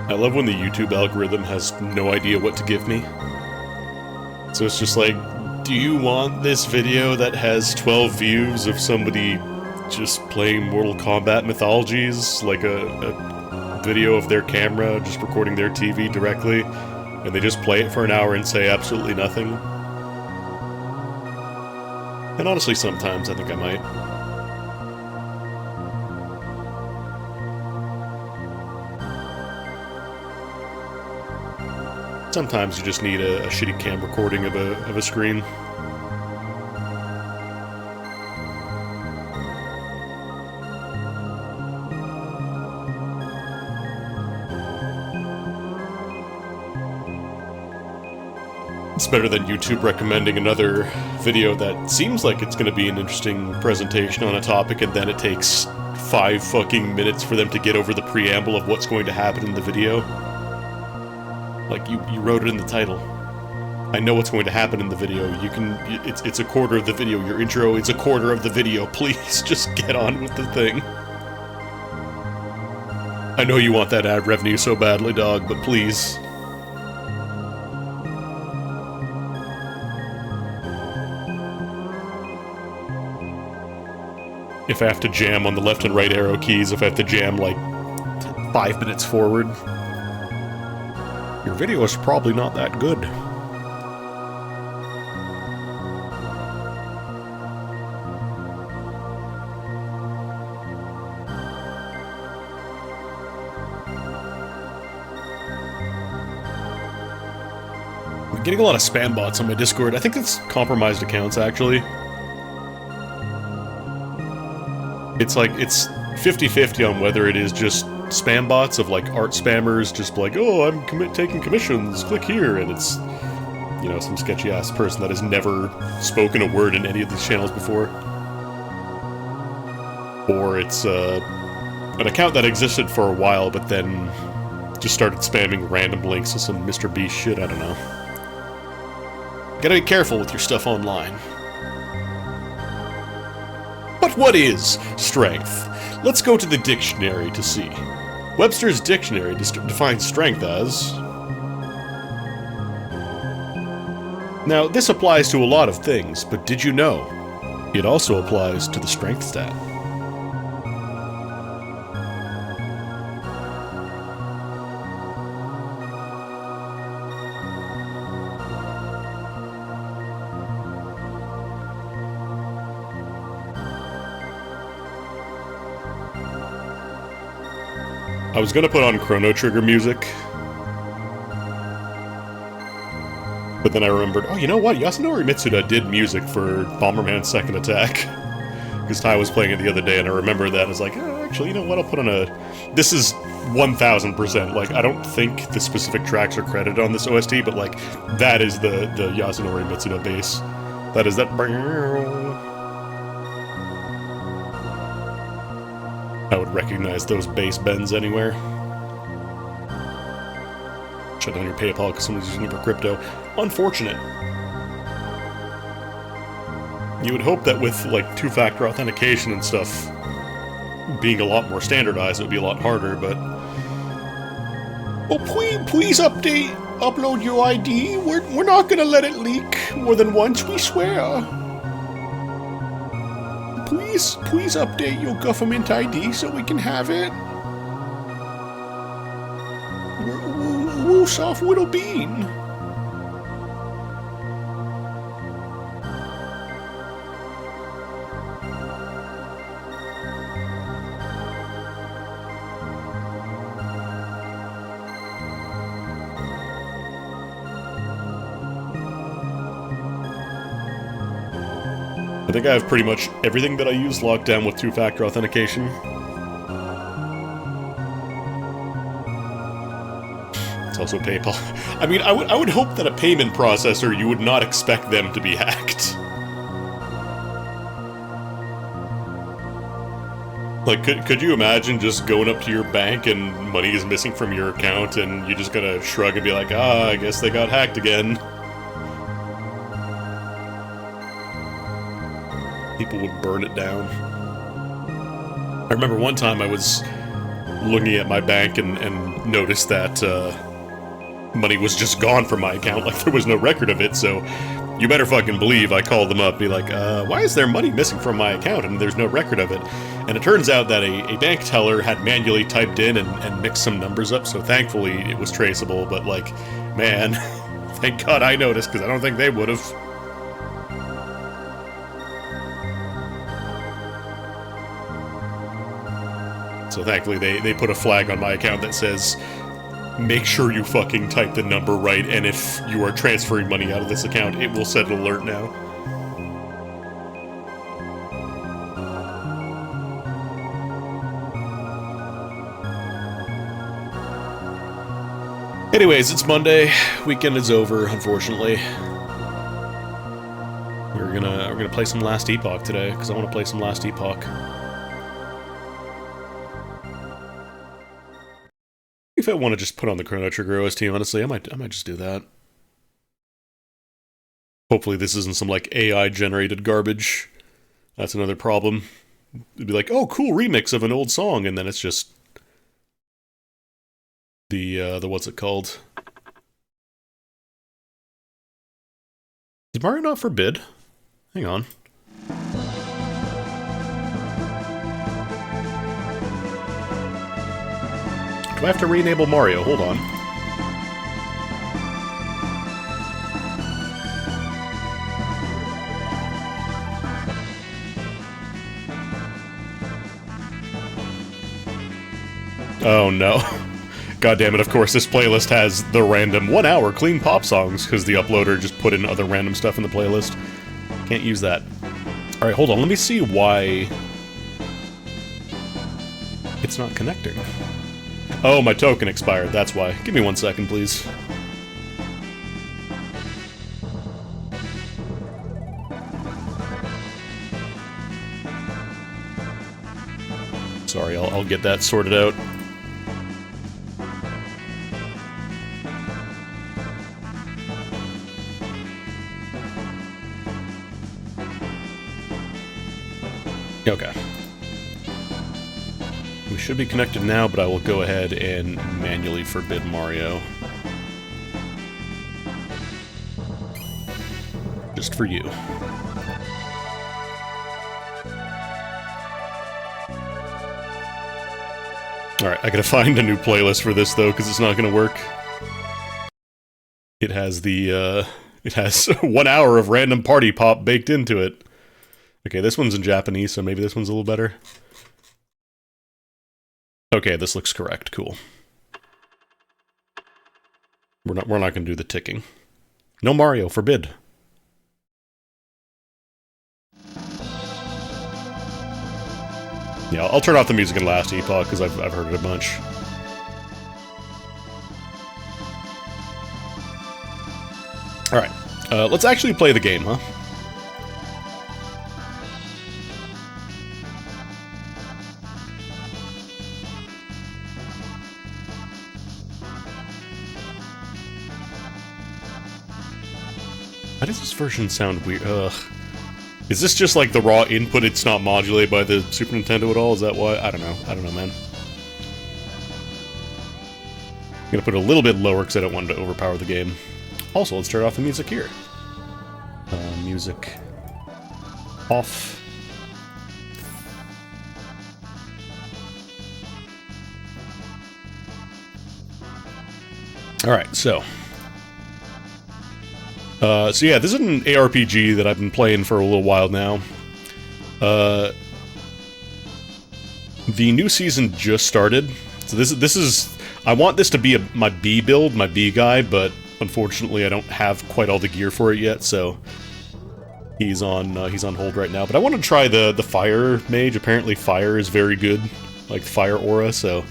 I love when the YouTube algorithm has no idea what to give me. So it's just like, do you want this video that has 12 views of somebody just playing Mortal Kombat Mythologies? Like a video of their camera just recording their TV directly, and they just play it for an hour and say absolutely nothing? And honestly, sometimes I think I might. Sometimes you just need a shitty cam recording of a screen. It's better than YouTube recommending another video that seems like it's going to be an interesting presentation on a topic, and then it takes 5 fucking minutes for them to get over the preamble of what's going to happen in the video. Like, you wrote it in the title. I know what's going to happen in the video. It's a quarter of the video. Your intro is a quarter of the video. Please, just get on with the thing. I know you want that ad revenue so badly, dog, but please. If I have to jam on the left and right arrow keys, if I have to jam, like, 5 minutes forward, your video is probably not that good. I'm getting a lot of spam bots on my Discord. I think it's compromised accounts, actually. It's like, it's 50-50 on whether it is just spam bots of, like, art spammers just like, oh, I'm taking commissions, click here, and it's, you know, some sketchy-ass person that has never spoken a word in any of these channels before. Or it's, an account that existed for a while, but then just started spamming random links to some Mr. Beast shit, I don't know. Gotta be careful with your stuff online. But what is strength? Let's go to the dictionary to see. Webster's dictionary defines strength as... Now, this applies to a lot of things, but did you know it also applies to the strength stat? I was gonna put on Chrono Trigger music, but then I remembered, oh, you know what? Yasunori Mitsuda did music for Bomberman's Second Attack. Because Ty was playing it the other day, and I remember that. I was like, oh, actually, you know what? I'll put on a... This is 1000%. Like, I don't think the specific tracks are credited on this OST, but, like, that is the Yasunori Mitsuda bass. That is that... I would recognize those bass bends anywhere. Shut down your PayPal because somebody's using it for crypto. Unfortunate. You would hope that with, like, two-factor authentication and stuff being a lot more standardized, it would be a lot harder, but... Oh, please upload your ID. We're not gonna let it leak more than once, we swear. Please update your government ID so we can have it. Woo soft little bean. I think I have pretty much everything that I use locked down with two-factor authentication. It's also PayPal. I mean, I would hope that a payment processor, you would not expect them to be hacked. Like, could you imagine just going up to your bank and money is missing from your account and you're just gonna shrug and be like, ah, I guess they got hacked again. People would burn it down. I remember one time I was looking at my bank and noticed that money was just gone from my account, like there was no record of it, so you better fucking believe I called them up, be like, why is there money missing from my account and there's no record of it? And it turns out that a bank teller had manually typed in and mixed some numbers up, so thankfully it was traceable, but like, man, thank God I noticed, because I don't think they would have. So thankfully they put a flag on my account that says, make sure you fucking type the number right, and if you are transferring money out of this account, it will set an alert now. Anyways, it's Monday. Weekend is over, unfortunately. We're gonna play some Last Epoch today, because I want to play some Last Epoch. If I want to just put on the Chrono Trigger OST, honestly, I might just do that. Hopefully this isn't some, like, AI-generated garbage. That's another problem. It'd be like, oh, cool remix of an old song, and then it's just the what's it called? Is Mario not forbid? Hang on. Do I have to re-enable Mario? Hold on. Oh no. God damn it, of course this playlist has the random 1 hour clean pop songs, because the uploader just put in other random stuff in the playlist. Can't use that. Alright, hold on, let me see why it's not connecting. Oh, my token expired, that's why. Give me 1 second, please. Sorry, I'll get that sorted out. Okay. We should be connected now, but I will go ahead and manually forbid Mario. Just for you. Alright, I gotta find a new playlist for this, though, because it's not gonna work. It has the, it has 1 hour of random party pop baked into it. Okay, this one's in Japanese, so maybe this one's a little better. Okay, this looks correct. Cool. We're not gonna do the ticking. No Mario, forbid. Yeah, I'll turn off the music in Last Epoch because I've heard it a bunch. All right, let's actually play the game, huh? Why does this version sound weird? Ugh. Is this just like the raw input, it's not modulated by the Super Nintendo at all? Is that why? I don't know, man. I'm gonna put it a little bit lower because I don't want it to overpower the game. Also, let's turn off the music here. Music off. Alright, so yeah, this is an ARPG that I've been playing for a little while now. The new season just started, so this is I want this to be my B build, my B guy, but unfortunately I don't have quite all the gear for it yet, so he's on hold right now. But I want to try the fire mage. Apparently fire is very good, like fire aura. So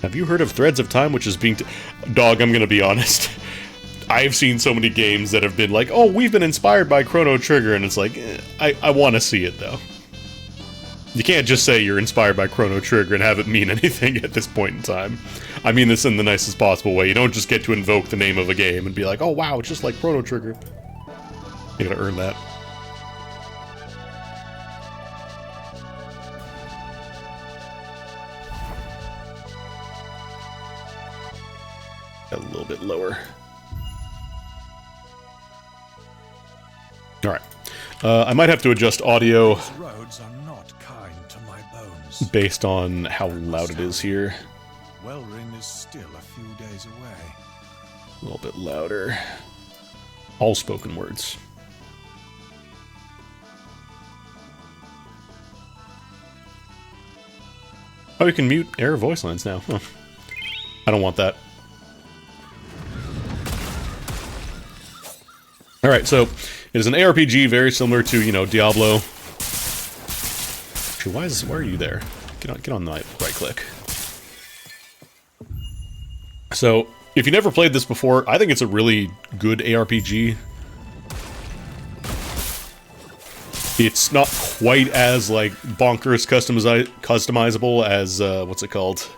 have you heard of Threads of Time, which is being dog? I'm gonna be honest. I've seen so many games that have been like, oh, we've been inspired by Chrono Trigger, and it's like, I want to see it, though. You can't just say you're inspired by Chrono Trigger and have it mean anything at this point in time. I mean this in the nicest possible way. You don't just get to invoke the name of a game and be like, oh, wow, it's just like Chrono Trigger. You gotta earn that. A little bit lower. All right. I might have to adjust audio roads are not kind to my bones. based on how loud it is here. Wellring is still a few days away. A little bit louder. All spoken words. Oh, you can mute error voice lines now. Huh. I don't want that. Alright, so it is an ARPG very similar to, you know, Diablo. Actually, why are you there? Get on the right click. So, if you never played this before, I think it's a really good ARPG. It's not quite as, like, bonkers customizable as, what's it called?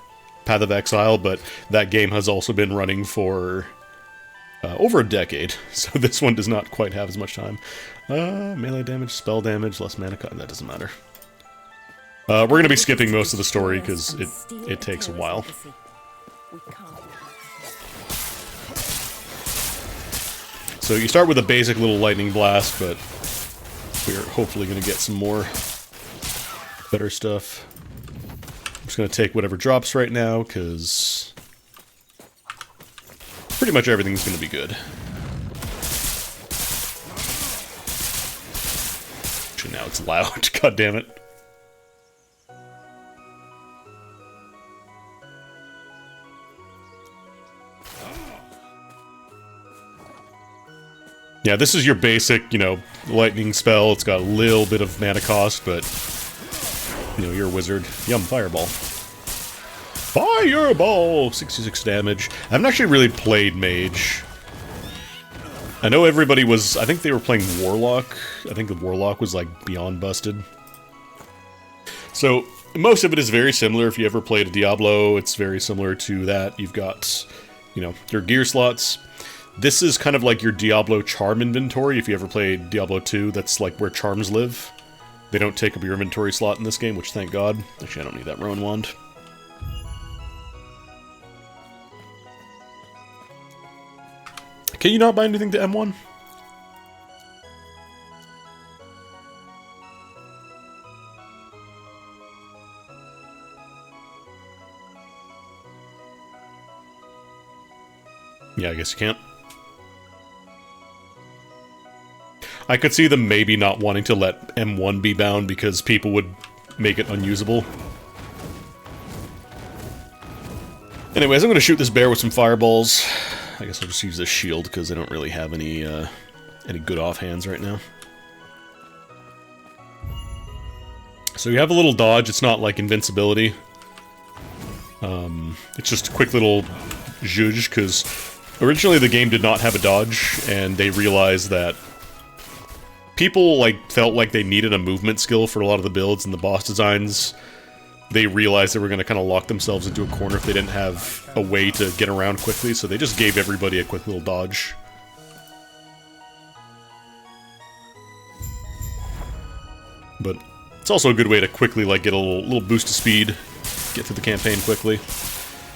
Path of Exile, but that game has also been running for over a decade, so this one does not quite have as much time. Melee damage, spell damage, less mana cost, that doesn't matter. We're going to be skipping most of the story because it takes a while. So you start with a basic little lightning blast, but we're hopefully going to get some more better stuff. I'm just going to take whatever drops right now, because pretty much everything's going to be good. Actually, now it's loud. God damn it. Yeah, this is your basic, you know, lightning spell. It's got a little bit of mana cost, but, you know, you're a wizard. Yum, fireball. Fireball! 66 damage. I haven't actually really played mage. I know everybody was... I think they were playing warlock. I think the warlock was, like, beyond busted. So, most of it is very similar. If you ever played a Diablo, it's very similar to that. You've got, you know, your gear slots. This is kind of like your Diablo charm inventory. If you ever played Diablo 2, that's like where charms live. They don't take up your inventory slot in this game, which thank God. Actually, I don't need that Rowan wand. Can you not buy anything to M1? Yeah, I guess you can't. I could see them maybe not wanting to let M1 be bound because people would make it unusable. Anyways, I'm going to shoot this bear with some fireballs. I guess I'll just use this shield because I don't really have any good offhands right now. So you have a little dodge. It's not like invincibility. It's just a quick little zhuzh because originally the game did not have a dodge, and they realized that people felt like they needed a movement skill for a lot of the builds and the boss designs. They realized they were going to kind of lock themselves into a corner if they didn't have a way to get around quickly, so they just gave everybody a quick little dodge. But it's also a good way to quickly get a little boost of speed, get through the campaign quickly.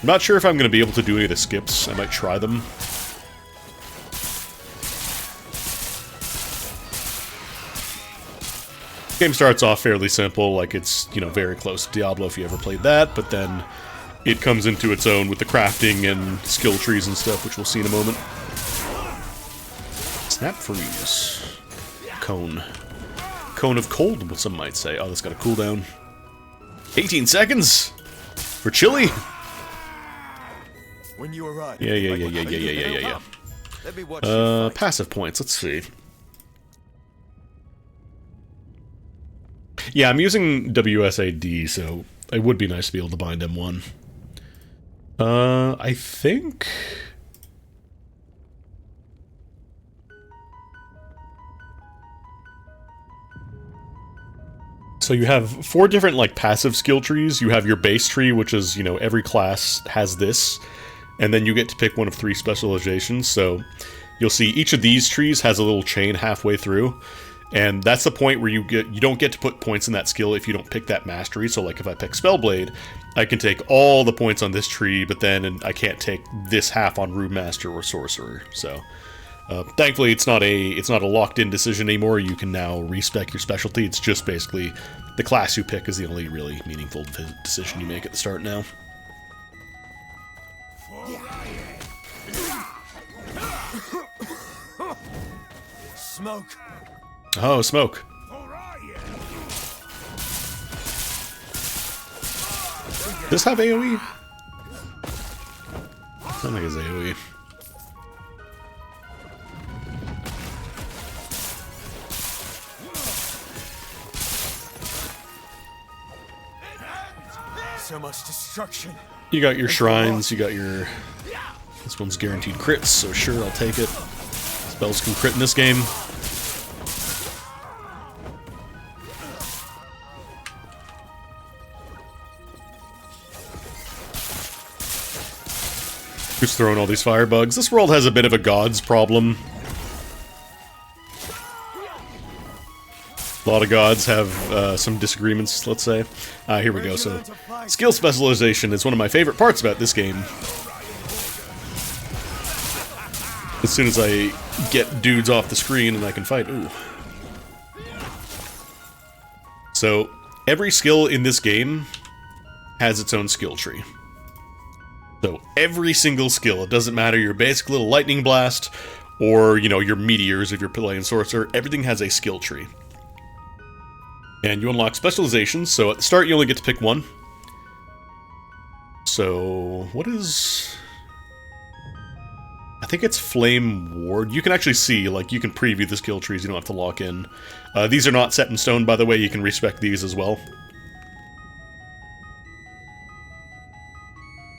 I'm not sure if I'm going to be able to do any of the skips. I might try them. Game starts off fairly simple, like it's, you know, very close to Diablo if you ever played that, but then it comes into its own with the crafting and skill trees and stuff, which we'll see in a moment. Snap freeze. Cone. Cone of cold, what some might say. Oh, that's got a cooldown. 18 seconds! For chili! When you arrive, Yeah. Let me watch you fight. Passive points, let's see. Yeah, I'm using WSAD, so it would be nice to be able to bind M1. I think... So you have 4 different, passive skill trees. You have your base tree, which is, you know, every class has this. And then you get to pick one of 3 specializations, so you'll see each of these trees has a little chain halfway through. And that's the point where you don't get to put points in that skill if you don't pick that mastery. So like if I pick Spellblade, I can take all the points on this tree, but then I can't take this half on Rune Master or Sorcerer. So thankfully it's not a locked-in decision anymore. You can now respec your specialty. It's just basically the class you pick is the only really meaningful decision you make at the start now. Smoke. Oh, smoke. Does this have AoE? I don't think it's AoE. So much destruction. You got your shrines, you got your... This one's guaranteed crits, so sure, I'll take it. Spells can crit in this game. Who's throwing all these firebugs? This world has a bit of a gods problem. A lot of gods have some disagreements, let's say. Here we go. So, skill specialization is one of my favorite parts about this game. As soon as I get dudes off the screen and I can fight. Ooh. So, every skill in this game has its own skill tree. So, every single skill, it doesn't matter your basic little lightning blast, or, you know, your meteors if you're playing sorcerer, everything has a skill tree. And you unlock specializations, so at the start you only get to pick one. So, what is... I think it's Flame Ward. You can actually see, like, you can preview the skill trees, you don't have to lock in. These are not set in stone, by the way, you can respec these as well.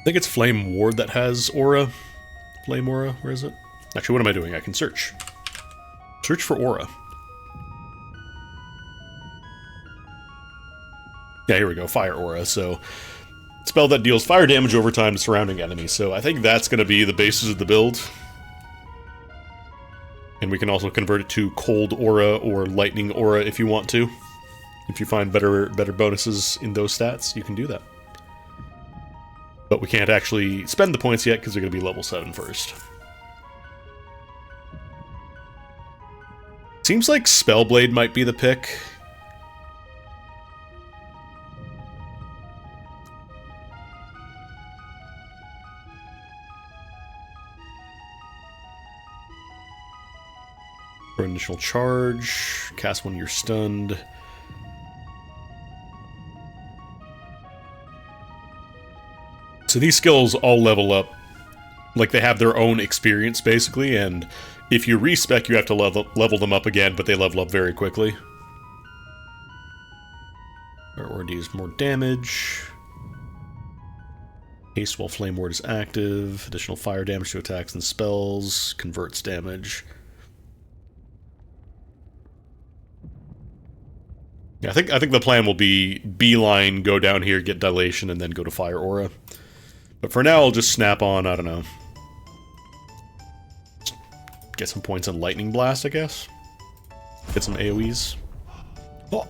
I think it's Flame Ward that has Aura. Flame Aura, where is it? Actually, what am I doing? I can search. Search for Aura. Yeah, here we go, Fire Aura. So, spell that deals fire damage over time to surrounding enemies. So I think that's going to be the basis of the build. And we can also convert it to Cold Aura or Lightning Aura if you want to. If you find better bonuses in those stats, you can do that. But we can't actually spend the points yet because they're going to be level 7 first. Seems like Spellblade might be the pick. For initial charge, cast when you're stunned. So these skills all level up, like they have their own experience basically, and if you respec you have to level them up again, but they level up very quickly. Or deals more damage. Haste while Flame Ward is active. Additional fire damage to attacks and spells. Converts damage. Yeah, I think the plan will be beeline, go down here, get dilation, and then go to Fire Aura. But for now, I'll just snap on, I don't know. Get some points on Lightning Blast, I guess. Get some AoEs. Oh.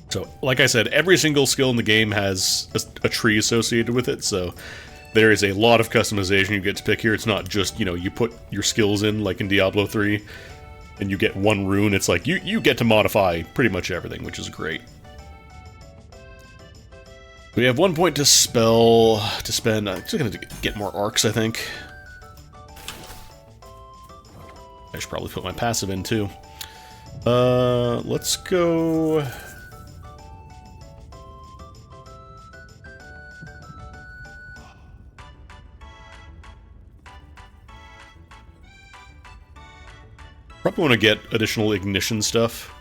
So, like I said, every single skill in the game has a tree associated with it, so there is a lot of customization you get to pick here. It's not just, you know, you put your skills in, like in Diablo 3, and you get one rune. It's like, you get to modify pretty much everything, which is great. We have 1 point to spend. I'm just going to get more arcs, I think. I should probably put my passive in, too. Let's go... Probably want to get additional ignition stuff.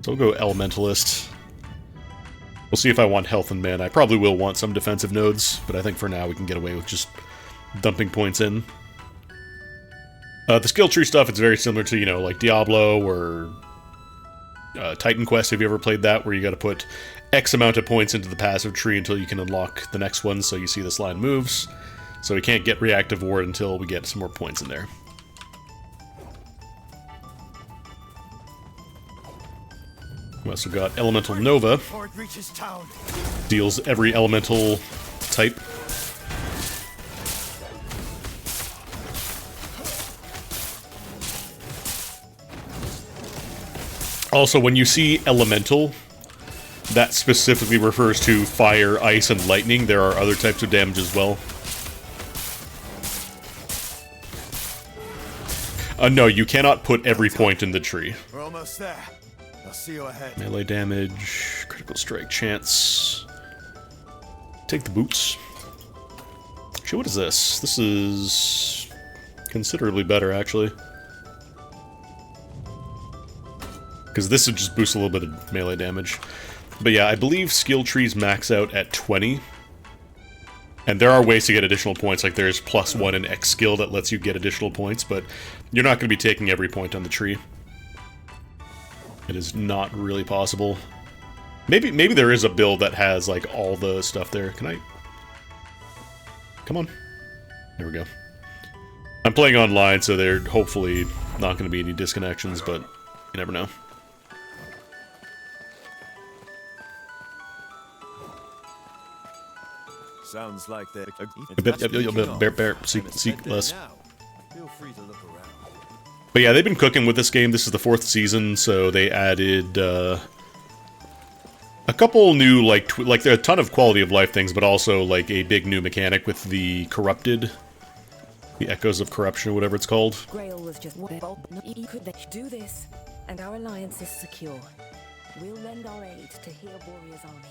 So we'll go Elementalist. We'll see if I want health and mana. I probably will want some defensive nodes, but I think for now we can get away with just dumping points in. The skill tree stuff, it's very similar to, you know, like Diablo or Titan Quest, have you ever played that, where you gotta put X amount of points into the passive tree until you can unlock the next one, so you see this line moves. So we can't get Reactive Ward until we get some more points in there. We also got Elemental Nova. Before it reaches town. Deals every elemental type. Also, when you see elemental, that specifically refers to fire, ice, and lightning. There are other types of damage as well. No, you cannot put every point in the tree. We're almost there. I'll see you ahead. Melee damage, critical strike chance. Take the boots. Actually, what is this? This is considerably better, actually. Because this would just boost a little bit of melee damage. But yeah, I believe skill trees max out at 20. And there are ways to get additional points, like there's +1 in X skill that lets you get additional points, but you're not going to be taking every point on the tree. It is not really possible. Maybe there is a build that has, like, all the stuff there. Can I... Come on. There we go. I'm playing online, so there hopefully not going to be any disconnections, but you never know. Sounds like they're... Bear, seek less. Feel free to look around. But yeah, they've been cooking with this game. This is the 4th season, so they added a couple new, like there are a ton of quality of life things, but also like a big new mechanic with the corrupted, the Echoes of Corruption, or whatever it's called. Grail was just he could do this, and our alliance is secure. We'll lend our aid to heal Borea's army.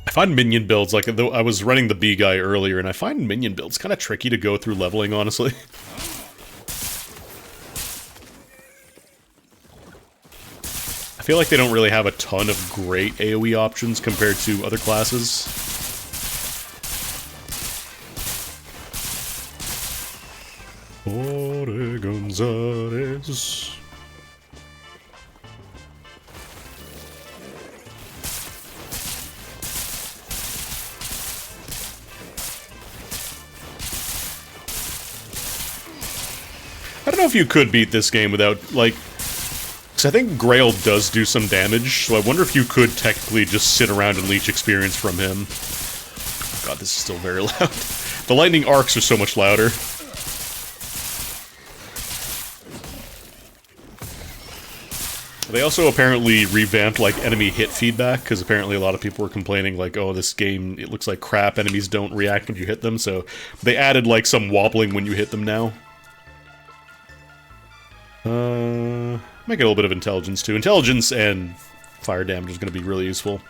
I find minion builds, like, though I was running the B guy earlier, and I find minion builds kind of tricky to go through leveling, honestly. I feel like they don't really have a ton of great AoE options compared to other classes. Ore Gonzalez. I don't know if you could beat this game without, like... Because I think Grail does do some damage, so I wonder if you could technically just sit around and leech experience from him. Oh god, this is still very loud. The lightning arcs are so much louder. They also apparently revamped, like, enemy hit feedback, because apparently a lot of people were complaining, like, oh, this game, it looks like crap, enemies don't react when you hit them, so they added, like, some wobbling when you hit them now. Might get a little bit of intelligence too. Intelligence and fire damage is going to be really useful.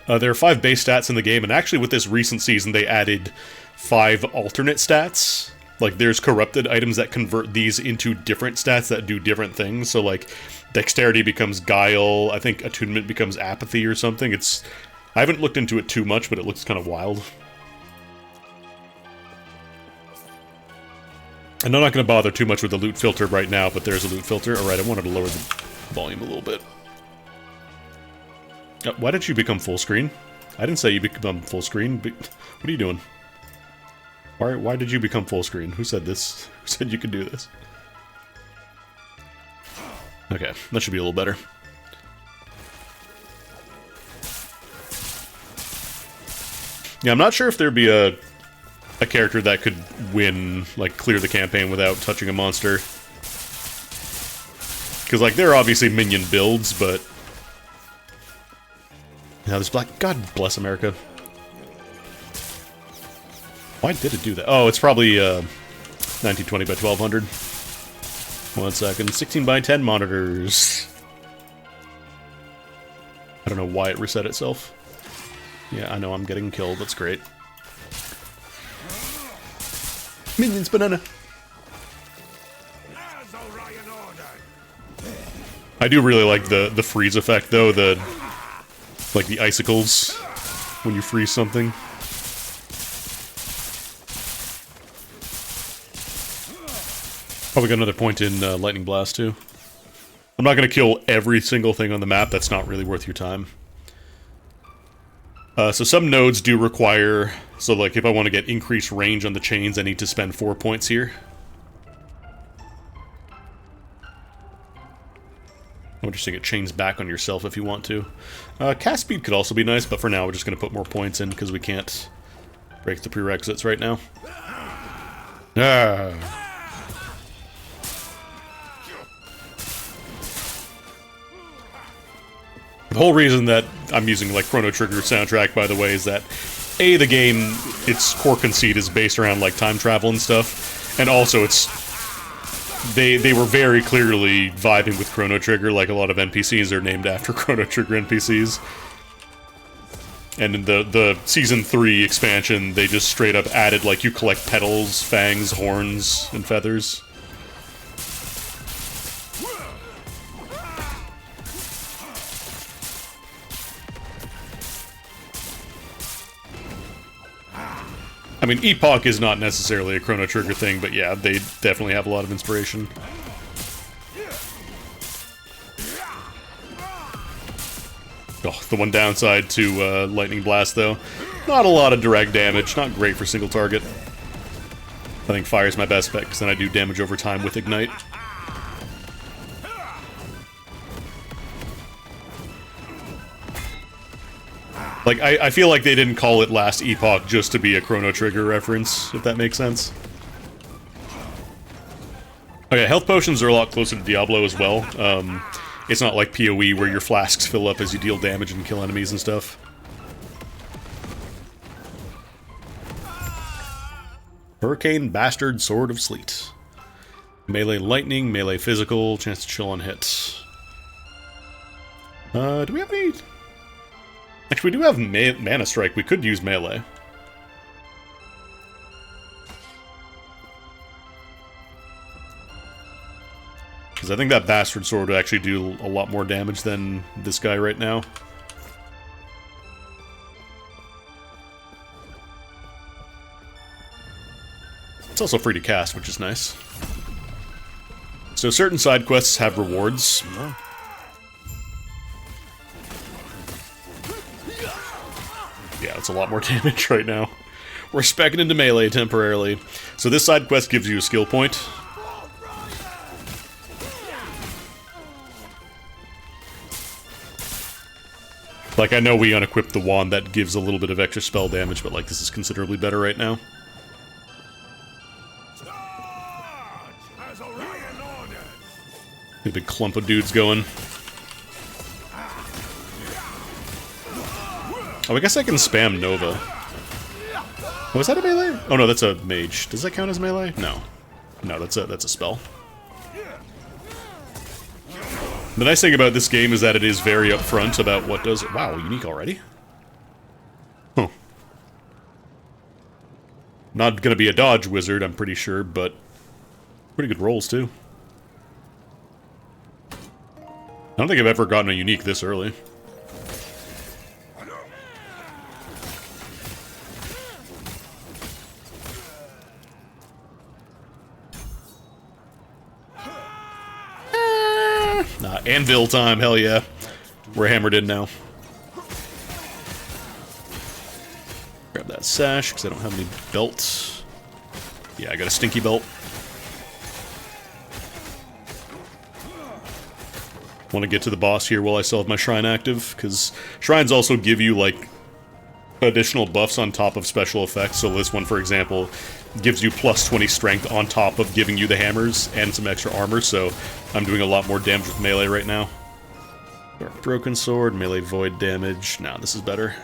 There are 5 base stats in the game, and actually with this recent season they added 5 alternate stats. Like, there's corrupted items that convert these into different stats that do different things. So, like, dexterity becomes guile, I think attunement becomes apathy or something. I haven't looked into it too much, but it looks kind of wild. And I'm not going to bother too much with the loot filter right now, but there's a loot filter. Alright, I wanted to lower the volume a little bit. Why did you become full screen? I didn't say you become full screen. What are you doing? Why did you become full screen? Who said this? Who said you could do this? Okay, that should be a little better. Yeah, I'm not sure if there'd be a character that could win, like, clear the campaign without touching a monster. Because, like, there are obviously minion builds, but... Now there's black... God bless America. Why did it do that? Oh, it's probably, 1920 by 1200. 1 second. 16 by 10 monitors. I don't know why it reset itself. Yeah, I know I'm getting killed. That's great. Minions banana. I do really like the freeze effect though, like the icicles when you freeze something. Probably got another point in Lightning Blast too. I'm not gonna kill every single thing on the map, that's not really worth your time. So some nodes do require, so like if I want to get increased range on the chains, I need to spend 4 points here. I'm interesting, it chains back on yourself if you want to. Cast speed could also be nice, but for now we're just going to put more points in because we can't break the prerequisites right now. Ah. The whole reason that I'm using, like, Chrono Trigger soundtrack, by the way, is that, A, the game, its core conceit is based around, like, time travel and stuff, and also it's... They were very clearly vibing with Chrono Trigger, like a lot of NPCs are named after Chrono Trigger NPCs. And in the Season 3 expansion, they just straight up added, like, you collect petals, fangs, horns, and feathers. I mean, Epoch is not necessarily a Chrono Trigger thing, but yeah, they definitely have a lot of inspiration. Oh, the one downside to Lightning Blast, though. Not a lot of direct damage, not great for single target. I think Fire's my best bet, because then I do damage over time with Ignite. Like, I feel like they didn't call it Last Epoch just to be a Chrono Trigger reference, if that makes sense. Okay, health potions are a lot closer to Diablo as well. It's not like PoE where your flasks fill up as you deal damage and kill enemies and stuff. Hurricane Bastard Sword of Sleet. Melee lightning, melee physical, chance to chill on hit. Do we have any... Actually, we do have Mana Strike. We could use melee. Because I think that Bastard Sword would actually do a lot more damage than this guy right now. It's also free to cast, which is nice. So certain side quests have rewards. Yeah, it's a lot more damage right now. We're speccing into melee temporarily. So this side quest gives you a skill point. Like, I know we unequipped the wand that gives a little bit of extra spell damage, but, like, this is considerably better right now. A big clump of dudes going. Oh, I guess I can spam Nova. Oh, is that a melee? Oh no, that's a mage. Does that count as melee? No. No, that's a spell. The nice thing about this game is that it is very upfront about what does it. Wow, unique already? Huh. Not gonna be a dodge wizard, I'm pretty sure, but pretty good rolls too. I don't think I've ever gotten a unique this early. Anvil time, hell yeah. We're hammered in now. Grab that sash, because I don't have any belts. Yeah, I got a stinky belt. Want to get to the boss here while I still have my shrine active, because shrines also give you, like, additional buffs on top of special effects. So this one, for example, gives you plus 20 strength on top of giving you the hammers and some extra armor, so I'm doing a lot more damage with melee right now. Broken sword, melee void damage. Nah, this is better.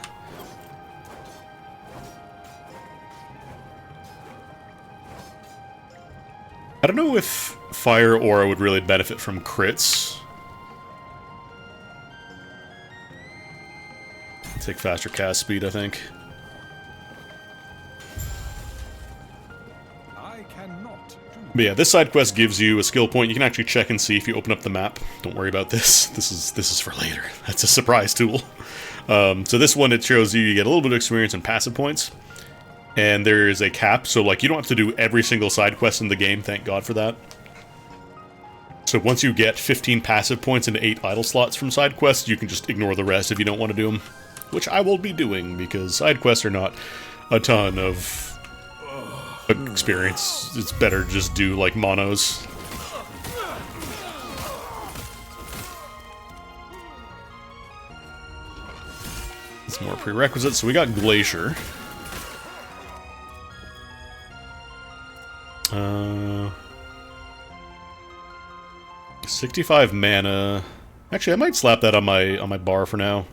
I don't know if Fire Aura would really benefit from crits. Take faster cast speed, I think. But yeah, this side quest gives you a skill point. You can actually check and see if you open up the map. Don't worry about this. This is for later. That's a surprise tool. So this one, it shows you get a little bit of experience and passive points. And there is a cap, so like you don't have to do every single side quest in the game, thank God for that. So once you get 15 passive points into 8 idle slots from side quests, you can just ignore the rest if you don't want to do them. Which I will be doing, because side quests are not a ton of experience. It's better to just do, like, monos. Some more prerequisites. So we got Glacier. 65 mana. Actually, I might slap that on my bar for now.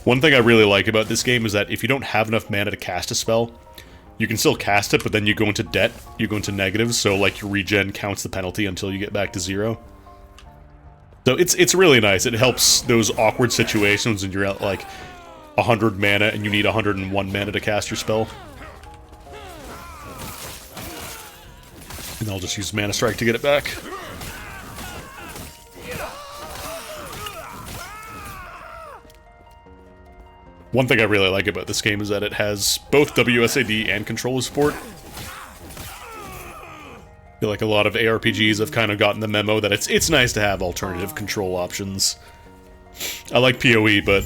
One thing I really like about this game is that if you don't have enough mana to cast a spell, you can still cast it, but then you go into debt, you go into negatives, so like your regen counts the penalty until you get back to 0. So it's really nice. It helps those awkward situations when you're at like 100 mana and you need 101 mana to cast your spell. And I'll just use Mana Strike to get it back. One thing I really like about this game is that it has both WSAD and controller support. I feel like a lot of ARPGs have kind of gotten the memo that it's nice to have alternative control options. I like PoE, but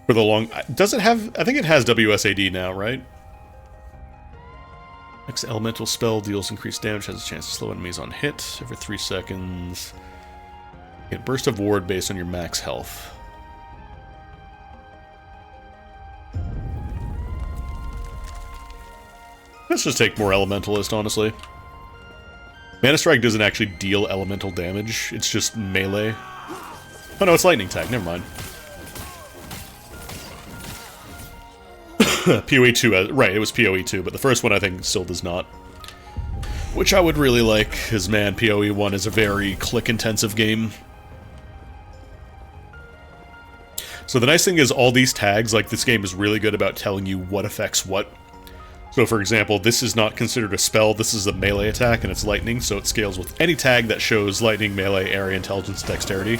for the long... Does it have... I think it has WSAD now, right? Next elemental spell deals increased damage, has a chance to slow enemies on hit every 3 seconds. Get burst of ward based on your max health. Let's just take more Elementalist, honestly. Mana Strike doesn't actually deal elemental damage, it's just melee. Oh no, it's Lightning Tag, never mind. PoE 2, right, it was PoE 2, but the first one I think still does not. Which I would really like, because man, PoE 1 is a very click-intensive game. So the nice thing is all these tags, like this game is really good about telling you what affects what. So for example, this is not considered a spell, this is a melee attack and it's lightning, so it scales with any tag that shows lightning, melee, area, intelligence, dexterity.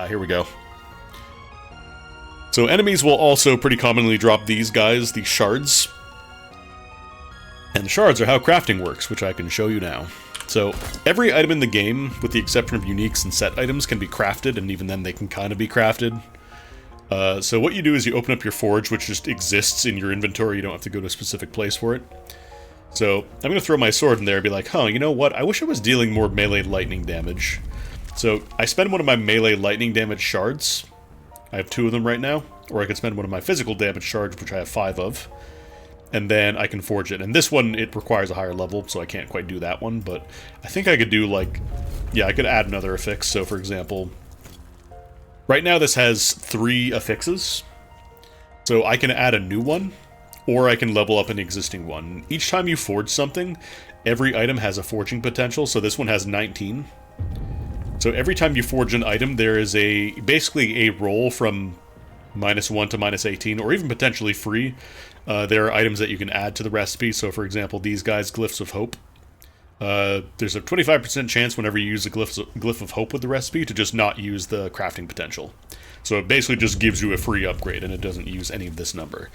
Here we go. So enemies will also pretty commonly drop these guys, these shards. And the shards are how crafting works, which I can show you now. So, every item in the game, with the exception of uniques and set items, can be crafted, and even then they can kind of be crafted. So what you do is you open up your forge, which just exists in your inventory, you don't have to go to a specific place for it. So, I'm going to throw my sword in there and be like, huh, you know what, I wish I was dealing more melee lightning damage. So, I spend one of my melee lightning damage shards. I have 2 of them right now. Or I could spend one of my physical damage shards, which I have 5 of. And then I can forge it. And this one, it requires a higher level, so I can't quite do that one, but I think I could do, like... Yeah, I could add another affix, so for example... Right now this has 3 affixes, so I can add a new one, or I can level up an existing one. Each time you forge something, every item has a forging potential, so this one has 19. So every time you forge an item, there is basically a roll from -1 to -18, or even potentially free. There are items that you can add to the recipe, so for example, these guys, Glyphs of Hope. There's a 25% chance whenever you use a Glyph of Hope with the recipe to just not use the crafting potential. So it basically just gives you a free upgrade, and it doesn't use any of this number.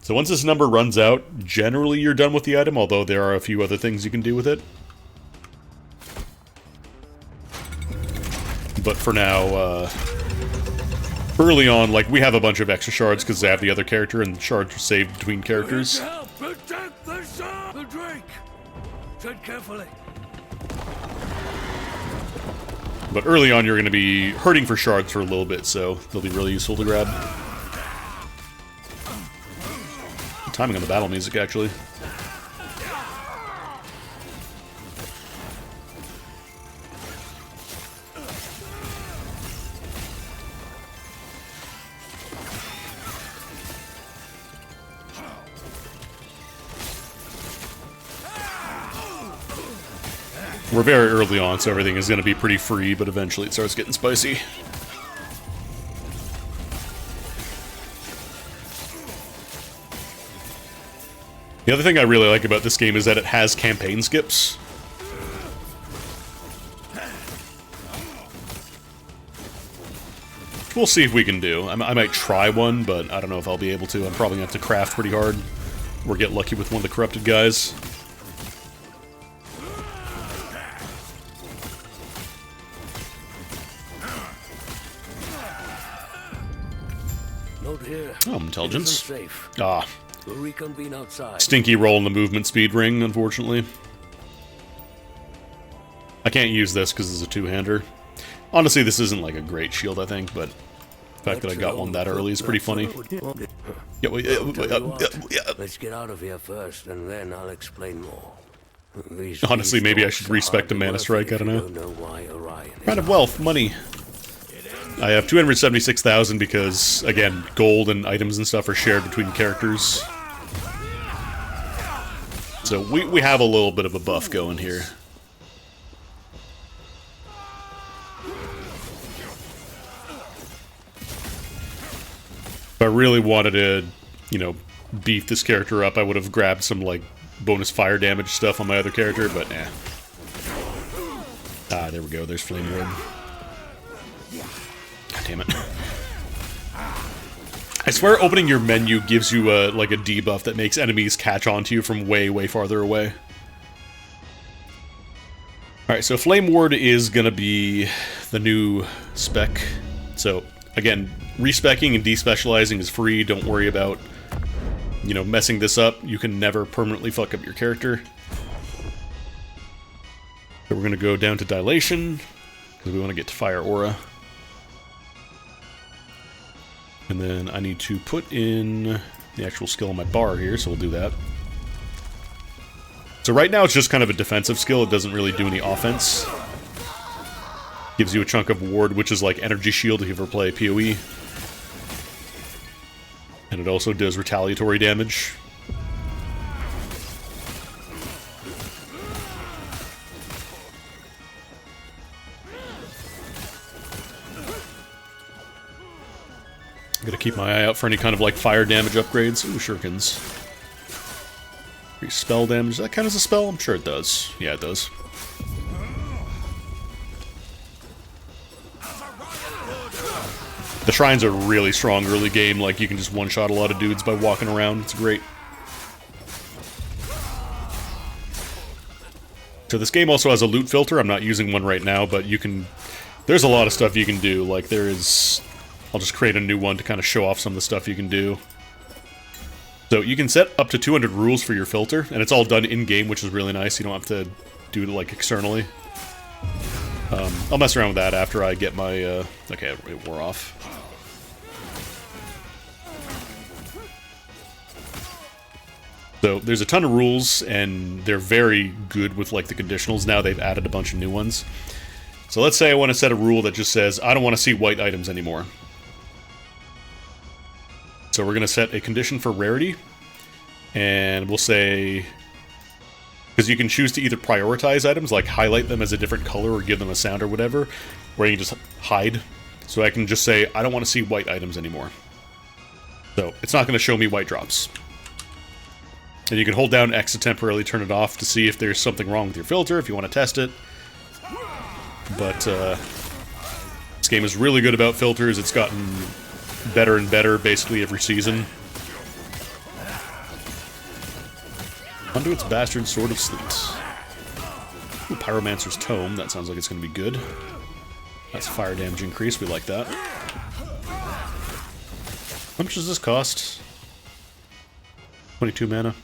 So once this number runs out, generally you're done with the item, although there are a few other things you can do with it. But for now, early on, like, we have a bunch of extra shards because they have the other character, and shards are saved between characters. Protect the Drake! Tread carefully. But early on, you're going to be hurting for shards for a little bit, so they'll be really useful to grab. Timing on the battle music, actually. We're very early on, so everything is going to be pretty free, but eventually it starts getting spicy. The other thing I really like about this game is that it has campaign skips. We'll see if we can do. I might try one, but I don't know if I'll be able to. I'm probably going to have to craft pretty hard, or get lucky with one of the corrupted guys. Note here. Oh, intelligence. It isn't safe. Ah, We'll reconvene outside. stinky roll in the movement speed ring, unfortunately. I can't use this because it's a two-hander. Honestly, this isn't like a great shield, I think, but the fact that I got one that early is pretty funny. Yeah, Let's get out of here first, and then I'll explain more. honestly, maybe I should respec the Mana Strike, I don't know. Why Orion Round of wealth, money. I have 276,000 because, again, gold and items and stuff are shared between characters. So we have a little bit of a buff going here. If I really wanted to, you know, beef this character up, I would have grabbed some, like, bonus fire damage stuff on my other character, but eh. Ah, there we go. There's Flame Ward. God damn it. I swear opening your menu gives you a, like a debuff that makes enemies catch onto you from way, way farther away. Alright, so Flame Ward is gonna be the new spec. So, again, respecking and despecializing is free. Don't worry about, you know, messing this up. You can never permanently fuck up your character. So we're gonna go down to Dilation, because we want to get to Fire Aura. And then I need to put in the actual skill on my bar here, so we'll do that. So right now it's just kind of a defensive skill, it doesn't really do any offense. Gives you a chunk of ward, which is like energy shield if you ever play PoE. And it also does retaliatory damage. Gotta keep my eye out for any kind of like fire damage upgrades. Ooh, shurikens. Increase spell damage. Does that count as a spell? I'm sure it does. Yeah, it does. The shrines are really strong early game. Like, you can just one-shot a lot of dudes by walking around. It's great. So this game also has a loot filter. I'm not using one right now, but you can... There's a lot of stuff you can do. Like, there is... I'll just create a new one to kind of show off some of the stuff you can do. So you can set up to 200 rules for your filter, and it's all done in-game, which is really nice. You don't have to do it, like, externally. I'll mess around with that after I get my, okay, it wore off. So there's a ton of rules, and they're very good with, like, the conditionals. Now they've added a bunch of new ones. So let's say I want to set a rule that just says, I don't want to see white items anymore. So we're going to set a condition for rarity, and we'll say, because you can choose to either prioritize items, like highlight them as a different color or give them a sound or whatever, or you can just hide. So I can just say, I don't want to see white items anymore. So it's not going to show me white drops. And you can hold down X to temporarily turn it off to see if there's something wrong with your filter, if you want to test it. But this game is really good about filters. It's gotten better and better basically every season. Conduit's Bastard Sword of Sleet. Ooh, Pyromancer's Tome. That sounds like it's going to be good. That's fire damage increase. We like that. How much does this cost? 22 mana.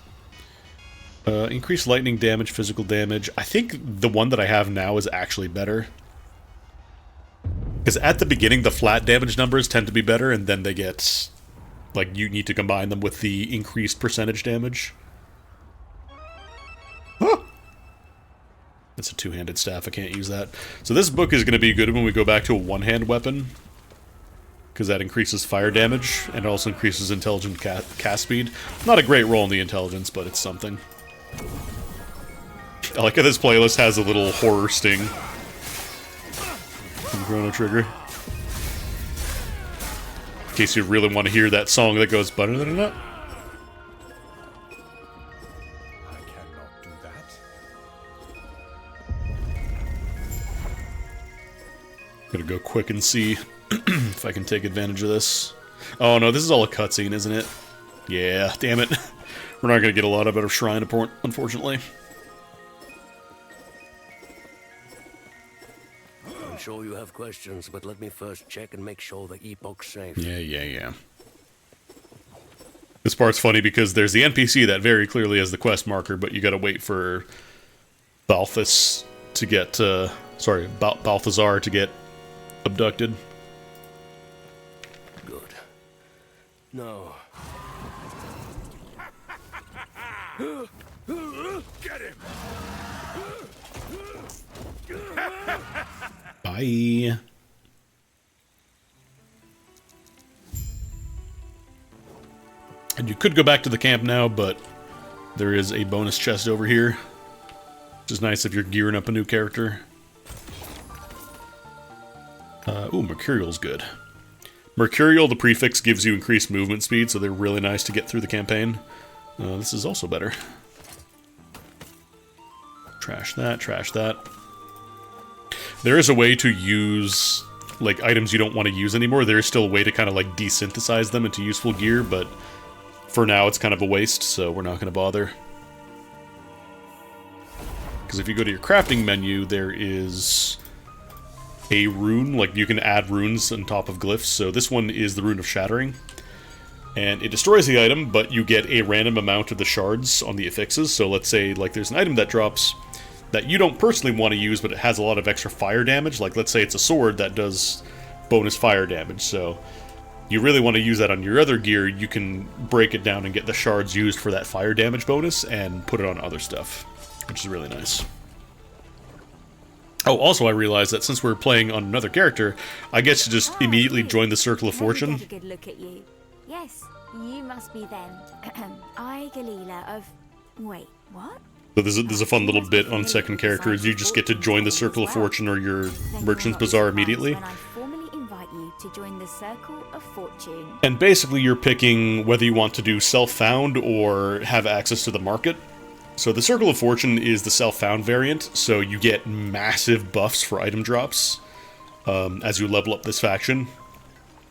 Increased lightning damage, physical damage. I think the one that I have now is actually better. Because at the beginning, the flat damage numbers tend to be better, and then they get... Like, you need to combine them with the increased percentage damage. Huh! That's a two-handed staff, I can't use that. So this book is going to be good when we go back to a one-hand weapon. Because that increases fire damage, and also increases intelligent cast speed. Not a great roll in the intelligence, but it's something. I like how this playlist has a little horror sting. From Chrono Trigger. In case you really want to hear that song that goes better than that. I cannot do that. Gotta go quick and see if I can take advantage of this. Oh no, this is all a cutscene, isn't it? Yeah, damn it. We're not gonna get a lot out of Shrine, unfortunately. I'm sure you have questions, but let me first check and make sure the epoch's safe. Yeah. part's funny because there's the NPC that very clearly has the quest marker, but you gotta wait for Balthus to get, Balthazar to get abducted. Good. No. Get him! Bye. And you could go back to the camp now, but there is a bonus chest over here, which is nice if you're gearing up a new character. Ooh, Mercurial's good. Mercurial, the prefix, gives you increased movement speed, so they're really nice to get through the campaign. This is also better. Trash that, trash that. There is a way to use, like, items you don't want to use anymore. There is still a way to kind of, like, desynthesize them into useful gear, but for now it's kind of a waste, so we're not going to bother. Because if you go to your crafting menu, there is a rune, like, you can add runes on top of glyphs. So this one is the Rune of Shattering. And it destroys the item, but you get a random amount of the shards on the affixes. So let's say, like, there's an item that drops that you don't personally want to use, but it has a lot of extra fire damage. Like, let's say it's a sword that does bonus fire damage. So you really want to use that on your other gear, you can break it down and get the shards used for that fire damage bonus and put it on other stuff, which is really nice. Oh, also I realized that since we're playing on another character, I get to just immediately join the Circle of Fortune. Let me get a good look at you. Yes, you must be them. I, Galila of... Wait, what? So there's a fun little bit on second character, is you just get to join the Circle of Fortune or your Merchant's Bazaar immediately. When I formally invite you to join the Circle of Fortune. And basically you're picking whether you want to do self-found or have access to the market. So the Circle of Fortune is the self-found variant, so you get massive buffs for item drops as you level up this faction.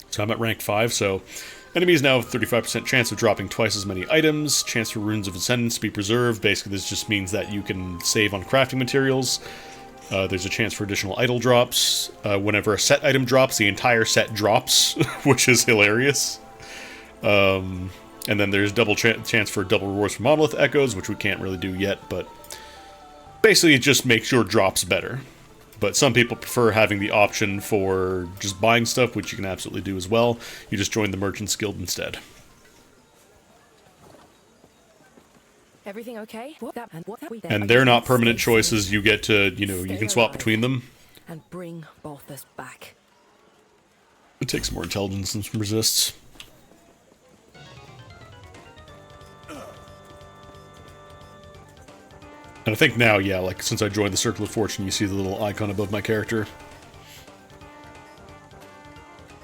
So I'm at rank 5, so enemies now have 35% chance of dropping twice as many items, chance for Runes of Ascendance to be preserved. Basically this just means that you can save on crafting materials. There's a chance for additional idle drops. Whenever a set item drops, the entire set drops, which is hilarious. And then there's double chance for double rewards for Monolith Echoes, which we can't really do yet, but basically it just makes your drops better. But some people prefer having the option for just buying stuff, which you can absolutely do as well. You just join the Merchant's Guild instead. Everything okay? And they're not permanent choices. You get to, you know, you can swap between them. And bring Balthus back. It takes more intelligence than some resists. And I think now, yeah, like, since I joined the Circle of Fortune, you see the little icon above my character.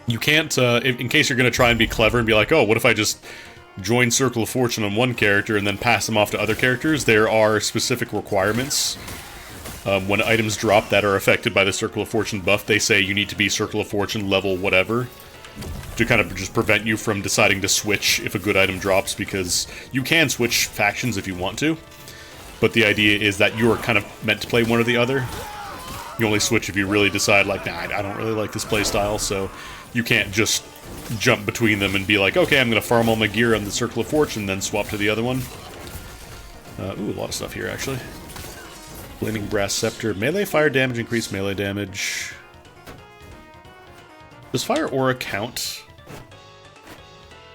You can't, in case you're going to try and be clever and be like, oh, what if I just join Circle of Fortune on one character and then pass them off to other characters? There are specific requirements. When items drop that are affected by the Circle of Fortune buff, they say you need to be Circle of Fortune level whatever, to kind of just prevent you from deciding to switch if a good item drops, because you can switch factions if you want to. But the idea is that you're kind of meant to play one or the other. You only switch if you really decide, like, nah, I don't really like this playstyle, so you can't just jump between them and be like, okay, I'm going to farm all my gear on the Circle of Fortune, then swap to the other one. Ooh, a lot of stuff here, actually. Flaming Brass Scepter. Melee fire damage, increased melee damage. Does Fire Aura count?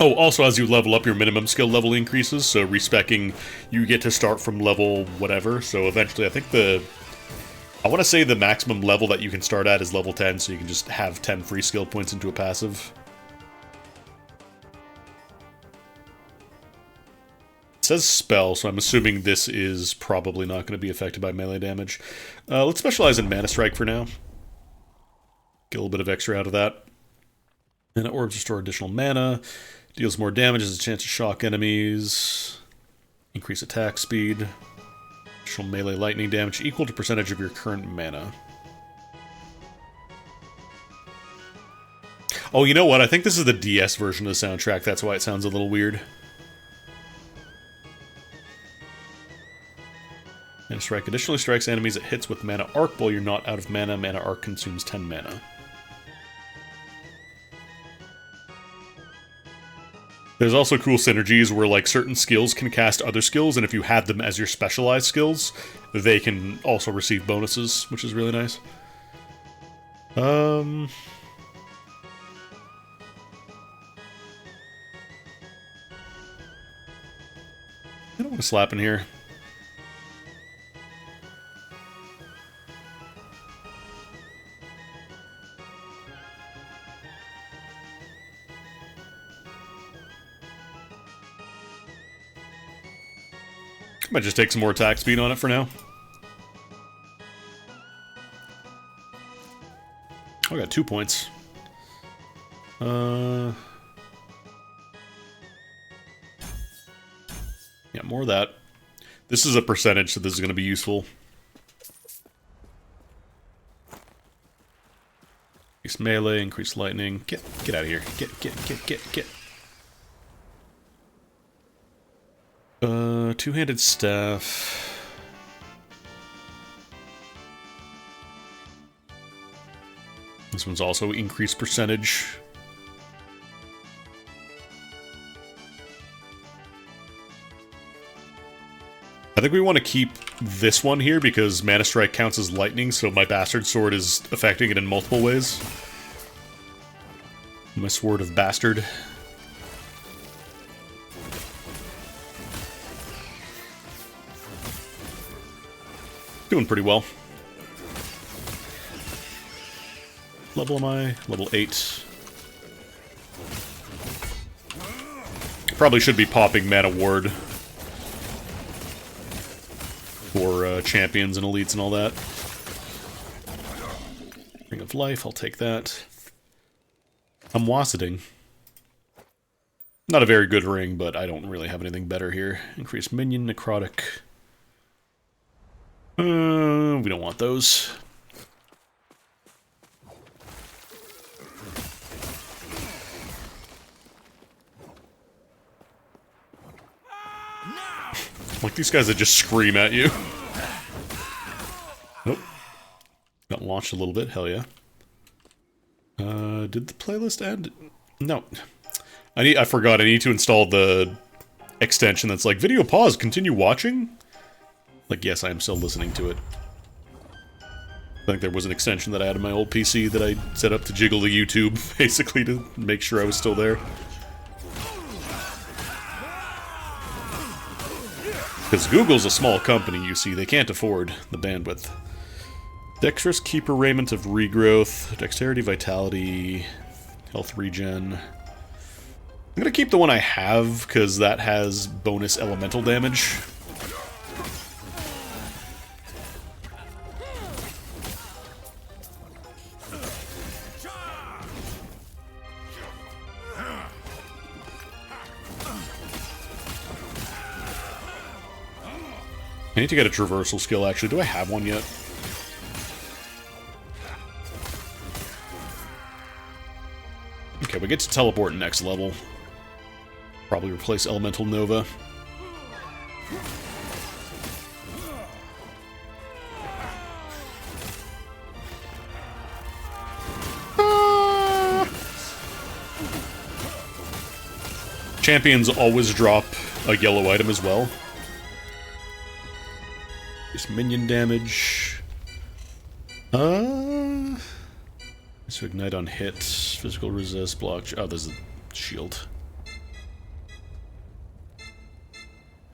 Oh, also as you level up, your minimum skill level increases, so respecking, you get to start from level whatever, so eventually I think I want to say the maximum level that you can start at is level 10, so you can just have 10 free skill points into a passive. It says spell, so I'm assuming this is probably not going to be affected by melee damage. Let's specialize in Mana Strike for now. Get a little bit of extra out of that. Mana Orbs restore additional mana. Deals more damage, has a chance to shock enemies. Increase attack speed. Additional melee lightning damage equal to percentage of your current mana. Oh, you know what? I think this is the DS version of the soundtrack. That's why it sounds a little weird. Mana Strike additionally strikes enemies it hits with Mana Arc while you're not out of mana. Mana Arc consumes 10 mana. There's also cool synergies where, like, certain skills can cast other skills, and if you have them as your specialized skills, they can also receive bonuses, which is really nice. I don't want to slap in here. Might just take some more attack speed on it for now. Oh, I got 2 points. Yeah, more of that. This is a percentage, so this is going to be useful. Increase melee, increase lightning. Get out of here. Get. Two-handed staff. This one's also increased percentage. I think we want to keep this one here because Mana Strike counts as lightning, so my Bastard Sword is affecting it in multiple ways. My Sword of Bastard. Doing pretty well. Level am I? Level 8. Probably should be popping Mana Ward for champions and elites and all that. Ring of Life, I'll take that. I'm Wasseting. Not a very good ring, but I don't really have anything better here. Increased minion, necrotic. We don't want those. Like, these guys that just scream at you. Nope. Got launched a little bit, hell yeah. Did the playlist end? No. I forgot, I need to install the extension that's like, video pause, continue watching? Like, yes, I am still listening to it. I think there was an extension that I had on my old PC that I set up to jiggle the YouTube, basically, to make sure I was still there. Because Google's a small company, you see, they can't afford the bandwidth. Dexterous Keeper Raiment of Regrowth, Dexterity, Vitality, Health Regen. I'm gonna keep the one I have, because that has bonus elemental damage. I need to get a traversal skill, actually. Do I have one yet? Okay, we get to teleport next level. Probably replace Elemental Nova. Champions always drop a yellow item as well. Just minion damage. So ignite on hit, physical resist, block. Oh, there's a shield.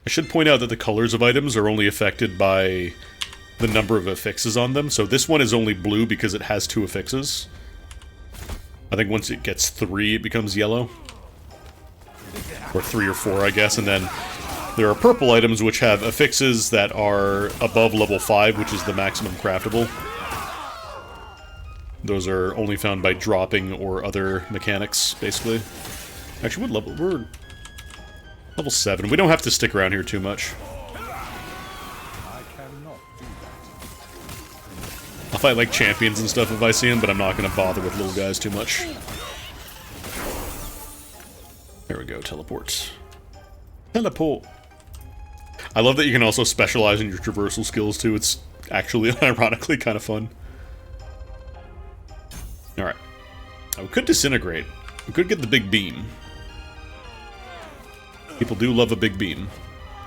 I should point out that the colors of items are only affected by the number of affixes on them. So this one is only blue because it has 2 affixes. I think once it gets 3, it becomes yellow. Or 3 or 4, I guess, and then there are purple items which have affixes that are above level 5, which is the maximum craftable. Those are only found by dropping or other mechanics, basically. Actually, what level? We're level 7. We don't have to stick around here too much. I'll fight like champions and stuff if I see them, but I'm not going to bother with little guys too much. There we go, teleport. Teleport. I love that you can also specialize in your traversal skills too. It's actually, ironically, kind of fun. Alright. We could disintegrate. We could get the big beam. People do love a big beam.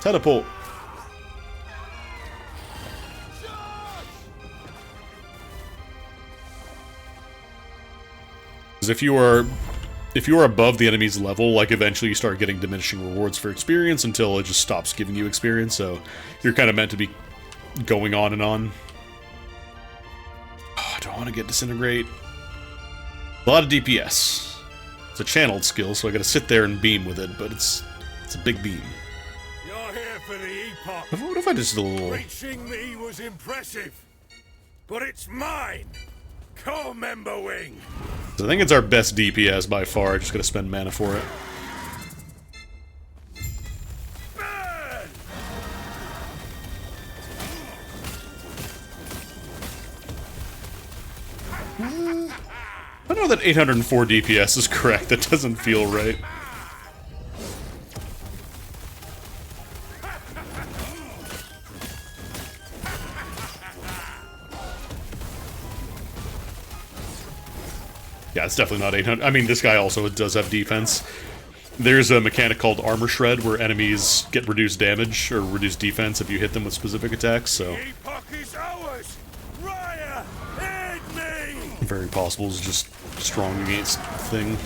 Teleport. Because if you are above the enemy's level, like eventually you start getting diminishing rewards for experience until it just stops giving you experience. So you're kind of meant to be going on and on. Oh, I don't want to get disintegrate. A lot of DPS. It's a channeled skill, so I gotta sit there and beam with it, but it's a big beam. You're here for the epoch. What if I just did a little... Reaching me was impressive, but it's mine. Co-member wing. So I think it's our best DPS by far. I just gotta spend mana for it. Burn! I know that 804 DPS is correct. That doesn't feel right. Yeah, it's definitely not 800. I mean, this guy also does have defense. There's a mechanic called Armor Shred where enemies get reduced damage or reduced defense if you hit them with specific attacks, so... The epoch is ours! Raya, aid me! Very possible is just strong against thing.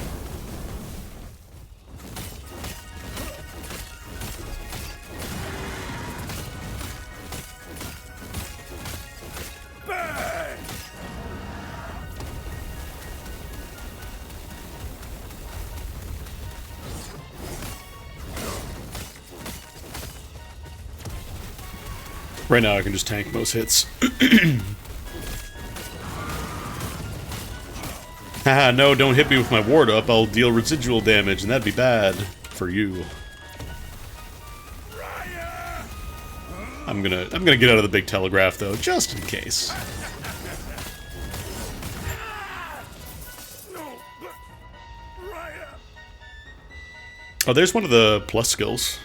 Burn! Right now I can just tank most hits. Haha, no, don't hit me with my ward up. I'll deal residual damage, and that'd be bad for you. Raya! I'm gonna get out of the big telegraph though, just in case. No, but... Raya! Oh, there's one of the plus skills.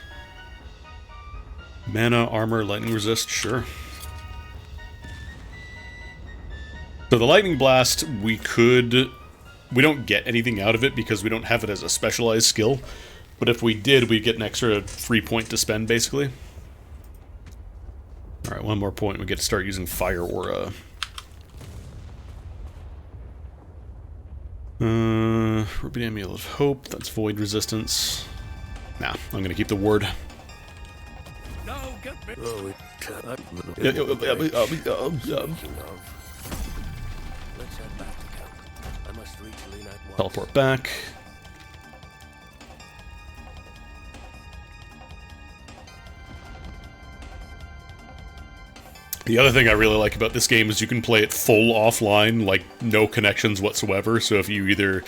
Mana, armor, lightning resist, sure. So the lightning blast, we don't get anything out of it because we don't have it as a specialized skill. But if we did, we'd get an extra free point to spend, basically. Alright, one more point, we get to start using Fire Aura. Ruby Amulet of Hope, that's void resistance. Nah, I'm gonna keep the ward. No, get me! Oh, Yeah, Speaking of, let's head back to camp. I must reach Lena at once. Teleport back. The other thing I really like about this game is you can play it full offline, like no connections whatsoever, so if you either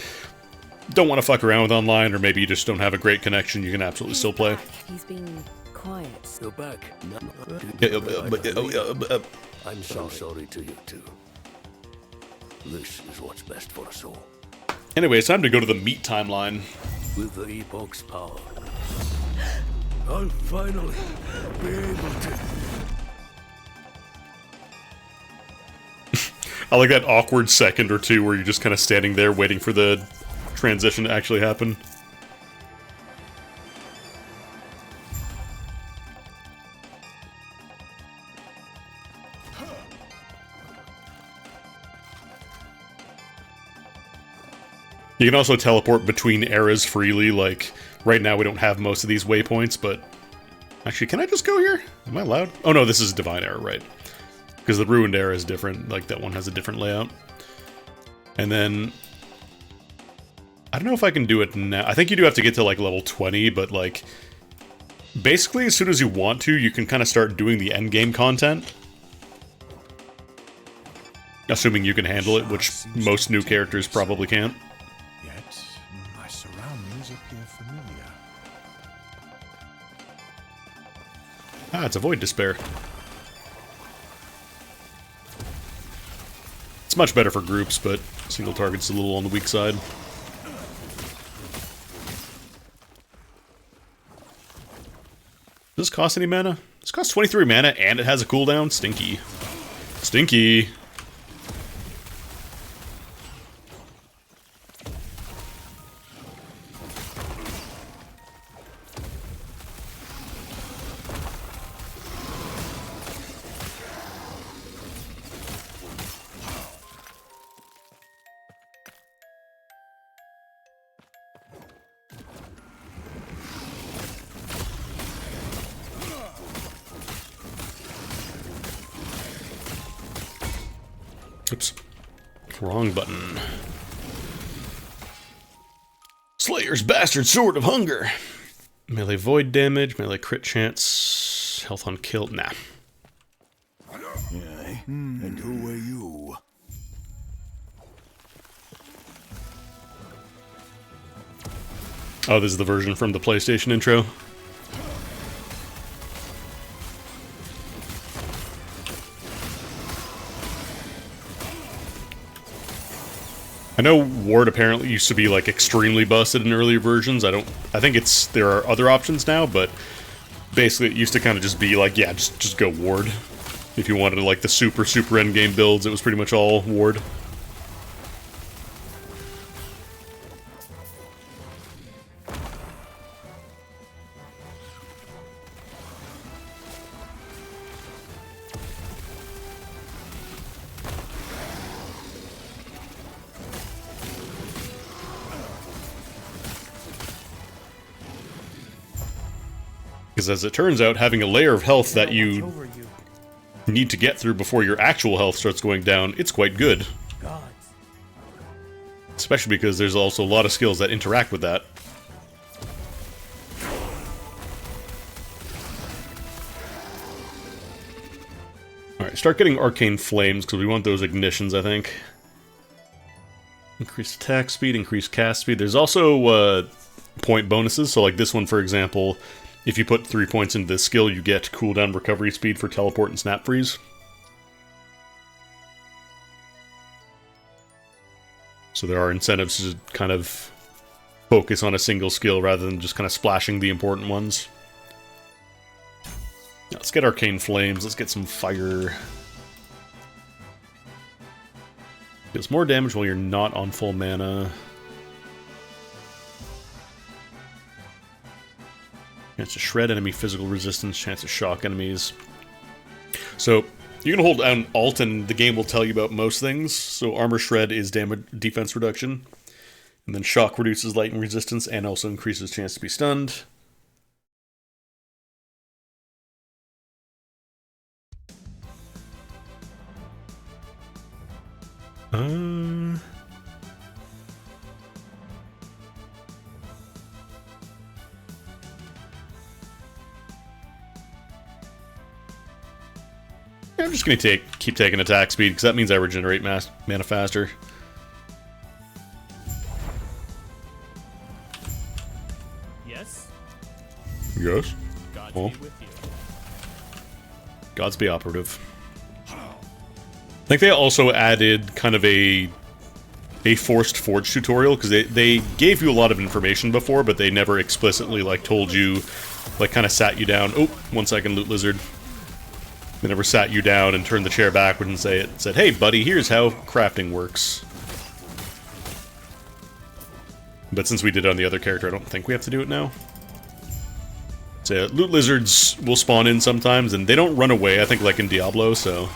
don't want to fuck around with online or maybe you just don't have a great connection, you can absolutely still play. He's been quiet. You're back. I'm so sorry to you too. This is what's best for us all. Anyway, it's time to go to the meat timeline. With the epoch's power, I'll finally be able to. I like that awkward second or two where you're just kind of standing there waiting for the transition to actually happen. You can also teleport between eras freely, like, right now we don't have most of these waypoints, but... Actually, can I just go here? Am I allowed? Oh no, this is Divine Era, right. Because the Ruined Era is different, like, that one has a different layout. And then... I don't know if I can do it now. I think you do have to get to, like, level 20, but, like... Basically, as soon as you want to, you can kind of start doing the endgame content. Assuming you can handle it, which most new characters probably can't. Yet, my surroundings appear familiar. Ah, it's a Void Despair. It's much better for groups, but single target's a little on the weak side. Does this cost any mana? This costs 23 mana, and it has a cooldown? Stinky. Stinky! Oops. Wrong button. Slayer's Bastard Sword of Hunger. Melee void damage, melee crit chance, health on kill. Nah. Aye. And who are you? Oh, this is the version from the PlayStation intro. I know Ward apparently used to be like extremely busted in earlier versions. I think there are other options now, but basically it used to kind of just be like, yeah, just go Ward. If you wanted like the super endgame builds, it was pretty much all Ward. Because as it turns out, having a layer of health that you need to get through before your actual health starts going down, it's quite good. Gods. Especially because there's also a lot of skills that interact with that. Alright, start getting Arcane Flames, because we want those ignitions, I think. Increased attack speed, increased cast speed. There's also point bonuses, so like this one, for example, if you put 3 points into this skill, you get cooldown recovery speed for teleport and snap freeze. So there are incentives to kind of focus on a single skill rather than just kind of splashing the important ones. Now, let's get Arcane Flames, let's get some fire. Deals more damage while you're not on full mana. Chance to shred enemy physical resistance, chance to shock enemies. So, you can hold down Alt and the game will tell you about most things. So Armor Shred is defense reduction. And then Shock reduces lightning resistance and also increases chance to be stunned. I'm just going to keep taking attack speed, because that means I regenerate mana faster. Yes? Yes? God Oh. be with you. Gods be operative. I think they also added kind of a forced forge tutorial, because they gave you a lot of information before, but they never explicitly like told you, like kind of sat you down. Oh, 1 second, Loot Lizard. They never sat you down and turned the chair backward and said, hey buddy, here's how crafting works. But since we did it on the other character, I don't think we have to do it now. So Loot Lizards will spawn in sometimes, and they don't run away, I think like in Diablo, so...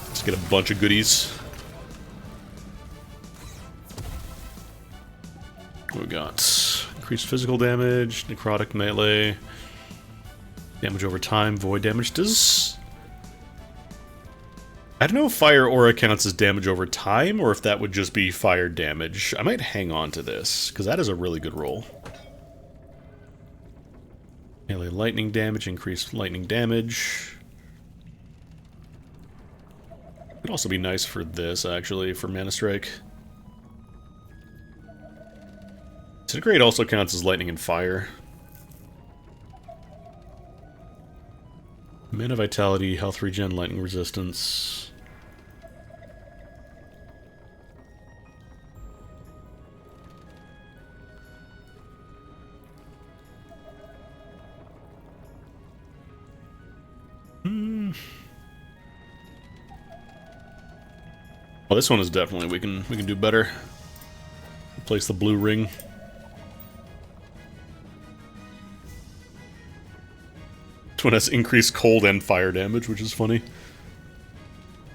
Let's get a bunch of goodies. What we got? Increased physical damage, necrotic melee... Damage over time, void damage. I don't know if Fire Aura counts as damage over time, or if that would just be fire damage. I might hang on to this, because that is a really good roll. Melee lightning damage, increased lightning damage. Could also be nice for this, actually, for Mana Strike. Disintegrate also counts as lightning and fire. Mana Vitality, Health Regen, Lightning Resistance. Well, this one is definitely we can do better. Replace the blue ring. This one has increased cold and fire damage, which is funny.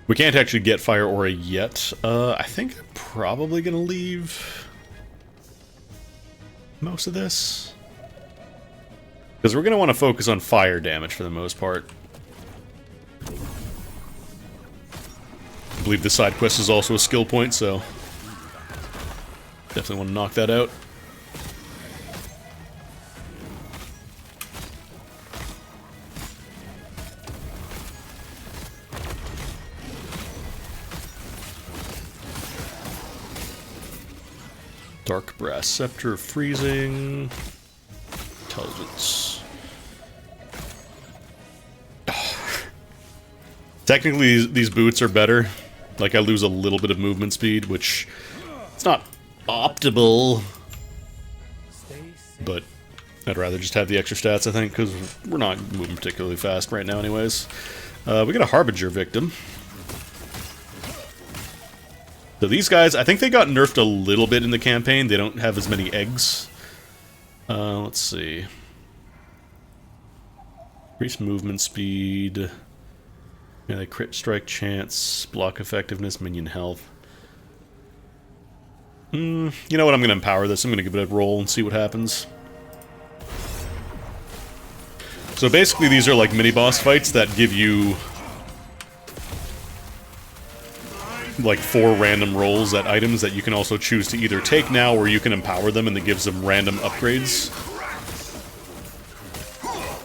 We can't actually get Fire Aura yet. I think I'm probably gonna leave most of this, because we're gonna want to focus on fire damage for the most part. I believe the side quest is also a skill point, so definitely want to knock that out. Dark Brass Scepter of Freezing. Intelligence. Technically, these boots are better. Like, I lose a little bit of movement speed, which... it's not optimal. But I'd rather just have the extra stats, I think, because we're not moving particularly fast right now anyways. We got a Harbinger victim. So these guys, I think they got nerfed a little bit in the campaign. They don't have as many eggs. Let's see. Increase movement speed. Melee crit strike chance. Block effectiveness. Minion health. You know what? I'm going to empower this. I'm going to give it a roll and see what happens. So basically these are like mini-boss fights that give you like 4 random rolls at items that you can also choose to either take now or you can empower them and it gives them random upgrades.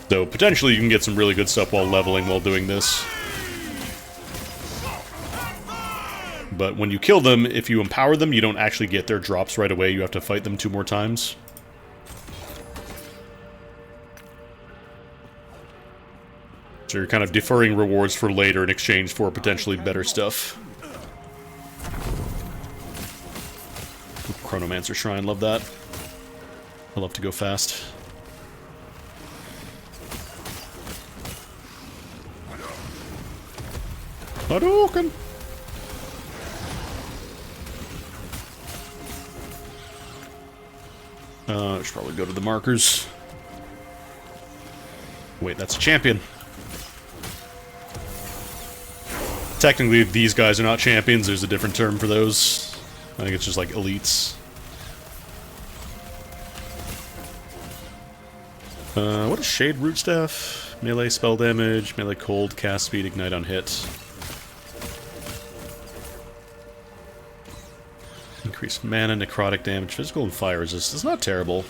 So potentially you can get some really good stuff while leveling while doing this. But when you kill them, if you empower them, you don't actually get their drops right away. You have to fight them 2 more times. So you're kind of deferring rewards for later in exchange for potentially better stuff. Chronomancer Shrine, love that. I love to go fast. Hadouken! I should probably go to the markers. Wait, that's a champion. Technically, these guys are not champions. There's a different term for those. I think it's just like elites. What is Shade Root Staff? Melee spell damage, melee cold, cast speed, ignite on hit. Increased mana, necrotic damage, physical and fire resist. It's not terrible.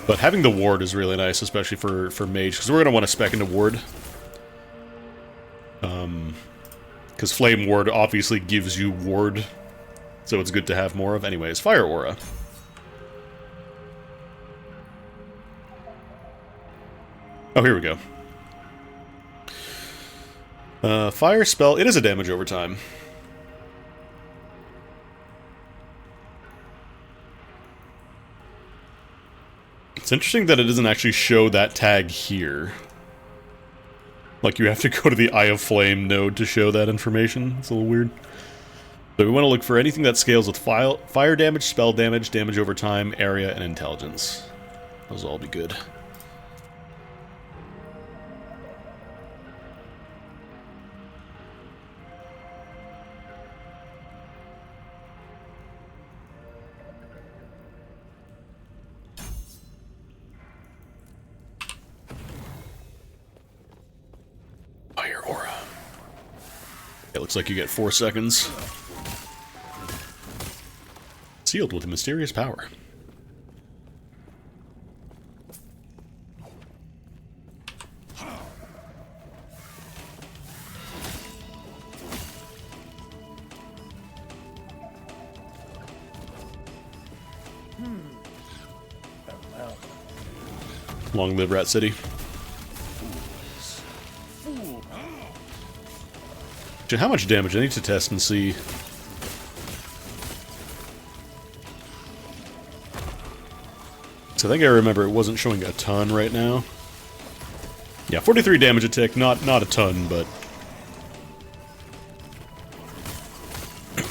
But having the ward is really nice, especially for mage, because we're going to want to spec into ward. Because Flame Ward obviously gives you ward, so it's good to have more of. Anyways, Fire Aura. Oh, here we go. Fire spell, it is a damage over time. It's interesting that it doesn't actually show that tag here. Like, you have to go to the Eye of Flame node to show that information. It's a little weird. So we want to look for anything that scales with fire damage, spell damage, damage over time, area, and intelligence. Those will all be good. Fire Aura. It looks like you get 4 seconds. Sealed with a mysterious power. Long live Rat City. How much damage? I need to test and see. So I think I remember it wasn't showing a ton right now. Yeah, 43 damage a tick, not a ton, but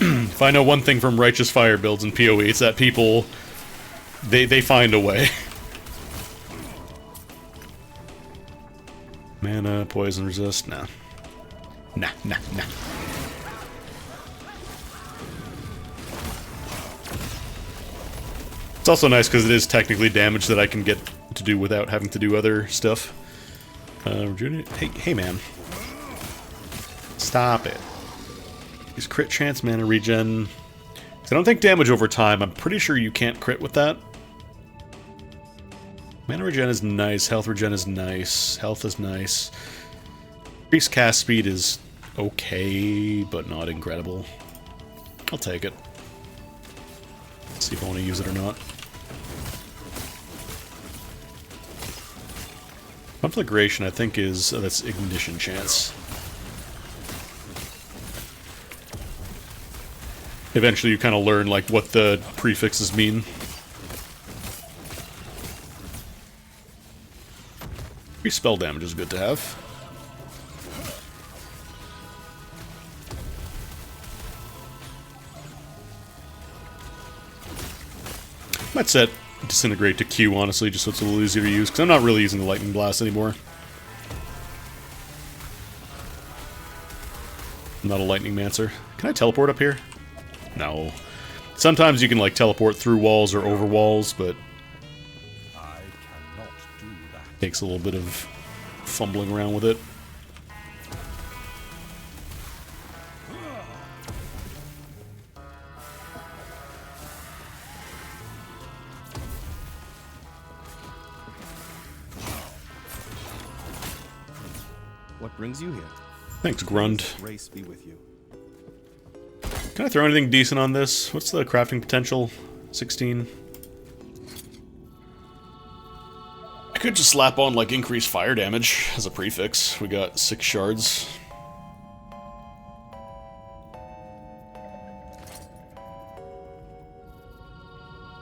if I know one thing from Righteous Fire builds in PoE, it's that people they find a way. Mana, poison resist, nah. Nah. It's also nice because it is technically damage that I can get to do without having to do other stuff. Hey man. Stop it. Use crit chance, mana regen. I don't think damage over time. I'm pretty sure you can't crit with that. Mana regen is nice. Health regen is nice. Health is nice. Increased cast speed is okay, but not incredible. I'll take it. See if I want to use it or not. Conflagration, I think, is... that's ignition chance. Eventually you kind of learn, like, what the prefixes mean. Free spell damage is good to have. Might set Disintegrate to Q, honestly, just so it's a little easier to use, because I'm not really using the Lightning Blast anymore. I'm not a Lightning Mancer. Can I teleport up here? No. Sometimes you can, like, teleport through walls or over walls, but... I cannot do that. takes a little bit of fumbling around with it. What brings you here? Thanks, Grund. Grace be with you. Can I throw anything decent on this? What's the crafting potential? 16. I could just slap on, like, increased fire damage as a prefix. We got 6 shards.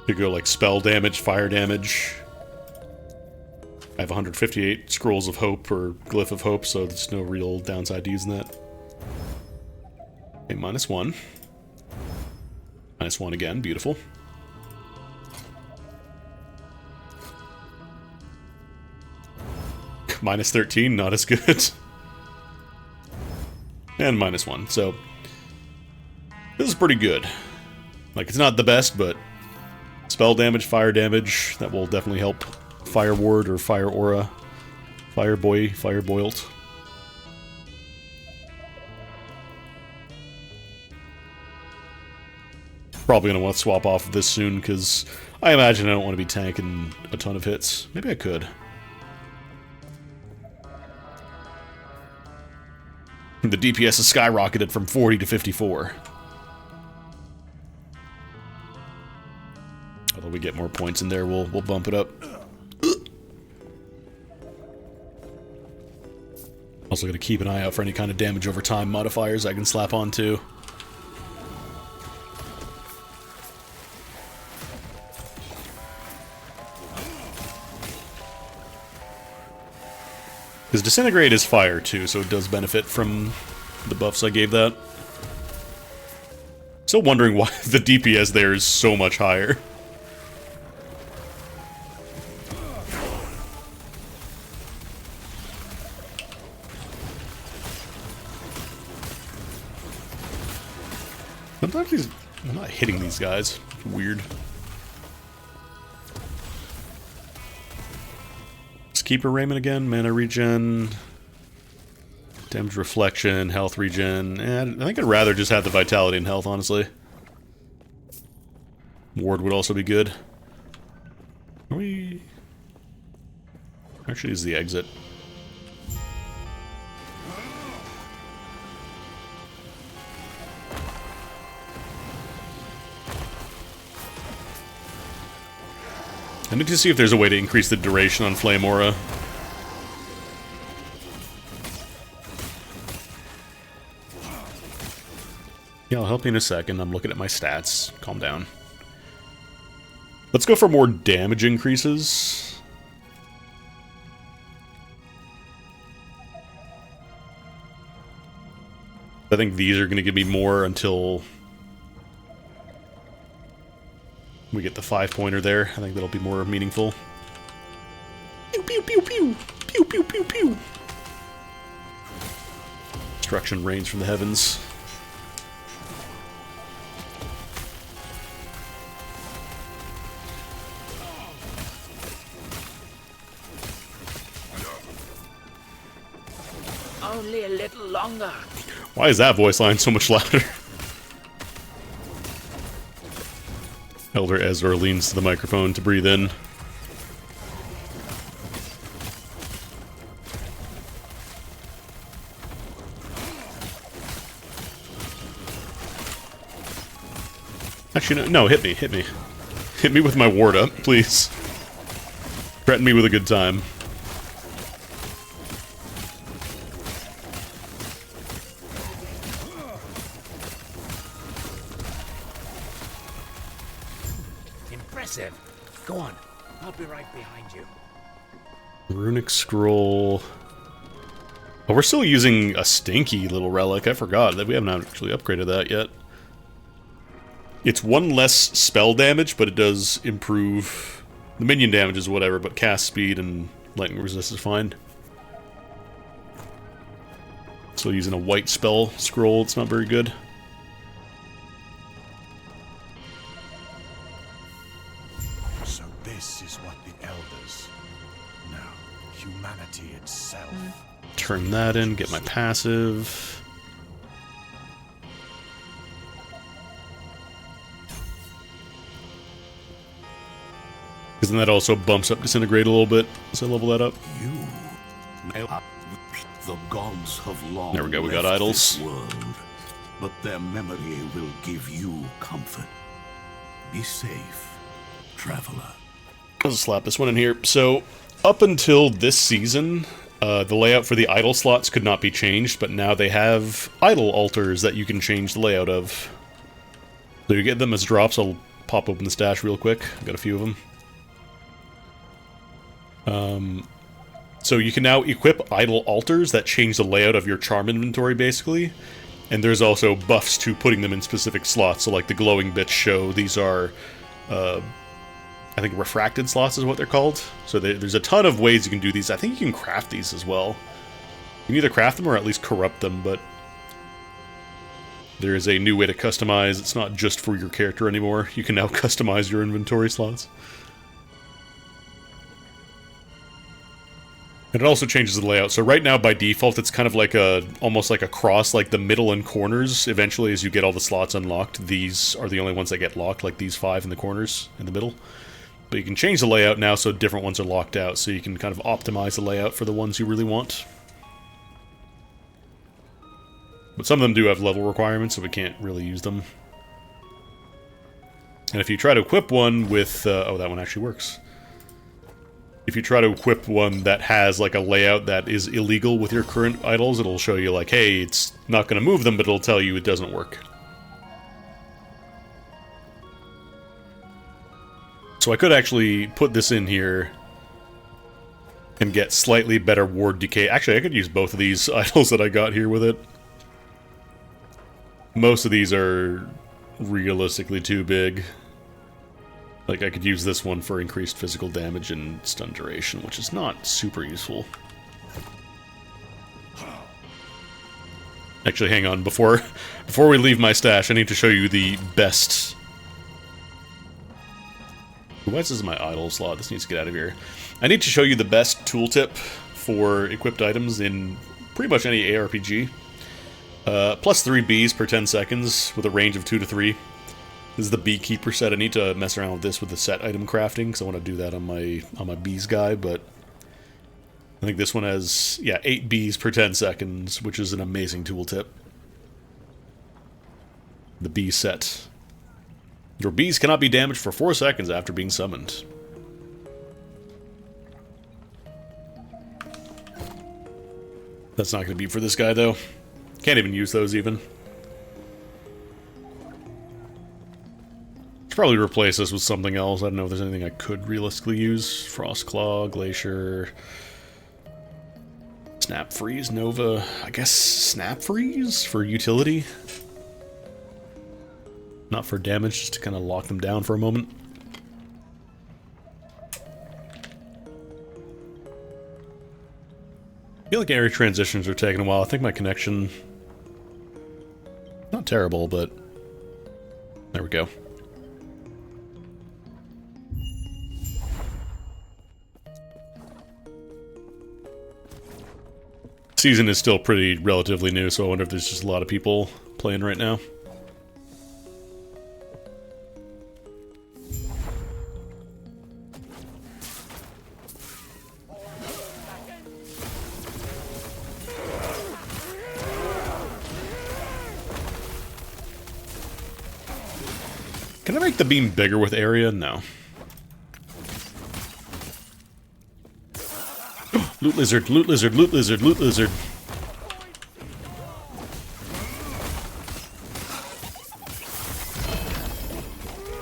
Could go, like, spell damage, fire damage. I have 158 Scrolls of Hope, or Glyph of Hope, so there's no real downside to using that. Okay, -1. -1 again, beautiful. -13, not as good. And -1, so... this is pretty good. Like, it's not the best, but... spell damage, fire damage, that will definitely help Fire Ward or Fire Aura. Fire Boy, Fire Boilt. Probably gonna want to swap off of this soon, because I imagine I don't want to be tanking a ton of hits. Maybe I could. The DPS has skyrocketed from 40 to 54. Although we get more points in there, we'll bump it up. Also gotta keep an eye out for any kind of damage over time modifiers I can slap on too. Because Disintegrate is fire too, so it does benefit from the buffs I gave that. Still wondering why the DPS there is so much higher. Sometimes I'm not hitting these guys. Weird. Keeper Raymond again, mana regen, damage reflection, health regen, and I think I'd rather just have the vitality and health, honestly. Ward would also be good. Are we... actually, is the exit. I need to see if there's a way to increase the duration on Flame Aura. Yeah, I'll help you in a second. I'm looking at my stats. Calm down. Let's go for more damage increases. I think these are going to give me more until... we get the 5-pointer there. I think that'll be more meaningful. Pew pew pew pew! Pew pew pew pew! Destruction rains from the heavens. Only a little longer. Why is that voice line so much louder? Elder Ezra leans to the microphone to breathe in. Actually, no, hit me. Hit me with my ward up, please. Threaten me with a good time. Impressive. Go on. I'll be right behind you. Runic scroll. Oh, we're still using a stinky little relic. I forgot that we haven't actually upgraded that yet. It's one less spell damage, but it does improve the minion damage is whatever, but cast speed and lightning resist is fine. Still using a white spell scroll, it's not very good. So this is what the Elders... No, humanity itself. Turn that in, get my passive. Because then that also bumps up Disintegrate a little bit, so I level that up. The gods have long There we go, we got left idols. this world, but their memory will give you comfort. Be safe, traveler. I'll just slap this one in here. So, up until this season, the layout for the idol slots could not be changed, but now they have idol altars that you can change the layout of. So you get them as drops. I'll pop open the stash real quick. I've got a few of them. So you can now equip idol altars that change the layout of your charm inventory, basically. And there's also buffs to putting them in specific slots. So like the glowing bits show, these are, I think refracted slots is what they're called. So there's a ton of ways you can do these. I think you can craft these as well. You can either craft them or at least corrupt them, but there is a new way to customize. It's not just for your character anymore. You can now customize your inventory slots. And it also changes the layout. So right now, by default, it's kind of like almost like a cross, like the middle and corners. Eventually, as you get all the slots unlocked, these are the only ones that get locked, like these 5 in the corners in the middle. But you can change the layout now so different ones are locked out, so you can kind of optimize the layout for the ones you really want. But some of them do have level requirements, so we can't really use them. And if you try to equip one with... oh, that one actually works. If you try to equip one that has like a layout that is illegal with your current idols, it'll show you like, hey, it's not going to move them, but it'll tell you it doesn't work. So I could actually put this in here and get slightly better ward decay. Actually, I could use both of these idols that I got here with it. Most of these are realistically too big. Like, I could use this one for increased physical damage and stun duration, which is not super useful. Actually, hang on. Before we leave my stash, I need to show you the best... Why is this my idol slot? This needs to get out of here. I need to show you the best tooltip for equipped items in pretty much any ARPG. Plus 3 bees per 10 seconds with a range of 2 to 3. This is the Beekeeper set. I need to mess around with this with the set item crafting, because I want to do that on my bees guy, but I think this one has, yeah, 8 bees per 10 seconds, which is an amazing tooltip. The bee set. Your bees cannot be damaged for 4 seconds after being summoned. That's not going to be for this guy, though. Can't even use those, even. Probably replace this with something else. I don't know if there's anything I could realistically use. Frostclaw, Glacier, Snap Freeze, Nova. I guess Snap Freeze for utility. Not for damage, just to kind of lock them down for a moment. I feel like area transitions are taking a while. I think my connection... not terrible, but... there we go. Season is still pretty relatively new, so I wonder if there's just a lot of people playing right now. Can I make the beam bigger with area? No. Loot lizard, loot lizard, loot lizard, loot lizard.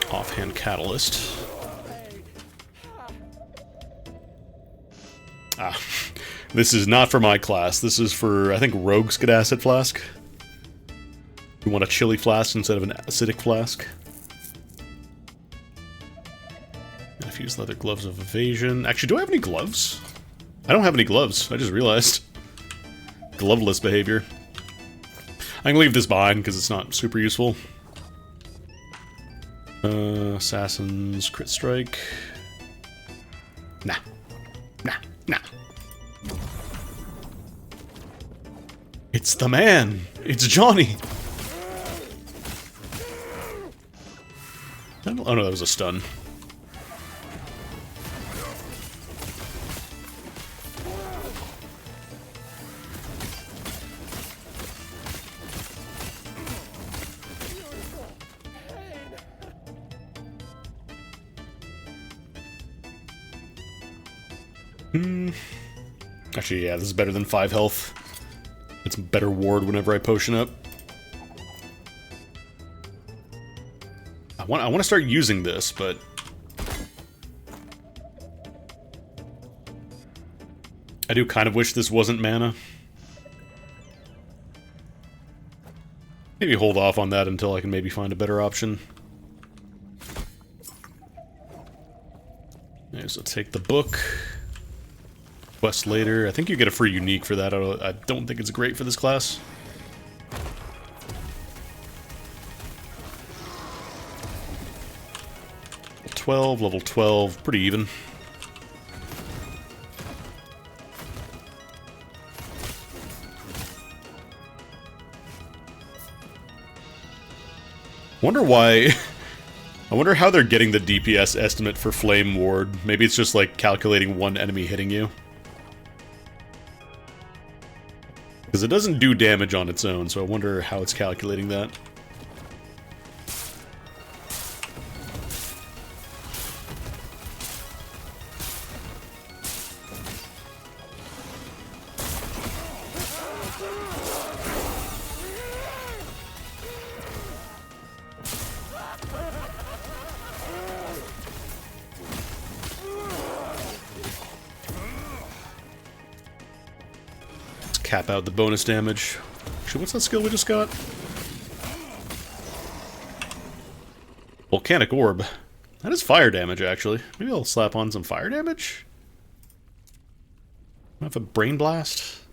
Offhand catalyst. Ah. This is not for my class. This is for, I think, rogues get acid flask. You want a chili flask instead of an acidic flask. And if you use leather gloves of evasion. Actually, do I have any gloves? I don't have any gloves. I just realized. Gloveless behavior. I can leave this behind because it's not super useful. Assassin's crit strike. Nah. Nah. Nah. It's the man! It's Johnny! Oh no, that was a stun. Actually, yeah, this is better than 5 health. It's better ward whenever I potion up. I want to start using this, but I do kind of wish this wasn't mana. Maybe hold off on that until I can maybe find a better option. Okay, so take the book. Quest later. I think you get a free unique for that. I don't think it's great for this class. Level 12, pretty even. Wonder why... I wonder how they're getting the DPS estimate for Flame Ward. Maybe it's just like calculating one enemy hitting you. Because it doesn't do damage on its own, so I wonder how it's calculating that. Cap out the bonus damage. Actually, what's that skill we just got? Volcanic Orb. That is fire damage, actually. Maybe I'll slap on some fire damage? I have a Brain Blast?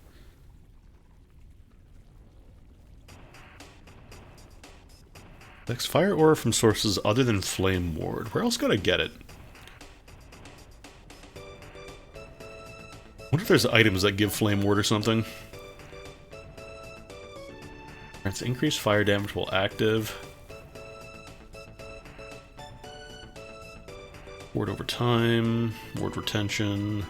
Next, fire aura from sources other than Flame Ward. Where else could I get it? I wonder if there's items that give Flame Ward or something. Grants increased fire damage while active. Ward over time. Ward retention.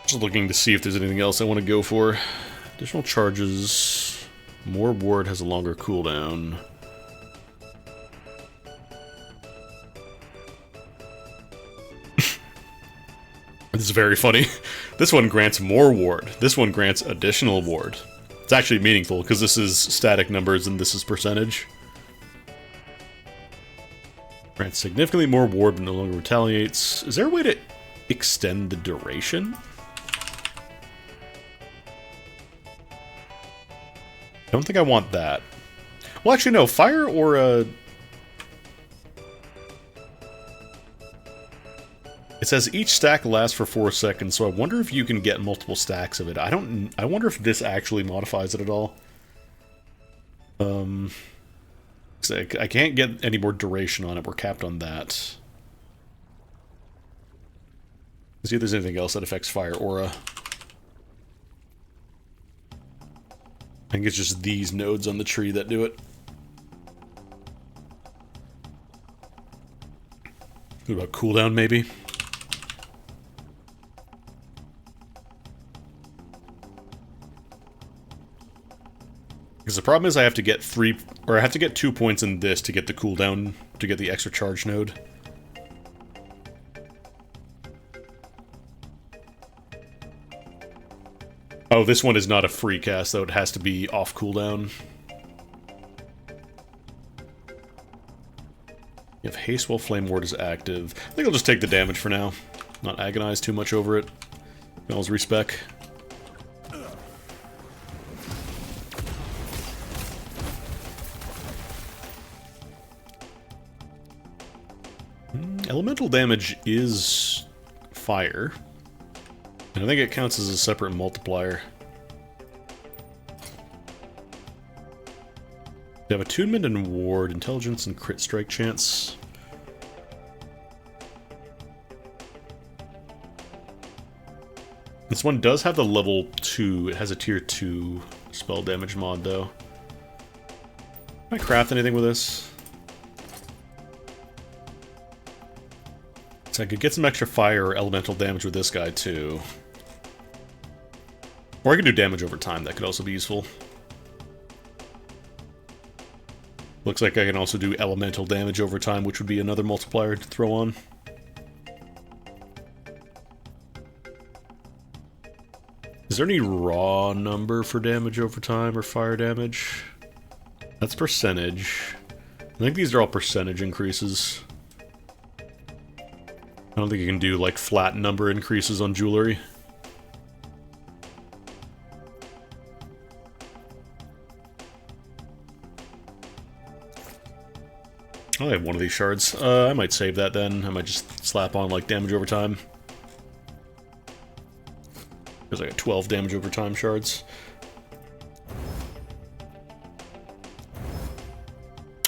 Just looking to see if there's anything else I want to go for. Additional charges. More ward has a longer cooldown. This is very funny. This one grants more ward. This one grants additional ward. It's actually meaningful because this is static numbers and this is percentage. Grants significantly more ward but no longer retaliates. Is there a way to extend the duration? I don't think I want that. Well, actually, no. Fire Aura... It says each stack lasts for 4 seconds, so I wonder if you can get multiple stacks of it. I wonder if this actually modifies it at all. I can't get any more duration on it. We're capped on that. Let's see if there's anything else that affects Fire Aura. I think it's just these nodes on the tree that do it. What about cooldown, maybe? because the problem is I have to get 2 points in this to get the cooldown, to get the extra charge node. Oh, this one is not a free cast, though. It has to be off cooldown. You have haste while Flame Ward is active. I think I'll just take the damage for now. Not agonize too much over it. Mel's respec. Elemental damage is fire. And I think it counts as a separate multiplier. You have attunement and ward, intelligence and crit strike chance. This one does have the level 2. It has a tier 2 spell damage mod, though. Can I craft anything with this? So I could get some extra fire or elemental damage with this guy, too. Or I could do damage over time. That could also be useful. Looks like I can also do elemental damage over time, which would be another multiplier to throw on. Is there any raw number for damage over time or fire damage? That's percentage. I think these are all percentage increases. I don't think you can do, like, flat number increases on jewelry. I have one of these shards. I might save that then. I might just slap on, like, damage over time. There's like 12 damage over time shards.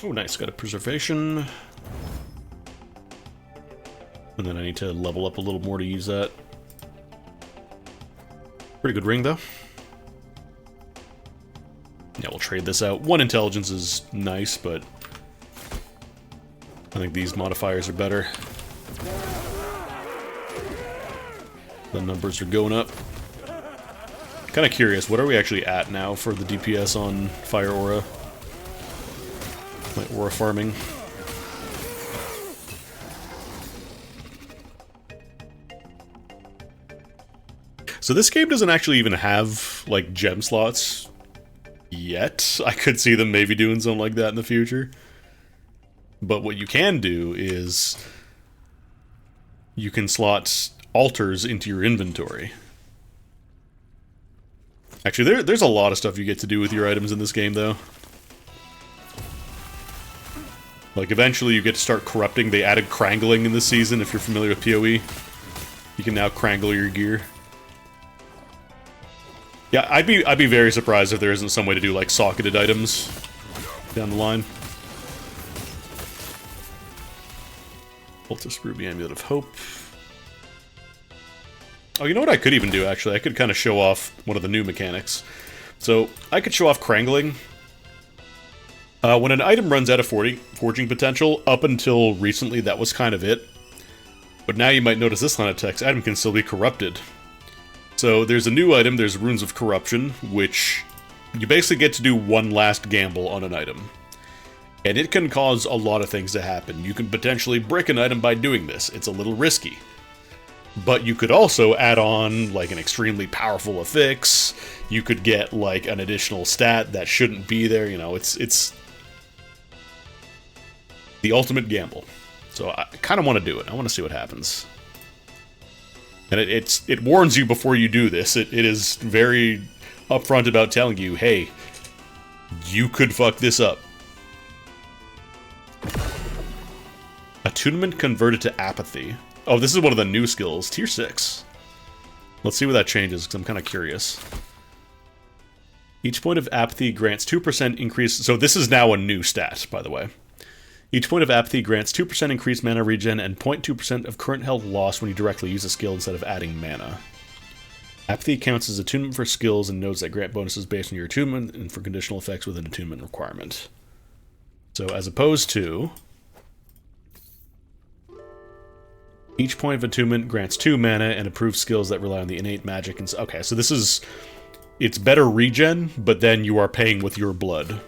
Oh, nice. Got a preservation. And then I need to level up a little more to use that. Pretty good ring, though. Yeah, we'll trade this out. 1 intelligence is nice, but I think these modifiers are better. The numbers are going up. Kind of curious, what are we actually at now for the DPS on Fire Aura? My aura farming. So this game doesn't actually even have, like, gem slots yet. I could see them maybe doing something like that in the future. But what you can do is you can slot altars into your inventory. Actually, there's a lot of stuff you get to do with your items in this game, though. Like, eventually you get to start corrupting. They added crangling in this season, if you're familiar with PoE. You can now crangle your gear. Yeah, I'd be very surprised if there isn't some way to do, like, socketed items down the line. Cultist Ruby Amulet of Hope. Oh, you know what I could even do, actually? I could kind of show off one of the new mechanics. So, I could show off crangling. When an item runs out of forging potential, up until recently that was kind of it. But now you might notice this line of text, item can still be corrupted. So there's a new item, there's Runes of Corruption, which you basically get to do one last gamble on an item. And it can cause a lot of things to happen. You can potentially break an item by doing this. It's a little risky. But you could also add on, like, an extremely powerful affix. You could get, like, an additional stat that shouldn't be there. You know, it's the ultimate gamble. So I kind of want to do it. I want to see what happens. And it warns you before you do this. It is very upfront about telling you, hey, you could fuck this up. Attunement converted to apathy. Oh, this is one of the new skills. Tier 6. Let's see what that changes, because I'm kind of curious. Each point of apathy grants 2% increase... So this is now a new stat, by the way. Each point of apathy grants 2% increased mana regen and 0.2% of current health loss when you directly use a skill instead of adding mana. Apathy counts as attunement for skills and nodes that grant bonuses based on your attunement and for conditional effects with an attunement requirement. So as opposed to... Each point of attunement grants 2 mana and improves skills that rely on the innate magic and... Okay, so this is it's better regen, but then you are paying with your blood.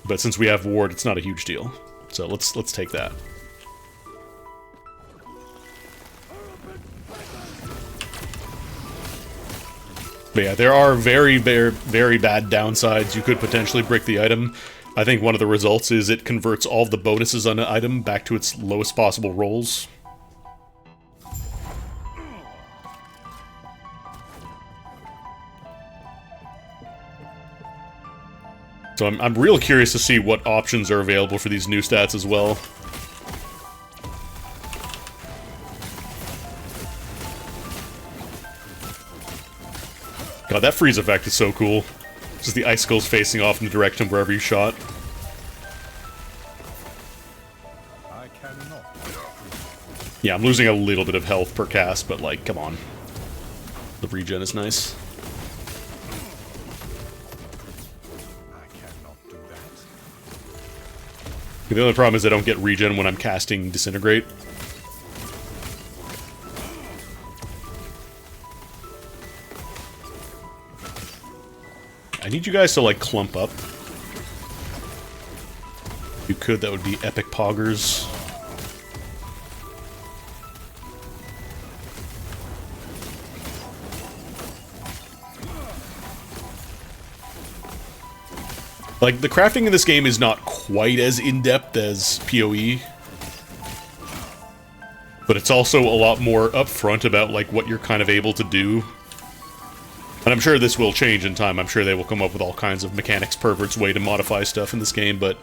But since we have ward, it's not a huge deal. So let's take that. But yeah, there are very, very, very bad downsides. You could potentially brick the item. I think one of the results is it converts all of the bonuses on an item back to its lowest possible rolls. So I'm real curious to see what options are available for these new stats as well. God, that freeze effect is so cool. Just the icicles facing off in the direction of wherever you shot. I cannot. Yeah, I'm losing a little bit of health per cast, but like, come on. The regen is nice. The only problem is I don't get regen when I'm casting Disintegrate. I need you guys to, like, clump up. If you could, that would be epic poggers. Like, the crafting in this game is not quite as in-depth as PoE. But it's also a lot more upfront about, like, what you're kind of able to do. And I'm sure this will change in time. I'm sure they will come up with all kinds of mechanics perverts way to modify stuff in this game, but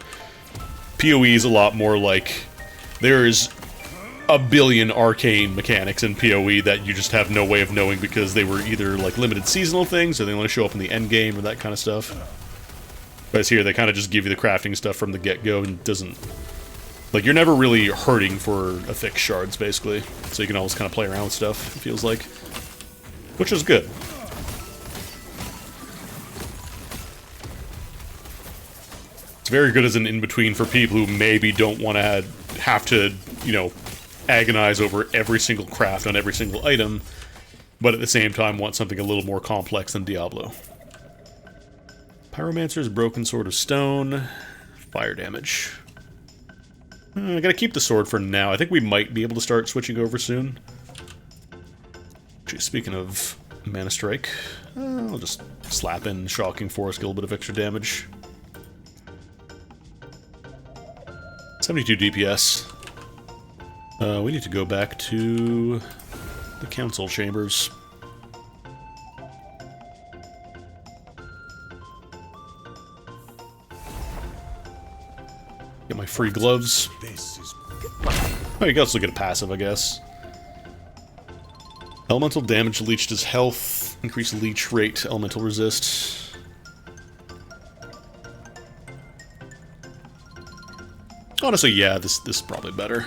PoE is a lot more like... There's a billion arcane mechanics in PoE that you just have no way of knowing because they were either, like, limited seasonal things, or they only show up in the end game, or that kind of stuff. Whereas here, they kind of just give you the crafting stuff from the get-go, and it doesn't... Like, you're never really hurting for affix shards, basically. So you can always kind of play around with stuff, it feels like. Which is good. It's very good as an in-between for people who maybe don't want to have to, you know, agonize over every single craft on every single item, but at the same time want something a little more complex than Diablo. Pyromancer's Broken Sword of Stone. Fire damage. I gotta keep the sword for now. I think we might be able to start switching over soon. Actually, speaking of Mana Strike, I'll just slap in Shocking Force, get a little bit of extra damage. 72 DPS. We need to go back to the council chambers. Get my free gloves. This is Oh, you can also get a passive, I guess. Elemental damage leached his health. Increase leech rate, elemental resist. Honestly, yeah, this is probably better.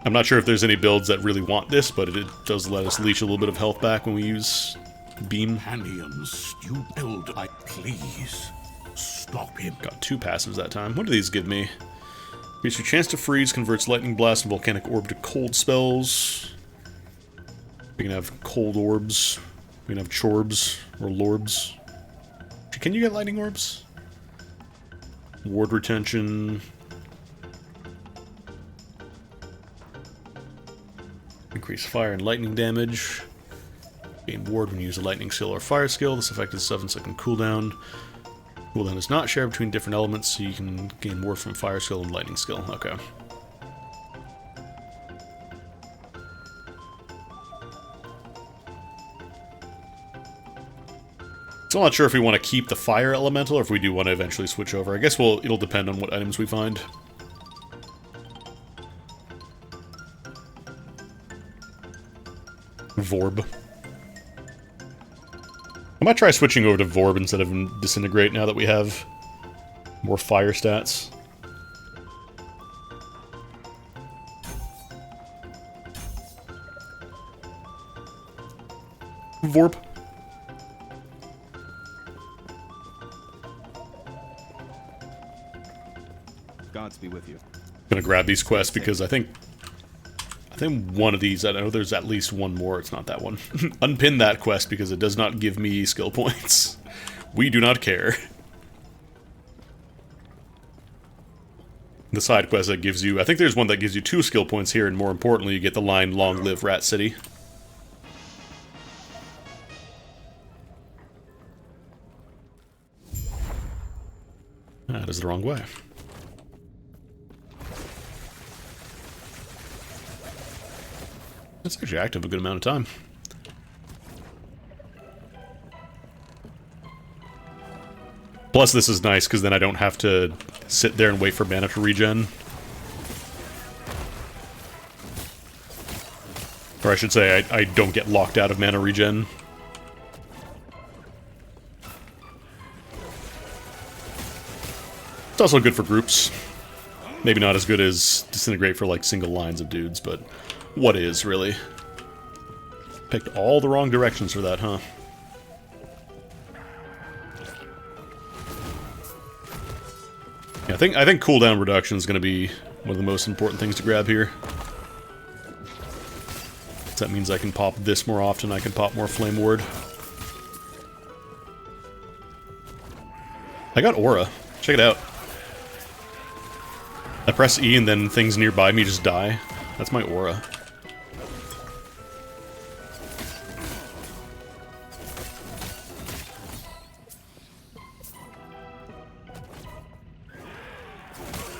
I'm not sure if there's any builds that really want this, but it does let us leech a little bit of health back when we use Beam. Companions, you build, I please. Stop him. Got 2 passives that time. What do these give me? Gives you a chance to freeze, converts Lightning Blast and Volcanic Orb to cold spells. We can have cold orbs. We can have chorbs or lorbs. Can you get lightning orbs? Ward retention. Increase fire and lightning damage. Gain ward when you use a lightning skill or fire skill. This effect is 7-second cooldown. Cooldown is not shared between different elements, so you can gain ward from fire skill and lightning skill. Okay. So I'm not sure if we want to keep the fire elemental or if we do want to eventually switch over. I guess it'll depend on what items we find. Vorb. I might try switching over to Vorb instead of Disintegrate now that we have more fire stats. Vorp. Gods be with you. Gonna grab these quests because I think think one of these, I know there's at least one more, it's not that one. Unpin that quest because it does not give me skill points. We do not care. The side quest that gives you, I think there's one that gives you 2 skill points here, and more importantly, you get the line, "Long live Rat City." That is the wrong way. That's actually active a good amount of time. Plus, this is nice, because then I don't have to sit there and wait for mana to regen. Or I should say, I don't get locked out of mana regen. It's also good for groups. Maybe not as good as Disintegrate for, like, single lines of dudes, but what is, really? Picked all the wrong directions for that, huh? Yeah, I think cooldown reduction is going to be one of the most important things to grab here. That means I can pop this more often, I can pop more Flame Ward. I got Aura. Check it out. I press E and then things nearby me just die. That's my Aura.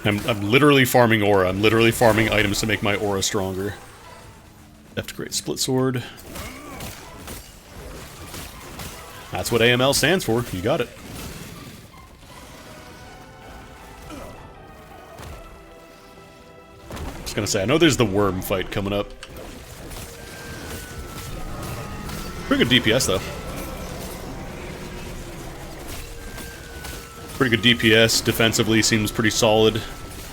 I'm literally farming Aura. I'm literally farming items to make my Aura stronger. Left Great Split Sword. That's what AML stands for. You got it. Just gonna say, I know there's the worm fight coming up. Pretty good DPS, though. Pretty good DPS. Defensively seems pretty solid,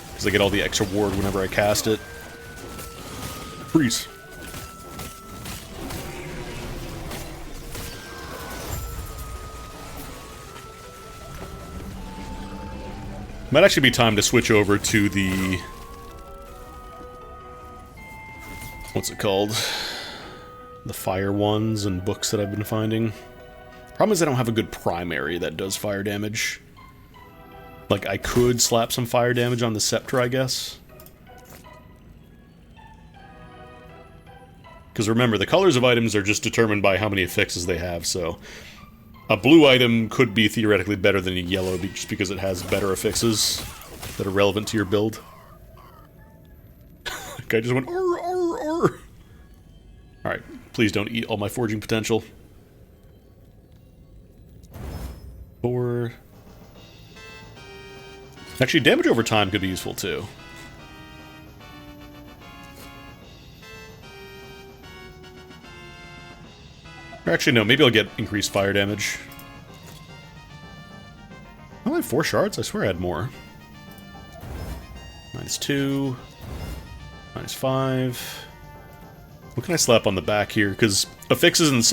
because I get all the extra ward whenever I cast it. Freeze. Might actually be time to switch over to the... what's it called? The fire ones and books that I've been finding. Problem is I don't have a good primary that does fire damage. Like, I could slap some fire damage on the Scepter, I guess. Because remember, the colors of items are just determined by how many affixes they have, so... a blue item could be theoretically better than a yellow just because it has better affixes that are relevant to your build. Guy just went, arr, arr, arr. Alright, please don't eat all my forging potential. 4. Actually, damage over time could be useful too. Or actually, no, maybe I'll get increased fire damage. I only have 4 shards? I swear I had more. -2. -5. What can I slap on the back here? Because affixes and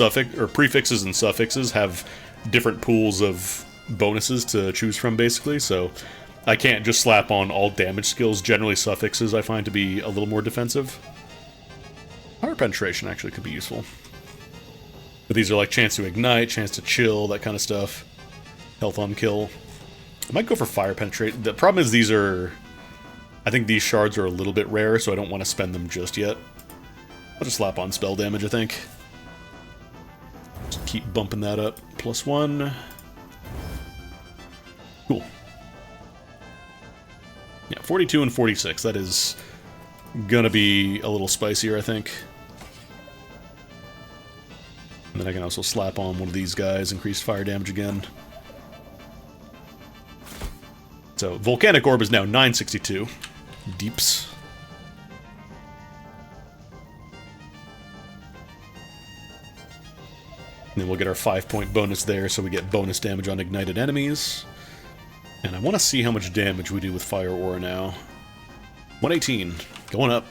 prefixes and suffixes have different pools of bonuses to choose from, basically, so I can't just slap on all damage skills. Generally, suffixes I find to be a little more defensive. Fire penetration actually could be useful. But these are like chance to ignite, chance to chill, that kind of stuff. Health on kill. I might go for fire penetrate. The problem is these are... I think these shards are a little bit rare, so I don't want to spend them just yet. I'll just slap on spell damage, I think. Just keep bumping that up. +1. Cool. Yeah, 42 and 46. That is gonna be a little spicier, I think. And then I can also slap on one of these guys, increased fire damage again. So, Volcanic Orb is now 962. Deeps. And then we'll get our 5-point bonus there, so we get bonus damage on ignited enemies. And I want to see how much damage we do with Fire Aura now. 118. Going up.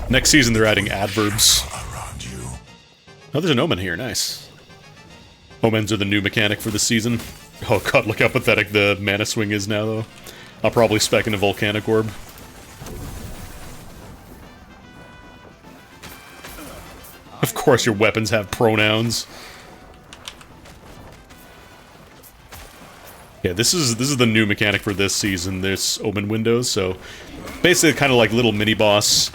Next season they're adding adverbs. Oh, there's an omen here. Nice. Omens are the new mechanic for this season. Oh god, look how pathetic the mana swing is now, though. I'll probably spec in a Volcanic Orb. Of course your weapons have pronouns. Yeah, this is the new mechanic for this season, this open windows, so basically kind of like little mini-boss.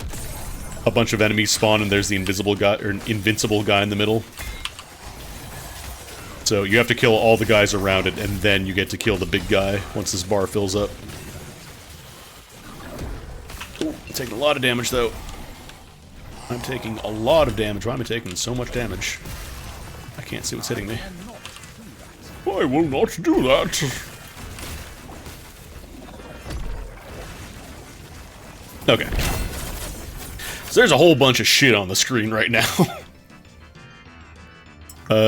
A bunch of enemies spawn and there's the invisible guy, or invincible guy in the middle. So you have to kill all the guys around it, and then you get to kill the big guy once this bar fills up. Ooh, I'm taking a lot of damage, though. I'm taking a lot of damage. Why am I taking so much damage? I can't see what's hitting me. I will not do that. Okay. So there's a whole bunch of shit on the screen right now.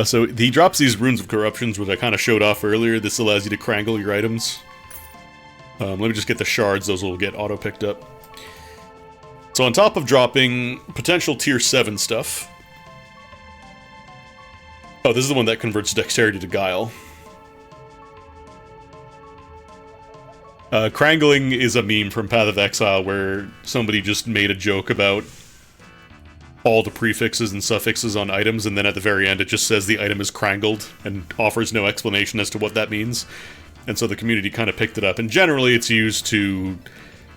So he drops these Runes of Corruptions, which I kind of showed off earlier. This allows you to crangle your items. Let me just get the shards. Those will get auto-picked up. So on top of dropping potential tier 7 stuff... Oh, this is the one that converts Dexterity to Guile. Crangling is a meme from Path of Exile where somebody just made a joke about all the prefixes and suffixes on items, and then at the very end it just says the item is crangled and offers no explanation as to what that means. And so the community kind of picked it up, and generally it's used to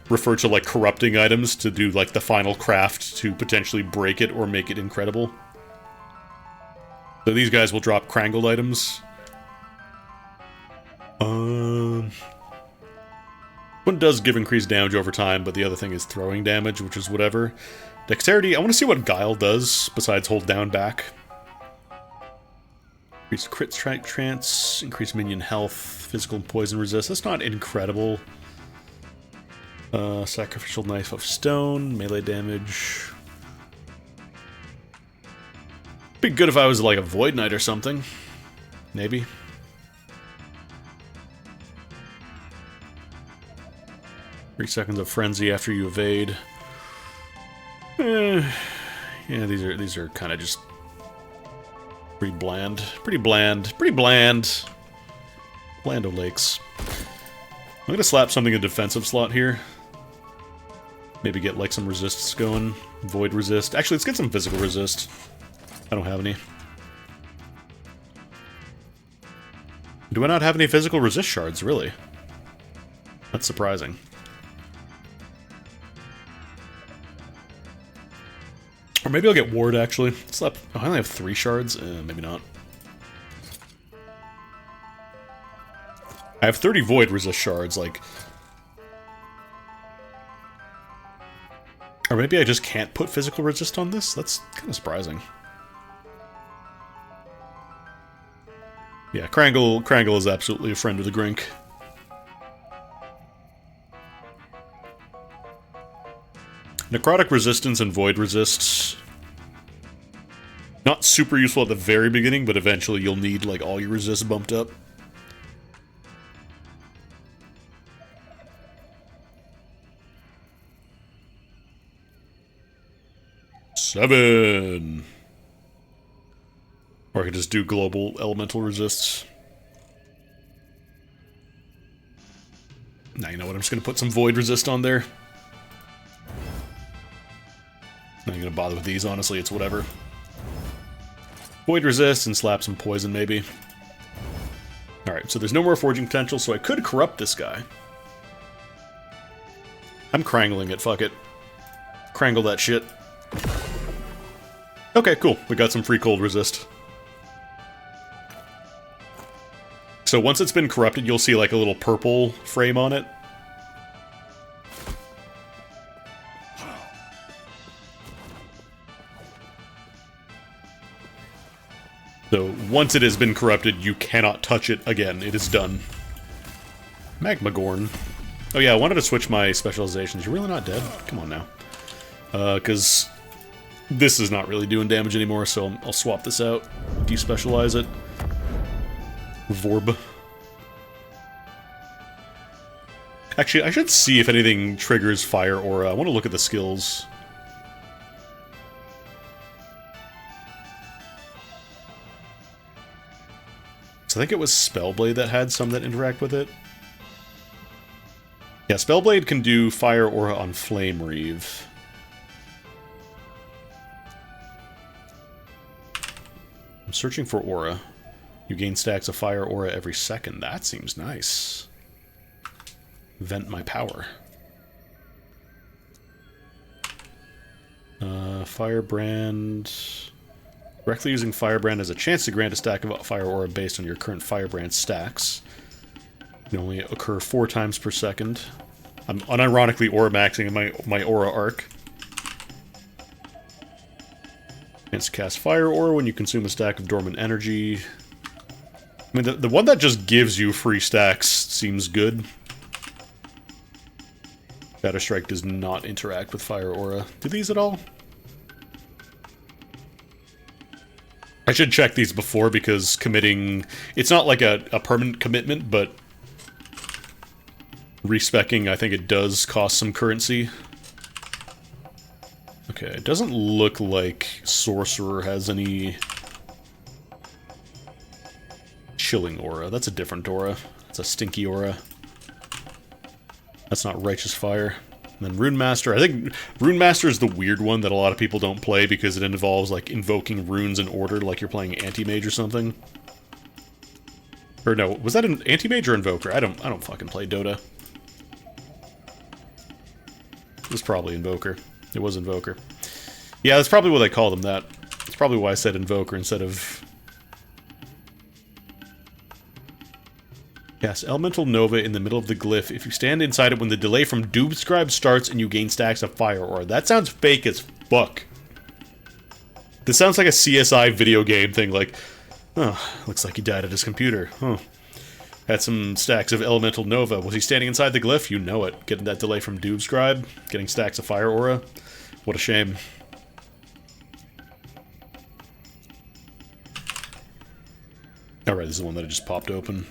refer to like corrupting items to do like the final craft to potentially break it or make it incredible. So these guys will drop crangled items. One does give increased damage over time, but the other thing is throwing damage, which is whatever. Dexterity, I want to see what Guile does, besides hold down back. Increased crit strike trance, increased minion health, physical and poison resist. That's not incredible. Sacrificial Knife of Stone, melee damage. Be good if I was like a Void Knight or something. Maybe. 3 seconds of frenzy after you evade. Yeah, these are kind of just pretty bland. Pretty bland. Pretty bland. Blando Lakes. I'm gonna slap something in defensive slot here. Maybe get like some resists going. Void resist. Actually, let's get some physical resist. I don't have any. Do I not have any physical resist shards, really? That's surprising. Or maybe I'll get ward, actually. Slap. Oh, I only have 3 shards? Maybe not. I have 30 void resist shards, like... Or maybe I just can't put physical resist on this? That's kind of surprising. Yeah, Krangle is absolutely a friend of the Grink. Necrotic resistance and void resists. Not super useful at the very beginning, but eventually you'll need like all your resists bumped up. Seven. Or I could just do global elemental resists. Now you know what, I'm just gonna put some void resist on there. Not gonna bother with these, honestly, it's whatever. Void resist and slap some poison, maybe. Alright, so there's no more forging potential, so I could corrupt this guy. I'm crangling it, fuck it. Crangle that shit. Okay, cool. We got some free cold resist. So once it's been corrupted, you'll see like a little purple frame on it. So once it has been corrupted, you cannot touch it again. It is done. Magmagorn. Oh yeah, I wanted to switch my specializations. You're really not dead? Come on now. Because this is not really doing damage anymore, so I'll swap this out. Despecialize it. Vorb. Actually, I should see if anything triggers Fire Aura. I want to look at the skills. So I think it was Spellblade that had some that interact with it. Yeah, Spellblade can do Fire Aura on Flame Reeve. I'm searching for Aura. You gain stacks of Fire Aura every second. That seems nice. Vent my power. Firebrand. Directly using Firebrand has a chance to grant a stack of Fire Aura based on your current Firebrand stacks. It can only occur 4 times per second. I'm unironically Aura maxing in my Aura arc. Chance to cast Fire Aura when you consume a stack of dormant energy. I mean, the one that just gives you free stacks seems good. Shatter Strike does not interact with Fire Aura. Do these at all? I should check these before, because committing... It's not like a permanent commitment, but... Respecking, I think it does cost some currency. Okay, it doesn't look like Sorcerer has any... Chilling Aura. That's a different aura. That's a stinky aura. That's not Righteous Fire. And then Rune Master. I think Rune Master is the weird one that a lot of people don't play because it involves, like, invoking runes in order, like you're playing Anti-Mage or something. Or no, was that an Anti-Mage or Invoker? I don't fucking play Dota. It was probably Invoker. It was Invoker. Yeah, that's probably why they call them that. That's probably why I said Invoker instead of... Yes, Elemental Nova in the middle of the glyph. If you stand inside it when the delay from Doomscribe starts and you gain stacks of Fire Aura. That sounds fake as fuck. This sounds like a CSI video game thing, like, oh, looks like he died at his computer. Huh. Had some stacks of Elemental Nova. Was he standing inside the glyph? You know it. Getting that delay from Doomscribe. Getting stacks of Fire Aura. What a shame. Alright, this is the one that I just popped open.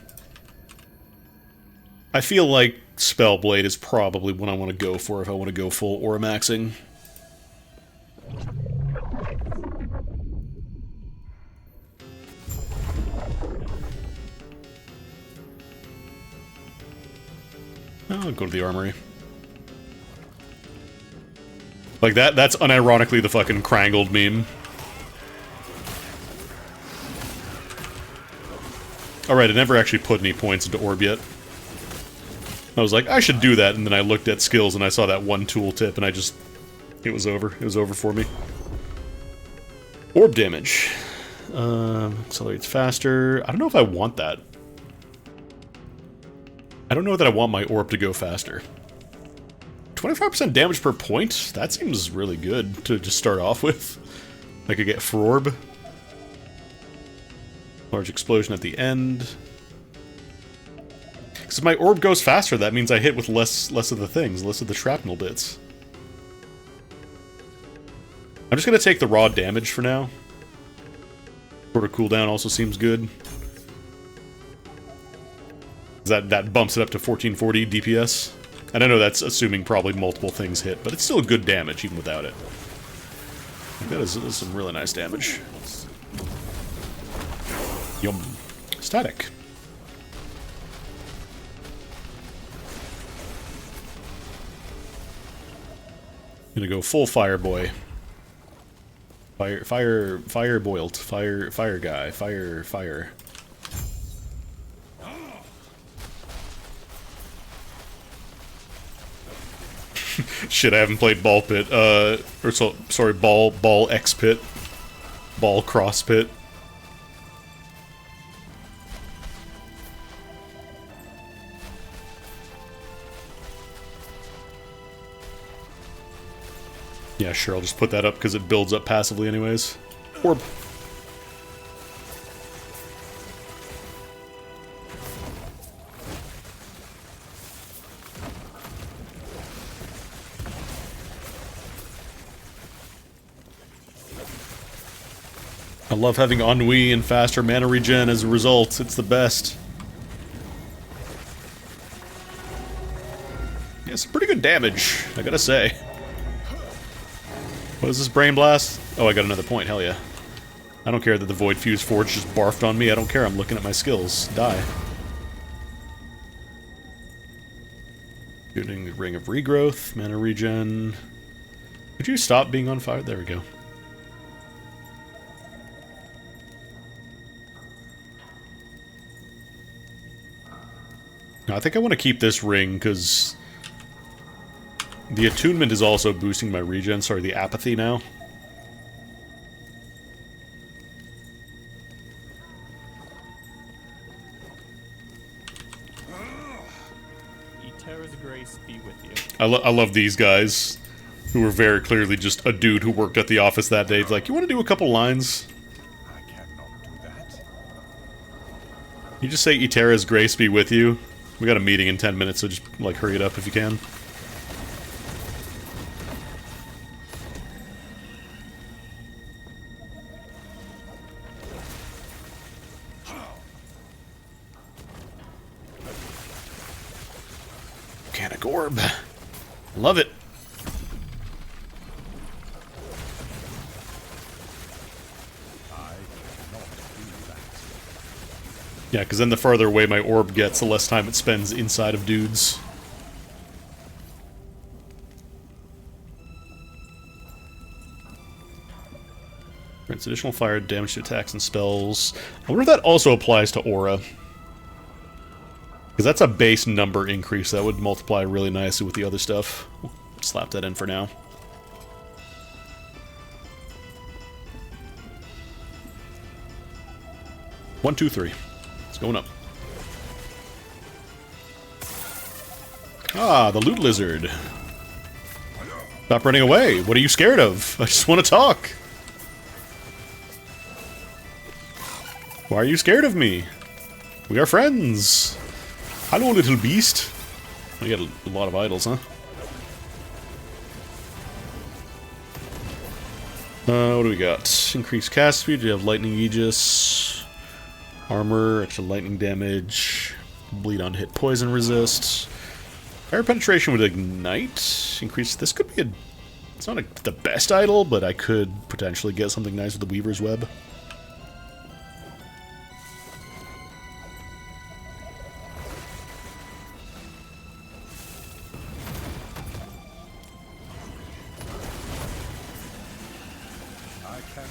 I feel like Spellblade is probably what I want to go for if I want to go full Aura maxing. I'll go to the armory. Like that's unironically the fucking Crangled meme. Alright, I never actually put any points into Orb yet. I was like, I should do that, and then I looked at skills and I saw that one tooltip and I just... It was over. It was over for me. Orb damage. Accelerates faster. I don't know if I want that. I don't know that I want my orb to go faster. 25% damage per point? That seems really good to just start off with. I could get Frorb. Large explosion at the end. Because if my orb goes faster, that means I hit with less of the things, less of the shrapnel bits. I'm just gonna take the raw damage for now. Shorter cooldown also seems good. That bumps it up to 1440 DPS. And I know that's assuming probably multiple things hit, but it's still good damage even without it. That is some really nice damage. Yum. Static. Gonna go full Fire Boy. Fire boiled. Fire guy. Fire. Shit, I haven't played Ball Pit. Sorry, Ball X Pit. Ball Cross Pit. Yeah, sure, I'll just put that up because it builds up passively anyways. Orb. I love having Ennui and faster mana regen as a result. It's the best. Yeah, some pretty good damage, I gotta say. What is this Brain Blast? Oh, I got another point, hell yeah. I don't care that the Void Fuse Forge just barfed on me. I don't care. I'm looking at my skills. Die. Shooting the Ring of Regrowth, mana regen. Would you stop being on fire? There we go. Now, I think I want to keep this ring because the attunement is also boosting my regen. Sorry, the apathy now. Eterra's grace be with you. I love these guys who were very clearly just a dude who worked at the office that day. It's like, you want to do a couple lines? I cannot do that. You just say Eterra's grace be with you. We got a meeting in 10 minutes, so just, like, hurry it up if you can. Volcanic Orb. Love it. Yeah, because then the farther away my orb gets, the less time it spends inside of dudes. Grants additional fire damage to attacks and spells. I wonder if that also applies to aura. Because that's a base number increase. That would multiply really nicely with the other stuff. We'll slap that in for now. One, two, three. Going up. Ah, the loot lizard. Stop running away. What are you scared of? I just want to talk. Why are you scared of me? We are friends. Hello, little beast. We got a lot of idols, huh? What do we got? Increased cast speed. We have lightning aegis. Armor, extra lightning damage, bleed on hit, poison resist. Fire penetration with ignite. Increase. This could be a. It's not the best idol, but I could potentially get something nice with the Weaver's Web.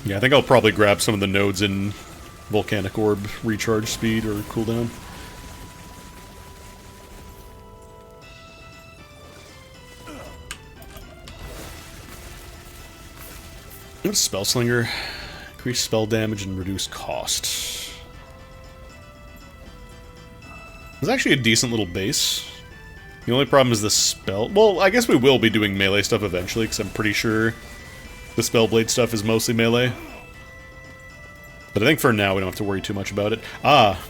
Yeah, I think I'll probably grab some of the nodes in Volcanic Orb recharge speed or cooldown. Spellslinger. Increase spell damage and reduce cost. It's actually a decent little base. The only problem is the spell... Well, I guess we will be doing melee stuff eventually, because I'm pretty sure the Spellblade stuff is mostly melee. But I think for now we don't have to worry too much about it. Ah!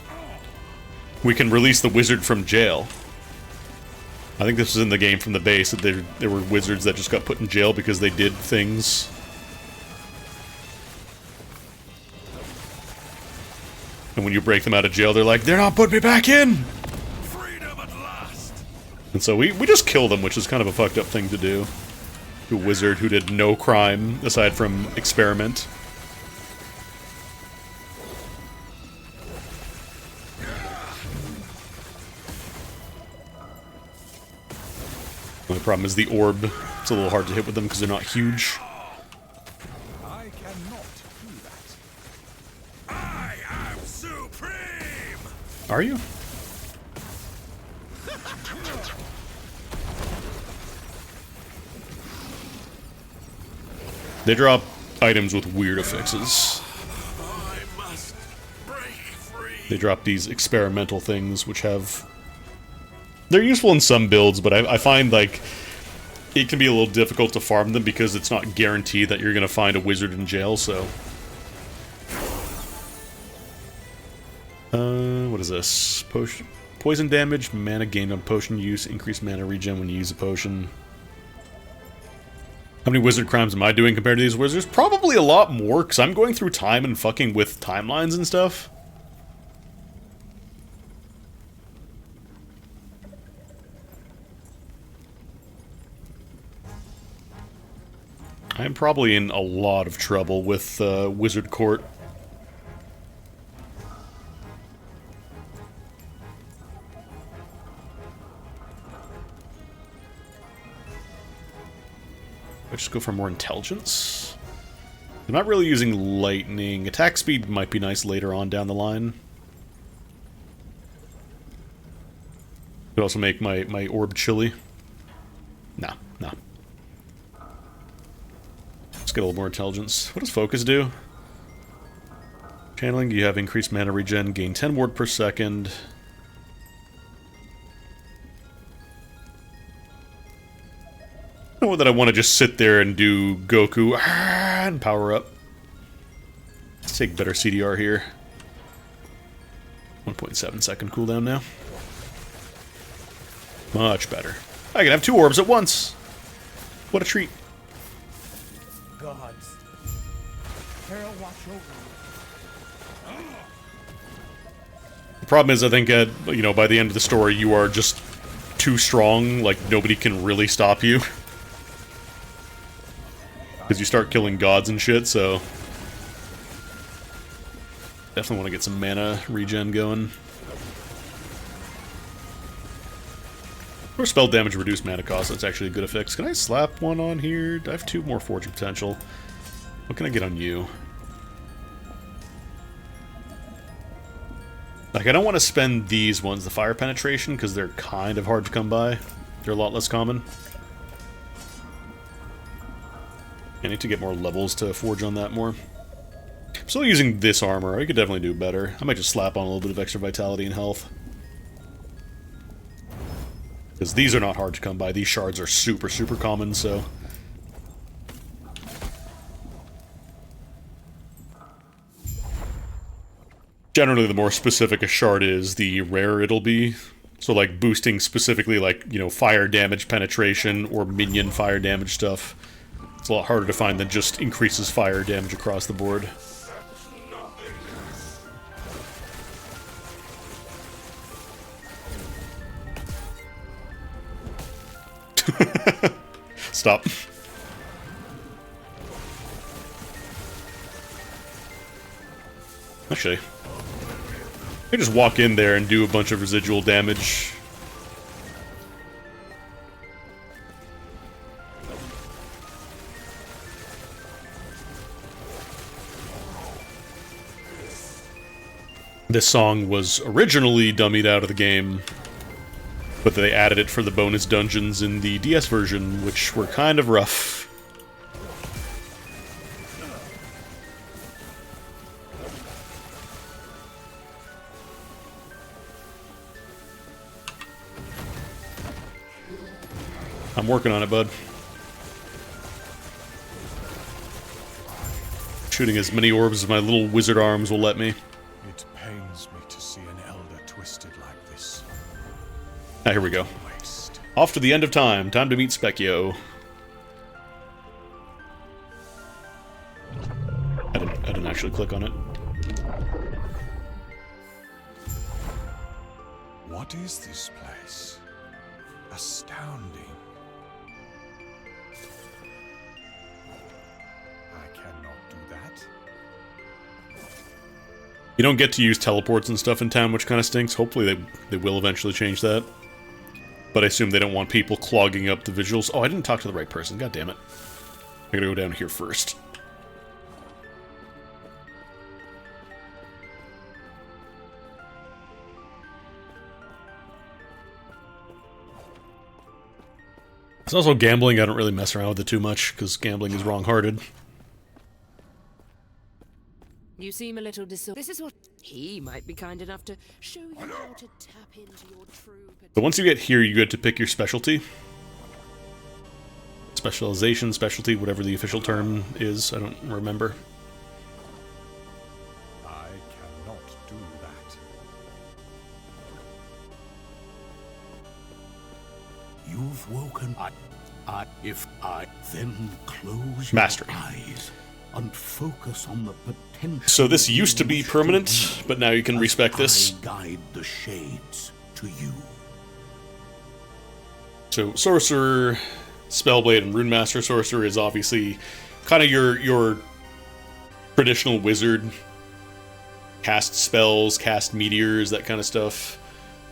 We can release the wizard from jail. I think this was in the game from the base, that there were wizards that just got put in jail because they did things. And when you break them out of jail, they're like, "They're not putting me back in!" Freedom at last. And so we just kill them, which is kind of a fucked up thing to do. To a wizard who did no crime aside from experiment. The only problem is the orb. It's a little hard to hit with them because they're not huge. I cannot do that. I am supreme. Are you? They drop items with weird affixes. I must break free. They drop these experimental things which have... They're useful in some builds, but I find, like, it can be a little difficult to farm them because it's not guaranteed that you're going to find a wizard in jail, so... What is this? Poison damage, mana gained on potion use, increased mana regen when you use a potion. How many wizard crimes am I doing compared to these wizards? Probably a lot more, because I'm going through time and fucking with timelines and stuff. I'm probably in a lot of trouble with Wizard Court might just go for more intelligence. I'm not really using lightning. Attack speed might be nice later on down the line. Could also make my orb chilly. No. Let's get a little more intelligence. What does focus do? Channeling, you have increased mana regen, gain 10 ward per second. I don't know that I want to just sit there and do Goku and power up. Let's take better CDR here. 1.7 second cooldown now. Much better. I can have 2 orbs at once. What a treat. Gods, Hera watch over you. The problem is, I think, you know, by the end of the story, you are just too strong. Like, nobody can really stop you. Because you start killing gods and shit, so... Definitely want to get some mana regen going. Or spell damage, reduce mana cost, that's actually a good effect. Can I slap one on here? I have 2 more fortune potential. What can I get on you? Like, I don't want to spend these ones, the fire penetration, because they're kind of hard to come by. They're a lot less common. I need to get more levels to forge on that more. I'm still using this armor. I could definitely do better. I might just slap on a little bit of extra vitality and health. Because these are not hard to come by. These shards are super, super common, so... Generally, the more specific a shard is, the rarer it'll be. So, like, boosting specifically, like, you know, fire damage penetration or minion fire damage stuff. It's a lot harder to find than just increases fire damage across the board. Stop. Actually, I can just walk in there and do a bunch of residual damage. This song was originally dummied out of the game, but they added it for the bonus dungeons in the DS version, which were kind of rough. I'm working on it, bud. Shooting as many orbs as my little wizard arms will let me. It pains me to see an elder twisted like this. Ah, here we go. Waste. Off to the end of time. Time to meet Specchio. I didn't actually click on it. What is this place? Astounding. I cannot do that. You don't get to use teleports and stuff in town, which kind of stinks. Hopefully they will eventually change that. But I assume they don't want people clogging up the visuals. Oh, I didn't talk to the right person. God damn it. I gotta go down here first. It's also gambling. I don't really mess around with it too much, because gambling is wrong-hearted. You seem a little This is what he might be kind enough to show you how to tap into your true potential. So once you get here, you get to pick your specialty. Specialization, specialty, whatever the official term is. I don't remember. I cannot do that. You've woken. If I then close Mastery. your eyes and focus on the potential. So this used to be permanent, but now you can as respec this. I guide the shades to you. So Sorcerer, Spellblade, and Runemaster. Sorcerer is obviously kind of your traditional wizard. Cast spells, cast meteors, that kind of stuff.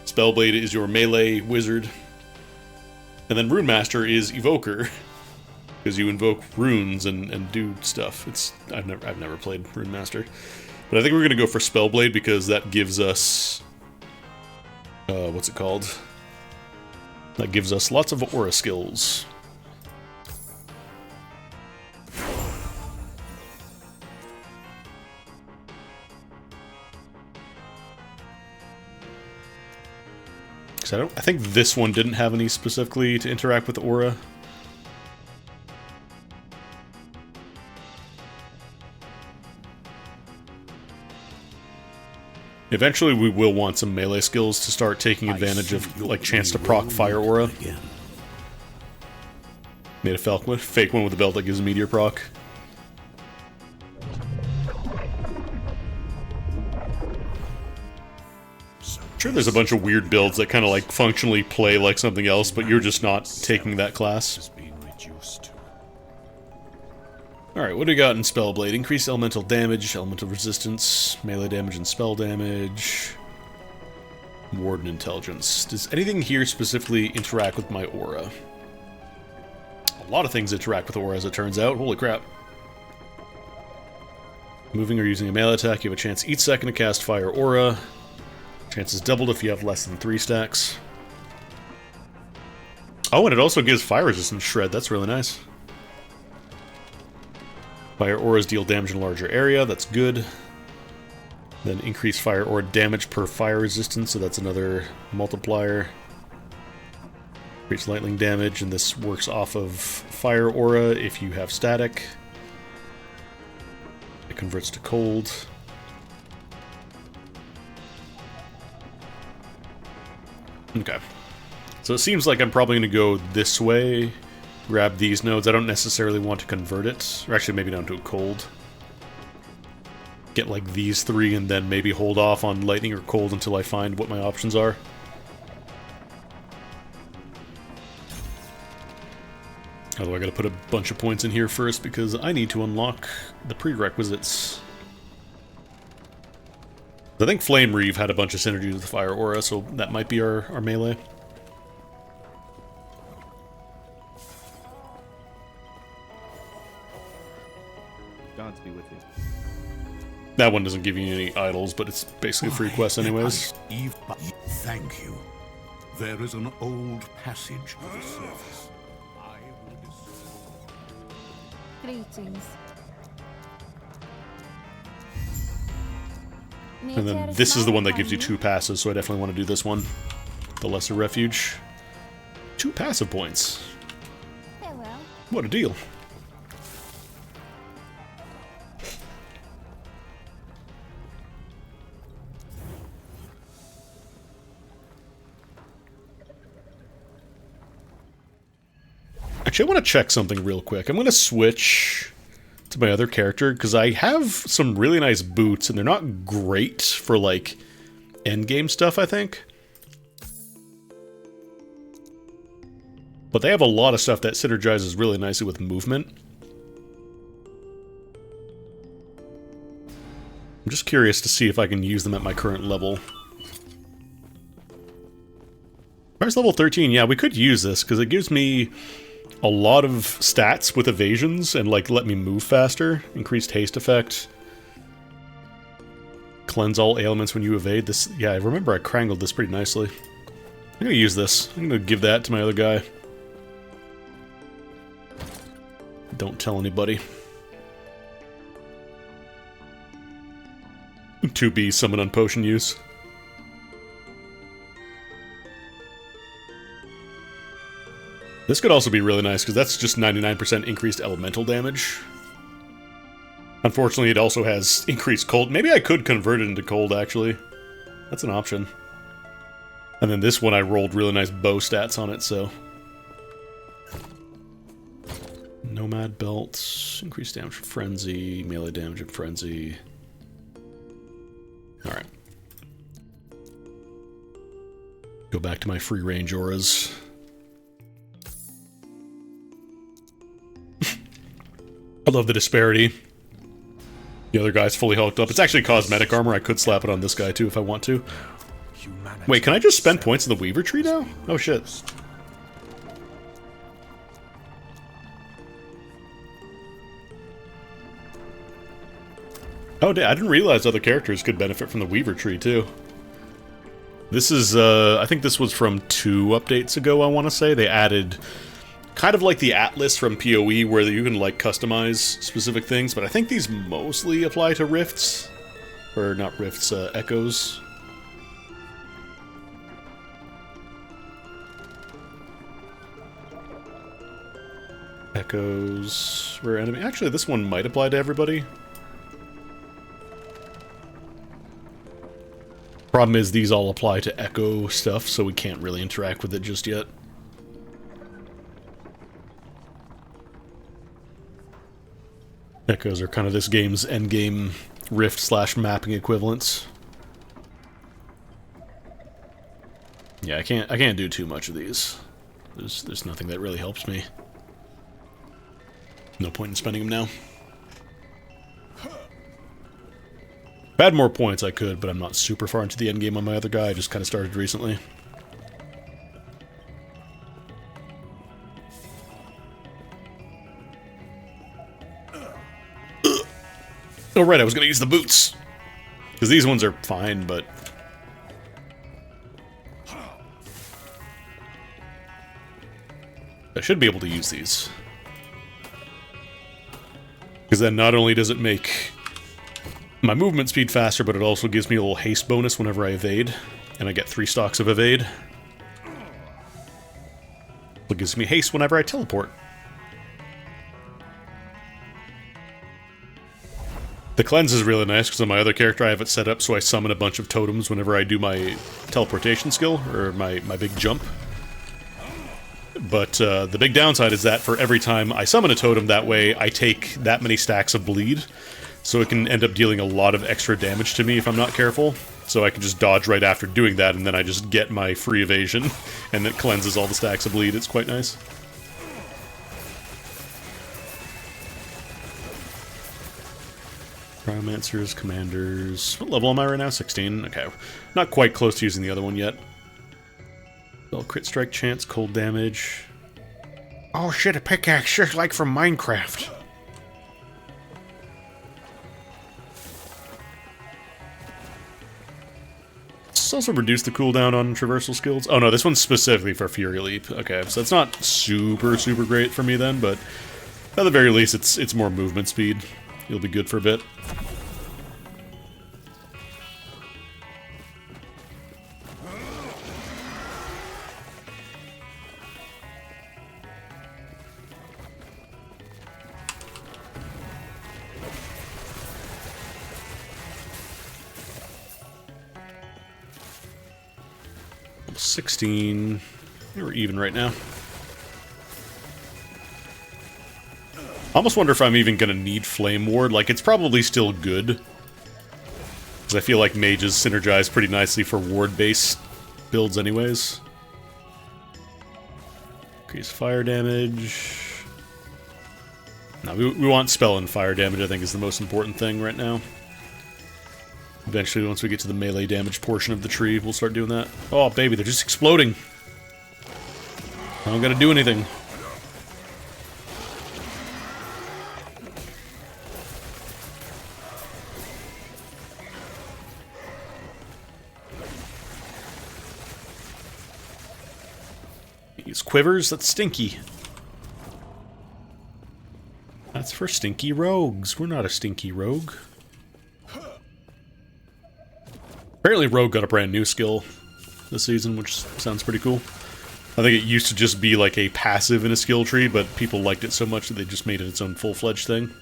Spellblade is your melee wizard. And then Runemaster is Evoker. because you invoke runes and do stuff. I've never played Rune Master, but I think we're gonna go for Spellblade because that gives us what's it called? That gives us lots of aura skills. I think this one didn't have any specifically to interact with aura. Eventually we will want some melee skills to start taking advantage of, like, chance to proc fire aura. Made a fake one with a belt that gives a meteor proc. Sure, there's a bunch of weird builds that kind of like functionally play like something else, but you're just not taking that class. Alright, what do we got in Spellblade? Increased elemental damage, elemental resistance, melee damage and spell damage, Warden intelligence. Does anything here specifically interact with my aura? A lot of things interact with aura, as it turns out. Holy crap. Moving or using a melee attack, you have a chance each second to cast fire aura. Chance is doubled if you have less than 3 stacks. Oh, and it also gives fire resistance shred. That's really nice. Fire auras deal damage in a larger area. That's good. Then increase fire aura damage per fire resistance, so that's another multiplier. Creates lightning damage, and this works off of fire aura if you have static. It converts to cold. Okay. So it seems like I'm probably going to go this way, grab these nodes. I don't necessarily want to convert it, or actually maybe down to a cold. Get like these 3 and then maybe hold off on lightning or cold until I find what my options are. Although I gotta put a bunch of points in here first because I need to unlock the prerequisites. I think Flame Reeve had a bunch of synergies with Fire Aura, so that might be our melee. Gods be with you. That one doesn't give you any idols, but it's basically a free quest anyways. Thank you. There is an old passage to the surface. I will Greetings. And then this is the one that gives you 2 passes, so I definitely want to do this one. The Lesser Refuge. 2 passive points. Farewell. What a deal. Actually, I want to check something real quick. I'm going to switch to my other character, because I have some really nice boots, and they're not great for, like, endgame stuff, I think. But they have a lot of stuff that synergizes really nicely with movement. I'm just curious to see if I can use them at my current level. Where's level 13? Yeah, we could use this, because it gives me a lot of stats with evasions and, like, let me move faster. Increased haste effect. Cleanse all ailments when you evade. This, yeah, I remember I crangled this pretty nicely. I'm gonna use this. I'm gonna give that to my other guy. Don't tell anybody. 2B summon on potion use. This could also be really nice, because that's just 99% increased elemental damage. Unfortunately, it also has increased cold. Maybe I could convert it into cold, actually. That's an option. And then this one, I rolled really nice bow stats on it, so... Nomad Belt, increased damage from Frenzy, melee damage from Frenzy. Alright. Go back to my free range auras. I love the disparity. The other guy's fully hulked up. It's actually cosmetic armor. I could slap it on this guy too if I want to. Wait, can I just spend points in the Weaver Tree now? Oh shit. Oh, I didn't realize other characters could benefit from the Weaver tree, too. This is, I think this was from 2 updates ago, I want to say. They added kind of like the Atlas from PoE, where you can, like, customize specific things, but I think these mostly apply to rifts. Or not rifts, echoes. Echoes... Rare enemy... Actually, this one might apply to everybody. Problem is, these all apply to Echo stuff, so we can't really interact with it just yet. Echoes are kind of this game's endgame rift/mapping equivalents. Yeah, I can't do too much of these. There's nothing that really helps me. No point in spending them now. If I had more points, I could, but I'm not super far into the endgame on my other guy. I just kind of started recently. Oh, right, I was going to use the boots. Because these ones are fine, but... I should be able to use these. Because then not only does it make my movement speed faster, but it also gives me a little haste bonus whenever I evade. And I get 3 stocks of evade. It gives me haste whenever I teleport. The cleanse is really nice because on my other character I have it set up so I summon a bunch of totems whenever I do my teleportation skill, or my big jump. But the big downside is that for every time I summon a totem that way, I take that many stacks of bleed. So it can end up dealing a lot of extra damage to me if I'm not careful. So I can just dodge right after doing that, and then I just get my free evasion, and it cleanses all the stacks of bleed. It's quite nice. Cryomancers, commanders... What level am I right now? 16? Okay. Not quite close to using the other one yet. Well, crit strike chance, cold damage... Oh shit, a pickaxe, just like from Minecraft. It's also reduced the cooldown on traversal skills. Oh no, this one's specifically for Fury Leap. Okay, so it's not super great for me then, but at the very least it's more movement speed. You'll be good for a bit. Level 16. We're even right now. I almost wonder if I'm even going to need Flame Ward. Like, it's probably still good. Because I feel like mages synergize pretty nicely for ward-based builds anyways. Increase fire damage. No, we want spell and fire damage, I think, is the most important thing right now. Eventually, once we get to the melee damage portion of the tree, we'll start doing that. Oh, baby, they're just exploding. I don't gotta do anything. Use quivers, that's stinky. That's for stinky rogues. We're not a stinky rogue. Apparently Rogue got a brand new skill this season, which sounds pretty cool. I think it used to just be like a passive in a skill tree, but people liked it so much that they just made it its own full-fledged thing.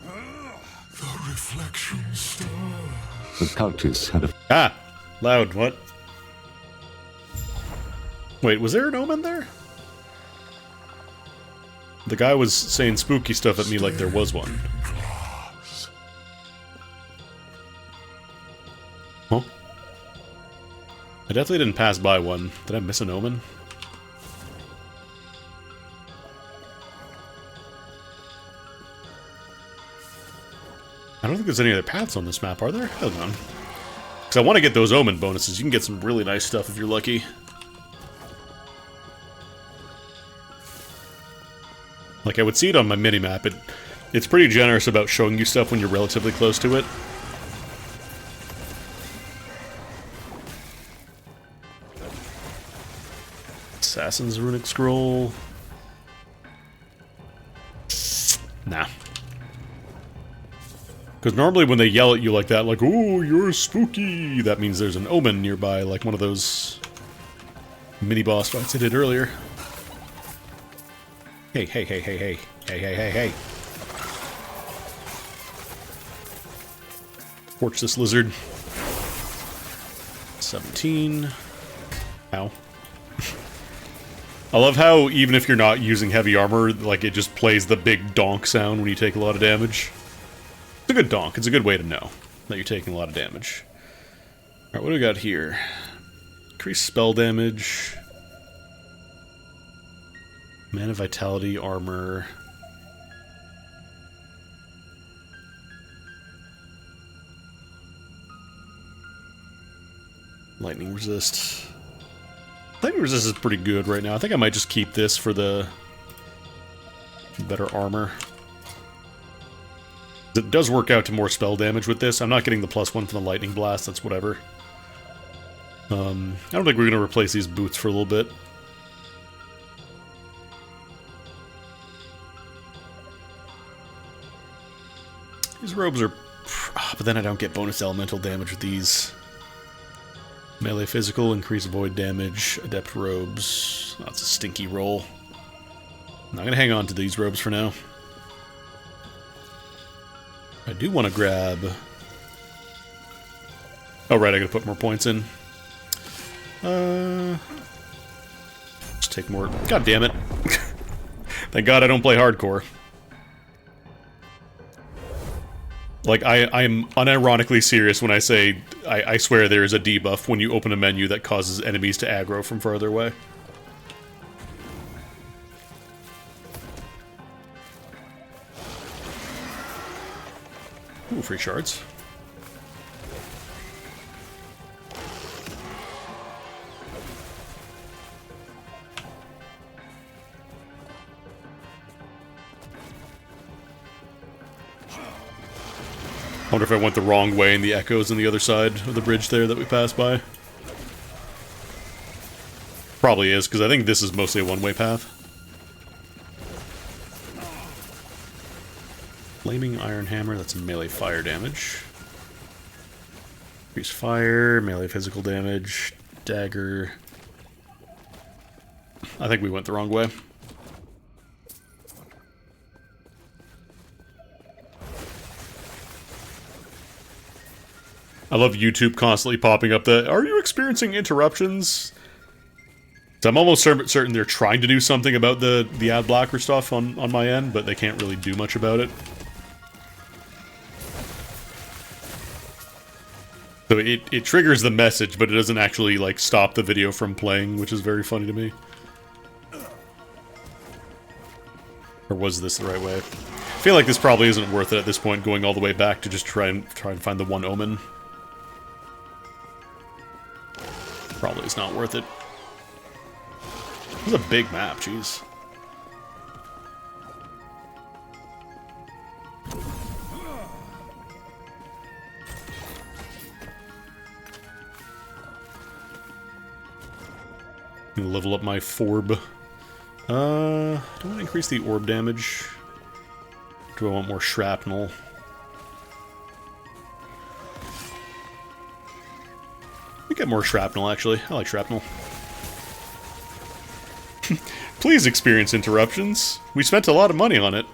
The reflection star. The cultists had a... Ah! Loud, what? Wait, was there an omen there? The guy was saying spooky stuff at me like there was one. Huh? I definitely didn't pass by one. Did I miss an omen? I don't think there's any other paths on this map, are there? Hold on. Because I want to get those omen bonuses. You can get some really nice stuff if you're lucky. Like, I would see it on my minimap. It's pretty generous about showing you stuff when you're relatively close to it. Assassin's Runic Scroll. Nah. Because normally when they yell at you like that, like, "Oh, you're spooky," that means there's an omen nearby, like one of those mini-boss fights I did earlier. Hey, hey, hey, hey, hey. Hey, hey, hey, hey. Torch this lizard. 17. Ow. I love how, even if you're not using heavy armor, like, it just plays the big donk sound when you take a lot of damage. It's a good donk. It's a good way to know that you're taking a lot of damage. Alright, what do we got here? Increase spell damage. Mana Vitality, armor. Lightning resist. Lightning resist is pretty good right now. I think I might just keep this for the better armor. It does work out to more spell damage with this. I'm not getting the +1 from the lightning blast. That's whatever. I don't think we're going to replace these boots for a little bit. These robes are... but then I don't get bonus elemental damage with these. Melee physical, increase void damage, adept robes. That's a stinky roll. I'm not going to hang on to these robes for now. I do want to grab... oh, right, I gotta put more points in. Just take more... God damn it. Thank God I don't play hardcore. Like, I am unironically serious when I say I swear there is a debuff when you open a menu that causes enemies to aggro from farther away. Ooh, free shards. I wonder if I went the wrong way in the echoes on the other side of the bridge there that we passed by. Probably is, because I think this is mostly a one-way path. Flaming Iron Hammer, that's melee fire damage. Increase fire, melee physical damage, dagger. I think we went the wrong way. I love YouTube constantly popping up the, "Are you experiencing interruptions?" So I'm almost certain they're trying to do something about the ad blocker stuff on my end, but they can't really do much about it. So it triggers the message, but it doesn't actually, like, stop the video from playing, which is very funny to me. Or was this the right way? I feel like this probably isn't worth it at this point, going all the way back to just try and find the one omen. Probably is not worth it. This is a big map, jeez. I'm gonna level up my Forb. Do I want to increase the orb damage? Do I want more shrapnel? We get more shrapnel, actually. I like shrapnel. Please experience interruptions. We spent a lot of money on it.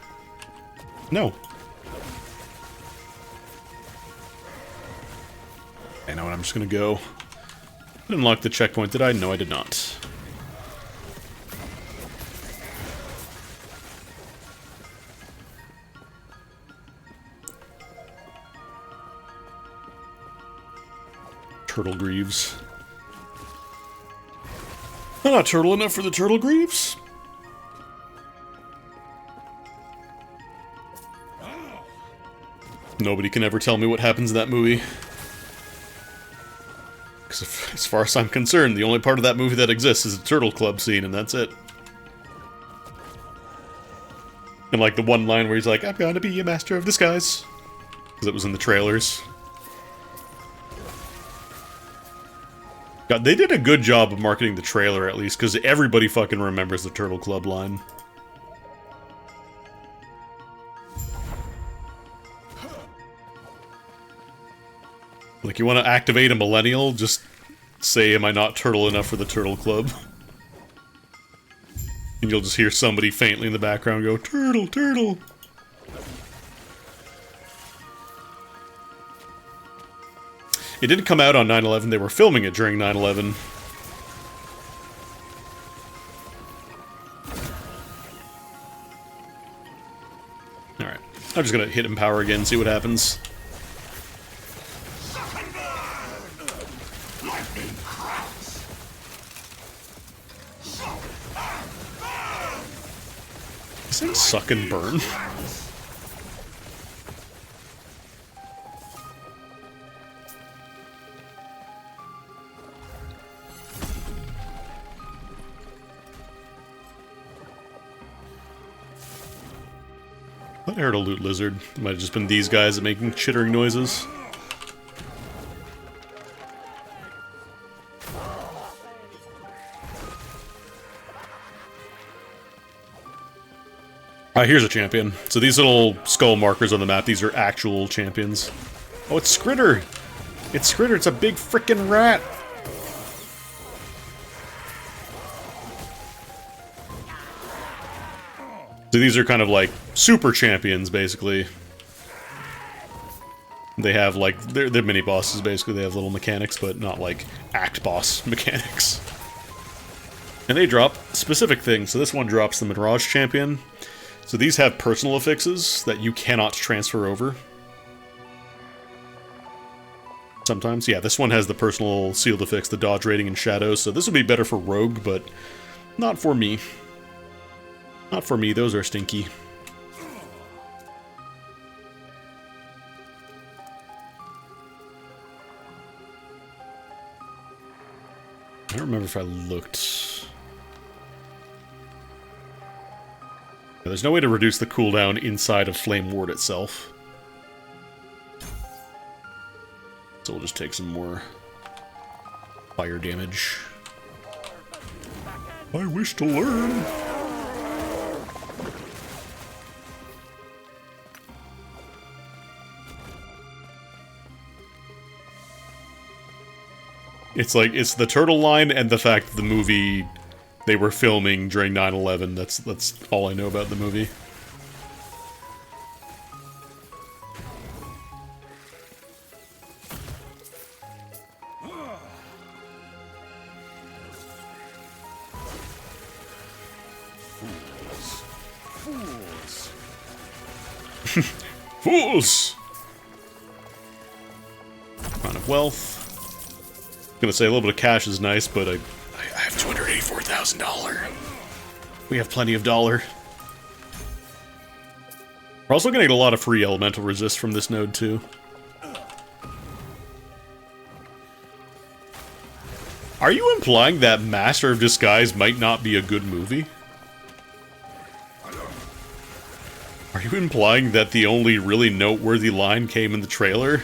No. I know what, I'm just gonna go. I didn't unlock the checkpoint, did I? No, I did not. Turtle Greaves. I'm not turtle enough for the Turtle Greaves. Nobody can ever tell me what happens in that movie. Because as far as I'm concerned, the only part of that movie that exists is the Turtle Club scene, and that's it. And like the one line where he's like, I'm gonna be a master of disguise. Because it was in the trailers. God, they did a good job of marketing the trailer at least, because everybody fucking remembers the Turtle Club line. Like, you want to activate a millennial? Just say, am I not turtle enough for the Turtle Club? And you'll just hear somebody faintly in the background go, Turtle, turtle! It didn't come out on 9/11, they were filming it during 9/11. Alright, I'm just gonna hit Empower again, see what happens. This thing suck and burn. I heard a loot lizard. It might have just been these guys that making chittering noises. Here's a champion. So these little skull markers on the map, these are actual champions. Oh, it's Skritter! It's Skritter, it's a big frickin' rat! So these are kind of like super champions, basically. They have like, they're mini bosses, basically. They have little mechanics, but not like act boss mechanics. And they drop specific things. So this one drops the Mirage Champion. So these have personal affixes that you cannot transfer over. Sometimes. Yeah, this one has the personal sealed affix, the dodge rating and shadows. So this would be better for Rogue, but not for me. Not for me, those are stinky. I don't remember if I looked... There's no way to reduce the cooldown inside of Flame Ward itself. So we'll just take some more fire damage. I wish to learn! It's like, it's the turtle line and the fact that the movie they were filming during 9/11. That's all I know about the movie. Fools! Amount of wealth. Gonna say a little bit of cash is nice, but I have $284,000. We have plenty of dollar. We're also gonna get a lot of free elemental resist from this node too. Are you implying that Master of Disguise might not be a good movie? Are you implying that the only really noteworthy line came in the trailer?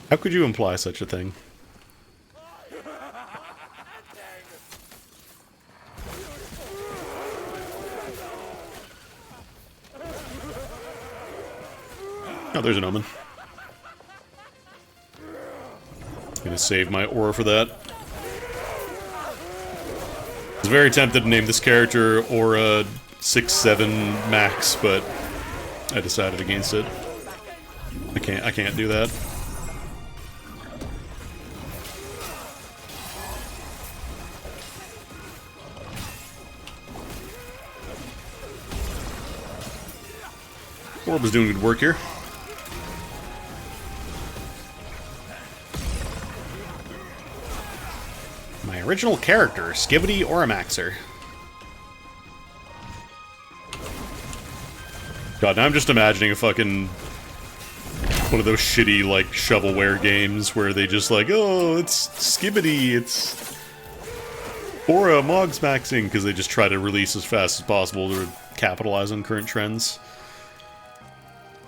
How could you imply such a thing? Oh, there's an omen. I'm gonna save my aura for that. I was very tempted to name this character Aura 6-7 Max, but I decided against it. I can't do that. Orb is doing good work here. My original character, Skibidi Oramaxer. God, now I'm just imagining a fucking... one of those shitty, like, shovelware games where they just like, oh, it's Skibidi, it's... Aura Mogs maxing because they just try to release as fast as possible to capitalize on current trends.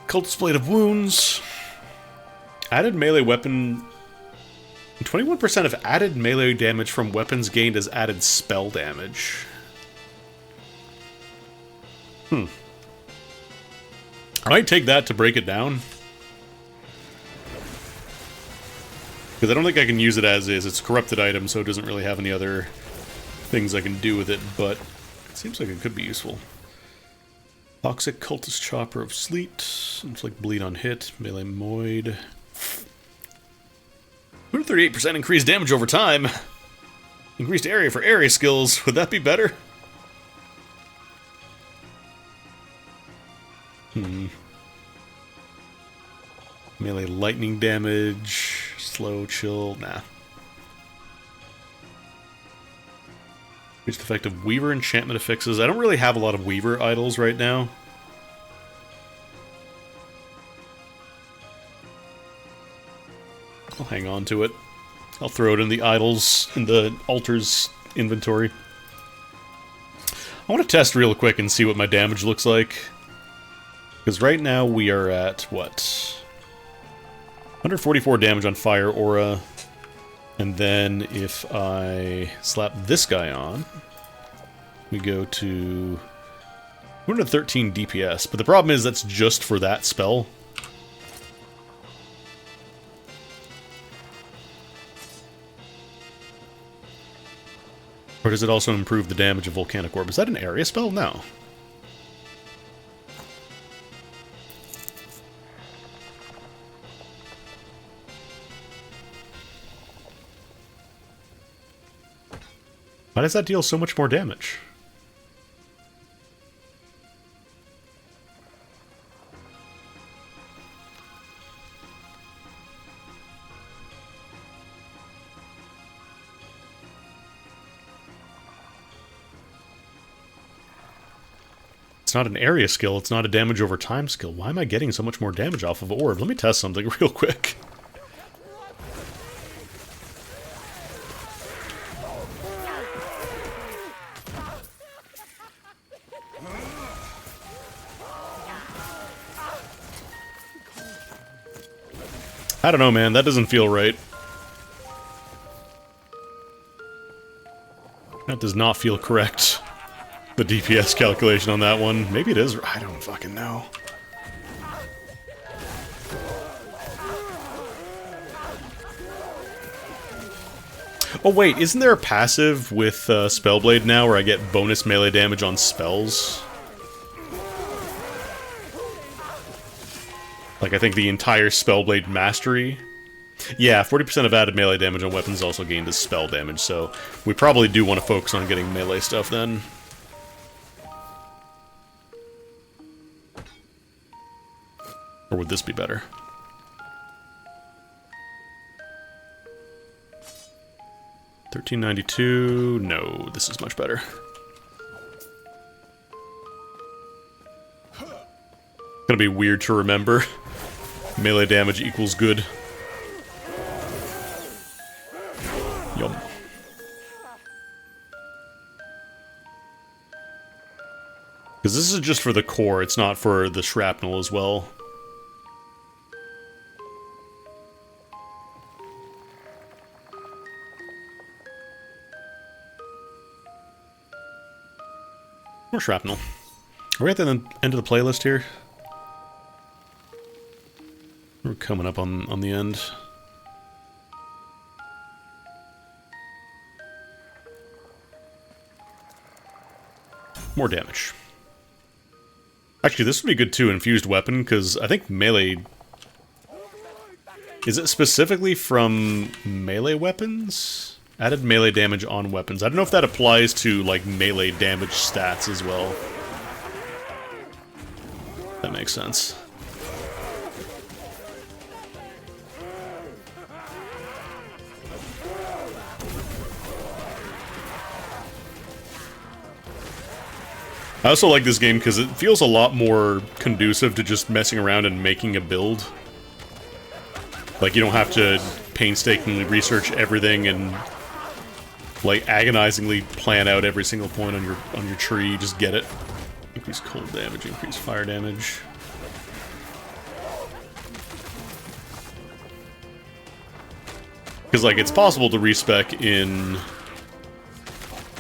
Cultist Blade of Wounds. Added melee weapon... 21% of added melee damage from weapons gained as added spell damage. I might take that to break it down. Because I don't think I can use it as is. It's a corrupted item, so it doesn't really have any other things I can do with it, but it seems like it could be useful. Toxic Cultist Chopper of Sleet. Inflict bleed on hit. Melee Moid. 138% increased damage over time. Increased area for area skills. Would that be better? Melee lightning damage. Slow, chill. Nah. Increased effect of Weaver enchantment affixes. I don't really have a lot of Weaver idols right now. I'll hang on to it. I'll throw it in the idols, in the altars inventory. I want to test real quick and see what my damage looks like. Because right now we are at, what? 144 damage on Fire Aura. And then if I slap this guy on, we go to 113 DPS. But the problem is that's just for that spell. Or does it also improve the damage of Volcanic Orb? Is that an area spell? No. Why does that deal so much more damage? It's not an area skill, it's not a damage over time skill. Why am I getting so much more damage off of Orb? Let me test something real quick. I don't know, man. That doesn't feel right. That does not feel correct. The DPS calculation on that one. Maybe it is. I don't fucking know. Oh wait, isn't there a passive with Spellblade now where I get bonus melee damage on spells? Like, I think the entire Spellblade Mastery. Yeah, 40% of added melee damage on weapons also gained as spell damage, so we probably do want to focus on getting melee stuff then. Or would this be better? $13.92. No, this is much better. Gonna be weird to remember. Melee damage equals good. Yum. Because this is just for the core, it's not for the shrapnel as well. More shrapnel. Are we at the end of the playlist here? We're coming up on the end. More damage. Actually, this would be good too, infused weapon, because I think melee... Is it specifically from melee weapons? Added melee damage on weapons. I don't know if that applies to, like, melee damage stats as well. That makes sense. I also like this game because it feels a lot more conducive to just messing around and making a build. Like, you don't have to painstakingly research everything and like agonizingly plan out every single point on your tree. Just get it. Increase cold damage, increase fire damage. Because like it's possible to respec in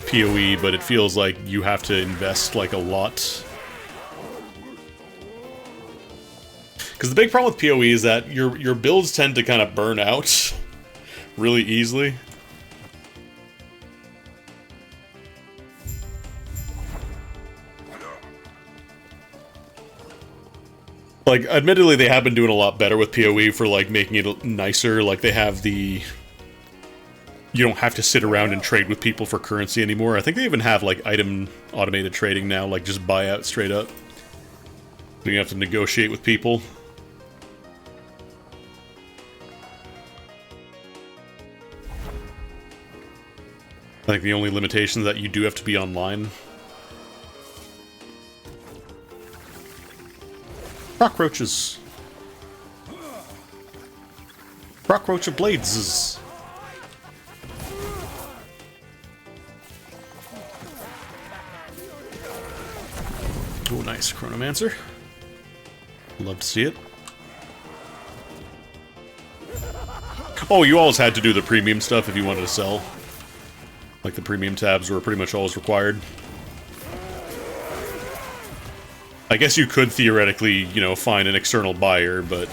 PoE, but it feels like you have to invest like a lot. Because the big problem with PoE is that your builds tend to kind of burn out really easily. Like, admittedly, they have been doing a lot better with PoE for, like, making it nicer. Like, they have the... You don't have to sit around and trade with people for currency anymore. I think they even have, like, item automated trading now. Like, just buy out straight up. You don't have to negotiate with people. I think the only limitation is that you do have to be online. Cockroaches. Cockroach of blades. Oh, nice Chronomancer. Love to see it. Oh, you always had to do the premium stuff if you wanted to sell. Like, the premium tabs were pretty much always required. I guess you could theoretically, you know, find an external buyer, but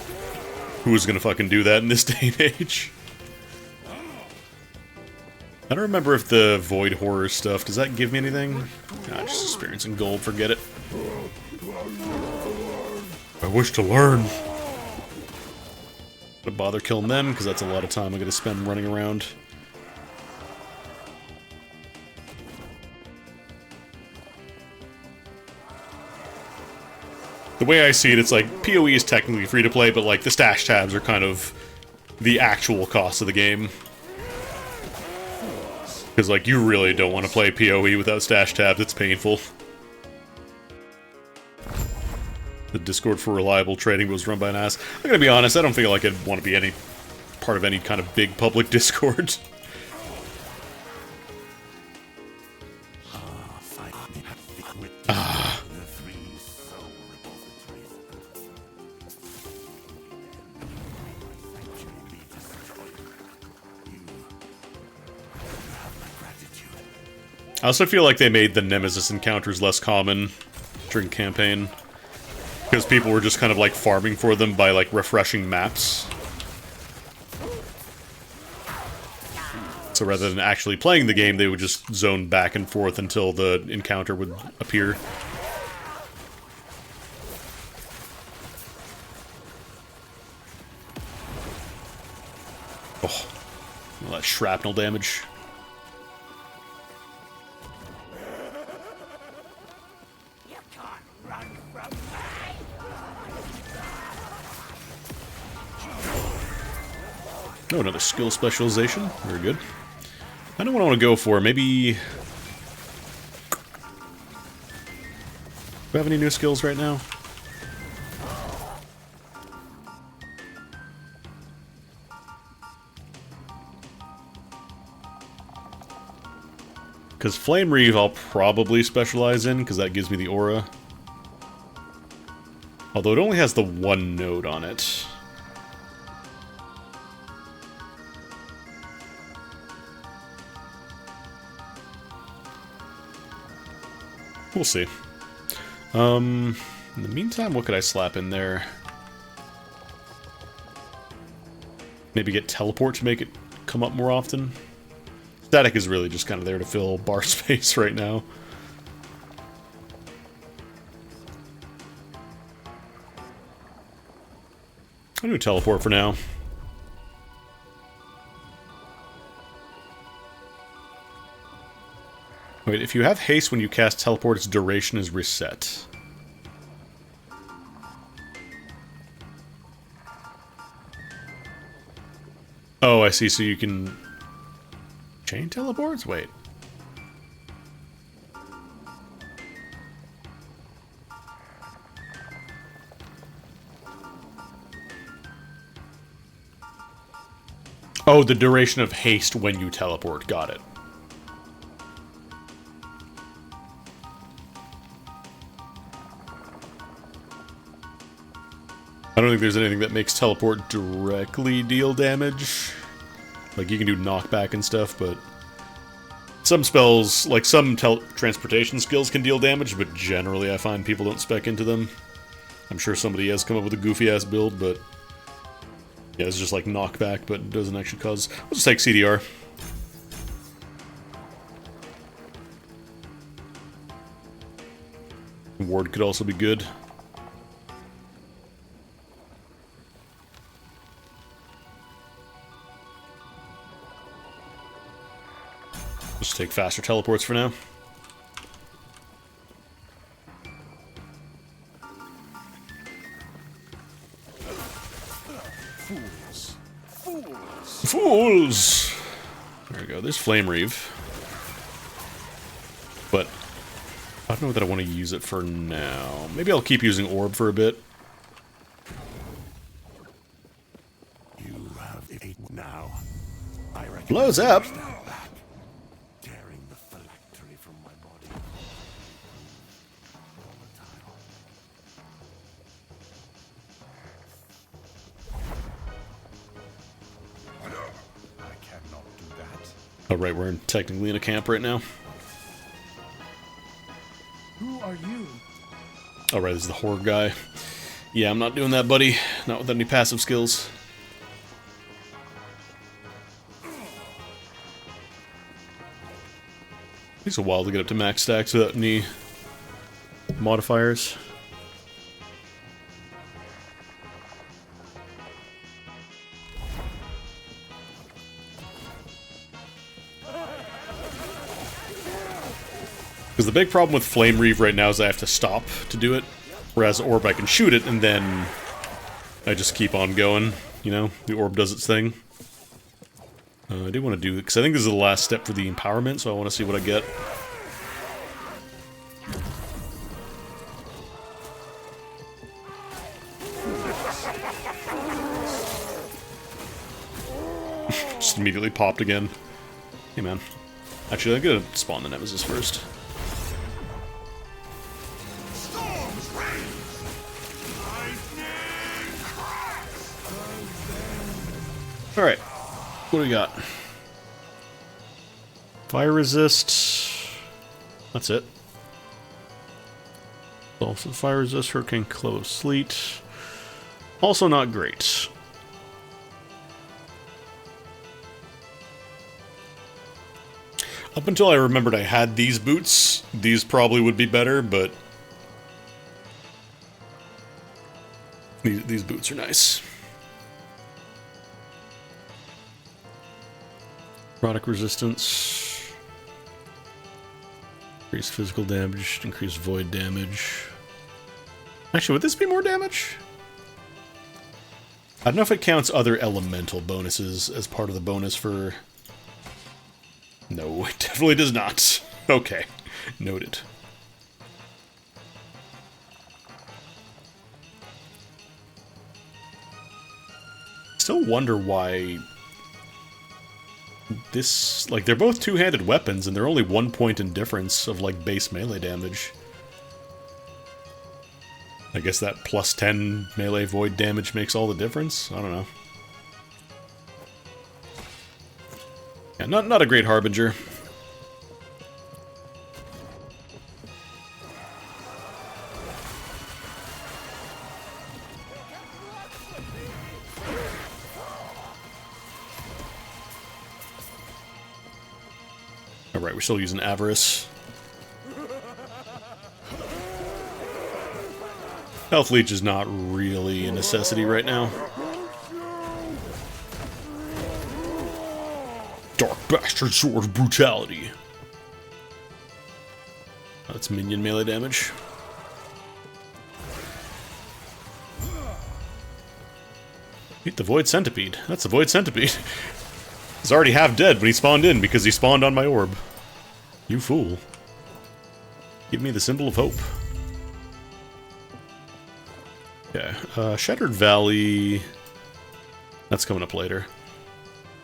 who's gonna fucking do that in this day and age? I don't remember if the Void Horror stuff, does that give me anything? Nah, just experiencing gold, forget it. I wish to learn. But bother killing them, because that's a lot of time I'm gonna spend running around. The way I see it, it's like, PoE is technically free to play, but like, the stash tabs are kind of the actual cost of the game. Because like, you really don't want to play PoE without stash tabs, it's painful. The Discord for Reliable Trading was run by an ass. I'm gonna be honest, I don't feel like I'd want to be any part of any kind of big public Discord. I also feel like they made the Nemesis encounters less common during campaign. Because people were just kind of like farming for them by like refreshing maps. So rather than actually playing the game, they would just zone back and forth until the encounter would appear. Oh, all that shrapnel damage. Oh, another skill specialization. Very good. I know what I want to go for. Maybe... Do we have any new skills right now? Because Flame Reeve I'll probably specialize in, because that gives me the aura. Although it only has the one node on it. We'll see. In the meantime, what could I slap in there? Maybe get teleport to make it come up more often? Static is really just kind of there to fill bar space right now. I'll do teleport for now. Wait, if you have haste when you cast teleport, its duration is reset. Oh, I see, so you can... chain teleports? Wait. Oh, the duration of haste when you teleport. Got it. I don't think there's anything that makes teleport directly deal damage. Like, you can do knockback and stuff, but some spells, like some transportation skills can deal damage, but generally I find people don't spec into them. I'm sure somebody has come up with a goofy-ass build, but yeah, it's just like knockback, but it doesn't actually cause... We'll just take CDR. Ward could also be good. Just take faster teleports for now. Fools! There we go. There's Flame Reave. But I don't know that I want to use it for now. Maybe I'll keep using Orb for a bit. You have it now. I reckon Blows up! tearing the phylactery from my body. I cannot do that. Oh right, we're technically in a camp right now. Who are you? Oh right, this is the Horde guy. Yeah, I'm not doing that, buddy. Not with any passive skills. Takes a while to get up to max stacks without any modifiers. Because the big problem with Flame Reave right now is I have to stop to do it. Whereas Orb, I can shoot it and then I just keep on going. You know, the Orb does its thing. I do want to do it, because I think this is the last step for the empowerment, so I want to see what I get. Just immediately popped again. Hey man. Actually, I'm gonna spawn the Nemesis first. Alright. What do we got? Fire resist. That's it. Also fire resist, hurricane, close, sleet. Also not great. Up until I remembered I had these boots, these probably would be better, but these boots are nice. Product resistance, increased physical damage, increased void damage. Actually, would this be more damage? I don't know if it counts other elemental bonuses as part of the bonus for... No, it definitely does not. Okay, noted. Still wonder why... This, like, they're both two-handed weapons, and they're only 1 point in difference of, like, base melee damage. I guess that plus 10 melee void damage makes all the difference? I don't know. Yeah, not a great harbinger. Alright, we're still using Avarice. Health Leech is not really a necessity right now. Dark Bastard Sword of Brutality. That's minion melee damage. Beat the Void Centipede. That's the Void Centipede. He's already half dead when he spawned in because he spawned on my orb. You fool. Give me the symbol of hope. Okay, Shattered Valley... That's coming up later.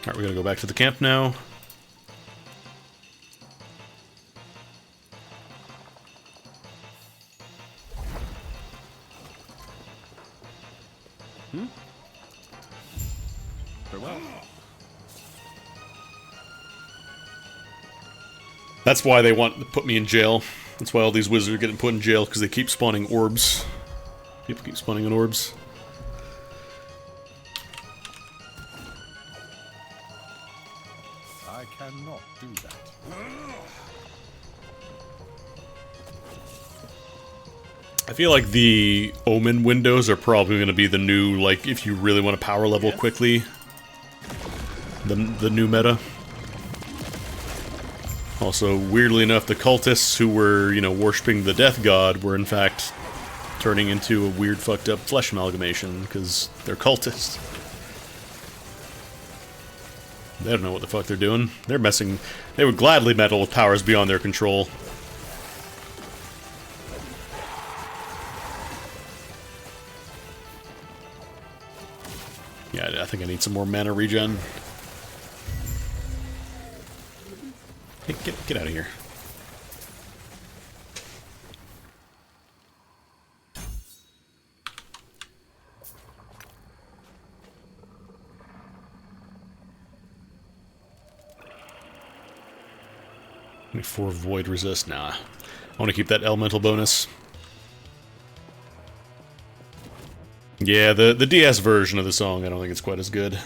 Alright, we're gonna go back to the camp now. Farewell. That's why they want to put me in jail. That's why all these wizards are getting put in jail, because they keep spawning orbs. People keep spawning in orbs. I cannot do that. I feel like the Omen windows are probably going to be the new, like, if you really want to power level quickly, the new meta. Also, weirdly enough, the cultists who were, you know, worshipping the death god were in fact turning into a weird fucked up flesh amalgamation, because they're cultists. They don't know what the fuck they're doing. They're messing... They would gladly meddle with powers beyond their control. Yeah, I think I need some more mana regen. Hey, get out of here. Only 4 void resist? Nah. I want to keep that elemental bonus. Yeah, the DS version of the song, I don't think it's quite as good.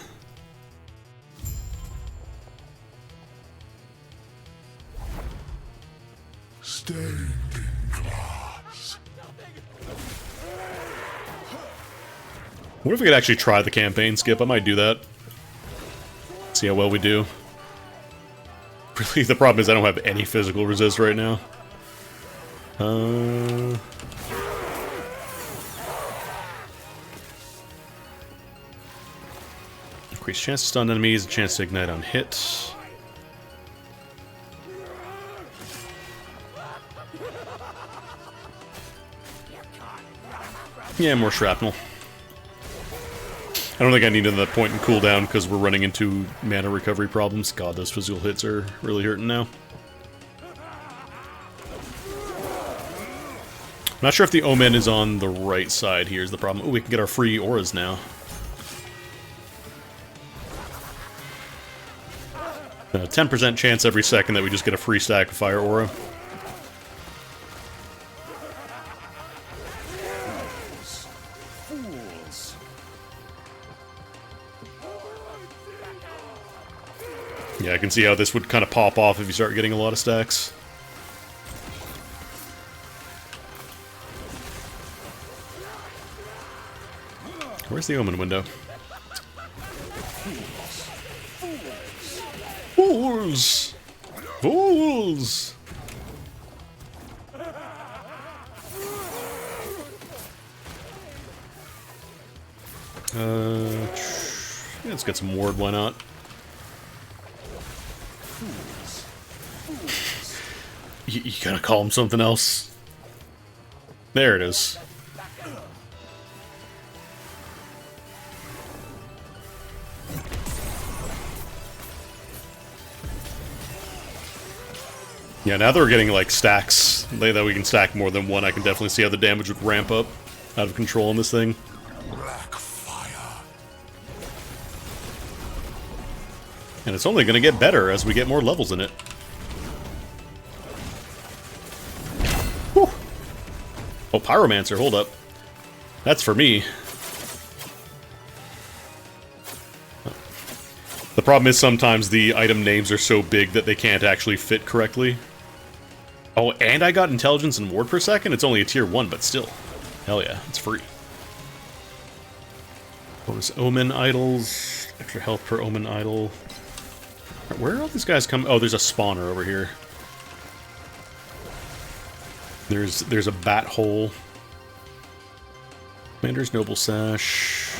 Stained glass. What if we could actually try the campaign skip? I might do that. See how well we do. Really, the problem is I don't have any physical resist right now. Increase chance to stun enemies, a chance to ignite on hit. Yeah, more shrapnel. I don't think I need another point in cooldown because we're running into mana recovery problems. God, those physical hits are really hurting now. Not sure if the Omen is on the right side here is the problem. Oh, we can get our free auras now. 10% chance every second that we just get a free stack of fire aura. Fools. Yeah, I can see how this would kind of pop off if you start getting a lot of stacks. Where's the Omen window? Fools! Fools! Yeah, let's get some ward, why not? You gotta call him something else. There it is. Yeah, now that we're getting, like, stacks, that we can stack more than one, I can definitely see how the damage would ramp up out of control in this thing. Black fire. And it's only going to get better as we get more levels in it. Whew. Oh, Pyromancer, hold up. That's for me. The problem is sometimes the item names are so big that they can't actually fit correctly. Oh, and I got intelligence and ward per second? It's only a tier 1, but still. Hell yeah, it's free. Bonus Omen idols. Extra health per Omen idol. Where are all these guys coming? Oh, there's a spawner over here. There's a bat hole. Commander's Noble Sash.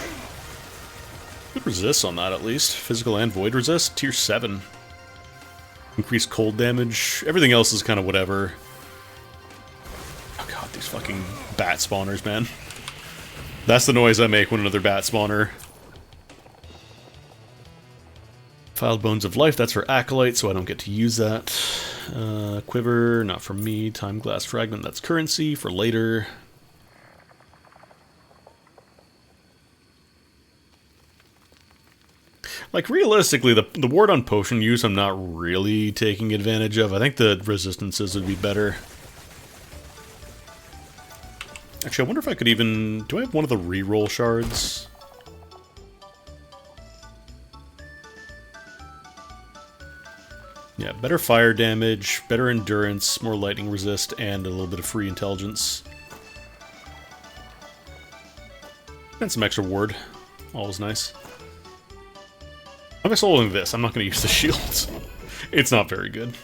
Good resist on that, at least. Physical and void resist. Tier 7. Increased cold damage. Everything else is kind of whatever. Oh god, these fucking bat spawners, man. That's the noise I make when another bat spawner. Filed Bones of Life, that's for Acolyte, so I don't get to use that. Quiver, not for me. Time Glass Fragment, that's currency for later. Like, realistically, the ward on potion use I'm not really taking advantage of. I think the resistances would be better. Actually, I wonder if I could even... Do I have one of the reroll shards? Yeah, better fire damage, better endurance, more lightning resist, and a little bit of free intelligence. And some extra ward. Always nice. I'm soloing this. I'm not going to use the shields. It's not very good.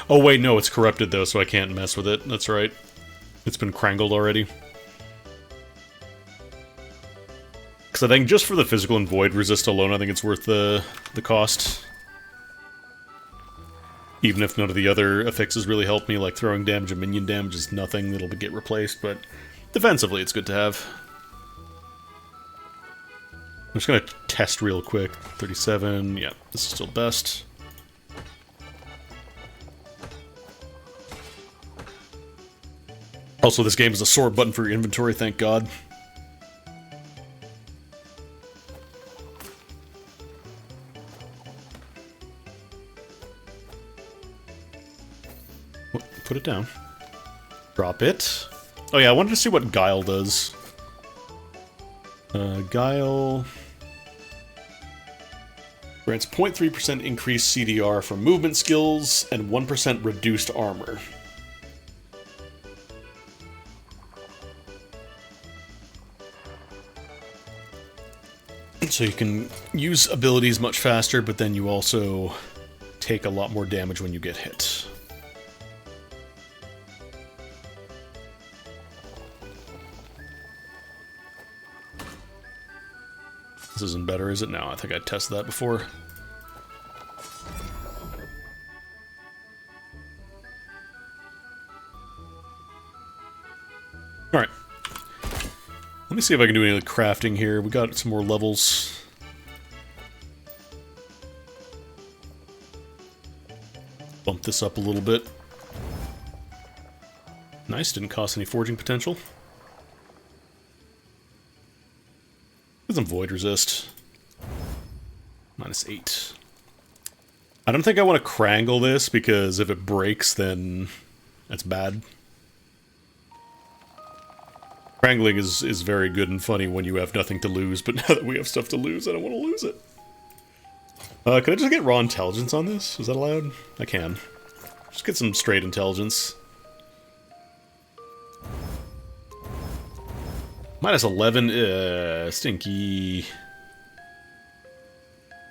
Oh wait, no, it's corrupted though, so I can't mess with it. That's right. It's been crangled already. Because I think just for the physical and void resist alone, I think it's worth the cost. Even if none of the other affixes really help me, like throwing damage and minion damage is nothing that'll get replaced, but defensively it's good to have. I'm just gonna test real quick. 37, yeah, this is still best. Also, this game is a sore button for your inventory, thank God. Put it down. Drop it. Oh yeah, I wanted to see what Guile does. Guile... grants 0.3% increased CDR for movement skills and 1% reduced armor. So you can use abilities much faster, but then you also take a lot more damage when you get hit. This isn't better, is it? No, I think I tested that before. Alright. Let me see if I can do any crafting here. We got some more levels. Bump this up a little bit. Nice, didn't cost any forging potential. Some void resist. -8. I don't think I want to crangle this, because if it breaks, then that's bad. Crangling is very good and funny when you have nothing to lose, but now that we have stuff to lose, I don't want to lose it. Can I just get raw intelligence on this? Is that allowed? I can. Just get some straight intelligence. -11, stinky.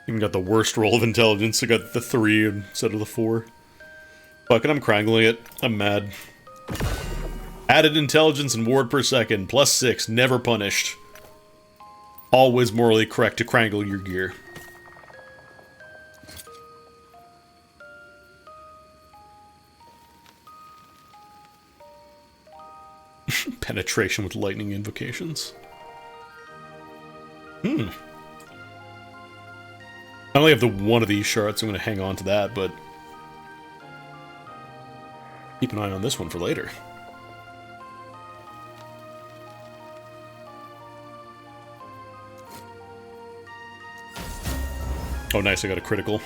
Even got the worst roll of intelligence. I got the 3 instead of the 4. Fuck it, I'm crangling it. I'm mad. Added intelligence and ward per second, +6, never punished. Always morally correct to crangle your gear. Penetration with lightning invocations. I only have the one of these shards, so I'm going to hang on to that, but keep an eye on this one for later. Oh nice, I got a critical.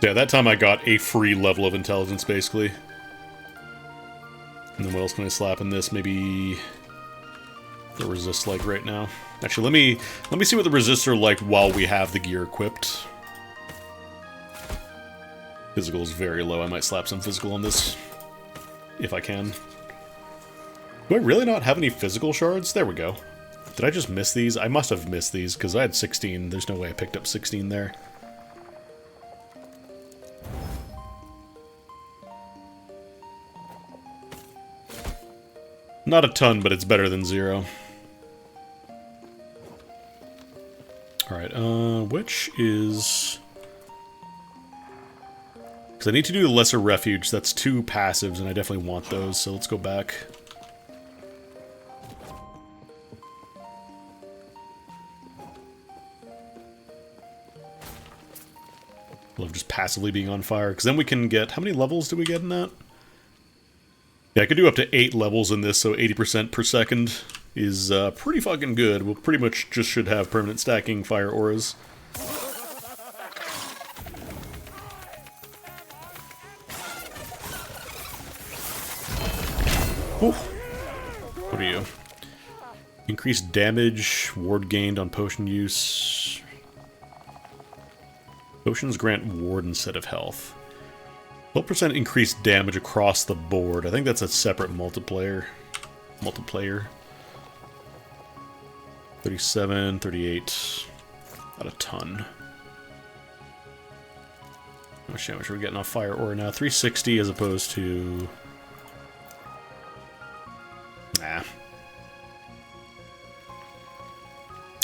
Yeah, that time I got a free level of intelligence, basically. And then what else can I slap in this? Maybe the resist like right now. Actually, let me see what the resists are like while we have the gear equipped. Physical is very low. I might slap some physical on this if I can. Do I really not have any physical shards? There we go. Did I just miss these? I must have missed these because I had 16. There's no way I picked up 16 there. Not a ton, but it's better than 0. Alright, which is... Because I need to do the Lesser Refuge. That's 2 passives, and I definitely want those, so let's go back. Love just passively being on fire, because then we can get... How many levels do we get in that? Yeah, I could do up to 8 levels in this, so 80% per second is pretty fucking good. We'll pretty much just should have permanent stacking fire auras. Ooh. What are you? Increased damage, ward gained on potion use. Potions grant ward instead of health. 12% increased damage across the board. I think that's a separate multiplayer. 37, 38. Not a ton. How much damage are we getting off fire aura now? 360 as opposed to... Nah.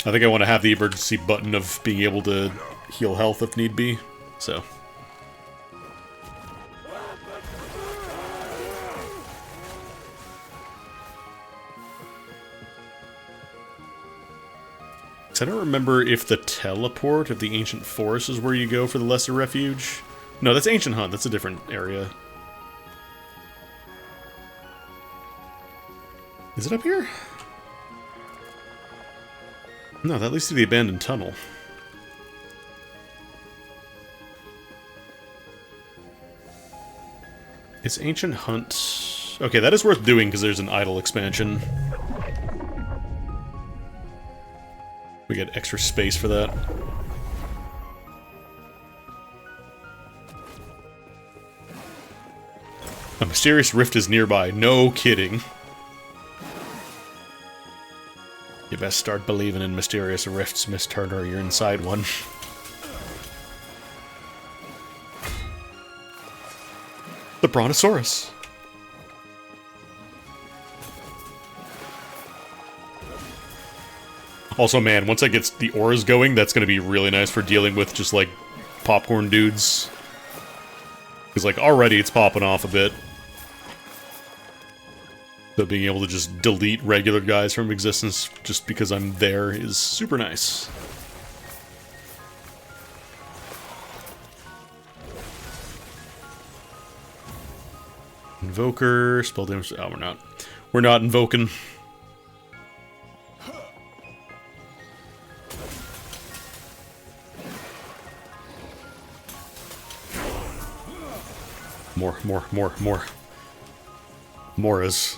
I think I want to have the emergency button of being able to heal health if need be, so... I don't remember if the teleport of the Ancient Forest is where you go for the Lesser Refuge. No, that's Ancient Hunt. That's a different area. Is it up here? No, that leads to the abandoned tunnel. Is Ancient Hunt... Okay, that is worth doing because there's an idle expansion. We get extra space for that. A mysterious rift is nearby. No kidding. You best start believing in mysterious rifts, Miss Turner. You're inside one. The Brontosaurus. Also, man, once I get the auras going, that's going to be really nice for dealing with just, like, popcorn dudes. Because, like, already it's popping off a bit. So being able to just delete regular guys from existence just because I'm there is super nice. Invoker, spell damage... Oh, we're not. We're not invoking. More. Moras.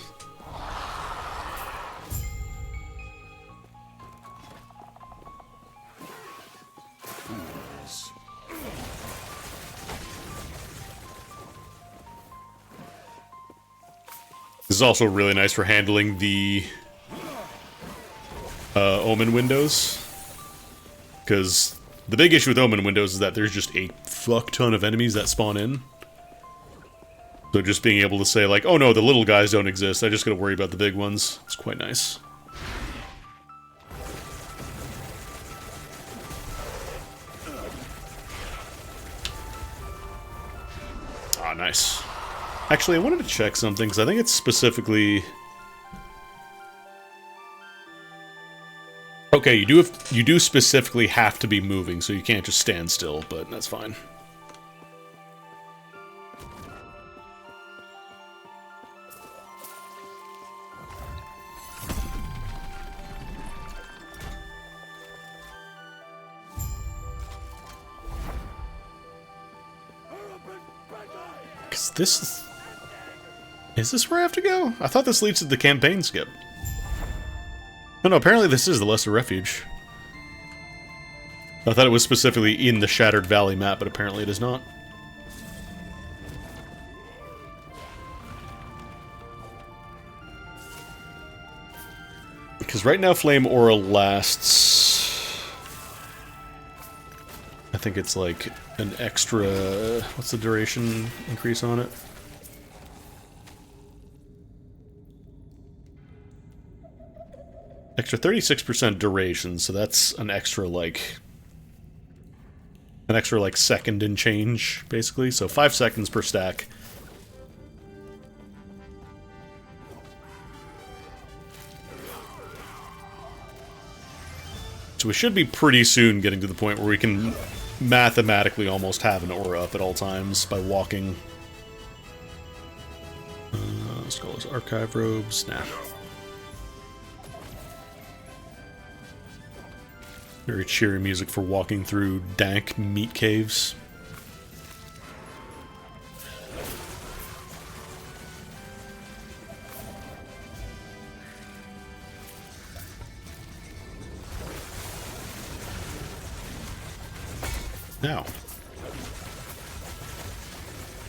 This is also really nice for handling the Omen windows. Because the big issue with Omen windows is that there's just a fuck ton of enemies that spawn in. So just being able to say, like, oh no, the little guys don't exist, I just gotta worry about the big ones. It's quite nice. Ah, nice. Actually, I wanted to check something, because I think it's specifically... Okay, you do specifically have to be moving, so you can't just stand still, but that's fine. Is this where I have to go? I thought this leads to the campaign skip. No, apparently this is the Lesser Refuge. I thought it was specifically in the Shattered Valley map, but apparently it is not. Because right now Flame Aura lasts... I think it's like an extra... What's the duration increase on it? Extra 36% duration, so that's an extra, like... second and change, basically. So 5 seconds per stack. So we should be pretty soon getting to the point where we can mathematically almost have an aura up at all times by walking. Skull's archive robes. Nah. Very cheery music for walking through dank meat caves. Now,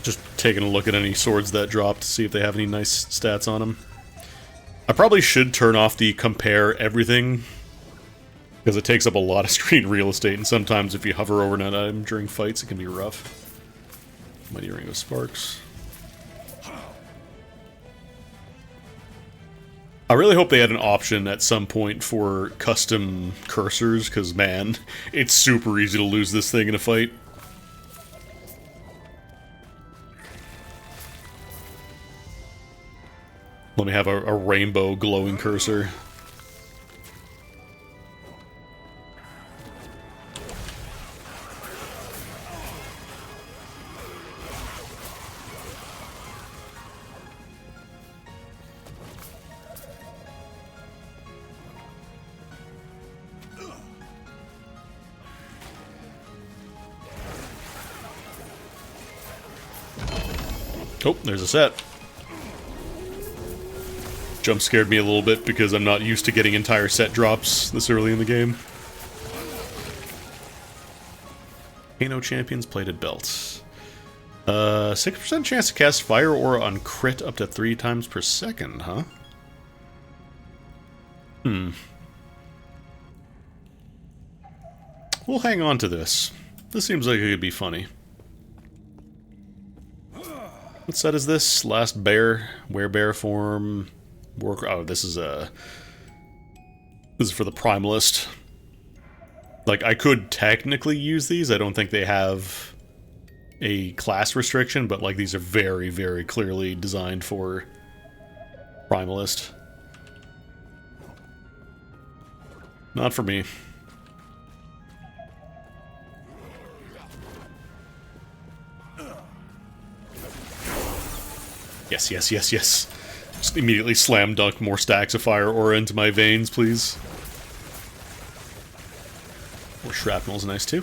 just taking a look at any swords that dropped to see if they have any nice stats on them. I probably should turn off the compare everything, because it takes up a lot of screen real estate, and sometimes if you hover over an item during fights, it can be rough. Mighty Ring of Sparks. I really hope they had an option at some point for custom cursors, because, man, it's super easy to lose this thing in a fight. Let me have a rainbow glowing cursor. Oh, there's a set. Jump scared me a little bit because I'm not used to getting entire set drops this early in the game. Kano Champions Plated Belts. 6% chance to cast Fire Aura on crit up to 3 times per second, huh? We'll hang on to this. This seems like it could be funny. What set is this? Last Bear, Werebear form, Worker. Oh, this is for the Primalist. Like, I could technically use these. I don't think they have a class restriction, but like these are very, very clearly designed for Primalist. Not for me. Yes, yes, yes, yes. Just immediately slam dunk more stacks of Fire Aura into my veins, please. More Shrapnel's nice too.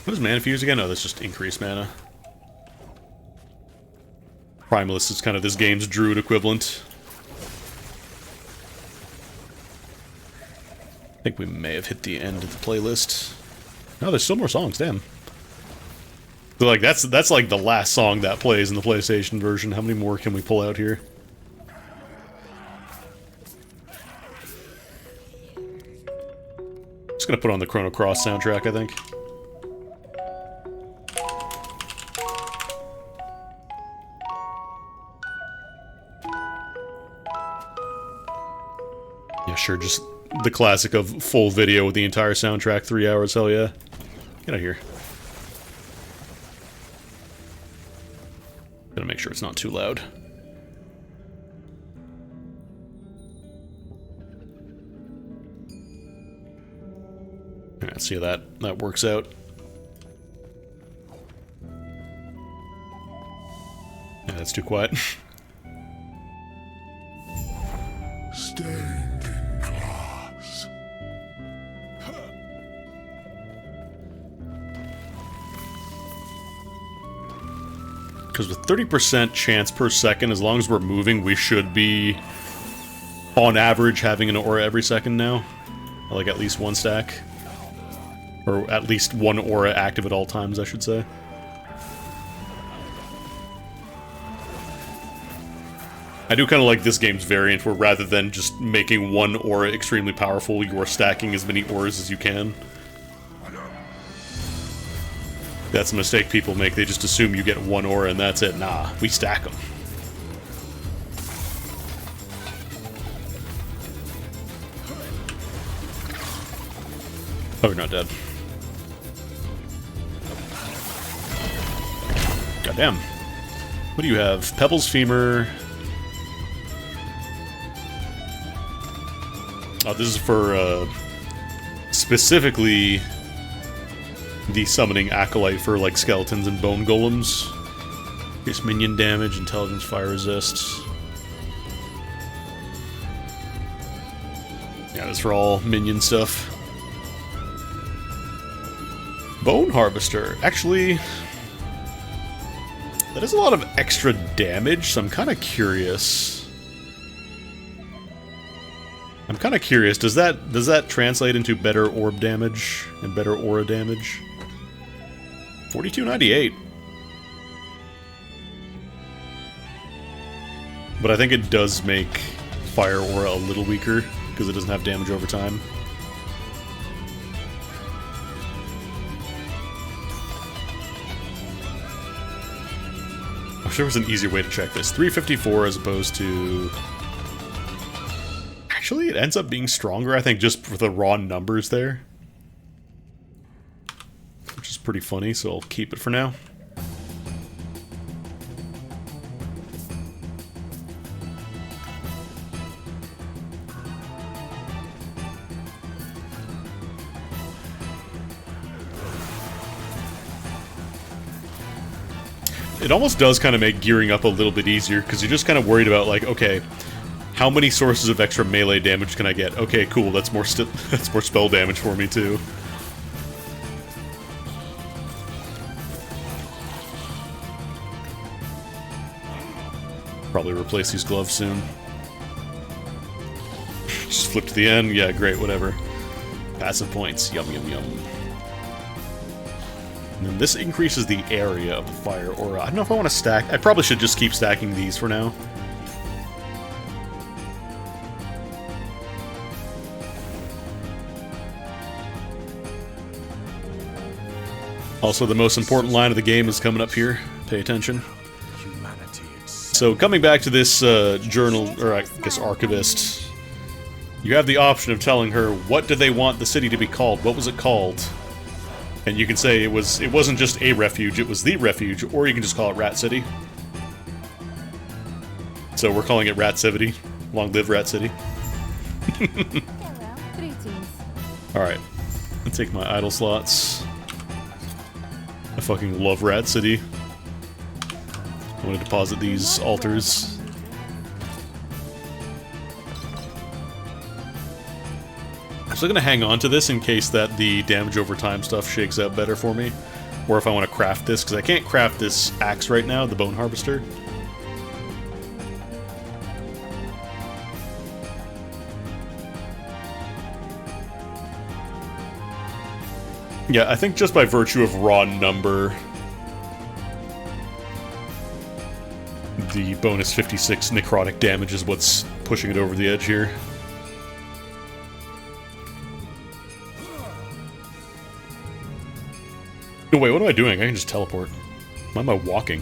What is Mana Fuse again? Oh, that's just increased mana. Primalist is kind of this game's Druid equivalent. I think we may have hit the end of the playlist. No, there's still more songs, damn. So like that's like the last song that plays in the PlayStation version. How many more can we pull out here? Just gonna put on the Chrono Cross soundtrack, I think. Yeah, sure, just the classic of full video with the entire soundtrack, 3 hours, hell yeah. Get out of here. Gotta make sure it's not too loud. Alright, see how that works out. Yeah, that's too quiet. Stained in glass. Because with 30% chance per second, as long as we're moving, we should be, on average, having an aura every second now. Like at least one stack. Or at least one aura active at all times, I should say. I do kind of like this game's variant, where rather than just making one aura extremely powerful, you are stacking as many auras as you can. That's a mistake people make. They just assume you get one aura and that's it. Nah, we stack them. Oh, you're not dead. Goddamn. What do you have? Pebble's Femur. Oh, this is for, specifically the summoning acolyte for like skeletons and bone golems. Increase minion damage, intelligence, fire resist. Yeah, that's for all minion stuff. Bone Harvester. Actually, that is a lot of extra damage, so I'm kind of curious. Does that translate into better orb damage and better aura damage? 4298. But I think it does make fire aura a little weaker because it doesn't have damage over time. I wish there was an easier way to check this. 354 as opposed to... Actually, it ends up being stronger, I think, just for the raw numbers there. Which is pretty funny, so I'll keep it for now. It almost does kind of make gearing up a little bit easier, because you're just kind of worried about, like, okay, how many sources of extra melee damage can I get? Okay, cool, that's more that's more spell damage for me, too. Probably replace these gloves soon. Just flip to the end, yeah, great, whatever. Passive points, yum yum yum. And then this increases the area of the fire aura. I don't know if I want to stack... I probably should just keep stacking these for now. Also, the most important line of the game is coming up here. Pay attention. So, coming back to this journal, or I guess archivist, you have the option of telling her what do they want the city to be called. What was it called? And you can say it wasn't just a refuge, it was the refuge, or you can just call it Rat City. So we're calling it Rat City. Long live Rat City. Alright. I'll take my idle slots. I fucking love Rat City. I want to deposit these altars. I'm still gonna hang on to this in case that the damage over time stuff shakes out better for me. Or if I want to craft this, because I can't craft this axe right now, the Bone Harvester. Yeah, I think just by virtue of raw number, the bonus 56 necrotic damage is what's pushing it over the edge here. No, wait, what am I doing? I can just teleport. Why am I walking?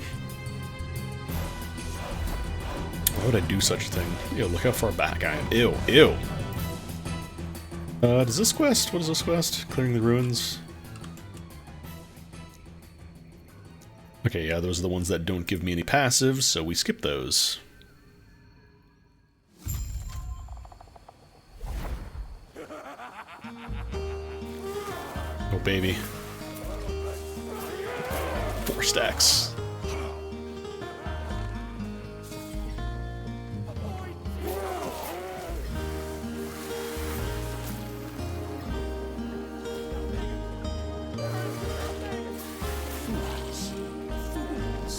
Why would I do such a thing? Ew, look how far back I am. Ew, ew. Does this quest? What is this quest? Clearing the ruins? Okay, yeah, those are the ones that don't give me any passives, so we skip those. Oh, baby. 4 stacks.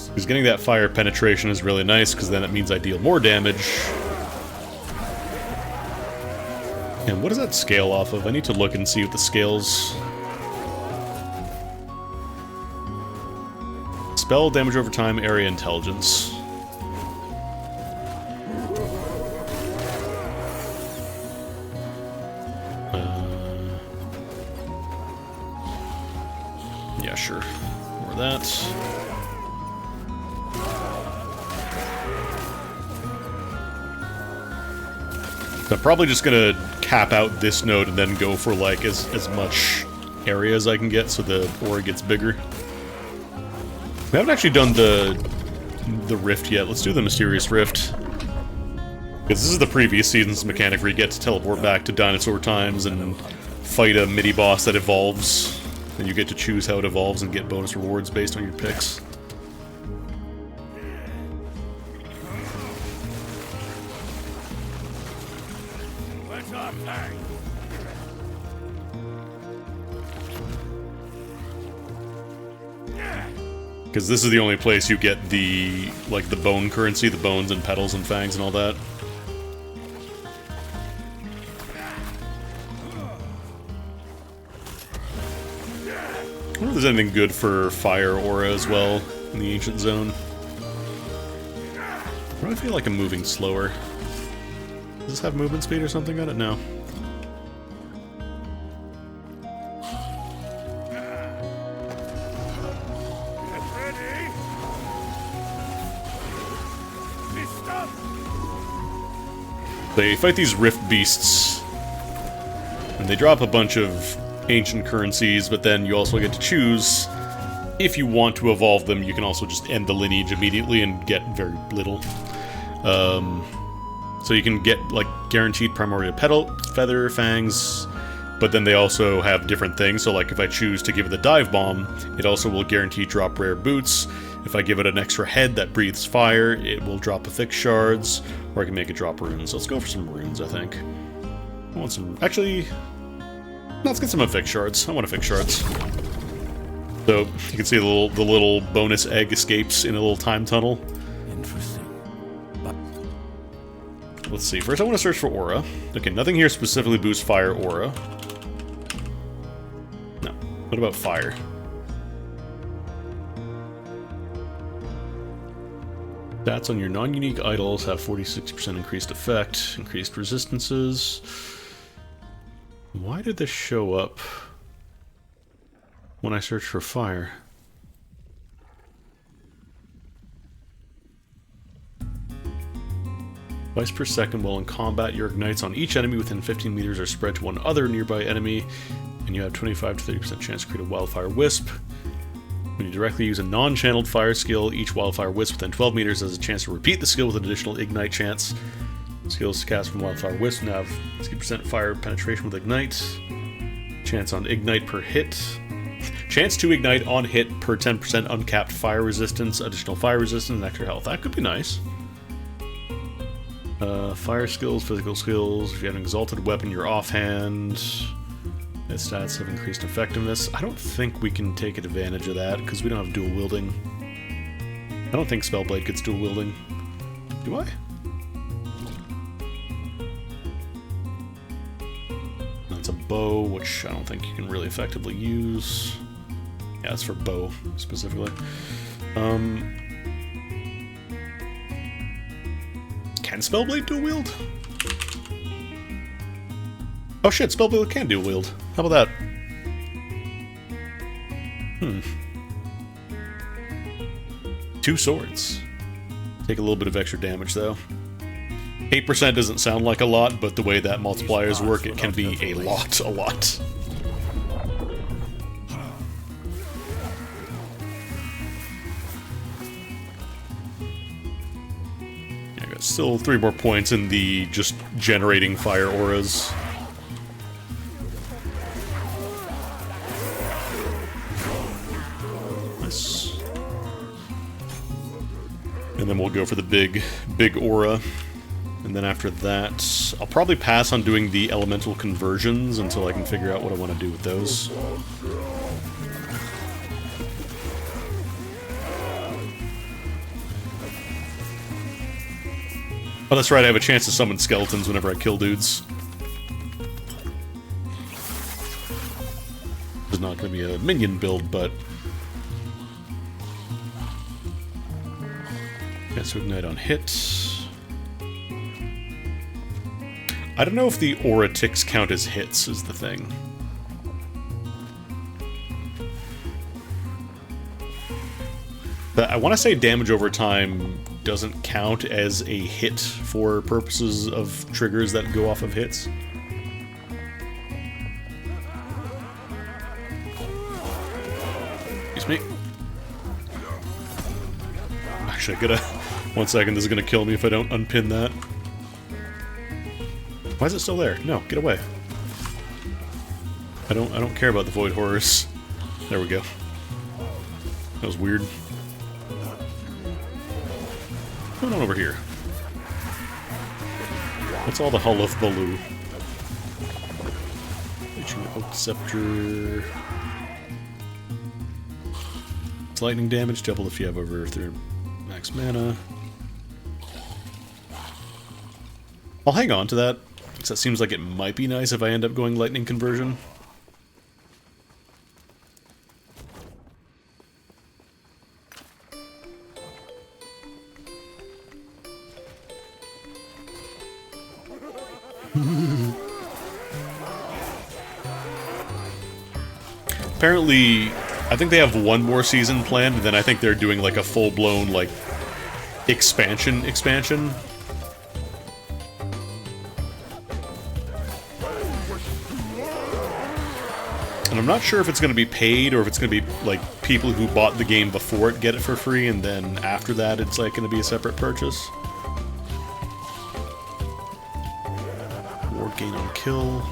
Because getting that fire penetration is really nice, because then it means I deal more damage. And what does that scale off of? I need to look and see what the scales... Spell, damage over time, area, intelligence. Yeah, sure. More of that. I'm probably just gonna cap out this node and then go for like as much area as I can get so the aura gets bigger. We haven't actually done the rift yet. Let's do the Mysterious Rift. Because this is the previous season's mechanic where you get to teleport back to dinosaur times and fight a mini-boss that evolves. And you get to choose how it evolves and get bonus rewards based on your picks. our fang. Because this is the only place you get the, like, the bone currency, the bones and petals and fangs and all that. I wonder if there's anything good for fire aura as well in the ancient zone. I really feel like I'm moving slower. Does this have movement speed or something on it? No. They fight these rift beasts, and they drop a bunch of ancient currencies, but then you also get to choose, if you want to evolve them, you can also just end the lineage immediately and get very little. So you can get, like, guaranteed primordial petal, feather, fangs, but then they also have different things. So, like, if I choose to give it the dive bomb, it also will guarantee drop rare boots. If I give it an extra head that breathes fire, it will drop affix shards, or I can make it drop runes. So let's go for some runes, I think. I want some... Actually... No, let's get some affix shards. I want affix shards. So, you can see the little bonus egg escapes in a little time tunnel. Interesting. Let's see. First, I want to search for aura. Okay, nothing here specifically boosts fire aura. No. What about fire? Stats on your non-unique idols have 46% increased effect, increased resistances. Why did this show up when I search for fire? Twice per second while in combat, your ignites on each enemy within 15 meters are spread to one other nearby enemy, and you have 25 to 30% chance to create a wildfire wisp. When you directly use a non-channeled fire skill, each wildfire wisp within 12 meters has a chance to repeat the skill with an additional ignite chance. Skills cast from wildfire wisp now have 60% fire penetration with ignite. Chance on ignite per hit. Chance to ignite on hit per 10% uncapped fire resistance, additional fire resistance, and extra health. That could be nice. Fire skills, physical skills. If you have an exalted weapon, you're offhand. Its stats have increased effectiveness. I don't think we can take advantage of that, because we don't have dual wielding. I don't think Spellblade gets dual wielding. Do I? That's a bow, which I don't think you can really effectively use. Yeah, it's for bow, specifically. Can Spellblade dual wield? Oh shit, Spellblade can dual wield. How about that? Two swords. Take a little bit of extra damage though. 8% doesn't sound like a lot, but the way that multipliers work, it can be a lot. I got still 3 more points in the just generating fire auras. And then we'll go for the big aura. And then after that, I'll probably pass on doing the elemental conversions until I can figure out what I want to do with those. Oh, that's right, I have a chance to summon skeletons whenever I kill dudes. It's not going to be a minion build, but... Chance to ignite on hit. I don't know if the aura ticks count as hits, is the thing. But I want to say damage over time doesn't count as a hit for purposes of triggers that go off of hits. Excuse me. Actually, I gotta... 1 second, this is gonna kill me if I don't unpin that. Why is it still there? No, get away. I don't care about the void horrors. There we go. That was weird. What's going on over here? What's all the hull of Baloo? Oak Scepter. It's lightning damage, double if you have over 3 max mana. I'll hang on to that, because that seems like it might be nice if I end up going lightning conversion. Apparently, I think they have one more season planned, and then I think they're doing like a full-blown like expansion. And I'm not sure if it's going to be paid or if it's going to be like people who bought the game before it get it for free, and then after that it's like going to be a separate purchase. Ward gain on kill.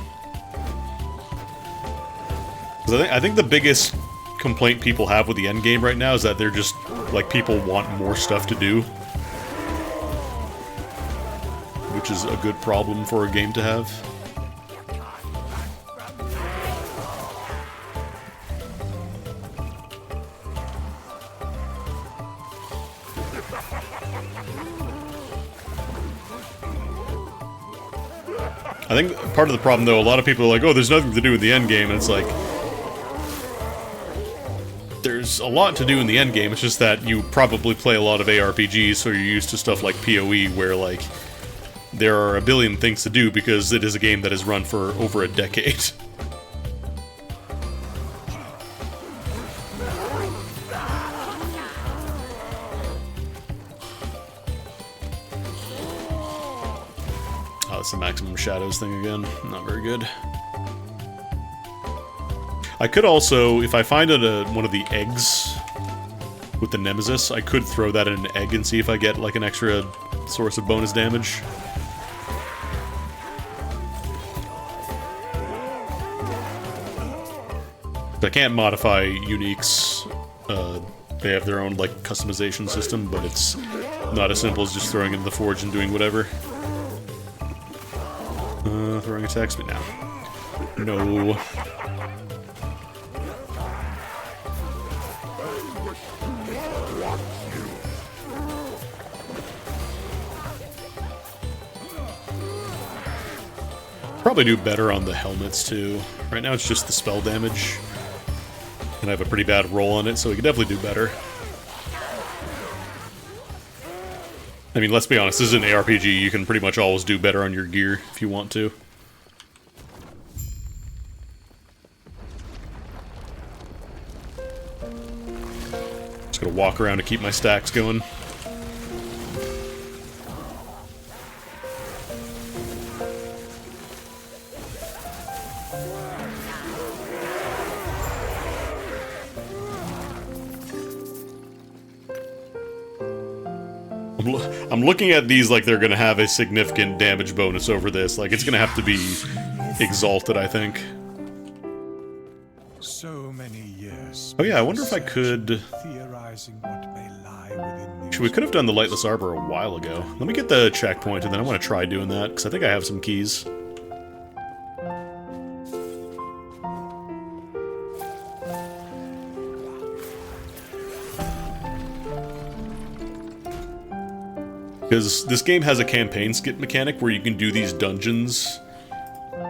I think the biggest complaint people have with the endgame right now is that they're just, like, people want more stuff to do. Which is a good problem for a game to have. I think part of the problem, though, a lot of people are like, oh, there's nothing to do with the endgame, and it's like, there's a lot to do in the endgame, it's just that you probably play a lot of ARPGs, so you're used to stuff like PoE, where, like, there are a billion things to do because it is a game that has run for over a decade. Oh, it's the Maximum Shadows thing again. Not very good. I could also, if I find one of the eggs with the Nemesis, I could throw that in an egg and see if I get, like, an extra source of bonus damage. I can't modify uniques. They have their own, like, customization system, but it's not as simple as just throwing it in the forge and doing whatever. Throwing attacks, but now. No. Probably do better on the helmets, too. Right now it's just the spell damage. And I have a pretty bad roll on it, so we could definitely do better. I mean, let's be honest, this is an ARPG. You can pretty much always do better on your gear if you want to. Just gonna walk around to keep my stacks going. I'm looking at these like they're gonna have a significant damage bonus over this. Like, it's gonna have to be exalted, I think. So many years. Oh yeah, I wonder if I could... Theorizing what may lie within these. We could have done the Lightless Arbor a while ago. Let me get the checkpoint, and then I want to try doing that, because I think I have some keys. Because this game has a campaign skip mechanic where you can do these dungeons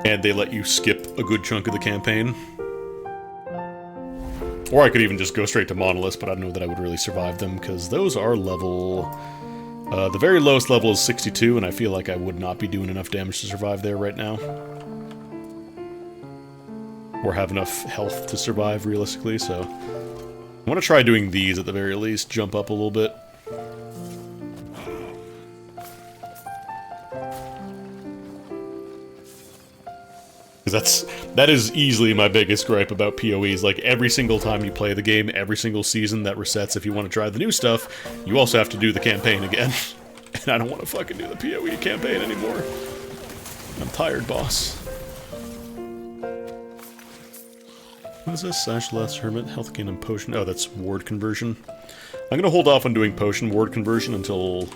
and they let you skip a good chunk of the campaign. Or I could even just go straight to Monoliths, but I don't know that I would really survive them because those are level... the very lowest level is 62, and I feel like I would not be doing enough damage to survive there right now. Or have enough health to survive, realistically, so... I want to try doing these at the very least, jump up a little bit. Because that is easily my biggest gripe about PoEs. Like, every single time you play the game, every single season that resets, if you want to try the new stuff, you also have to do the campaign again. And I don't want to fucking do the PoE campaign anymore. I'm tired, boss. What is this? Sash-Less Hermit, Health Gain and Potion. Oh, that's Ward Conversion. I'm gonna hold off on doing Potion Ward Conversion until,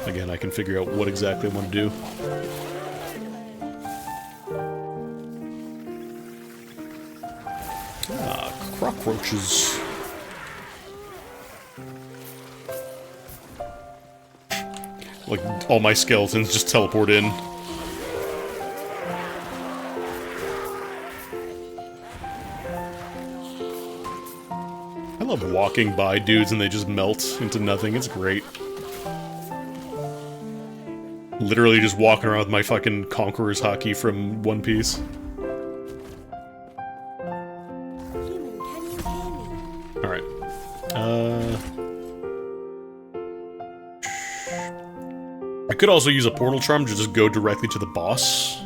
again, I can figure out what exactly I want to do. Cockroaches. Like, all my skeletons just teleport in. I love walking by dudes and they just melt into nothing. It's great. Literally just walking around with my fucking Conqueror's Haki from One Piece. Human, can you hear me? Alright. I could also use a portal charm to just go directly to the boss.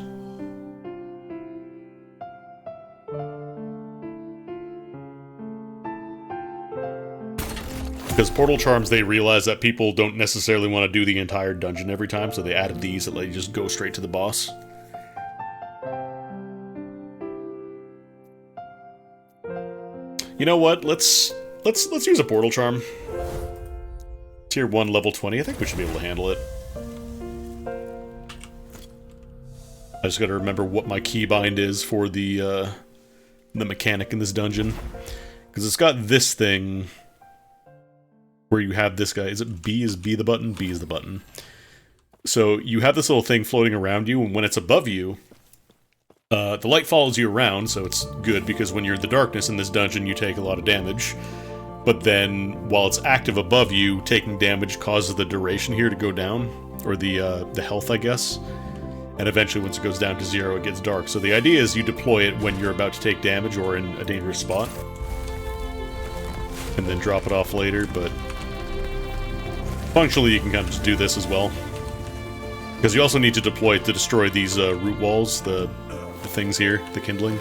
Because portal charms, they realize that people don't necessarily want to do the entire dungeon every time, so they added these that let you just go straight to the boss. You know what? Let's use a portal charm. Tier 1, level 20. I think we should be able to handle it. I just gotta remember what my keybind is for the mechanic in this dungeon. Because it's got this thing where you have this guy. Is it B? Is B the button? B is the button. So you have this little thing floating around you, and when it's above you, the light follows you around, so it's good, because when you're in the darkness in this dungeon, you take a lot of damage. But then, while it's active above you, taking damage causes the duration here to go down, or the health, I guess. And eventually, once it goes down to 0, it gets dark. So the idea is you deploy it when you're about to take damage or in a dangerous spot. And then drop it off later, but functionally you can kind of just do this as well. Because you also need to deploy it to destroy these root walls, the things here, the kindling.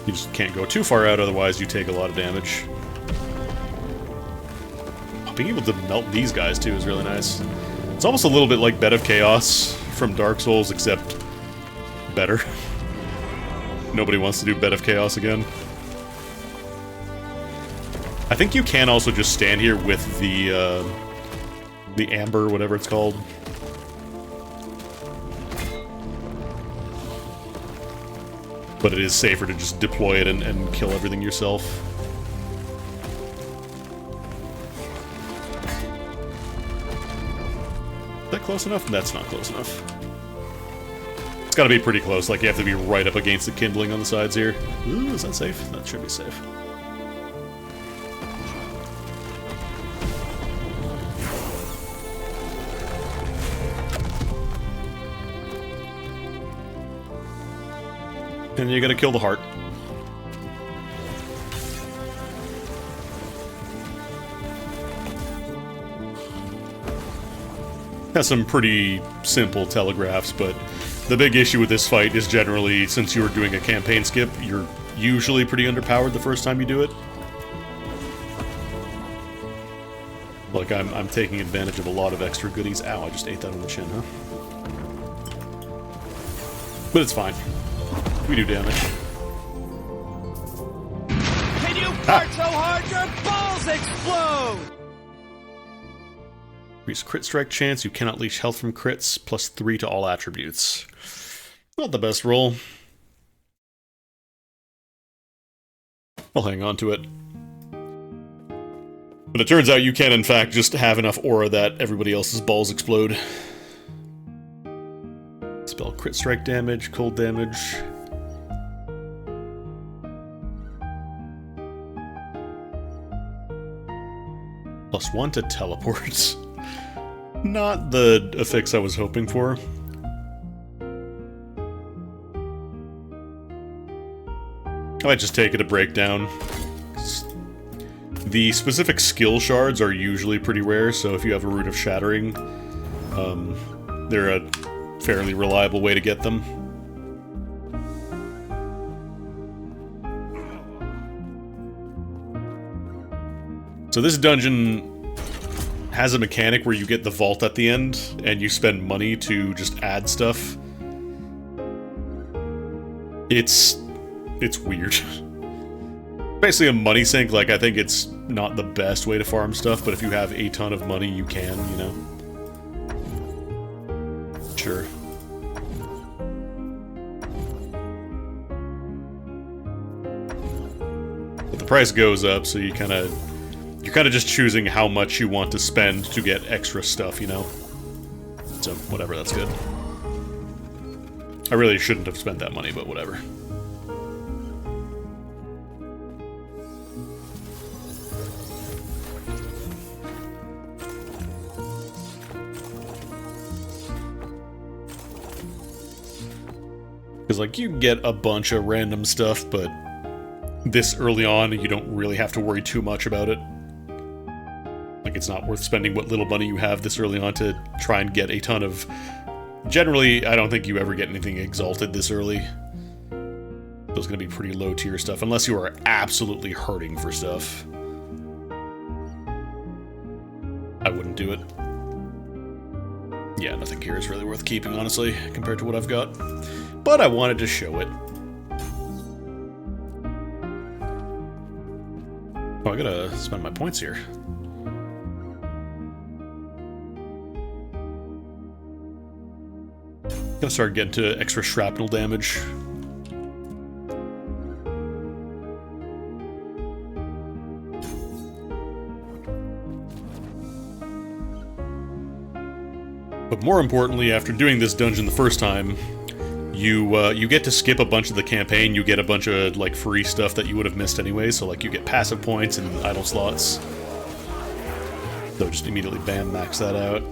You just can't go too far out, otherwise you take a lot of damage. Being able to melt these guys, too, is really nice. It's almost a little bit like Bed of Chaos from Dark Souls, except better. Nobody wants to do Bed of Chaos again. I think you can also just stand here with the amber, whatever it's called. But it is safer to just deploy it and kill everything yourself. Is that close enough? That's not close enough. It's gotta be pretty close, like you have to be right up against the kindling on the sides here. Ooh, is that safe? That should be safe. And you gotta kill the heart. Has some pretty simple telegraphs, but the big issue with this fight is generally, since you're doing a campaign skip, you're usually pretty underpowered the first time you do it. Like, I'm taking advantage of a lot of extra goodies. Ow, I just ate that on the chin, huh? But it's fine. We do damage. Can you fart so hard your balls explode? Increase crit strike chance. You cannot leash health from crits. +3 to all attributes. Not the best roll. I'll hang on to it. But it turns out you can, in fact, just have enough aura that everybody else's balls explode. Spell crit strike damage, cold damage. +1 to teleports. Not the effects I was hoping for. I might just take it a breakdown. The specific skill shards are usually pretty rare, so if you have a Root of Shattering, they're a fairly reliable way to get them. So this dungeon has a mechanic where you get the vault at the end, and you spend money to just add stuff. It's weird. Basically a money sink. Like, I think it's not the best way to farm stuff, but if you have a ton of money, you can, you know? Sure. price goes up, so you're kind of just choosing how much you want to spend to get extra stuff, you know? So, whatever, that's good. I really shouldn't have spent that money, but whatever. Because, like, you get a bunch of random stuff, but this early on, you don't really have to worry too much about it. Like, it's not worth spending what little money you have this early on to try and get a ton of... Generally, I don't think you ever get anything exalted this early. Those gonna be pretty low tier stuff, unless you are absolutely hurting for stuff. I wouldn't do it. Yeah, nothing here is really worth keeping, honestly, compared to what I've got. But I wanted to show it. Oh, I gotta spend my points here. Gotta start getting to extra shrapnel damage. But more importantly, after doing this dungeon the first time, you get to skip a bunch of the campaign. You get a bunch of, like, free stuff that you would have missed anyway, so, like, you get passive points and idle slots. So just immediately, bam, max that out.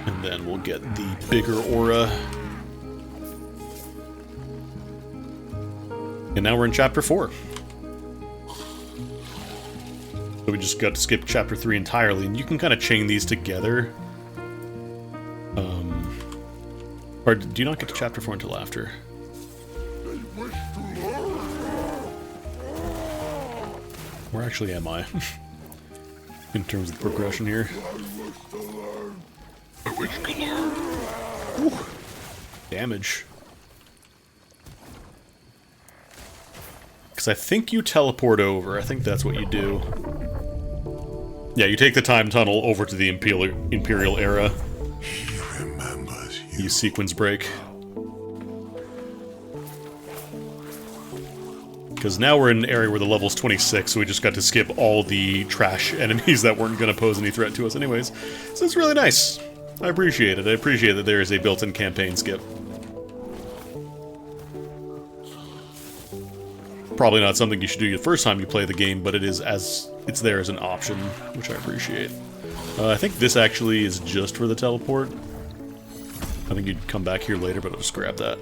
And then we'll get the bigger aura. And now we're in Chapter 4. So we just got to skip Chapter 3 entirely, and you can kind of chain these together. Or do you not get to Chapter 4 until after? Where actually am I? In terms of the progression here. Ooh. Damage. Because I think you teleport over. I think that's what you do. Yeah, you take the time tunnel over to the Imperial era. You sequence break. Because now we're in an area where the level's 26, so we just got to skip all the trash enemies that weren't going to pose any threat to us anyways. So it's really nice. I appreciate it. I appreciate that there is a built-in campaign skip. Probably not something you should do the first time you play the game, but it's there as an option, which I appreciate. I think this actually is just for the teleport. I think you'd come back here later, but I'll just grab that.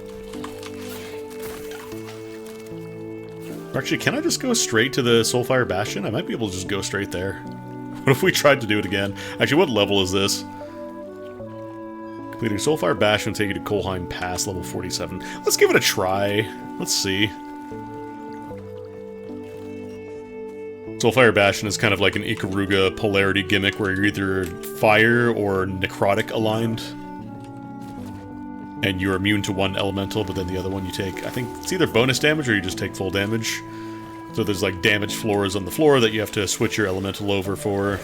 Actually, can I just go straight to the Soulfire Bastion? I might be able to just go straight there. What if we tried to do it again? Actually, what level is this? Completing Soulfire Bastion will take you to Kolheim Pass, level 47. Let's give it a try. Let's see. Soulfire Bastion is kind of like an Ikaruga polarity gimmick where you're either fire or necrotic aligned. And you're immune to one elemental, but then the other one you take, I think it's either bonus damage or you just take full damage. So there's like damaged floors on the floor that you have to switch your elemental over for.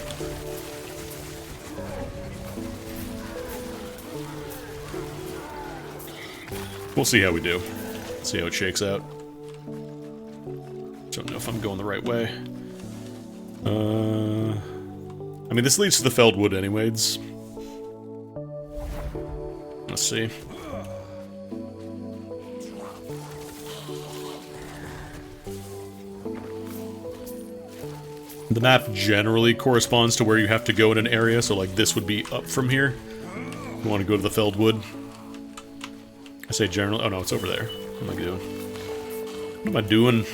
We'll see how we do. See how it shakes out. Don't know if I'm going the right way. I mean, this leads to the Feldwood anyways. Let's see. The map generally corresponds to where you have to go in an area, so like this would be up from here. You want to go to the Feldwood. I say generally. Oh no, it's over there. What am I doing? What am I doing?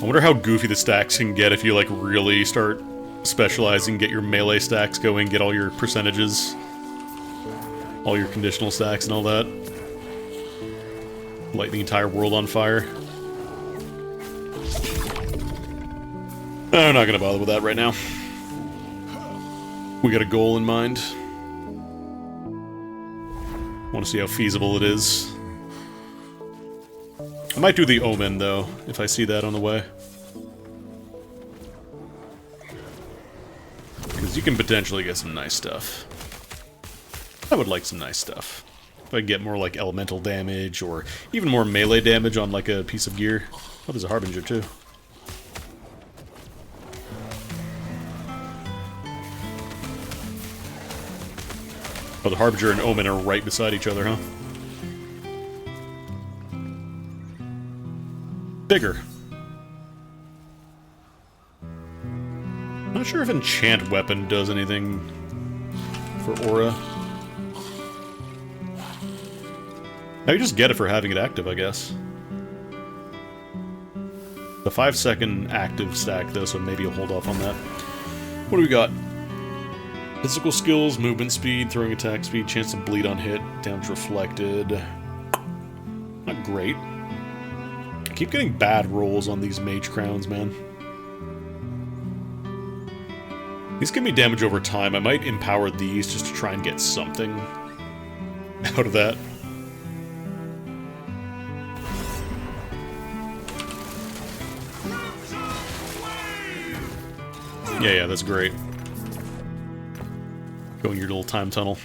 I wonder how goofy the stacks can get if you like really start specializing, get your melee stacks going, get all your percentages, all your conditional stacks and all that. Light the entire world on fire. I'm not gonna bother with that right now. We got a goal in mind. Want to see how feasible it is. I might do the Omen, though, if I see that on the way. Because you can potentially get some nice stuff. I would like some nice stuff. If I get more like elemental damage or even more melee damage on like a piece of gear. Oh, there's a Harbinger too. Oh, the Harbinger and Omen are right beside each other, huh? Bigger. Not sure if Enchant Weapon does anything for Aura. I could just get it for having it active, I guess. The 5-second active stack, though, so maybe you'll hold off on that. What do we got? Physical skills, movement speed, throwing attack speed, chance to bleed on hit, damage reflected. Not great. I keep getting bad rolls on these mage crowns, man. These give me damage over time. I might empower these just to try and get something out of that. Yeah, that's great. Go in your little time tunnel.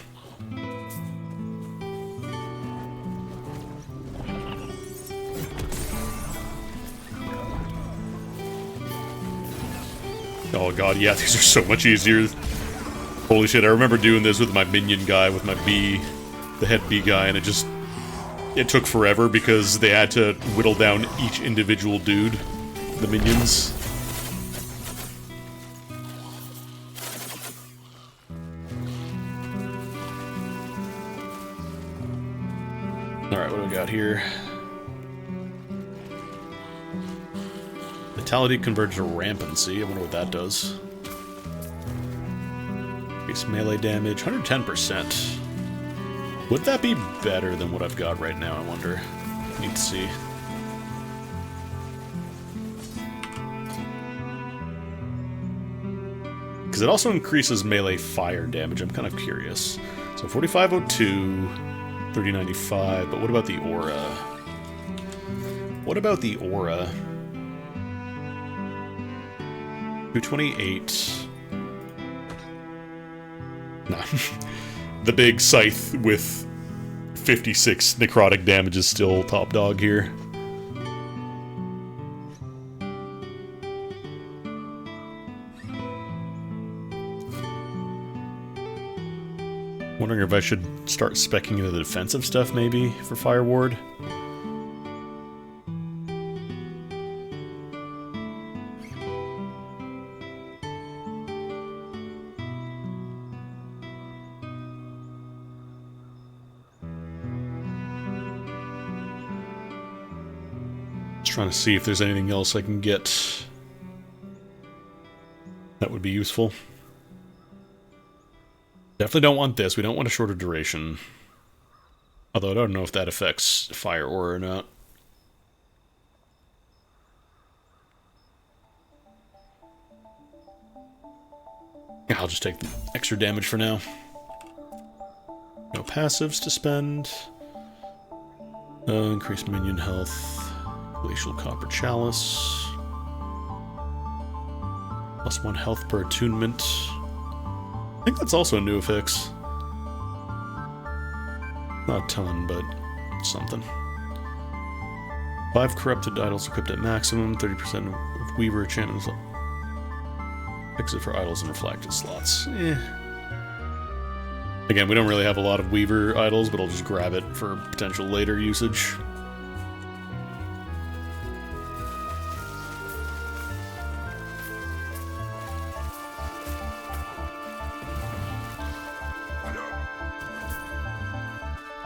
Oh god, yeah, these are so much easier. Holy shit, I remember doing this with my minion guy, with my bee, the head bee guy, and it took forever because they had to whittle down each individual dude, the minions. Alright, what do we got here? Vitality converted to rampancy. I wonder what that does. Increase melee damage, 110%. Would that be better than what I've got right now, I wonder? Need to see. Because it also increases melee fire damage. I'm kind of curious. So 4502, 3095, but what about the aura? What about the aura? 228. Nah. The big scythe with 56 necrotic damage is still top dog here. Wondering if I should start speccing into the defensive stuff, maybe, for Fire Ward. Just trying to see if there's anything else I can get that would be useful. Definitely don't want this. We don't want a shorter duration. Although I don't know if that affects Fire Aura or not. Yeah, I'll just take the extra damage for now. No passives to spend. Increased minion health. Glacial Copper Chalice. +1 health per attunement. I think that's also a new affix. Not a ton, but something. 5 corrupted idols equipped at maximum, 30% of Weaver enchantments. Fix it for idols and reflected slots. Again, we don't really have a lot of Weaver idols, but I'll just grab it for potential later usage.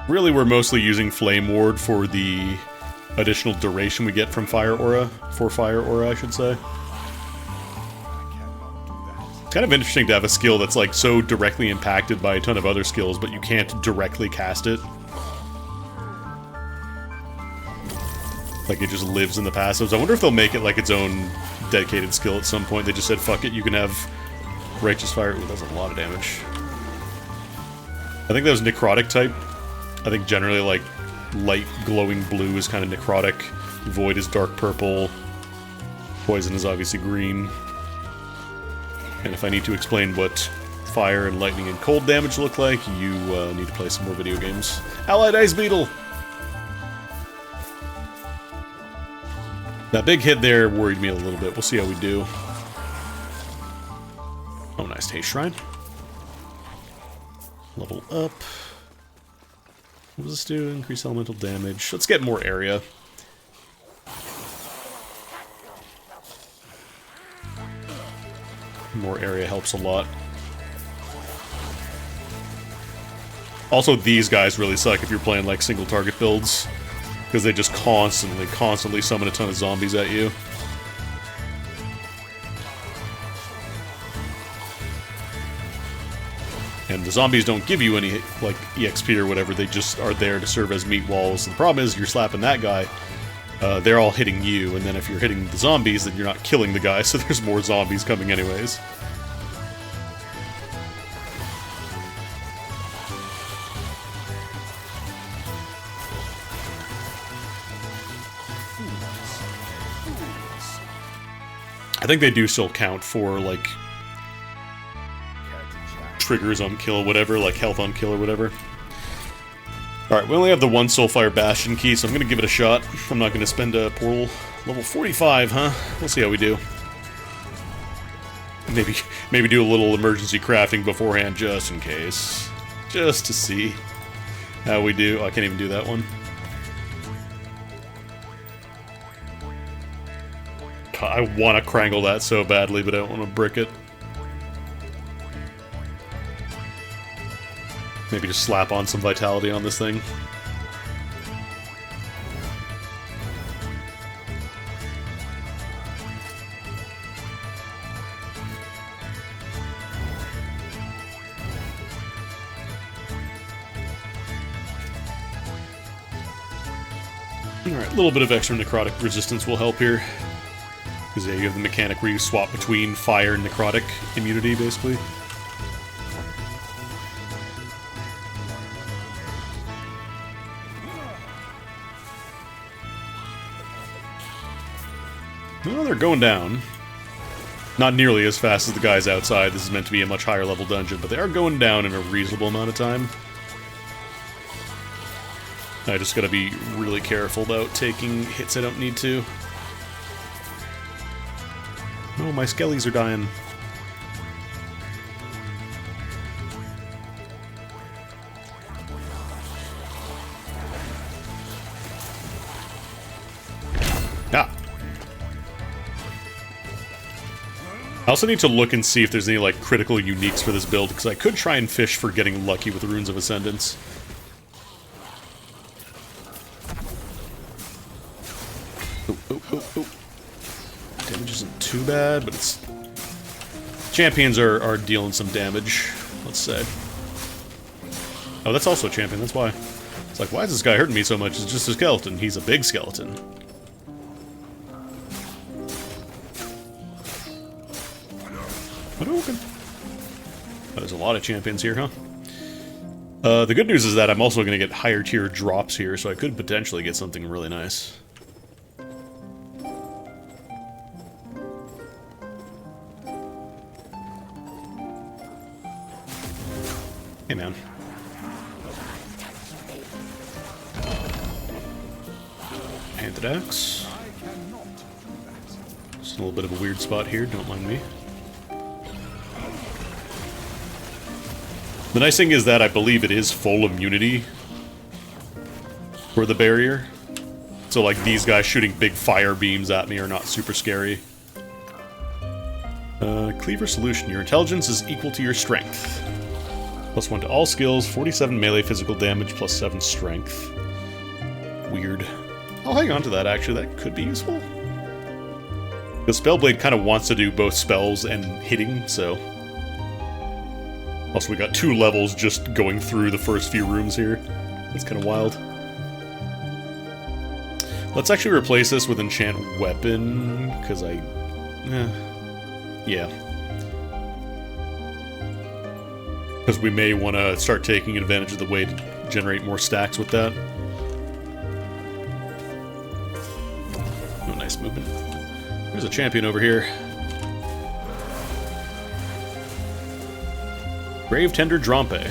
Really, we're mostly using Flame Ward for the additional duration we get from Fire Aura. For Fire Aura, I should say. It's kind of interesting to have a skill that's like so directly impacted by a ton of other skills, but you can't directly cast it. Like it just lives in the passives. I wonder if they'll make it like its own dedicated skill at some point. They just said, fuck it, you can have Righteous Fire. Ooh, that's a lot of damage. I think that was Necrotic type. I think generally, like, light glowing blue is kind of necrotic, void is dark purple, poison is obviously green. And if I need to explain what fire and lightning and cold damage look like, you need to play some more video games. Allied Ice Beetle! That big hit there worried me a little bit. We'll see how we do. Oh, nice Haste Shrine. Level up. What does this do? Increase elemental damage. Let's get more area. More area helps a lot. Also, these guys really suck if you're playing like single target builds, because they just constantly summon a ton of zombies at you. And the zombies don't give you any, like, EXP or whatever, they just are there to serve as meat walls. And the problem is, you're slapping that guy, they're all hitting you, and then if you're hitting the zombies, then you're not killing the guy, so there's more zombies coming anyways. I think they do still count for, like, triggers on kill or whatever, like health on kill or whatever. Alright, we only have the one Soulfire Bastion key, so I'm gonna give it a shot. I'm not gonna spend a portal. Level 45, huh? We'll see how we do. Maybe do a little emergency crafting beforehand, just in case. Just to see how we do. Oh, I can't even do that one. God, I want to Krangle that so badly, but I don't want to brick it. Maybe just slap on some vitality on this thing. Alright, a little bit of extra necrotic resistance will help here. Because you have the mechanic where you swap between fire and necrotic immunity, basically. Well, they're going down. Not nearly as fast as the guys outside. This is meant to be a much higher level dungeon, but they are going down in a reasonable amount of time. I just gotta be really careful about taking hits I don't need to. No, my skellies are dying. Ah! I also need to look and see if there's any, like, critical uniques for this build, because I could try and fish for getting lucky with the Runes of Ascendance. Oh. Damage isn't too bad, but it's... Champions are dealing some damage, let's say. Oh, that's also a champion, that's why. It's like, why is this guy hurting me so much? It's just a skeleton. He's a big skeleton. Hadouken! Oh, there's a lot of champions here, huh? The good news is that I'm also going to get higher tier drops here, so I could potentially get something really nice. Hey, man. Handed axe. Just a little bit of a weird spot here, don't mind me. The nice thing is that I believe it is full immunity for the barrier. So, like, these guys shooting big fire beams at me are not super scary. Cleaver Solution. Your intelligence is equal to your strength. +1 to all skills, 47 melee physical damage, +7 strength. Weird. I'll hang on to that, actually. That could be useful. The Spellblade kind of wants to do both spells and hitting, so... Also, we got 2 levels just going through the first few rooms here. That's kind of wild. Let's actually replace this with Enchant Weapon, because yeah. Because we may want to start taking advantage of the way to generate more stacks with that. Oh, nice movement. There's a champion over here. Grave Tender Drampe.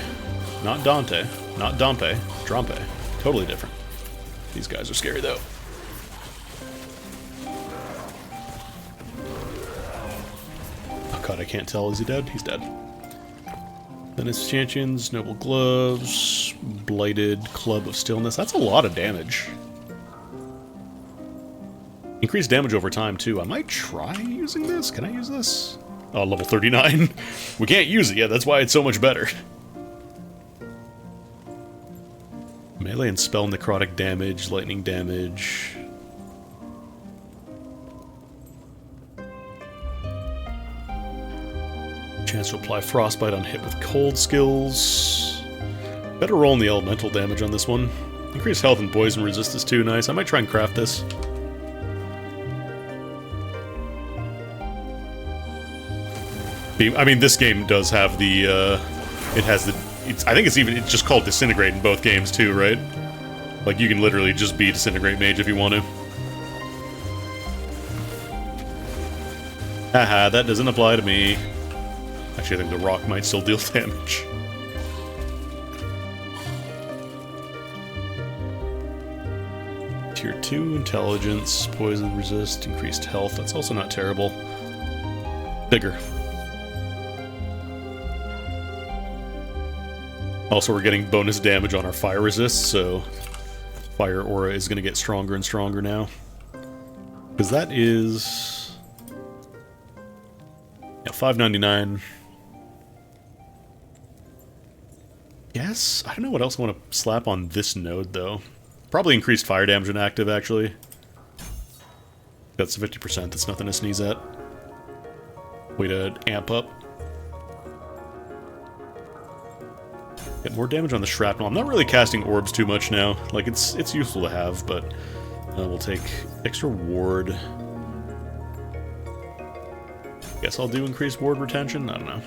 Not Dante. Not Dompe. Drampe. Totally different. These guys are scary, though. Oh god, I can't tell. Is he dead? He's dead. Then it's Stanchions, Noble Gloves, Blighted, Club of Stillness. That's a lot of damage. Increased damage over time, too. I might try using this. Can I use this? Oh, level 39. We can't use it yet. That's why it's so much better. Melee and spell necrotic damage, lightning damage. Chance to apply frostbite on hit with cold skills. Better roll in the elemental damage on this one. Increased health and poison resistance too, nice. I might try and craft this. I mean, this game does have the, it has the, I think it's just called Disintegrate in both games too, right? Like, you can literally just be Disintegrate Mage if you want to. Haha, that doesn't apply to me. Actually, I think the rock might still deal damage. Tier 2, Intelligence, Poison Resist, Increased Health. That's also not terrible. Bigger. Also, we're getting bonus damage on our fire resist, so fire aura is going to get stronger and stronger now. Because that is... yeah, $5.99. Yes? I don't know what else I want to slap on this node, though. Probably increased fire damage when active, actually. That's 50%. That's nothing to sneeze at. Way to amp up. Get more damage on the shrapnel. I'm not really casting orbs too much now. Like, it's useful to have, but we'll take extra ward. Guess I'll do increased ward retention? I don't know.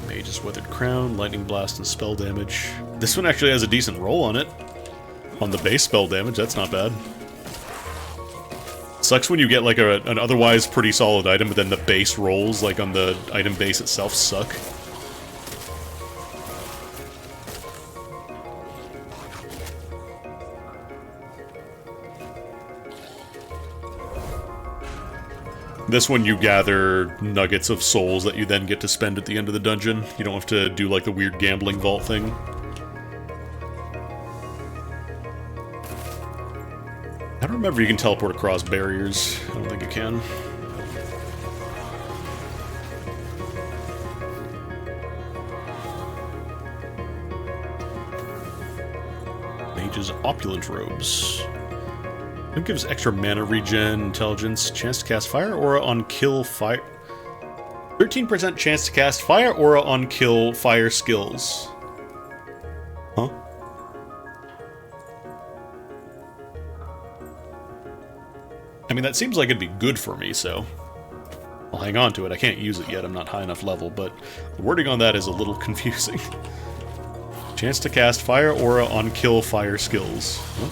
Mage's Weathered Crown, Lightning Blast, and spell damage. This one actually has a decent roll on it. On the base spell damage, that's not bad. Sucks when you get like an otherwise pretty solid item, but then the base rolls, like on the item base itself, suck. This one you gather nuggets of souls that you then get to spend at the end of the dungeon. You don't have to do like the weird gambling vault thing. I don't remember if you can teleport across barriers. I don't think you can. Mage's Opulent Robes. It gives extra mana regen, intelligence, chance to cast fire aura on kill fire. 13% chance to cast fire aura on kill fire skills. Huh? I mean, that seems like it'd be good for me, so I'll hang on to it. I can't use it yet, I'm not high enough level, but the wording on that is a little confusing. Chance to cast fire aura on kill fire skills. Huh?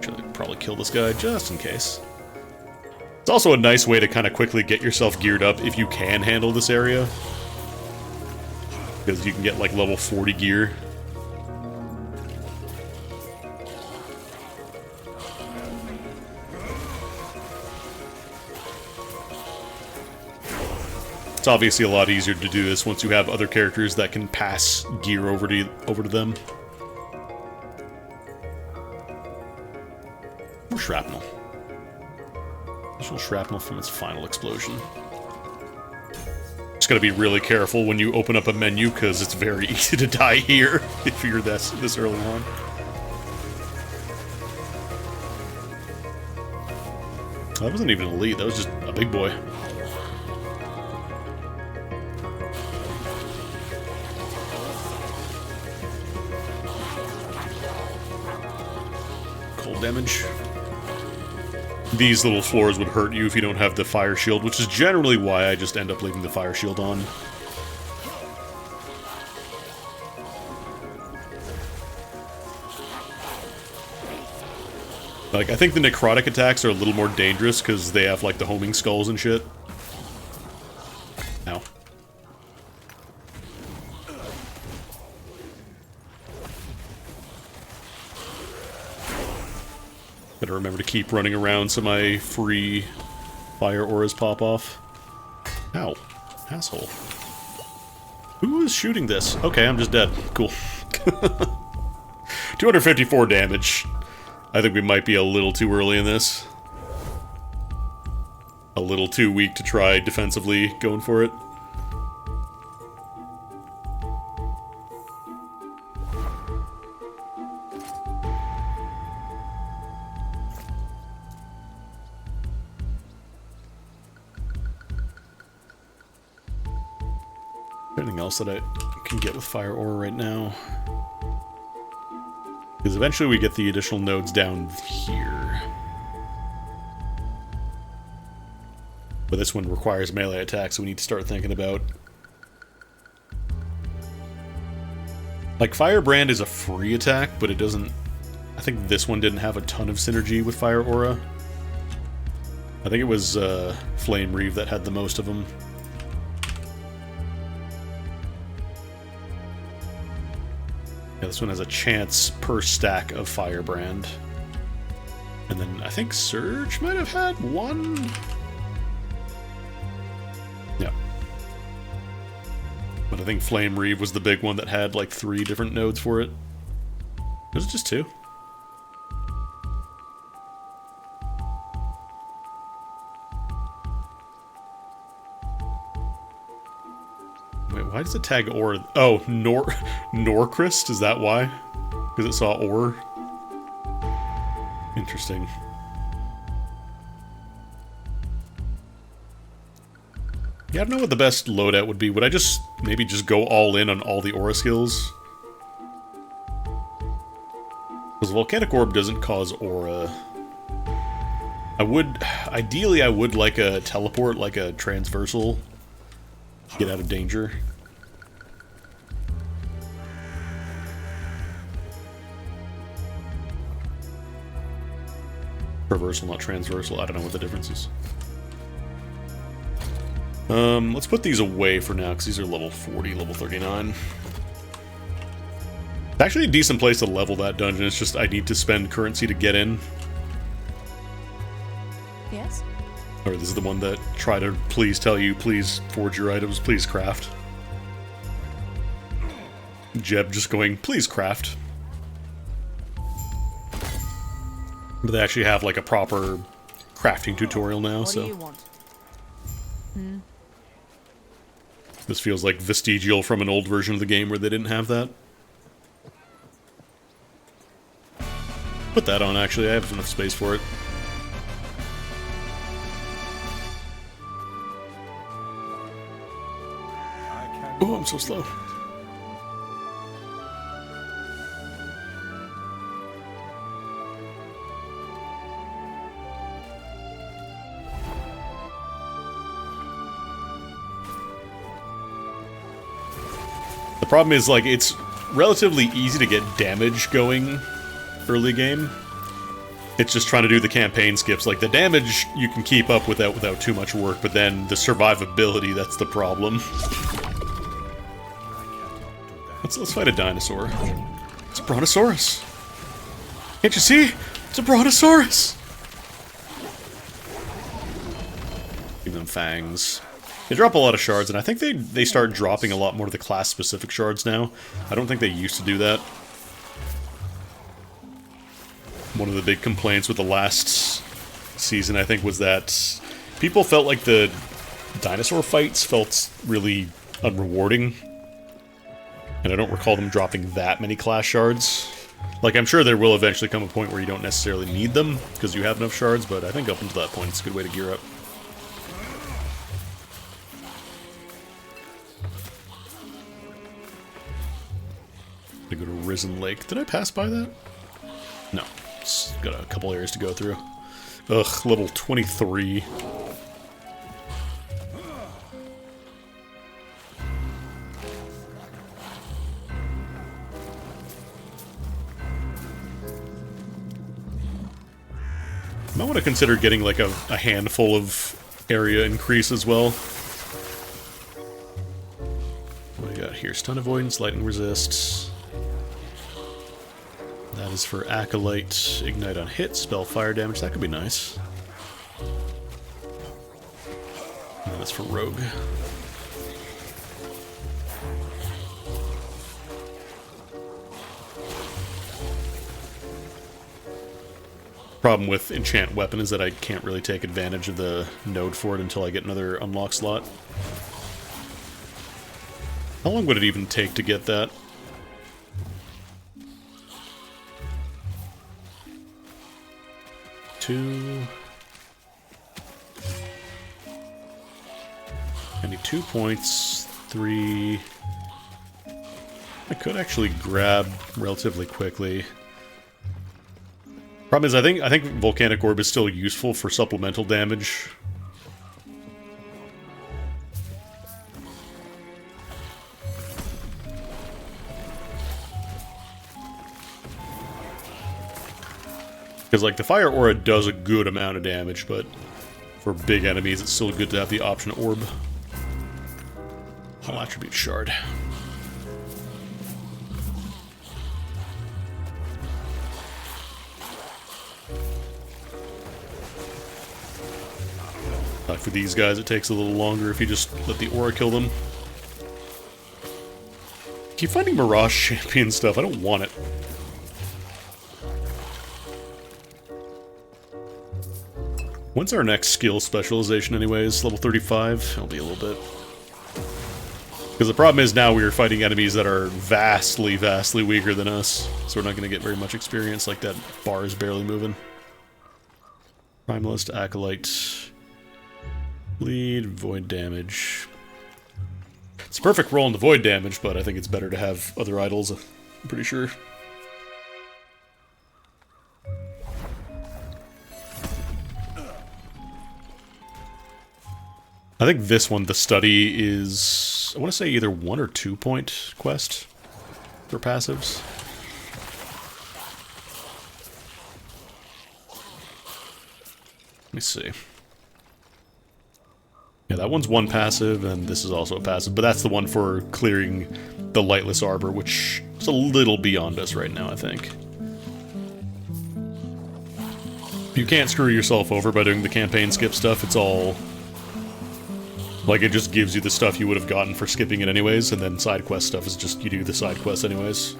Should probably kill this guy just in case. It's also a nice way to kind of quickly get yourself geared up if you can handle this area. Because you can get like level 40 gear. It's obviously a lot easier to do this once you have other characters that can pass gear over to them. More shrapnel. Additional shrapnel from its final explosion. Just gotta be really careful when you open up a menu, because it's very easy to die here if you're this early on. That wasn't even elite, that was just a big boy. Cold damage. These little floors would hurt you if you don't have the fire shield, which is generally why I just end up leaving the fire shield on. Like, I think the necrotic attacks are a little more dangerous because they have, like, the homing skulls and shit. Ow. Better remember to keep running around so my free fire auras pop off. Ow. Asshole. Who is shooting this? Okay, I'm just dead. Cool. 254 damage. I think we might be a little too early in this. A little too weak to try defensively going for it. Anything else that I can get with Fire Aura right now? Because eventually we get the additional nodes down here. But this one requires melee attack, so we need to start thinking about... Like, Firebrand is a free attack, but it doesn't... I think this one didn't have a ton of synergy with Fire Aura. I think it was Flame Reeve that had the most of them. Yeah, this one has a chance per stack of Firebrand. And then I think Surge might have had one? Yeah. But I think Flame Reeve was the big one that had like 3 different nodes for it. Was it just 2? Wait, why does it tag Ore? Oh, Norchrist? Is that why? Because it saw Ore? Interesting. Yeah, I don't know what the best loadout would be. Would I just maybe just go all in on all the aura skills? Because Volcanic Orb doesn't cause aura. Ideally I would like a teleport, like a transversal. Get out of danger. Traversal, not transversal. I don't know what the difference is. Let's put these away for now, because these are level 40, level 39. It's actually a decent place to level that dungeon, it's just I need to spend currency to get in. Yes? Or this is the one that try to please tell you, please forge your items, please craft. Jeb just going, please craft. But they actually have like a proper crafting tutorial now, What so... do you want? This feels like vestigial from an old version of the game where they didn't have that. Put that on, actually. I have enough space for it. Oh, I'm so slow. The problem is, like, it's relatively easy to get damage going early game. It's just trying to do the campaign skips. Like, the damage you can keep up without too much work, but then the survivability, that's the problem. Let's fight a dinosaur. It's a Brontosaurus. Can't you see? It's a Brontosaurus! Give them fangs. They drop a lot of shards, and I think they start dropping a lot more of the class-specific shards now. I don't think they used to do that. One of the big complaints with the last season, I think, was that people felt like the dinosaur fights felt really unrewarding. And I don't recall them dropping that many class shards. Like, I'm sure there will eventually come a point where you don't necessarily need them, because you have enough shards, but I think up until that point, it's a good way to gear up. I go to Risen Lake. Did I pass by that? No. It's got a couple areas to go through. Ugh, level 23. to consider getting like a handful of area increase as well. What do we got here? Stun avoidance, lightning resist. That is for Acolyte, ignite on hit, spell fire damage. That could be nice. And that's for Rogue. Problem with enchant weapon is that I can't really take advantage of the node for it until I get another unlock slot. How long would it even take to get that? Two. I need 2 points, 3. I could actually grab relatively quickly. Problem is, I think Volcanic Orb is still useful for supplemental damage. Because, like, the Fire Aura does a good amount of damage, but for big enemies, it's still good to have the option Orb. Hull Attribute Shard. For these guys, it takes a little longer if you just let the aura kill them. Keep finding Mirage Champion stuff. I don't want it. When's our next skill specialization anyways? Level 35? It'll be a little bit. Because the problem is now we are fighting enemies that are vastly, vastly weaker than us. So we're not going to get very much experience. Like that bar is barely moving. Primalist, Acolyte... Bleed, void damage. It's a perfect roll into void damage, but I think it's better to have other idols, I'm pretty sure. I think this one, the study, is... I want to say either 1 or 2 point quest for passives. Let me see. Yeah, that one's 1 passive, and this is also a passive, but that's the one for clearing the Lightless Arbor, which is a little beyond us right now, I think. You can't screw yourself over by doing the campaign skip stuff. It's all... like, it just gives you the stuff you would have gotten for skipping it anyways, and then side quest stuff is just you do the side quest anyways.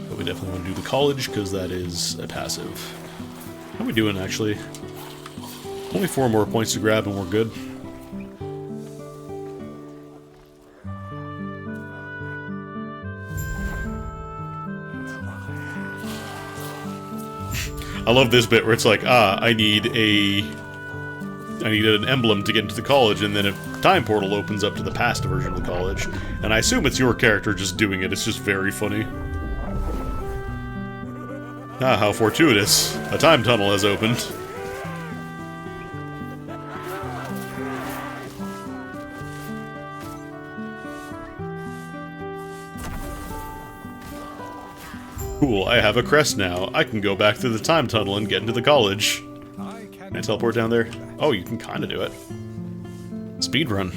But we definitely want to do the college, because that is a passive. How are we doing, actually? Only 4 more points to grab and we're good. I love this bit where it's like, I need an emblem to get into the college, and then a time portal opens up to the past version of the college. And I assume it's your character just doing it. It's just very funny. Ah, how fortuitous. A time tunnel has opened. Cool, I have a crest now. I can go back through the time tunnel and get into the college. Can I teleport down there? Oh, you can kind of do it. Speedrun.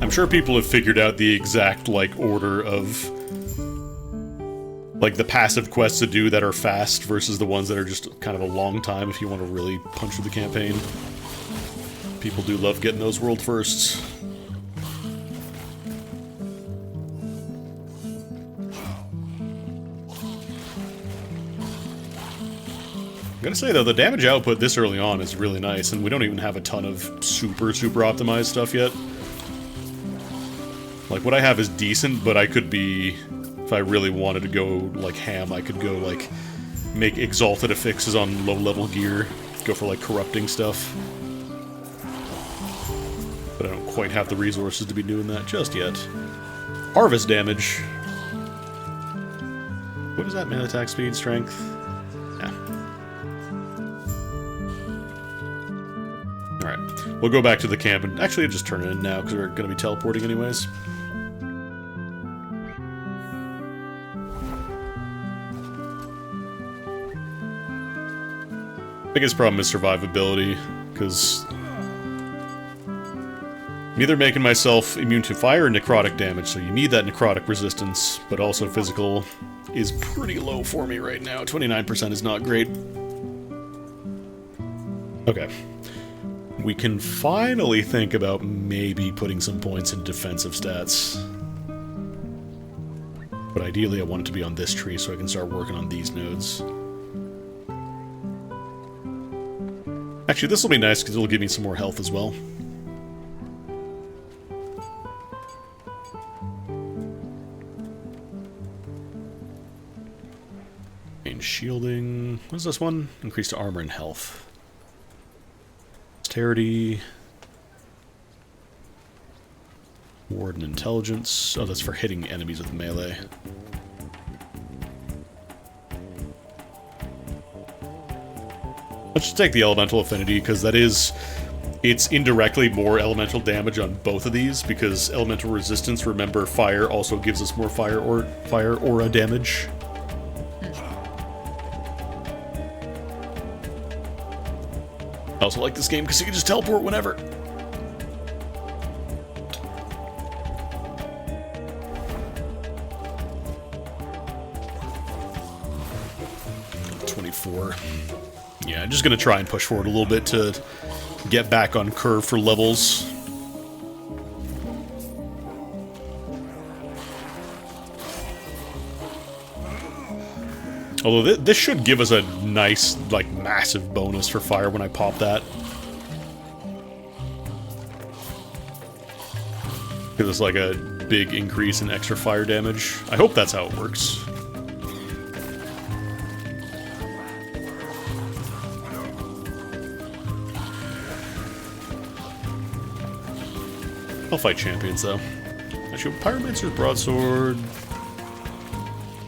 I'm sure people have figured out the exact, like, order of... like, the passive quests to do that are fast versus the ones that are just kind of a long time if you want to really punch through the campaign. People do love getting those world firsts. I'm gonna say, though, the damage output this early on is really nice, and we don't even have a ton of super optimized stuff yet. Like, what I have is decent, but I could be... if I really wanted to go, like, ham, I could go, like, make exalted affixes on low-level gear. Go for, like, corrupting stuff. But I don't quite have the resources to be doing that just yet. Harvest damage. What is that? Man attack speed, strength? Yeah. Alright. We'll go back to the camp and actually just turn it in now because we're going to be teleporting anyways. Biggest problem is survivability, because I'm either making myself immune to fire or necrotic damage, so you need that necrotic resistance, but also physical is pretty low for me right now. 29% is not great. Okay. We can finally think about maybe putting some points in defensive stats. But ideally I want it to be on this tree so I can start working on these nodes. Actually, this will be nice because it'll give me some more health as well. Main shielding. What is this one? Increased armor and health. Dexterity. Ward and intelligence. Oh, that's for hitting enemies with melee. Let's just take the elemental affinity, because that is... It's indirectly more elemental damage on both of these, because elemental resistance, remember, fire also gives us more fire aura damage. I also like this game because you can just teleport whenever. Yeah, I'm just gonna try and push forward a little bit to get back on curve for levels. Although this should give us a nice, like, massive bonus for fire when I pop that. Because it's like a big increase in extra fire damage. I hope that's how it works. I'll fight champions, though. Actually, Pyromancer's Broadsword...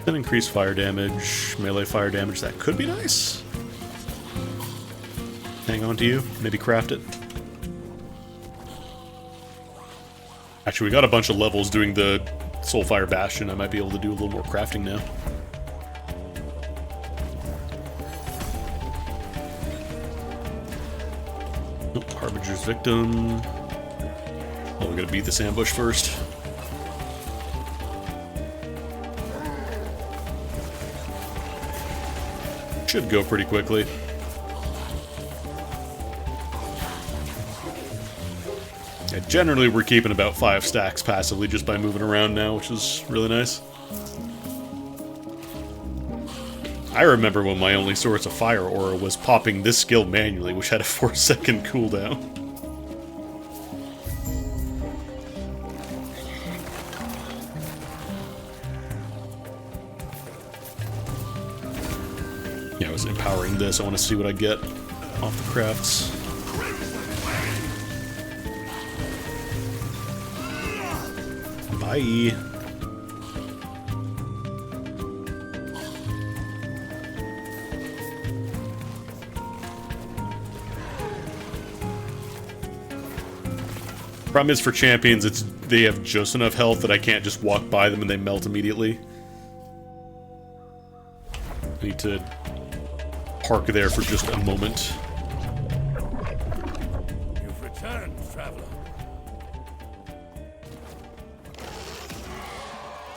Then increase fire damage, melee fire damage, that could be nice. Hang on to you, maybe craft it. Actually, we got a bunch of levels doing the Soulfire Bastion. I might be able to do a little more crafting now. Oh, Harbinger's Victim. Oh, we're gonna beat this ambush first. Should go pretty quickly. Yeah, generally we're keeping about 5 stacks passively just by moving around now, which is really nice. I remember when my only source of fire aura was popping this skill manually, which had a 4-second cooldown. Yeah, I was empowering this. I want to see what I get off the crafts. Bye. Problem is for champions, they have just enough health that I can't just walk by them and they melt immediately. I need to park there for just a moment. You've returned, traveler.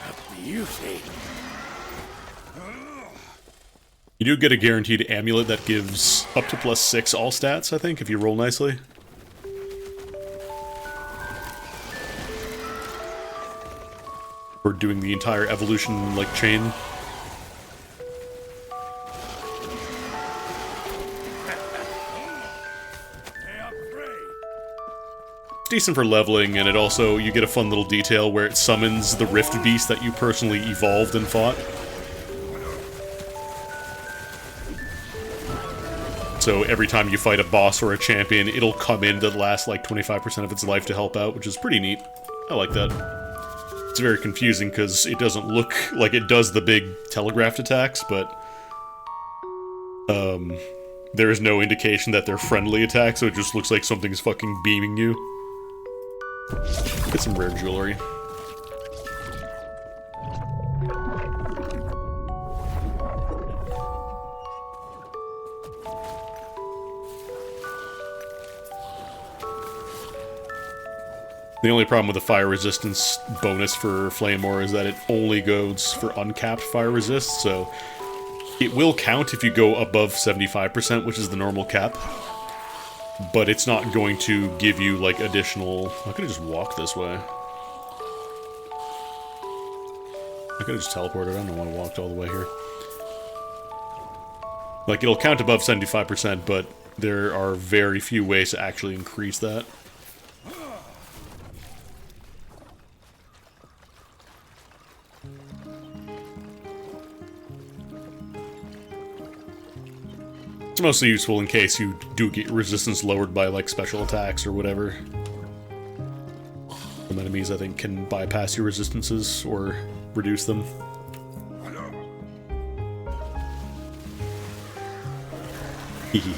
A beauty. You do get a guaranteed amulet that gives up to +6 all stats, I think, if you roll nicely. We're doing the entire evolution, like, chain. Decent for leveling, and it also, you get a fun little detail where it summons the Rift Beast that you personally evolved and fought. So every time you fight a boss or a champion, it'll come in to last like 25% of its life to help out, which is pretty neat. I like that. It's very confusing because it doesn't look like it does the big telegraphed attacks, but there is no indication that they're friendly attacks, so it just looks like something's fucking beaming you. Get some rare jewelry. The only problem with the fire resistance bonus for Flamor is that it only goes for uncapped fire resist, so it will count if you go above 75%, which is the normal cap, but it's not going to give you, like, additional... I could've just walked this way. I could've just teleported. I don't know why I walked all the way here. Like, it'll count above 75%, but there are very few ways to actually increase that. It's mostly useful in case you do get resistance lowered by, like, special attacks or whatever. Some enemies, I think, can bypass your resistances or reduce them. Hehe.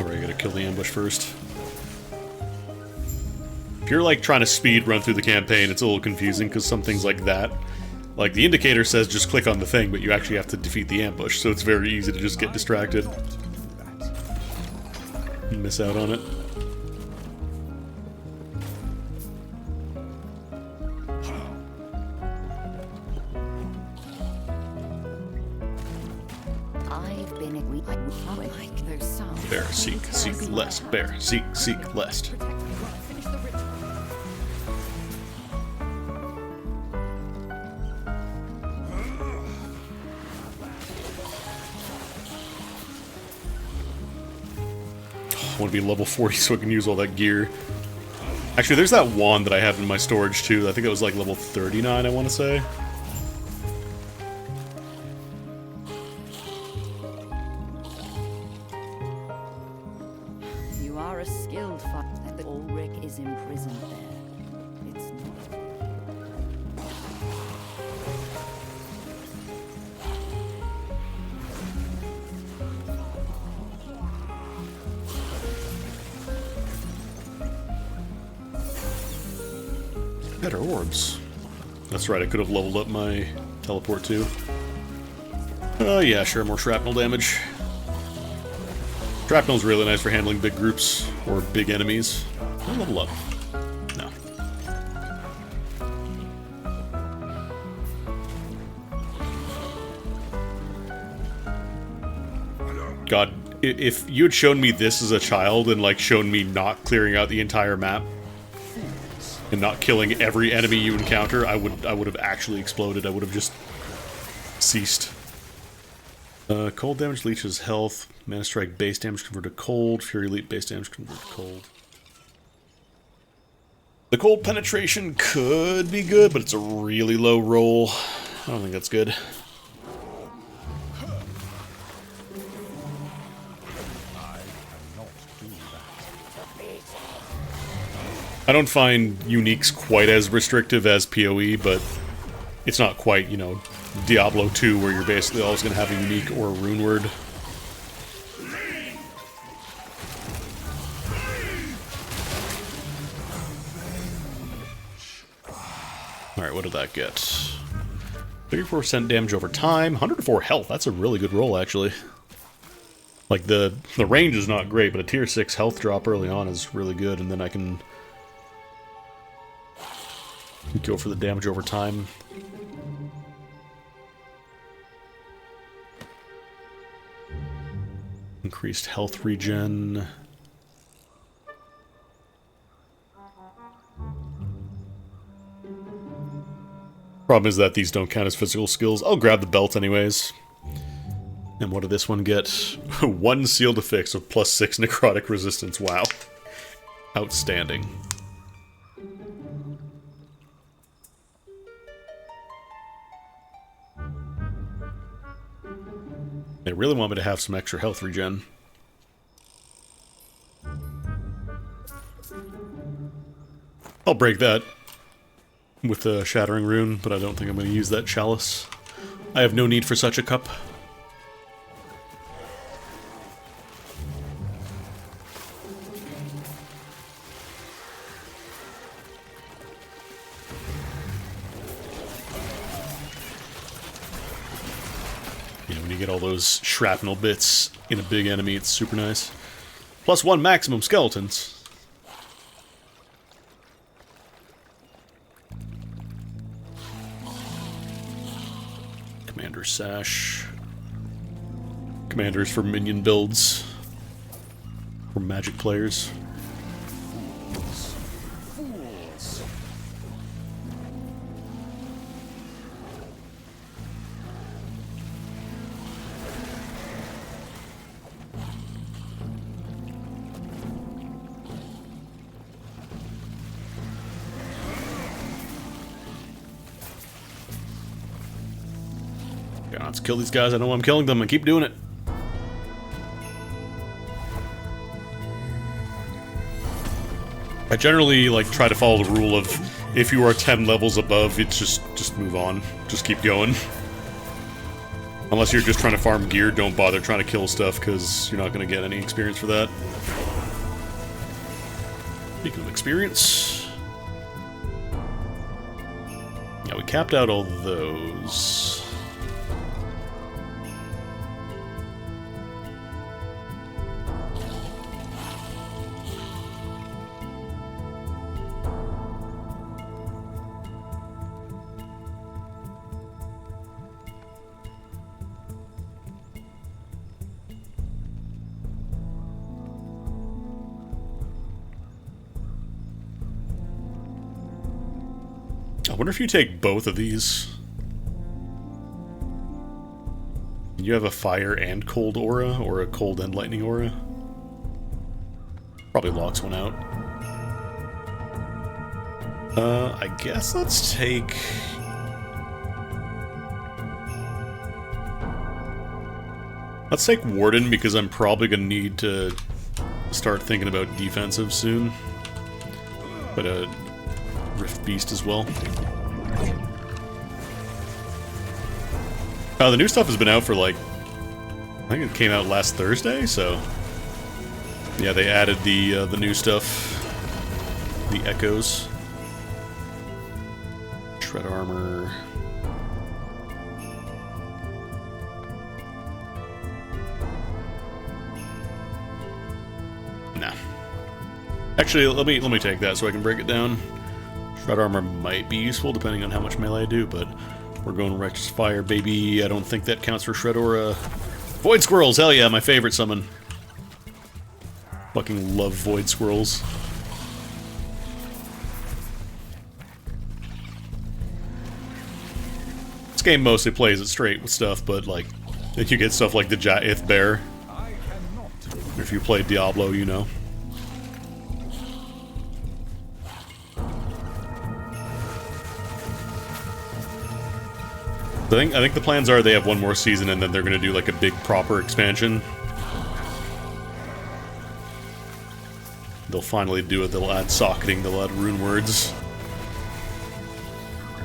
Alright, you gotta kill the ambush first. If you're, like, trying to speed run through the campaign, it's a little confusing, because some things like that, like, the indicator says just click on the thing, but you actually have to defeat the ambush, so it's very easy to just get distracted. And miss out on it. I've been like those sounds. Bear, seek, lest. Bear, seek, lest. I want to be level 40 so I can use all that gear. Actually, there's that wand that I have in my storage too. I think it was like level 39, I want to say. You are a skilled fighter. The Ulrich is imprisoned there. It's not. Better orbs. That's right, I could have leveled up my teleport too. Oh yeah, sure, more shrapnel damage. Shrapnel's really nice for handling big groups or big enemies. I'll level up. No. God, if you had shown me this as a child and, like, shown me not clearing out the entire map and not killing every enemy you encounter, I would have actually exploded. I would have just ceased. Cold damage leeches health. Mana Strike base damage converted to cold. Fury Elite base damage converted to cold. The cold penetration could be good, but it's a really low roll. I don't think that's good. I don't find uniques quite as restrictive as PoE, but it's not quite, you know, Diablo 2 where you're basically always going to have a unique or a rune word. Alright, what did that get? 34% damage over time, 104 health. That's a really good roll, actually. Like, the range is not great, but a tier 6 health drop early on is really good, and then I can go for the damage over time. Increased health regen. Problem is that these don't count as physical skills. I'll grab the belt anyways. And what did this one get? 1 sealed affix of +6 necrotic resistance. Wow. Outstanding. They really want me to have some extra health regen. I'll break that. with the Shattering Rune, but I don't think I'm going to use that chalice. I have no need for such a cup. Yeah, when you get all those shrapnel bits in a big enemy, it's super nice. +1 maximum skeletons. Commander Sash. Commanders for minion builds. For magic players. Let's kill these guys. I know I'm killing them and keep doing it. I generally like try to follow the rule of if you are 10 levels above, it's just move on. Just keep going. Unless you're just trying to farm gear, don't bother trying to kill stuff because you're not going to get any experience for that. Speaking of experience, yeah, we capped out all those. I wonder if you take both of these. You have a fire and cold aura, or a cold and lightning aura. Probably locks one out. I guess let's take... Let's take Warden, because I'm probably going to need to start thinking about defensive soon. But Rift Beast as well. The new stuff has been out for like... I think it came out last Thursday, so... Yeah, they added the new stuff. The Echoes. Shred Armor... Nah. Actually, let me take that so I can break it down. Shred Armor might be useful depending on how much melee I do, but we're going Righteous Fire, baby. I don't think that counts for Shred Aura. Void Squirrels, hell yeah, my favorite summon. Fucking love Void Squirrels. This game mostly plays it straight with stuff, but like, if you get stuff like the Ja'ith Bear, or if you play Diablo, you know. I think the plans are they have one more season and then they're gonna do like a big proper expansion. They'll finally do it. They'll add socketing. They'll add rune words.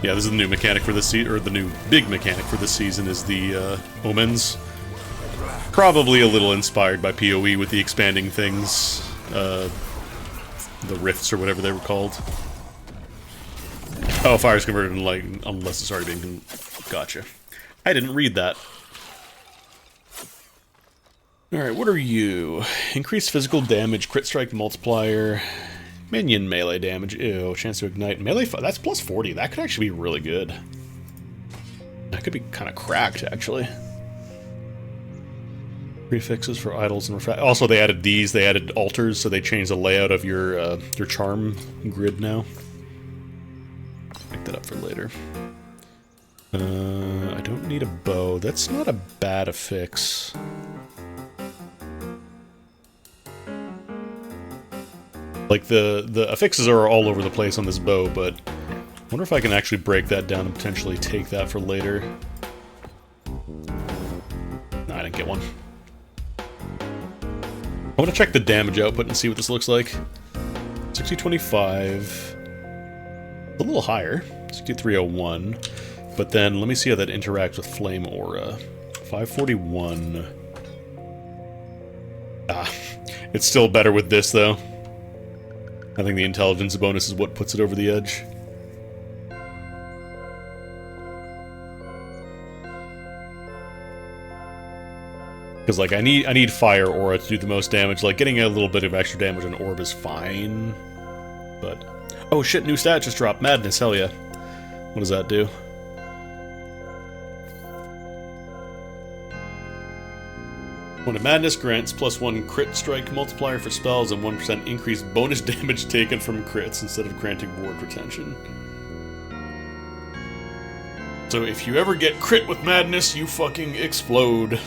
Yeah, this is the new mechanic for this season, or the new big mechanic for this season is the omens. Probably a little inspired by PoE with the expanding things, the rifts or whatever they were called. Oh, fire's converted in light unless it's already been. Gotcha. I didn't read that. Alright, what are you? Increased physical damage, crit strike multiplier, minion melee damage, ew, chance to ignite, melee, that's plus 40, that could actually be really good. That could be kind of cracked, actually. Prefixes for idols and refract. Also, they added these, they added altars, so they changed the layout of your charm grid now. Pick that up for later. I don't need a bow. That's not a bad affix. Like, the affixes are all over the place on this bow, but I wonder if I can actually break that down and potentially take that for later. No, I didn't get one. I want to check the damage output and see what this looks like. 6025. A little higher. 6301. But then, let me see how that interacts with Flame Aura. 541. It's still better with this, though. I think the intelligence bonus is what puts it over the edge. Because, like, I need Fire Aura to do the most damage. Like, getting a little bit of extra damage on Orb is fine. But... oh shit, new stat just dropped. Madness, hell yeah. What does that do? One of Madness grants +1 crit strike multiplier for spells and 1% increased bonus damage taken from crits instead of granting ward retention. So if you ever get crit with Madness, you fucking explode.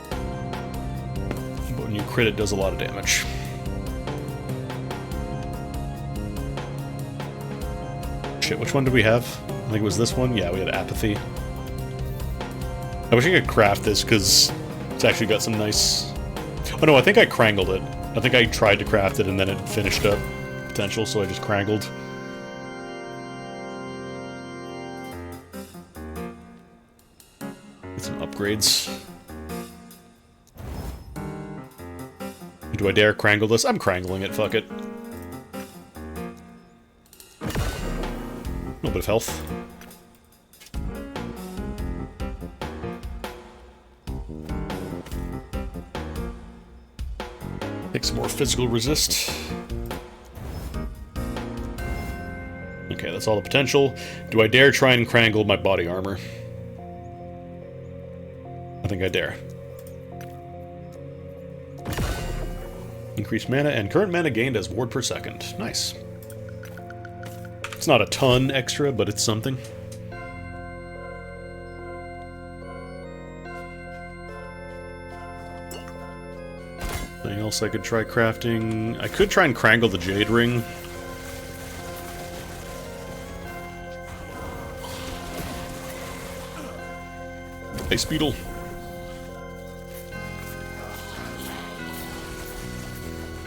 But when you crit, it does a lot of damage. Shit, which one did we have? I think it was this one? Yeah, we had Apathy. I wish I could craft this, because it's actually got some nice... oh no, I think I crangled it. I think I tried to craft it and then it finished up potential, so I just crangled. Get some upgrades. Do I dare crangle this? I'm crangling it, fuck it. A little bit of health. Take some more physical resist. Okay, that's all the potential. Do I dare try and crangle my body armor? I think I dare. Increased mana and current mana gained as ward per second. Nice. It's not a ton extra, but it's something. Anything else I could try crafting? I could try and crangle the Jade Ring. Ice Beetle.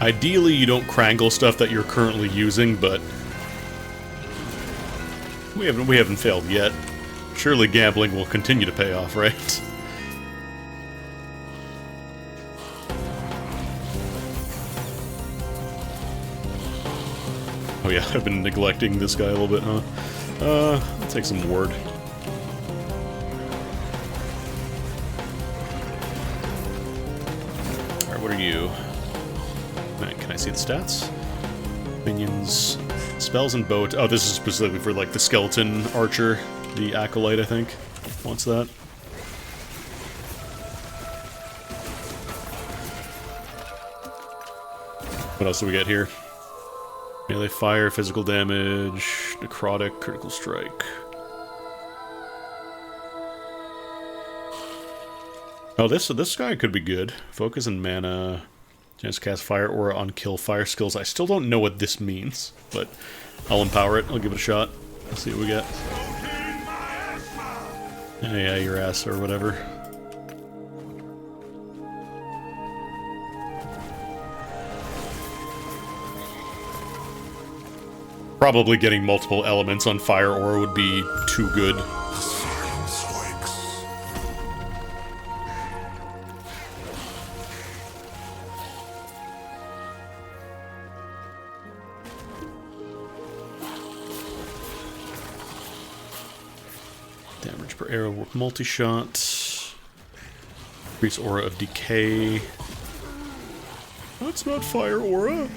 Ideally, you don't crangle stuff that you're currently using, but we haven't failed yet. Surely gambling will continue to pay off, right? Oh yeah, I've been neglecting this guy a little bit, huh? I'll take some ward. Alright, what are you? Man, can I see the stats? Minions, spells and bow. Oh, this is specifically for like the skeleton archer, the acolyte, I think. Wants that. What else do we get here? Melee fire, physical damage, necrotic, critical strike. Oh, this guy could be good. Focus and mana. Chance to cast fire aura on kill fire skills. I still don't know what this means, but I'll empower it. I'll give it a shot. Let's see what we get. Yeah, your ass or whatever. Probably getting multiple elements on fire aura would be too good. Damage per arrow with multi-shot. Increase aura of decay. That's not fire aura.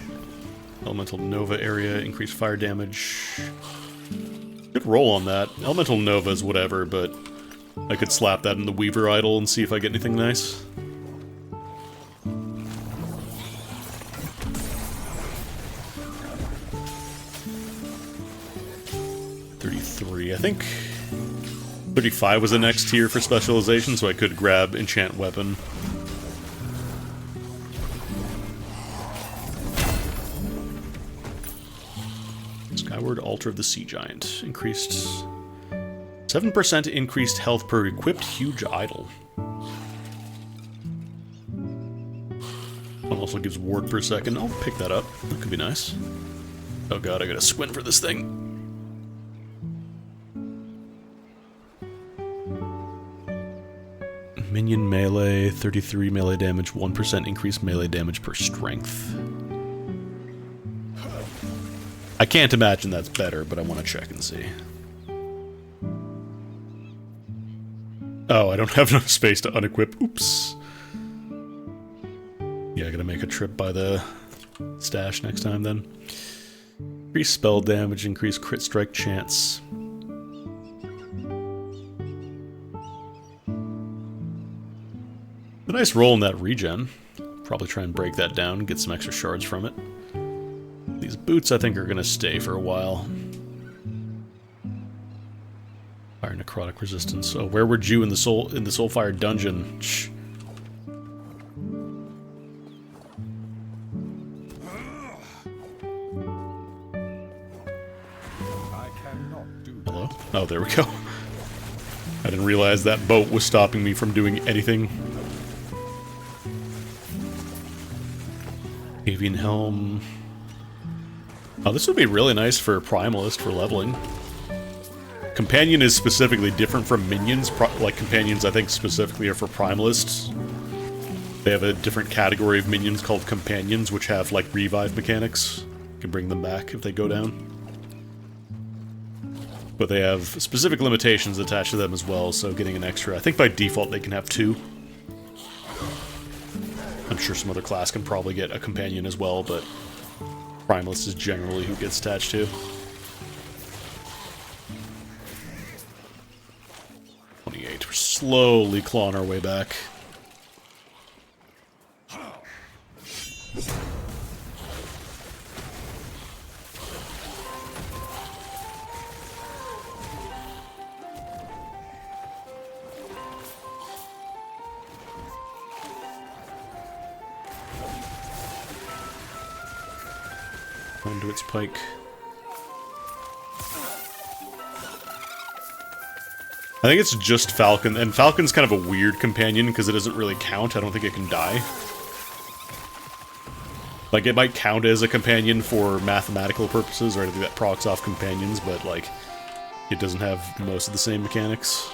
Elemental Nova area, increased fire damage. Good roll on that. Elemental Nova is whatever, but I could slap that in the Weaver Idol and see if I get anything nice. I think 35 was the next tier for specialization, so I could grab Enchant Weapon. Skyward Altar of the Sea Giant. Increased... 7% increased health per equipped huge idol. One also gives ward per second. I'll pick that up. That could be nice. Oh god, I gotta squint for this thing. Minion melee, 33 melee damage, 1% increased melee damage per strength. I can't imagine that's better, but I want to check and see. Oh, I don't have enough space to unequip. Oops. Yeah, I gotta make a trip by the stash next time then. Increase spell damage, increase crit strike chance. A nice roll in that regen. Probably try and break that down, get some extra shards from it. These boots I think are gonna stay for a while. Fire necrotic resistance. Oh, where were you in the Soulfire dungeon? Shh. Hello? Oh, there we go. I didn't realize that boat was stopping me from doing anything. Avian Helm. Oh, this would be really nice for Primalist for leveling. Companion is specifically different from minions. Like, companions, I think, specifically are for Primalists. They have a different category of minions called companions, which have, like, revive mechanics. You can bring them back if they go down. But they have specific limitations attached to them as well, so getting an extra... I think by default they can have 2. I'm sure some other class can probably get a companion as well, but Primalist is generally who gets attached to. 28. We're slowly clawing our way back. Onto its pike. I think it's just Falcon, and Falcon's kind of a weird companion because it doesn't really count. I don't think it can die. Like, it might count as a companion for mathematical purposes or anything that procs off companions, but, like, it doesn't have most of the same mechanics.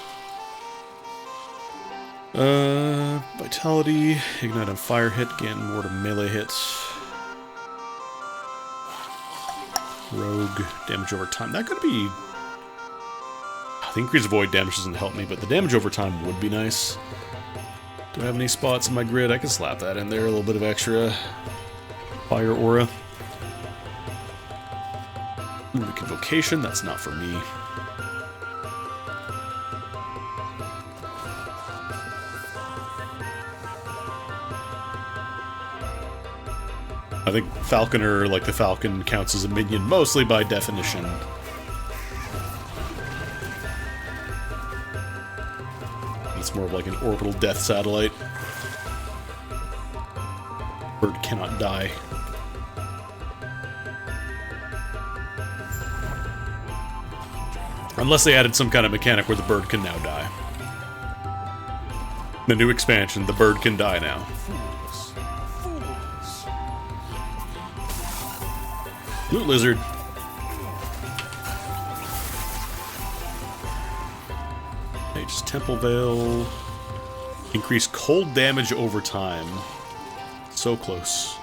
Vitality, Ignite on Fire hit, gain more to melee hits. Rogue, damage over time. That could be... The increased void damage doesn't help me, but the damage over time would be nice. Do I have any spots in my grid? I can slap that in there, a little bit of extra fire aura. Runic Invocation, that's not for me. I think Falconer, like the Falcon, counts as a minion mostly by definition. It's more of like an orbital death satellite. Bird cannot die. Unless they added some kind of mechanic where the bird can now die. The new expansion, the bird can die now. Loot Lizard. Mage's Temple Veil. Increase cold damage over time. So close.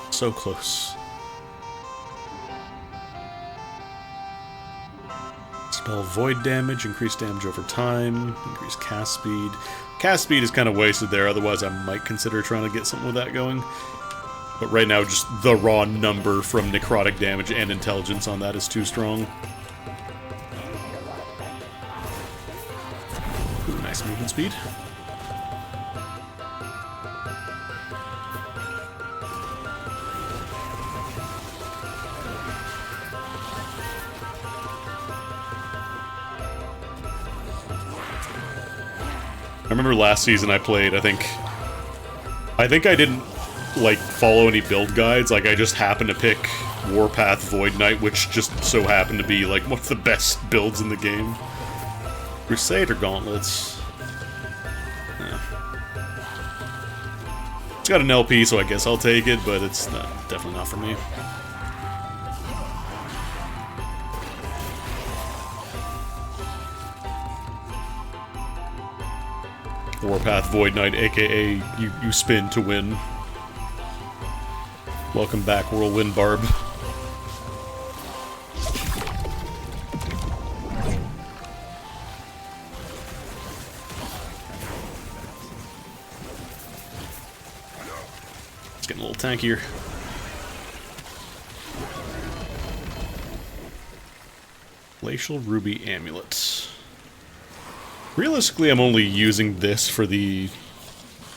So close. Spell Void damage. Increase damage over time. Increase cast speed. Cast speed is kind of wasted there, otherwise I might consider trying to get something with that going. But right now, just the raw number from necrotic damage and intelligence on that is too strong. Ooh, nice movement speed. I remember last season I played, I think I didn't like follow any build guides. Like, I just happened to pick Warpath Void Knight, which just so happened to be like one of the best builds in the game. Crusader Gauntlets. Yeah. It's got an LP, so I guess I'll take it, but it's definitely not for me. Warpath Void Knight, aka you spin to win. Welcome back, Whirlwind Barb. It's getting a little tankier. Glacial Ruby Amulet. Realistically, I'm only using this for the...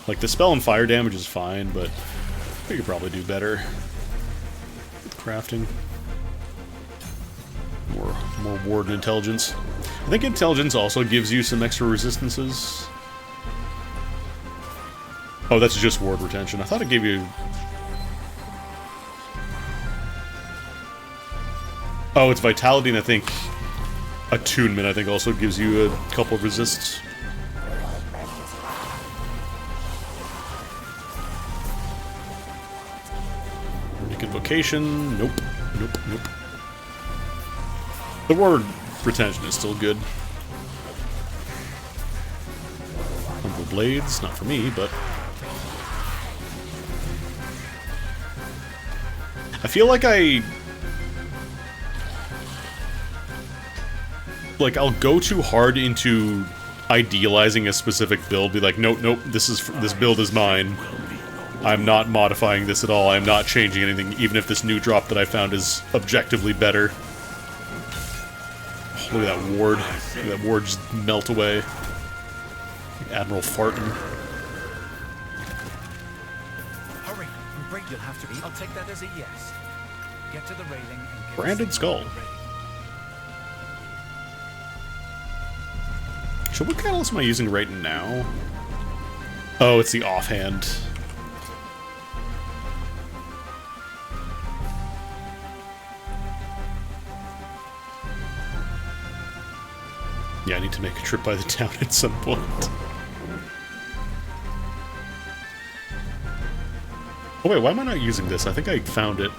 Like, the spell and fire damage is fine, but we could probably do better with crafting. More ward and intelligence. I think intelligence also gives you some extra resistances. Oh, that's just ward retention. I thought it gave you... Oh, it's vitality, and I think attunement, I think, also gives you a couple of resists. Invocation, nope. The ward retention is still good. Humble Blades, not for me, but... I feel like I'll go too hard into idealizing a specific build, be like, nope, this build is mine. I'm not modifying this at all, I'm not changing anything, even if this new drop that I found is objectively better. Oh, look at that ward. Look at that ward just melt away. Admiral farting. Hurry, I'm afraid you'll have to be. I'll take that as a yes. Get to the railing and get Branded Skull. So what catalyst am I using right now? Oh, it's the offhand. Yeah, I need to make a trip by the town at some point. Oh wait, why am I not using this? I think I found it.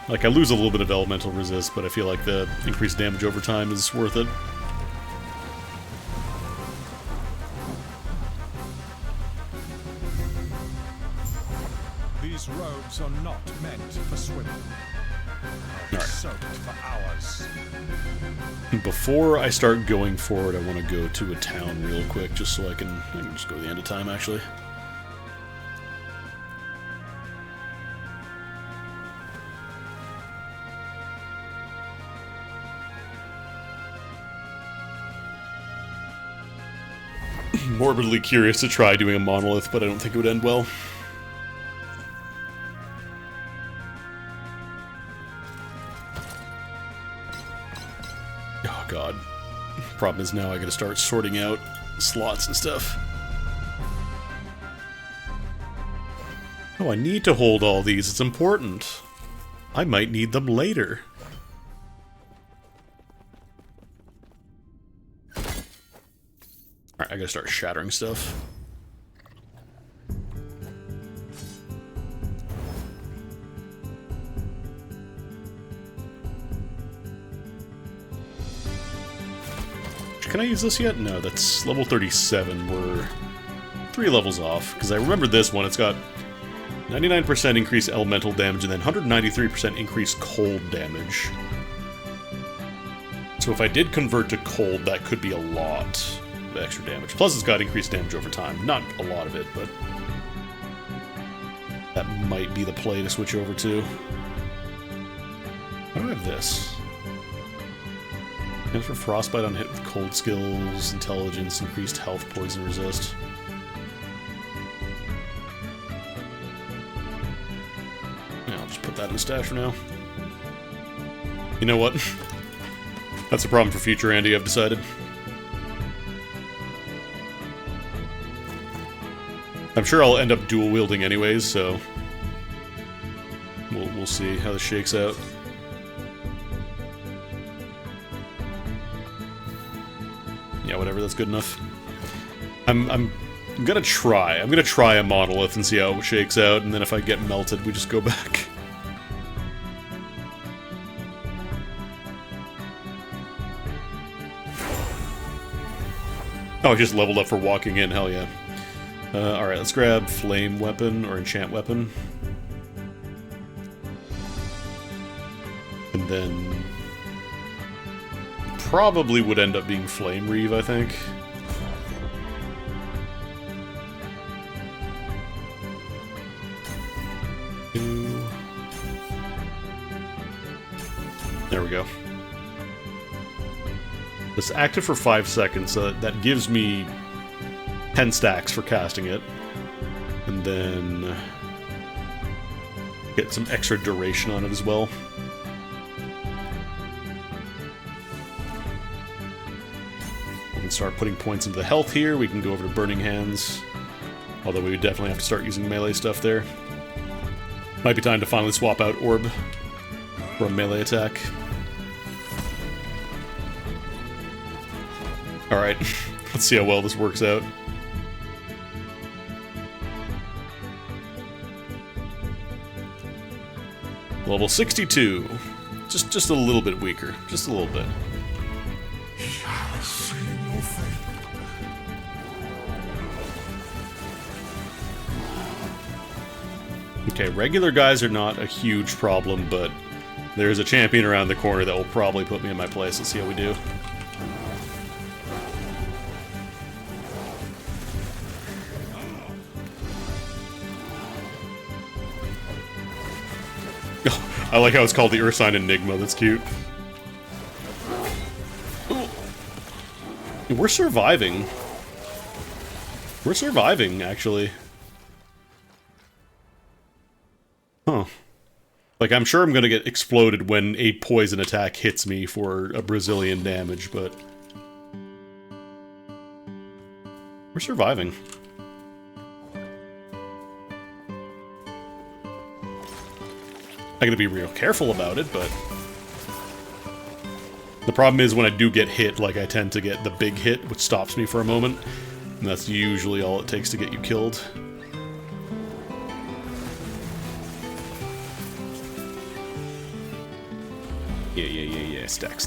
Like, I lose a little bit of elemental resist, but I feel like the increased damage over time is worth it. These robes are not meant for swimming. Right. Soaked for hours. Before I start going forward, I want to go to a town real quick, just so I can just go to the end of time, actually. Morbidly curious to try doing a monolith, but I don't think it would end well. Oh god. Problem is now I gotta start sorting out slots and stuff. Oh, I need to hold all these. It's important. I might need them later. Alright, I gotta start shattering stuff. Can I use this yet? No, that's level 37. We're 3 levels off. Because I remember this one, it's got 99% increased elemental damage and then 193% increased cold damage. So if I did convert to cold, that could be a lot of extra damage. Plus it's got increased damage over time. Not a lot of it, but that might be the play to switch over to. How do I have this? And for frostbite on hit with cold skills, intelligence, increased health, poison resist. Yeah, I'll just put that in the stash for now. You know what? That's a problem for future Andy, I've decided. I'm sure I'll end up dual wielding anyways, so we'll see how this shakes out. Yeah, whatever, that's good enough. I'm gonna try. I'm gonna try a monolith and see how it shakes out, and then if I get melted, we just go back. Oh, I just leveled up for walking in, hell yeah. Alright, let's grab flame weapon or enchant weapon. And then probably would end up being flame reeve, I think. There we go. It's active for 5 seconds, so that gives me 10 stacks for casting it. And then get some extra duration on it as well. We can start putting points into the health here. We can go over to Burning Hands. Although we would definitely have to start using melee stuff there. Might be time to finally swap out Orb for a melee attack. Alright, let's see how well this works out. Level 62. Just a little bit weaker. Just a little bit. Okay, regular guys are not a huge problem, but there's a champion around the corner that will probably put me in my place. Let's see how we do. I like how it's called the Ursine Enigma, that's cute. Ooh. We're surviving. We're surviving, actually. Huh. Like, I'm sure I'm gonna get exploded when a poison attack hits me for a Brazilian damage, but... we're surviving. I gotta be real careful about it, but... the problem is when I do get hit, like, I tend to get the big hit, which stops me for a moment. And that's usually all it takes to get you killed. Yeah. Stacks.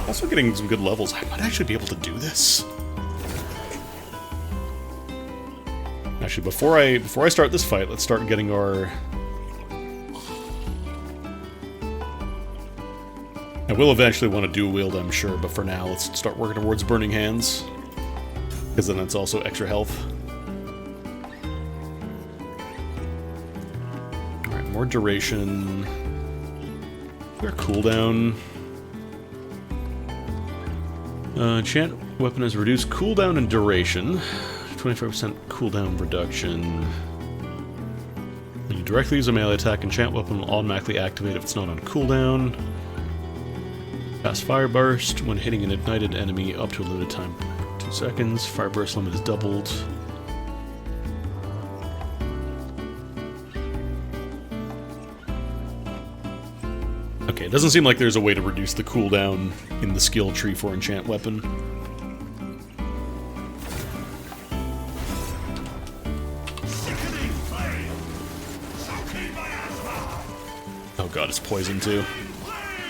Also getting some good levels. I might actually be able to do this. Actually, before I start this fight, let's start getting our... I will eventually want to dual wield, I'm sure, but for now, let's start working towards Burning Hands. Because then that's also extra health. Alright, more duration. Our cooldown. Enchant weapon has reduced cooldown and duration. 25% cooldown reduction. When you directly use a melee attack, enchant weapon will automatically activate if it's not on cooldown. Fast fire burst when hitting an ignited enemy up to a limited time. 2 seconds. Fire burst limit is doubled. Okay, it doesn't seem like there's a way to reduce the cooldown in the skill tree for enchant weapon. Oh god, it's poison too.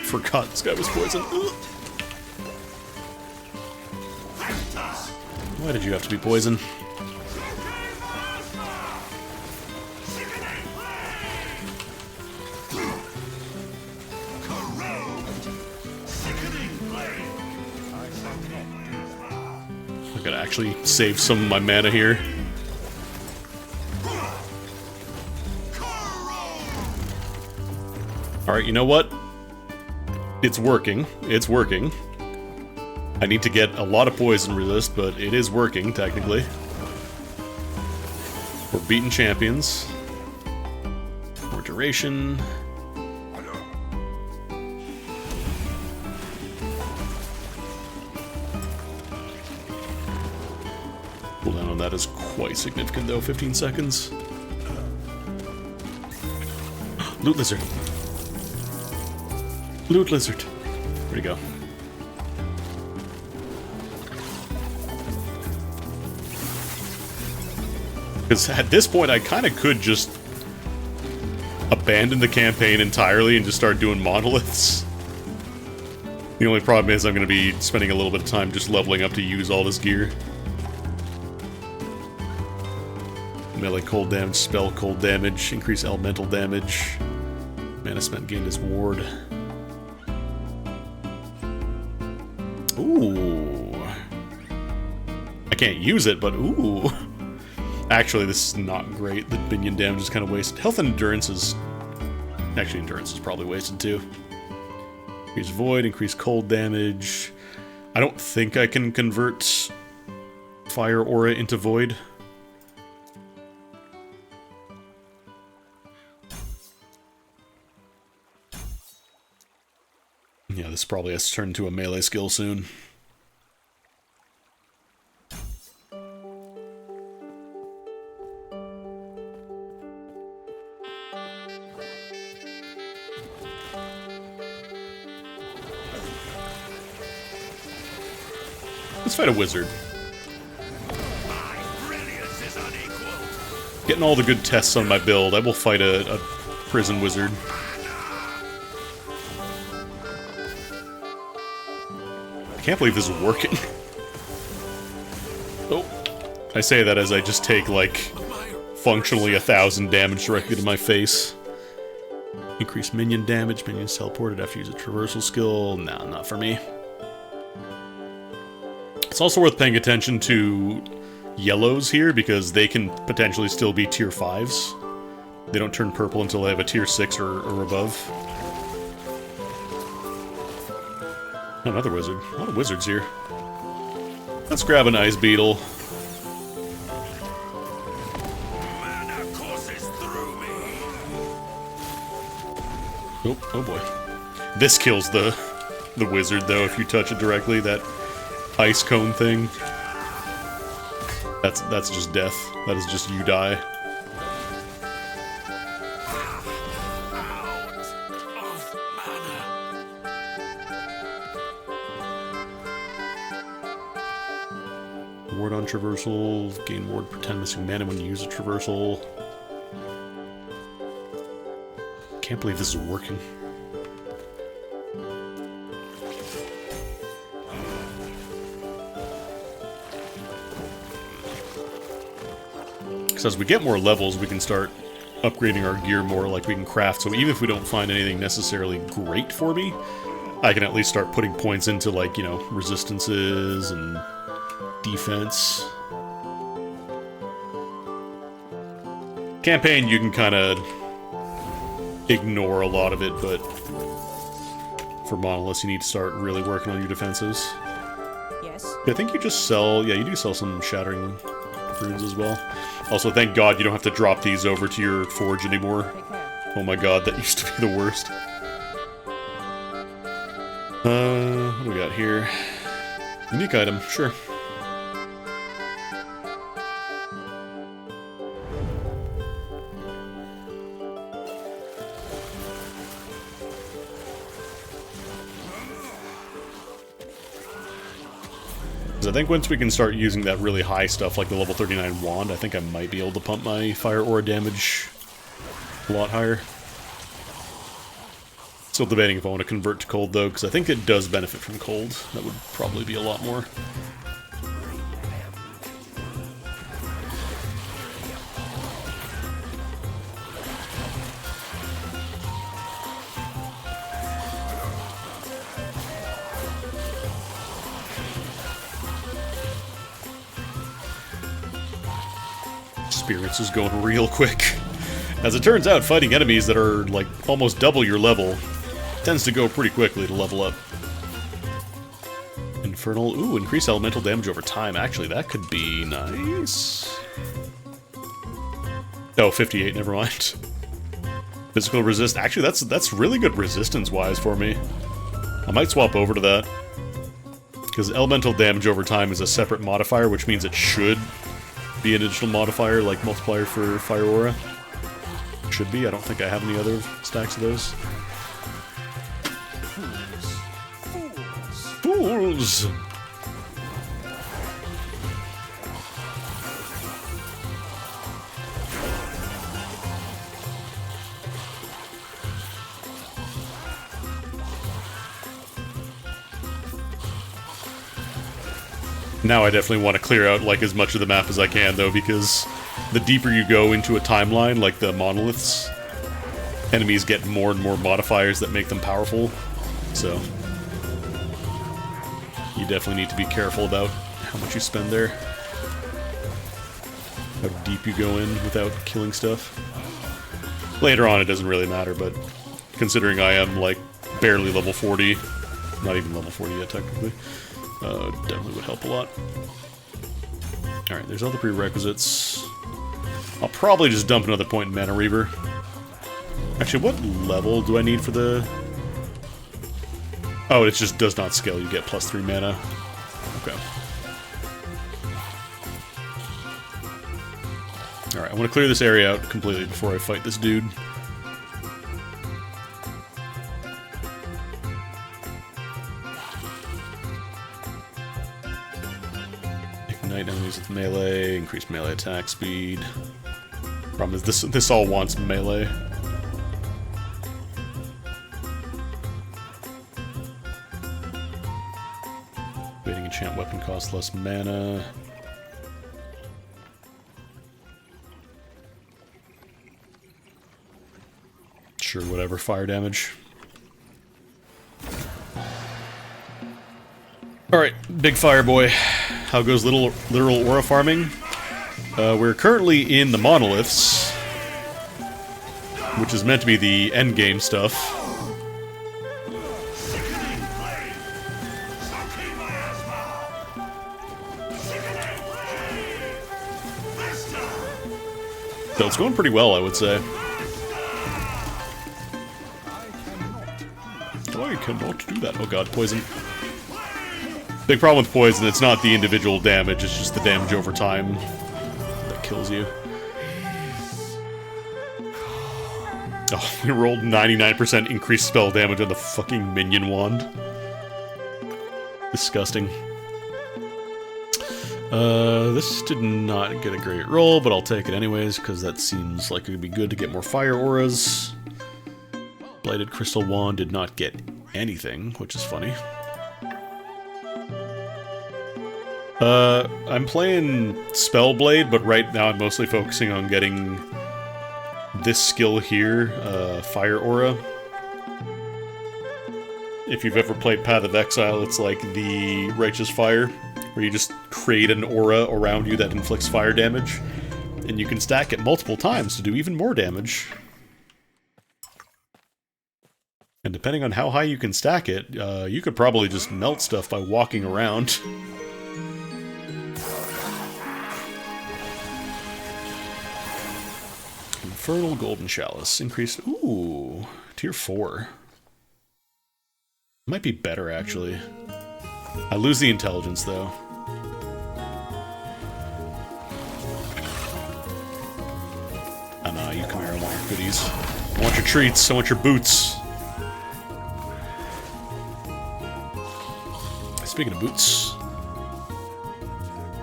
Forgot this guy was poisoned. Why did you have to be poisoned? I gotta actually save some of my mana here. Alright, you know what? It's working. It's working. I need to get a lot of poison resist, but it is working, technically. We're beating champions. More duration. Cooldown on that is quite significant, though. 15 seconds. Loot lizard. Loot lizard. Where'd he go? Because at this point, I kind of could just abandon the campaign entirely and just start doing monoliths. The only problem is I'm going to be spending a little bit of time just leveling up to use all this gear. Melee cold damage, spell cold damage, increase elemental damage. Mana spent gained as ward. Ooh. I can't use it, but ooh. Actually, this is not great. The minion damage is kind of wasted. Health and endurance is... Actually, endurance is probably wasted too. Increase void, increase cold damage. I don't think I can convert fire aura into void. Yeah, this probably has to turn into a melee skill soon. Let's fight a wizard. Getting all the good tests on my build, I will fight a prison wizard. I can't believe this is working. Oh. I say that as I just take, like, functionally 1,000 damage directly to my face. Increase minion damage. Minions teleported after you use a traversal skill. Nah, not for me. It's also worth paying attention to yellows here, because they can potentially still be tier 5s. They don't turn purple until they have a tier 6 or above. Another wizard. A lot of wizards here. Let's grab an ice beetle. Oh boy. This kills the wizard though if you touch it directly. That ice cone thing. That's just death. That is just you die. Ward on traversal, gain ward, pretend missing mana when you use a traversal. Can't believe this is working. Because as we get more levels, we can start upgrading our gear more, like we can craft, so even if we don't find anything necessarily great for me, I can at least start putting points into, like, you know, resistances and defense. Campaign, you can kind of ignore a lot of it, but for monoliths, you need to start really working on your defenses. Yes. I think you just sell, yeah, you do sell some Shattering Runes as well. Also, thank God you don't have to drop these over to your forge anymore. Oh my god, that used to be the worst. What do we got here? Unique item, sure. I think once we can start using that really high stuff, like the level 39 wand, I think I might be able to pump my fire aura damage a lot higher. Still debating if I want to convert to cold, though, because I think it does benefit from cold. That would probably be a lot more. Spirits is going real quick. As it turns out, fighting enemies that are, like, almost double your level tends to go pretty quickly to level up. Infernal, ooh, increase elemental damage over time. Actually, that could be nice. Oh, 58, never mind. Physical resist, actually that's really good resistance-wise for me. I might swap over to that. Because elemental damage over time is a separate modifier, which means it should be an additional modifier, like multiplier for Fire Aura. Should be. I don't think I have any other stacks of those. Fools! Now I definitely want to clear out like as much of the map as I can though, because the deeper you go into a timeline, like the monoliths, enemies get more and more modifiers that make them powerful. So you definitely need to be careful about how much you spend there. How deep you go in without killing stuff. Later on it doesn't really matter, but considering I am like barely level 40, not even level 40 yet technically, definitely would help a lot. Alright, there's all the prerequisites. I'll probably just dump another point in Mana Reaver. Actually, what level do I need for the... Oh, it just does not scale. You get +3 mana. Okay. Alright, I want to clear this area out completely before I fight this dude. Ignite enemies with melee, increase melee attack speed. Problem is, this all wants melee. Waiting enchant weapon costs less mana. Sure, whatever, fire damage. Alright, big fire boy. How goes literal aura farming? We're currently in the monoliths, which is meant to be the endgame stuff. So it's going pretty well, I would say. I cannot do that. Oh god, poison. Big problem with poison, it's not the individual damage, it's just the damage over time that kills you. Oh, we rolled 99% increased spell damage on the fucking minion wand. Disgusting. This did not get a great roll, but I'll take it anyways, because that seems like it would be good to get more fire auras. Blighted Crystal Wand did not get anything, which is funny. I'm playing Spellblade, but right now I'm mostly focusing on getting this skill here, Fire Aura. If you've ever played Path of Exile, it's like the Righteous Fire, where you just create an aura around you that inflicts fire damage, and you can stack it multiple times to do even more damage. And depending on how high you can stack it, you could probably just melt stuff by walking around. Infernal Golden Chalice. Increased... Ooh, tier 4. Might be better, actually. I lose the intelligence, though. Oh, no, you come here, I want your goodies. I want your treats, I want your boots. Speaking of boots...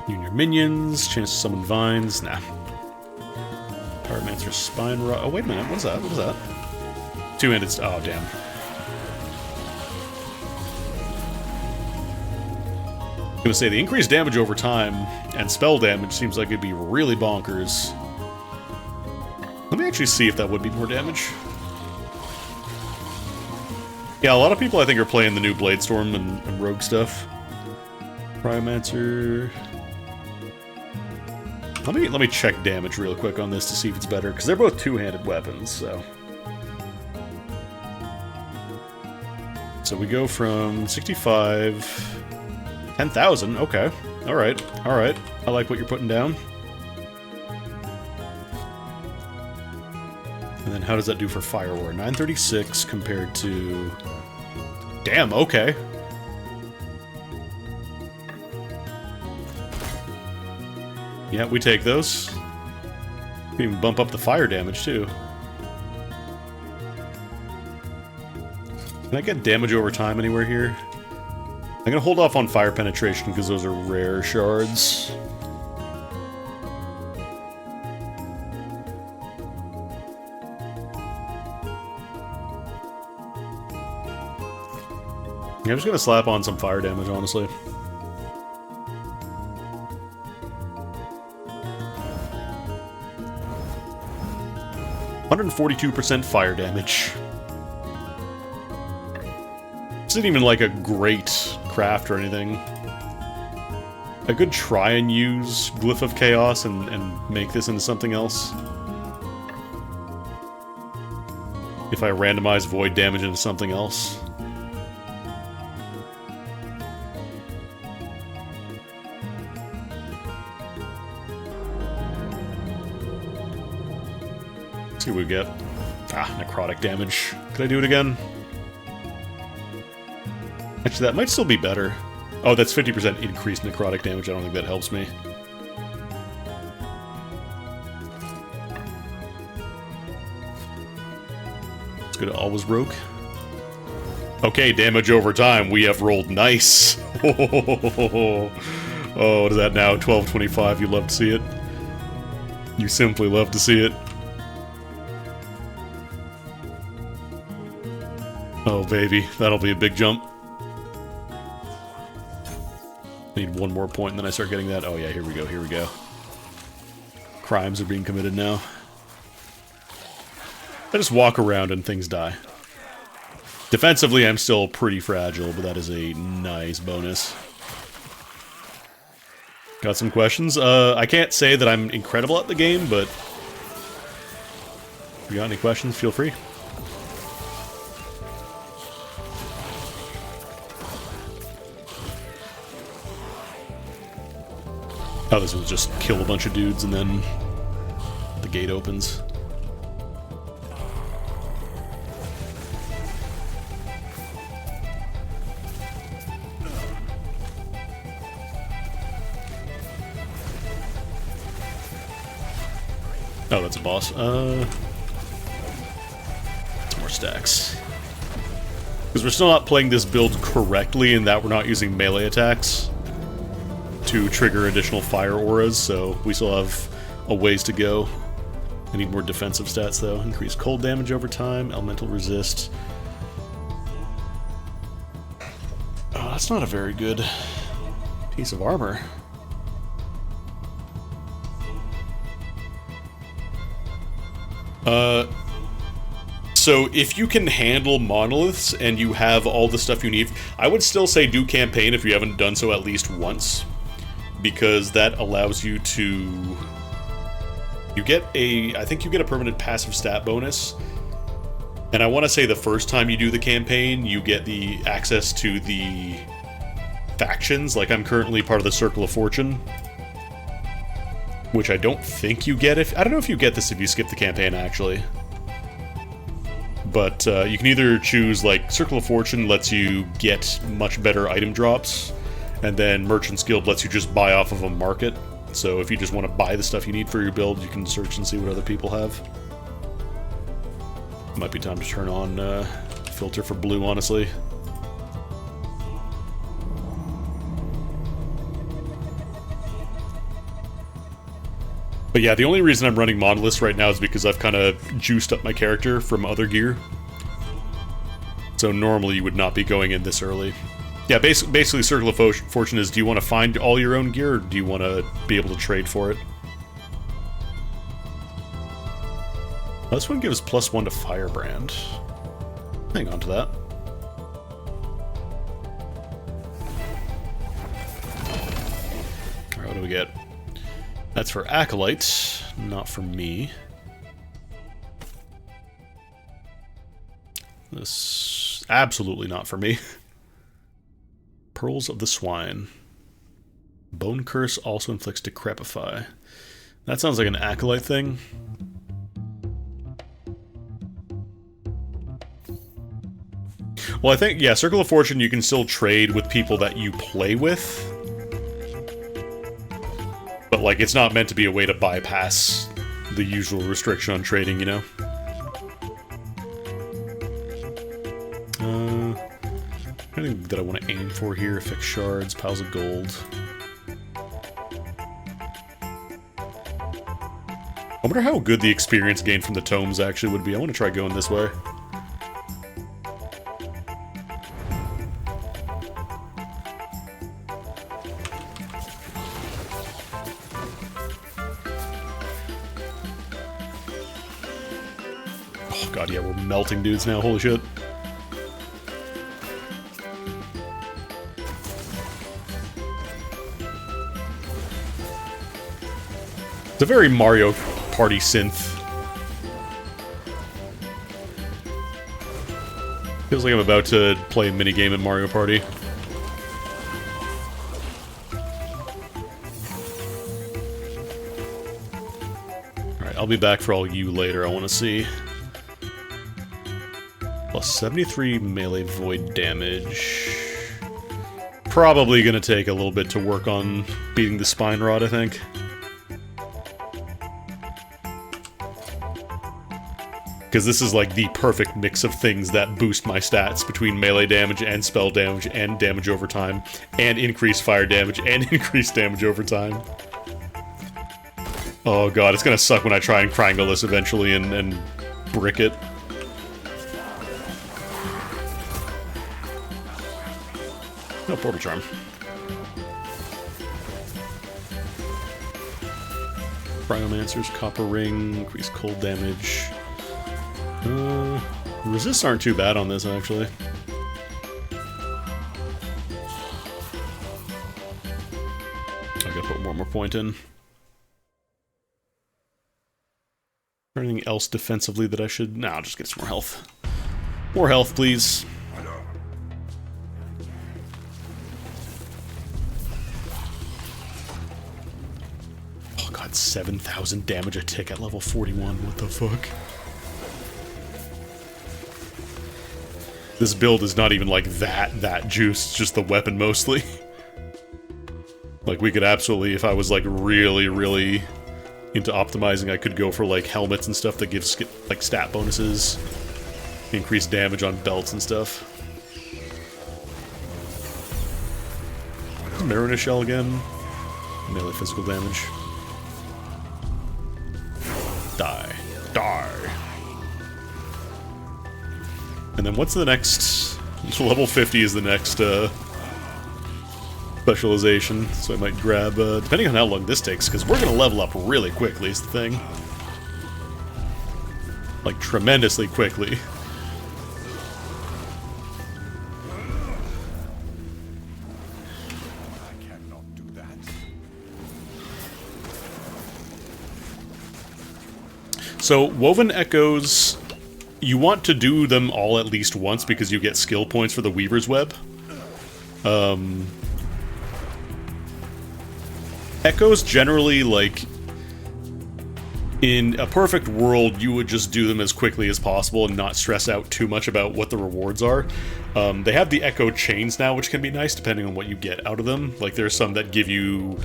You and your minions, chance to summon vines, nah. Pyromancer Spine Rod... Oh, wait a minute, what is that? What is that? Two-handed... Oh, damn. I was gonna say, the increased damage over time and spell damage seems like it'd be really bonkers. Let me actually see if that would be more damage. Yeah, a lot of people I think are playing the new Bladestorm and Rogue stuff. Pyromancer... Let me check damage real quick on this to see if it's better, because they're both two-handed weapons, so... So we go from 65... 10,000, okay. Alright, alright. I like what you're putting down. And then how does that do for Fire War? 936 compared to... Damn, okay. Yeah, we take those. We can bump up the fire damage, too. Can I get damage over time anywhere here? I'm gonna hold off on fire penetration because those are rare shards. Yeah, I'm just gonna slap on some fire damage, honestly. 142% fire damage. This isn't even like a great craft or anything. I could try and use Glyph of Chaos and make this into something else. If I randomize void damage into something else. Let's see what we get. Ah, necrotic damage. Could I do it again? Actually, that might still be better. Oh, that's 50% increased necrotic damage. I don't think that helps me. Let's go to Always Rogue. Okay, damage over time. We have rolled nice. Oh, what is that now? 1225. You love to see it. You simply love to see it. Oh, baby. That'll be a big jump. Need one more point and then I start getting that. Oh yeah, here we go, here we go. Crimes are being committed now. I just walk around and things die. Defensively, I'm still pretty fragile, but that is a nice bonus. Got some questions? I can't say that I'm incredible at the game, but if you got any questions, feel free. Oh, this will just kill a bunch of dudes and then the gate opens. Oh, that's a boss. Some more stacks. Because we're still not playing this build correctly in that we're not using melee attacks to trigger additional fire auras, so we still have a ways to go. I need more defensive stats though. Increase cold damage over time, elemental resist. Oh, that's not a very good piece of armor. So if you can handle monoliths and you have all the stuff you need, I would still say do campaign if you haven't done so at least once. Because that allows you to... I think you get a permanent passive stat bonus. And I want to say the first time you do the campaign, you get the access to the factions. Like, I'm currently part of the Circle of Fortune. Which I don't think you get if... I don't know if you get this if you skip the campaign, actually. But you can either choose, like, Circle of Fortune lets you get much better item drops. And then Merchant's Guild lets you just buy off of a market. So if you just want to buy the stuff you need for your build, you can search and see what other people have. Might be time to turn on filter for blue, honestly. But yeah, the only reason I'm running Monoliths right now is because I've kind of juiced up my character from other gear. So normally you would not be going in this early. Yeah, basically Circle of Fortune is, do you want to find all your own gear, or do you want to be able to trade for it? This one gives +1 to Firebrand. Hang on to that. Alright, what do we get? That's for Acolyte, not for me. This... absolutely not for me. Pearls of the Swine. Bone Curse also inflicts Decrepify. That sounds like an Acolyte thing. Well, I think, yeah, Circle of Fortune you can still trade with people that you play with. But, like, it's not meant to be a way to bypass the usual restriction on trading, you know? Anything that I want to aim for here? Fix shards, piles of gold. I wonder how good the experience gain from the tomes actually would be. I want to try going this way. Oh god, yeah, we're melting dudes now, holy shit. It's a very Mario Party synth. Feels like I'm about to play a minigame in Mario Party. Alright, I'll be back for all you later, I want to see. Plus 73 melee void damage. Probably gonna take a little bit to work on beating the Spine Rod, I think. Because this is like the perfect mix of things that boost my stats between melee damage and spell damage and damage over time, and increase fire damage and increase damage over time. Oh god, it's gonna suck when I try and triangle this eventually and brick it. No, Portal Charm. Cryomancer's Copper Ring, increase cold damage. Resists aren't too bad on this, actually. I gotta put one more point in. Anything else defensively that I should... Nah, I'll just get some more health. More health, please. Oh god, 7,000 damage a tick at level 41. What the fuck? This build is not even like that juiced, just the weapon mostly. Like, we could absolutely, if I was like really into optimizing, I could go for like helmets and stuff that gives like stat bonuses, increased damage on belts and stuff. Mariner Shell again. Melee physical damage. Die. Die. And then what's the next... Level 50 is the next, specialization. So I might grab, depending on how long this takes, because we're gonna level up really quickly is the thing. Like, tremendously quickly. I cannot do that. So, Woven Echoes... You want to do them all at least once because you get skill points for the Weaver's Web. Echoes generally, like, in a perfect world, you would just do them as quickly as possible and not stress out too much about what the rewards are. They have the Echo Chains now, which can be nice depending on what you get out of them. Like, there's some that give you,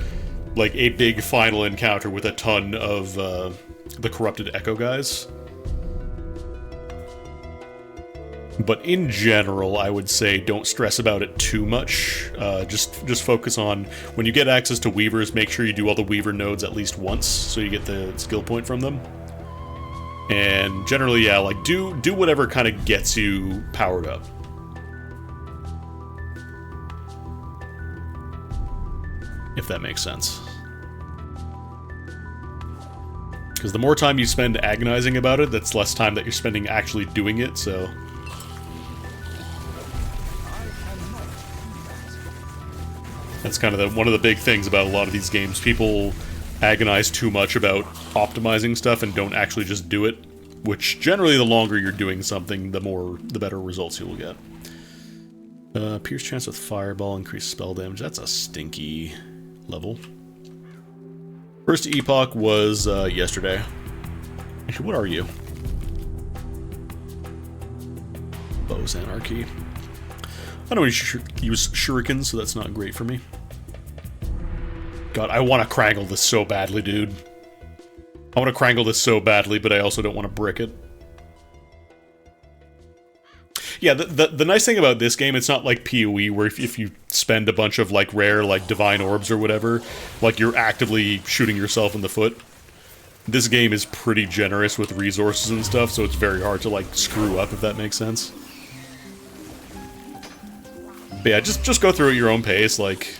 like, a big final encounter with a ton of the Corrupted Echo guys. But in general, I would say don't stress about it too much. Just focus on, when you get access to Weavers, make sure you do all the Weaver nodes at least once, so you get the skill point from them. And generally, yeah, like, do whatever kind of gets you powered up. If that makes sense. Because the more time you spend agonizing about it, that's less time that you're spending actually doing it, so... That's kind of one of the big things about a lot of these games. People agonize too much about optimizing stuff and don't actually just do it, which generally the longer you're doing something, the better results you'll get. Pierce chance with Fireball, increased spell damage. That's a stinky level. First Epoch was yesterday. Actually, what are you? Bow's Anarchy. I don't use shurikens, so that's not great for me. God, I want to Krangle this so badly, dude. I want to Krangle this so badly, but I also don't want to brick it. Yeah, the nice thing about this game, it's not like PoE, where if you spend a bunch of, like, rare, like, divine orbs or whatever, like, you're actively shooting yourself in the foot. This game is pretty generous with resources and stuff, so it's very hard to, like, screw up, if that makes sense. But yeah, just go through at your own pace, like...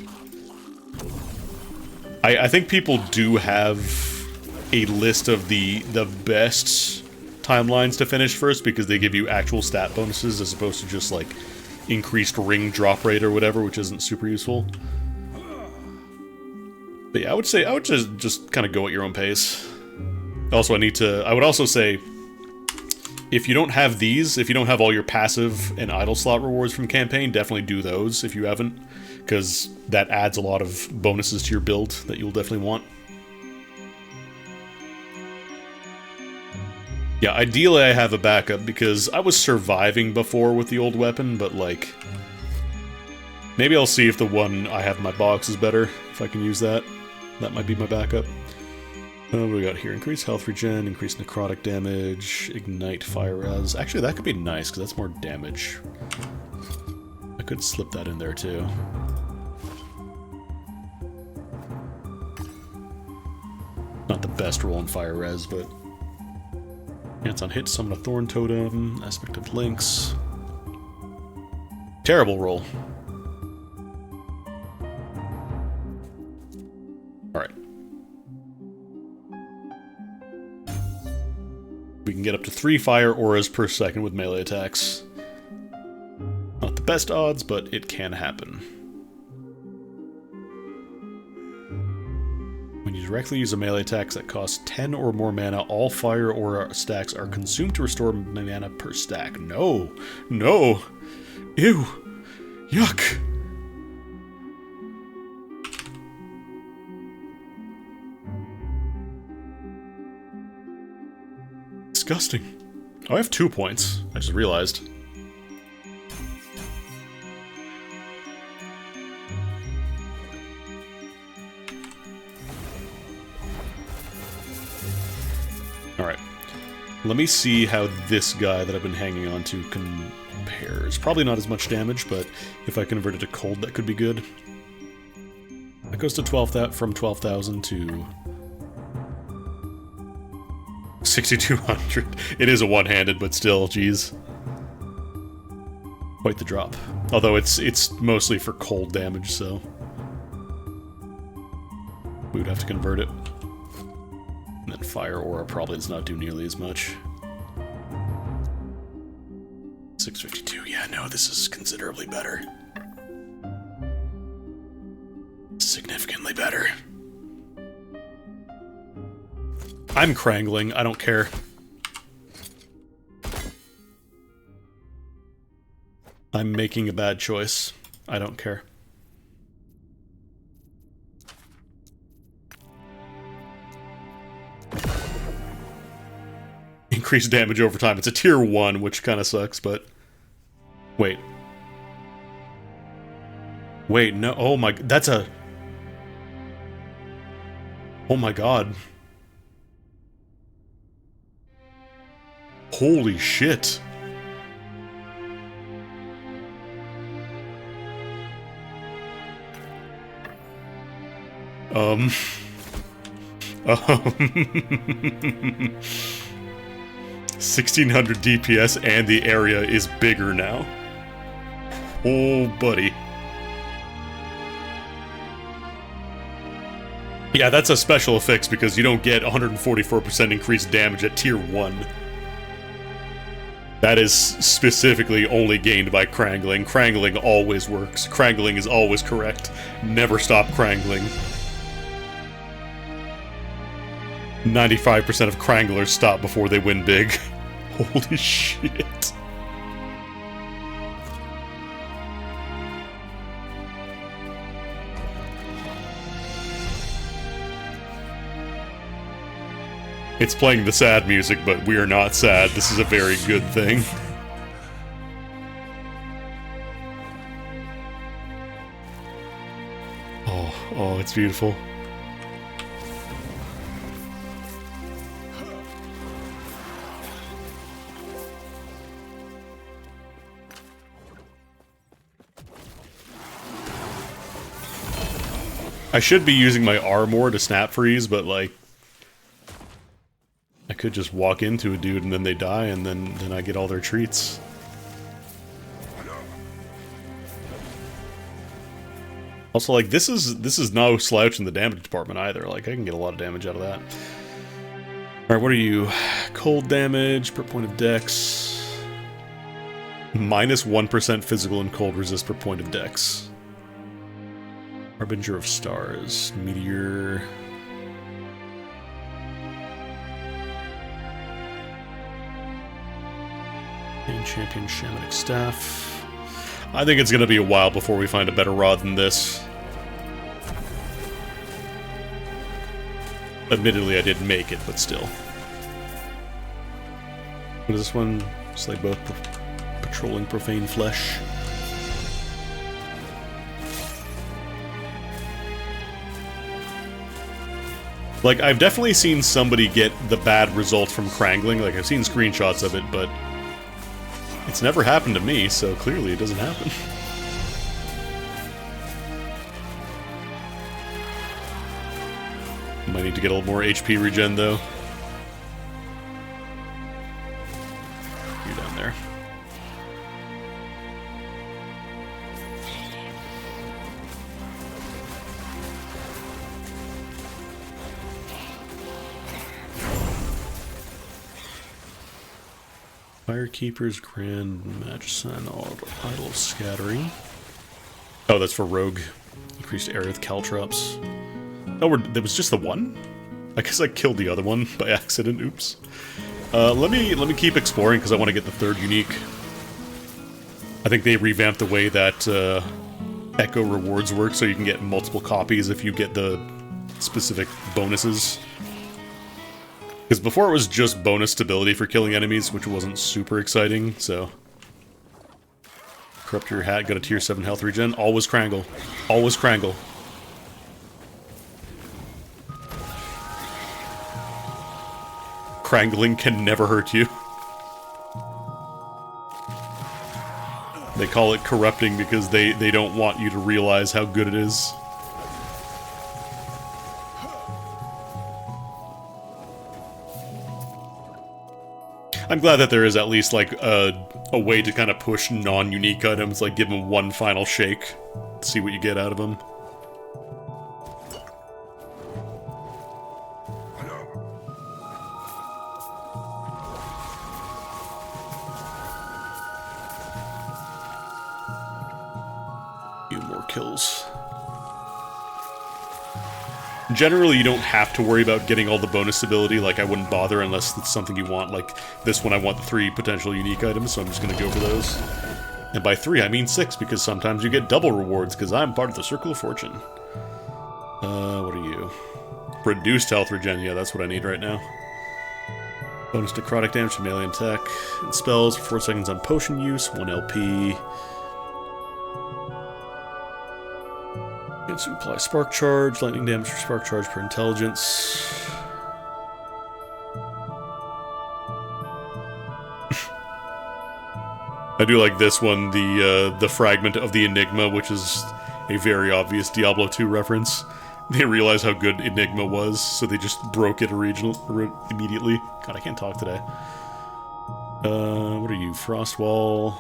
I think people do have a list of the best timelines to finish first because they give you actual stat bonuses as opposed to just like increased ring drop rate or whatever, which isn't super useful. But yeah, I would just kind of go at your own pace. Also, I would also say, if you don't have these, if you don't have all your passive and idle slot rewards from campaign, definitely do those if you haven't, because that adds a lot of bonuses to your build that you'll definitely want. Yeah, ideally I have a backup, because I was surviving before with the old weapon, but like, maybe I'll see if the one I have in my box is better, if I can use that. That might be my backup. What do we got here? Increase health regen, increase necrotic damage, ignite fire res. Actually, that could be nice, because that's more damage. I could slip that in there, too. Not the best roll in fire res, but... Chance on hit, summon a thorn totem, aspect of links. Terrible roll. Alright. We can get up to 3 fire auras per second with melee attacks. Not the best odds, but it can happen. When you directly use a melee attack that costs 10 or more mana, all fire aura stacks are consumed to restore mana per stack. No! No! Ew! Yuck! Disgusting. Oh, I have 2 points. I just realized. Alright. Let me see how this guy that I've been hanging on to compares. Probably not as much damage, but if I convert it to cold, that could be good. That goes to 12,000 from 12,000 to 6,200. It is a one-handed, but still, geez. Quite the drop. Although it's mostly for cold damage, so we would have to convert it. And then fire aura probably does not do nearly as much. 652. Yeah, no, this is considerably better. Significantly better. I'm Krangling, I don't care. I'm making a bad choice. I don't care. Increased damage over time. It's a tier 1, which kind of sucks, but... Wait. Wait, no. Oh my... That's a... Oh my god. Holy shit. Um... 1600 DPS and the area is bigger now. Oh, buddy. Yeah, that's a special effects because you don't get 144% increased damage at tier 1. That is specifically only gained by Krangling. Krangling always works. Krangling is always correct. Never stop Krangling. 95% of Kranglers stop before they win big. Holy shit. It's playing the sad music, but we are not sad. This is a very good thing. Oh, it's beautiful. I should be using my R more to snap freeze, but like... I could just walk into a dude and then they die and then I get all their treats. Also, like, this is no slouch in the damage department either. Like, I can get a lot of damage out of that. Alright, what are you? Cold damage per point of dex. Minus 1% physical and cold resist per point of dex. Harbinger of Stars. Meteor. And Champion Shamanic Staff. I think it's going to be a while before we find a better rod than this. Admittedly, I did make it, but still. What is this one? Slay both patrolling profane flesh. Like, I've definitely seen somebody get the bad result from Krangling. Like, I've seen screenshots of it, but it's never happened to me, so clearly it doesn't happen. Might need to get a little more HP regen, though. You're down there. Firekeeper's Grand Magicine, Idol of Scattering. Oh, that's for Rogue. Increased Aerith Caltrops. Oh, there was just the one? I guess I killed the other one by accident. Oops. Let me keep exploring because I want to get the third unique. I think they revamped the way that Echo rewards work, so you can get multiple copies if you get the specific bonuses. Because before it was just bonus stability for killing enemies, which wasn't super exciting, so... Corrupt your hat, got a tier 7 health regen. Always Krangle. Always Krangle. Krangling can never hurt you. They call it corrupting because they don't want you to realize how good it is. I'm glad that there is at least, like, a way to kind of push non-unique items, like give them one final shake, see what you get out of them. Few more kills. Generally, you don't have to worry about getting all the bonus ability, like I wouldn't bother unless it's something you want. Like this one, I want the 3 potential unique items, so I'm just gonna go for those. And by 3, I mean 6, because sometimes you get double rewards, because I'm part of the Circle of Fortune. What are you? Reduced health regen, yeah, that's what I need right now. Bonus necrotic damage to melee attack and spells, 4 seconds on potion use, 1 LP. To apply Spark Charge, lightning damage for Spark Charge per intelligence. I do like this one, the fragment of the Enigma, which is a very obvious Diablo 2 reference. They realized how good Enigma was, so they just broke it immediately. God, I can't talk today. What are you? Frostwall.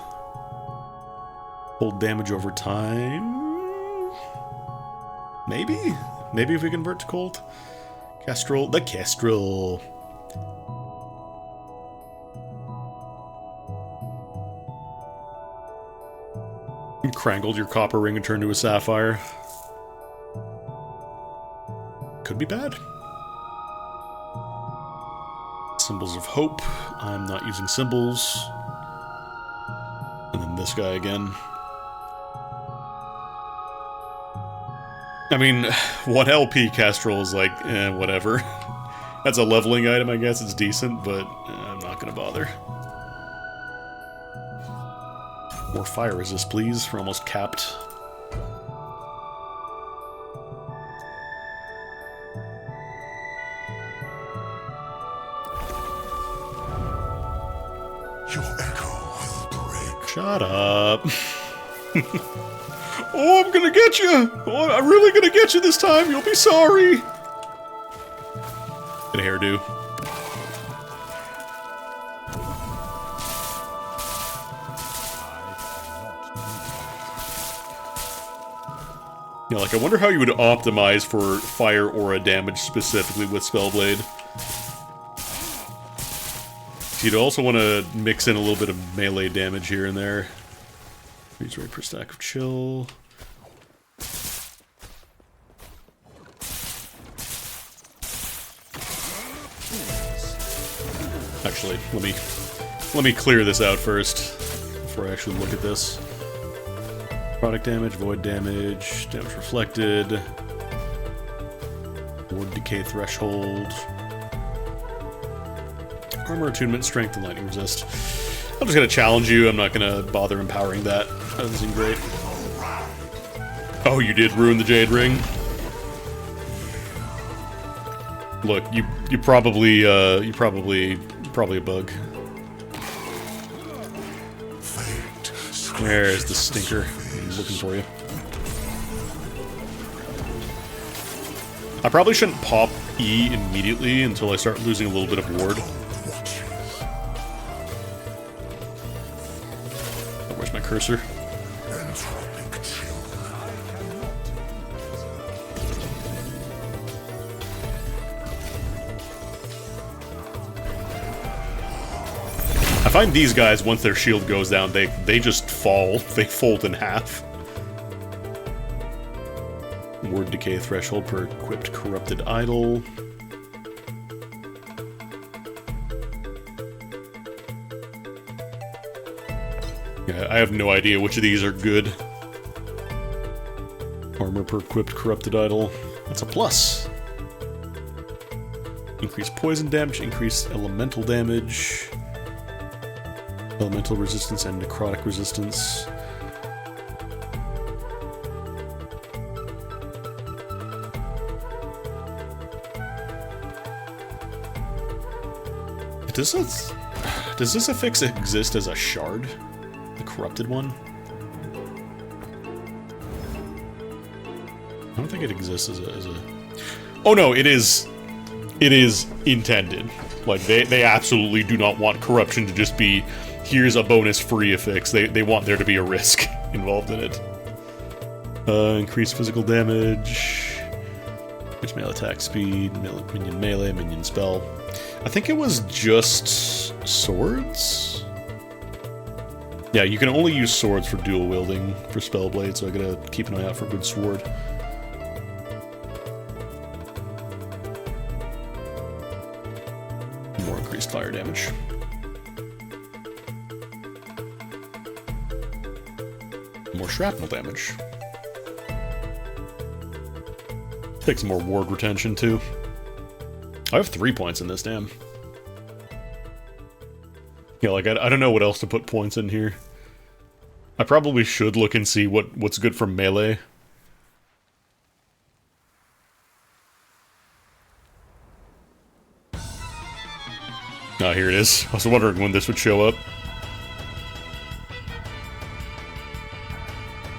Hold damage over time. Maybe? Maybe if we convert to cold? Kestrel. The Kestrel. You crangled your copper ring and turned to a sapphire. Could be bad. Symbols of Hope. I'm not using symbols. And then this guy again. I mean, 1 LP Kestrel is like, whatever. That's a leveling item, I guess. It's decent, but I'm not gonna bother. More fire resist, please. We're almost capped. Your echo will break. Shut up. Oh, I'm gonna get you! Oh, I'm really gonna get you this time! You'll be sorry! Get a hairdo. Yeah, like, I wonder how you would optimize for fire aura damage specifically with Spellblade. You'd also want to mix in a little bit of melee damage here and there. Freeze rate per stack of chill. Actually, let me clear this out first before I actually look at this. Product damage, void damage, damage reflected, ward decay threshold, armor attunement, strength, and lightning resist. I'm just gonna challenge you. I'm not gonna bother empowering that. That doesn't seem great. Oh, you did ruin the Jade Ring. Look, you probably a bug. There's the stinker. I'm looking for you. I probably shouldn't pop E immediately until I start losing a little bit of ward. Oh, where's my cursor? I find these guys, once their shield goes down, they just fall. They fold in half. Ward decay threshold per equipped corrupted idol. Yeah, I have no idea which of these are good. Armor per equipped corrupted idol. That's a plus. Increased poison damage, increased elemental damage. Elemental resistance and necrotic resistance. Does this affix exist as a shard? The corrupted one? I don't think it exists as a... Oh no, it is intended. Like, they absolutely do not want corruption to just be, here's a bonus free affix. They want there to be a risk involved in it. Increased physical damage. Which melee attack speed, minion melee, minion spell. I think it was just swords? Yeah, you can only use swords for dual wielding for Spellblade, so I gotta keep an eye out for a good sword. More increased fire damage. More shrapnel damage. Take some more ward retention, too. I have 3 points in this, damn. Yeah, like, I don't know what else to put points in here. I probably should look and see what's good for melee. Ah, here it is. I was wondering when this would show up.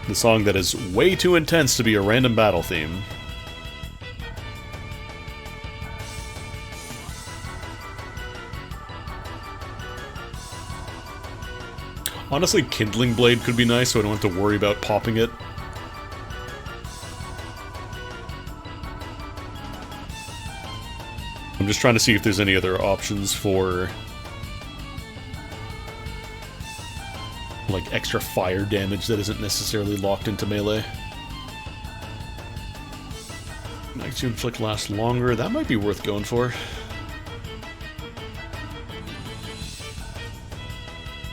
The song that is way too intense to be a random battle theme. Honestly, Kindling Blade could be nice, so I don't have to worry about popping it. I'm just trying to see if there's any other options for... like, extra fire damage that isn't necessarily locked into melee. Magnitude Inflict lasts longer, that might be worth going for.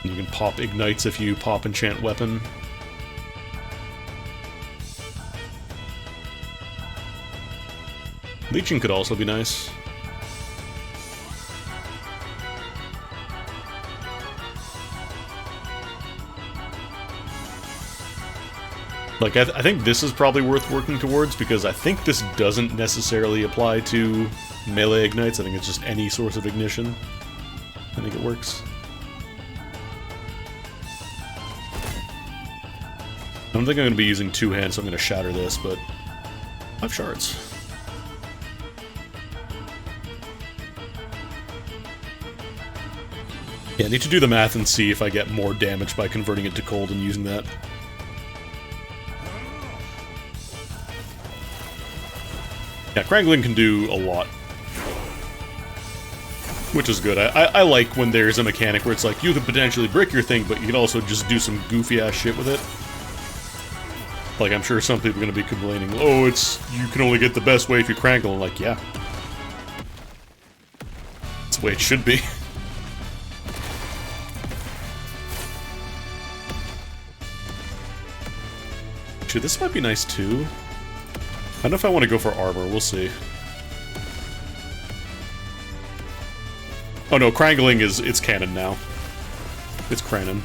You can pop ignites if you pop enchant weapon. Leeching could also be nice. Like, I think this is probably worth working towards, because I think this doesn't necessarily apply to melee ignites. I think it's just any source of ignition. I think it works. I don't think I'm going to be using two hands, so I'm going to shatter this, but 5 shards. Yeah, I need to do the math and see if I get more damage by converting it to cold and using that. Yeah, Krangling can do a lot. Which is good. I like when there's a mechanic where it's like, you could potentially brick your thing, but you can also just do some goofy-ass shit with it. Like, I'm sure some people are going to be complaining, oh, you can only get the best way if you crankle. Like, yeah. That's the way it should be. Actually, this might be nice, too. I don't know if I want to go for armor. We'll see. Oh no, Krangling it's canon now. It's Cranon.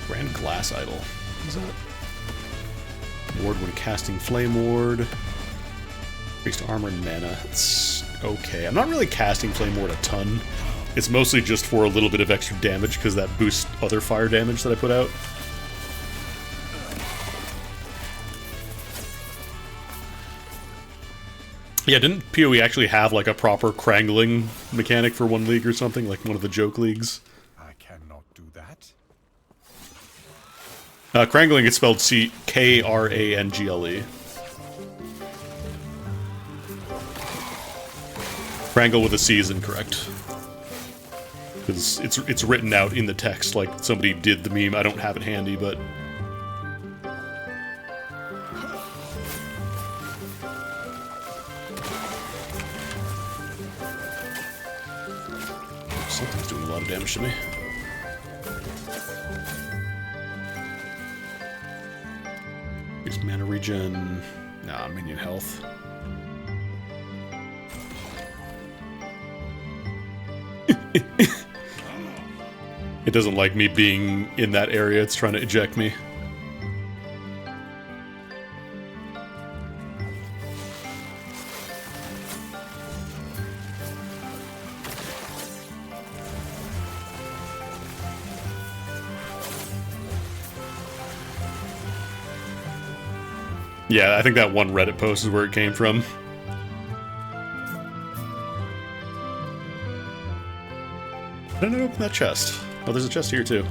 Grand Glass Idol. What is that? Ward when casting Flame Ward. Increased armor and mana. It's okay. I'm not really casting Flame Ward a ton. It's mostly just for a little bit of extra damage because that boosts other fire damage that I put out. Yeah, didn't PoE actually have like a proper Krangling mechanic for one league or something? Like one of the joke leagues? I cannot do that. Krangling is spelled K-R-A-N-G-L-E. Krangle with a C is incorrect. Because it's written out in the text, like somebody did the meme. I don't have it handy, but... Something's doing a lot of damage to me. Use mana regen. Nah, minion health. It doesn't like me being in that area. It's trying to eject me. Yeah, I think that one Reddit post is where it came from. I didn't open that chest. Oh, there's a chest here too.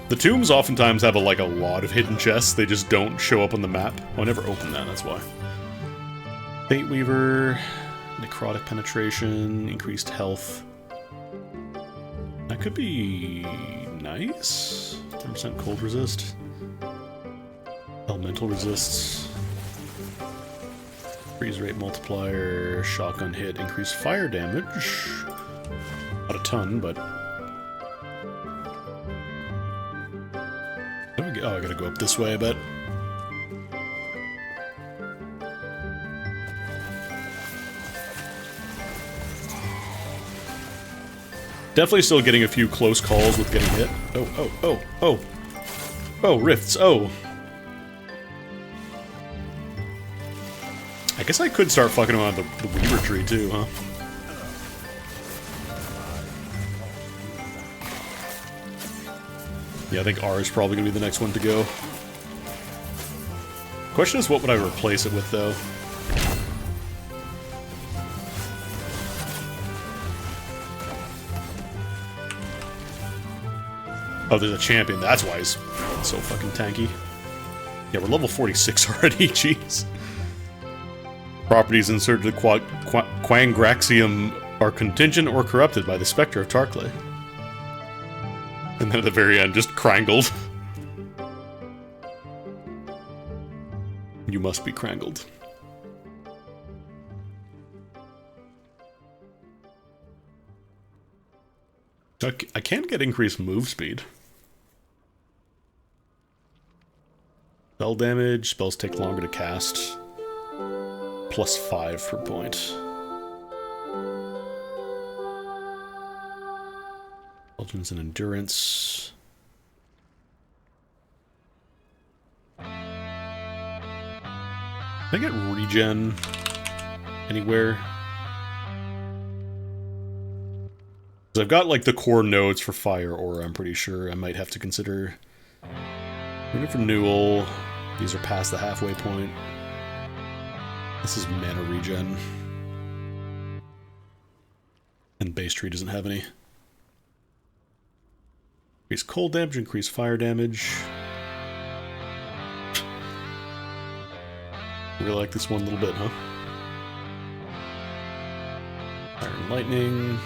The tombs oftentimes have a lot of hidden chests. They just don't show up on the map. Oh, I never opened that, that's why. Fate Weaver, necrotic penetration, increased health. That could be nice. 10% cold resist. Elemental resists. Freeze rate multiplier, shotgun hit, increased fire damage. Not a ton, but... Oh, I gotta go up this way, I bet. Definitely still getting a few close calls with getting hit. Oh, rifts, oh. I guess I could start fucking around the Weaver tree too, huh? Yeah, I think R is probably gonna be the next one to go. Question is, what would I replace it with, though? Oh, there's a champion. That's why he's so fucking tanky. Yeah, we're level 46 already, jeez. Properties inserted to Quangraxium are contingent or corrupted by the Spectre of Tarkley. And then at the very end, just Krangled. You must be Krangled. I can't get increased move speed. Spell damage, spells take longer to cast. +5 per point. Intelligence and endurance. Can I get regen anywhere? Because I've got like the core nodes for Fire Aura, I'm pretty sure. I might have to consider Rune of Renewal. These are past the halfway point. This is mana regen. And base tree doesn't have any. Increase cold damage, increase fire damage. Really like this one little bit, huh? Iron Lightning.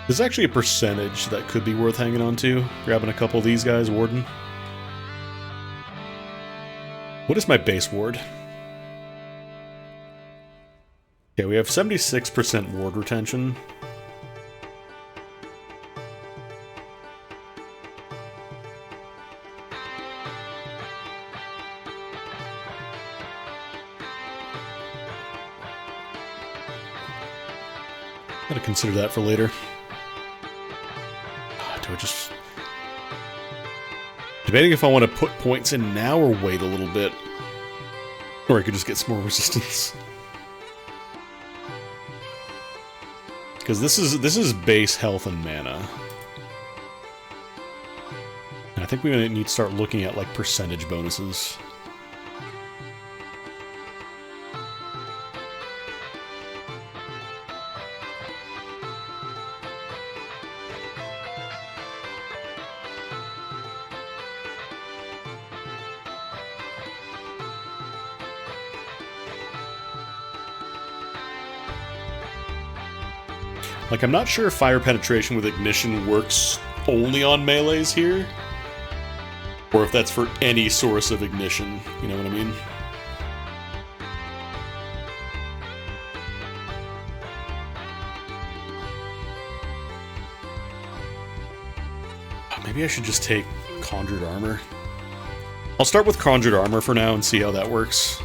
There's actually a percentage that could be worth hanging on to. Grabbing a couple of these guys, Warden. What is my base ward? Okay, we have 76% ward retention. Gotta consider that for later. Do I just... Debating if I want to put points in now or wait a little bit. Or I could just get some more resistance. Because this is base health and mana. And I think we're going to need to start looking at like percentage bonuses. Like, I'm not sure if fire penetration with ignition works only on melees here, or if that's for any source of ignition, you know what I mean? Maybe I should just take Conjured Armor. I'll start with Conjured Armor for now and see how that works.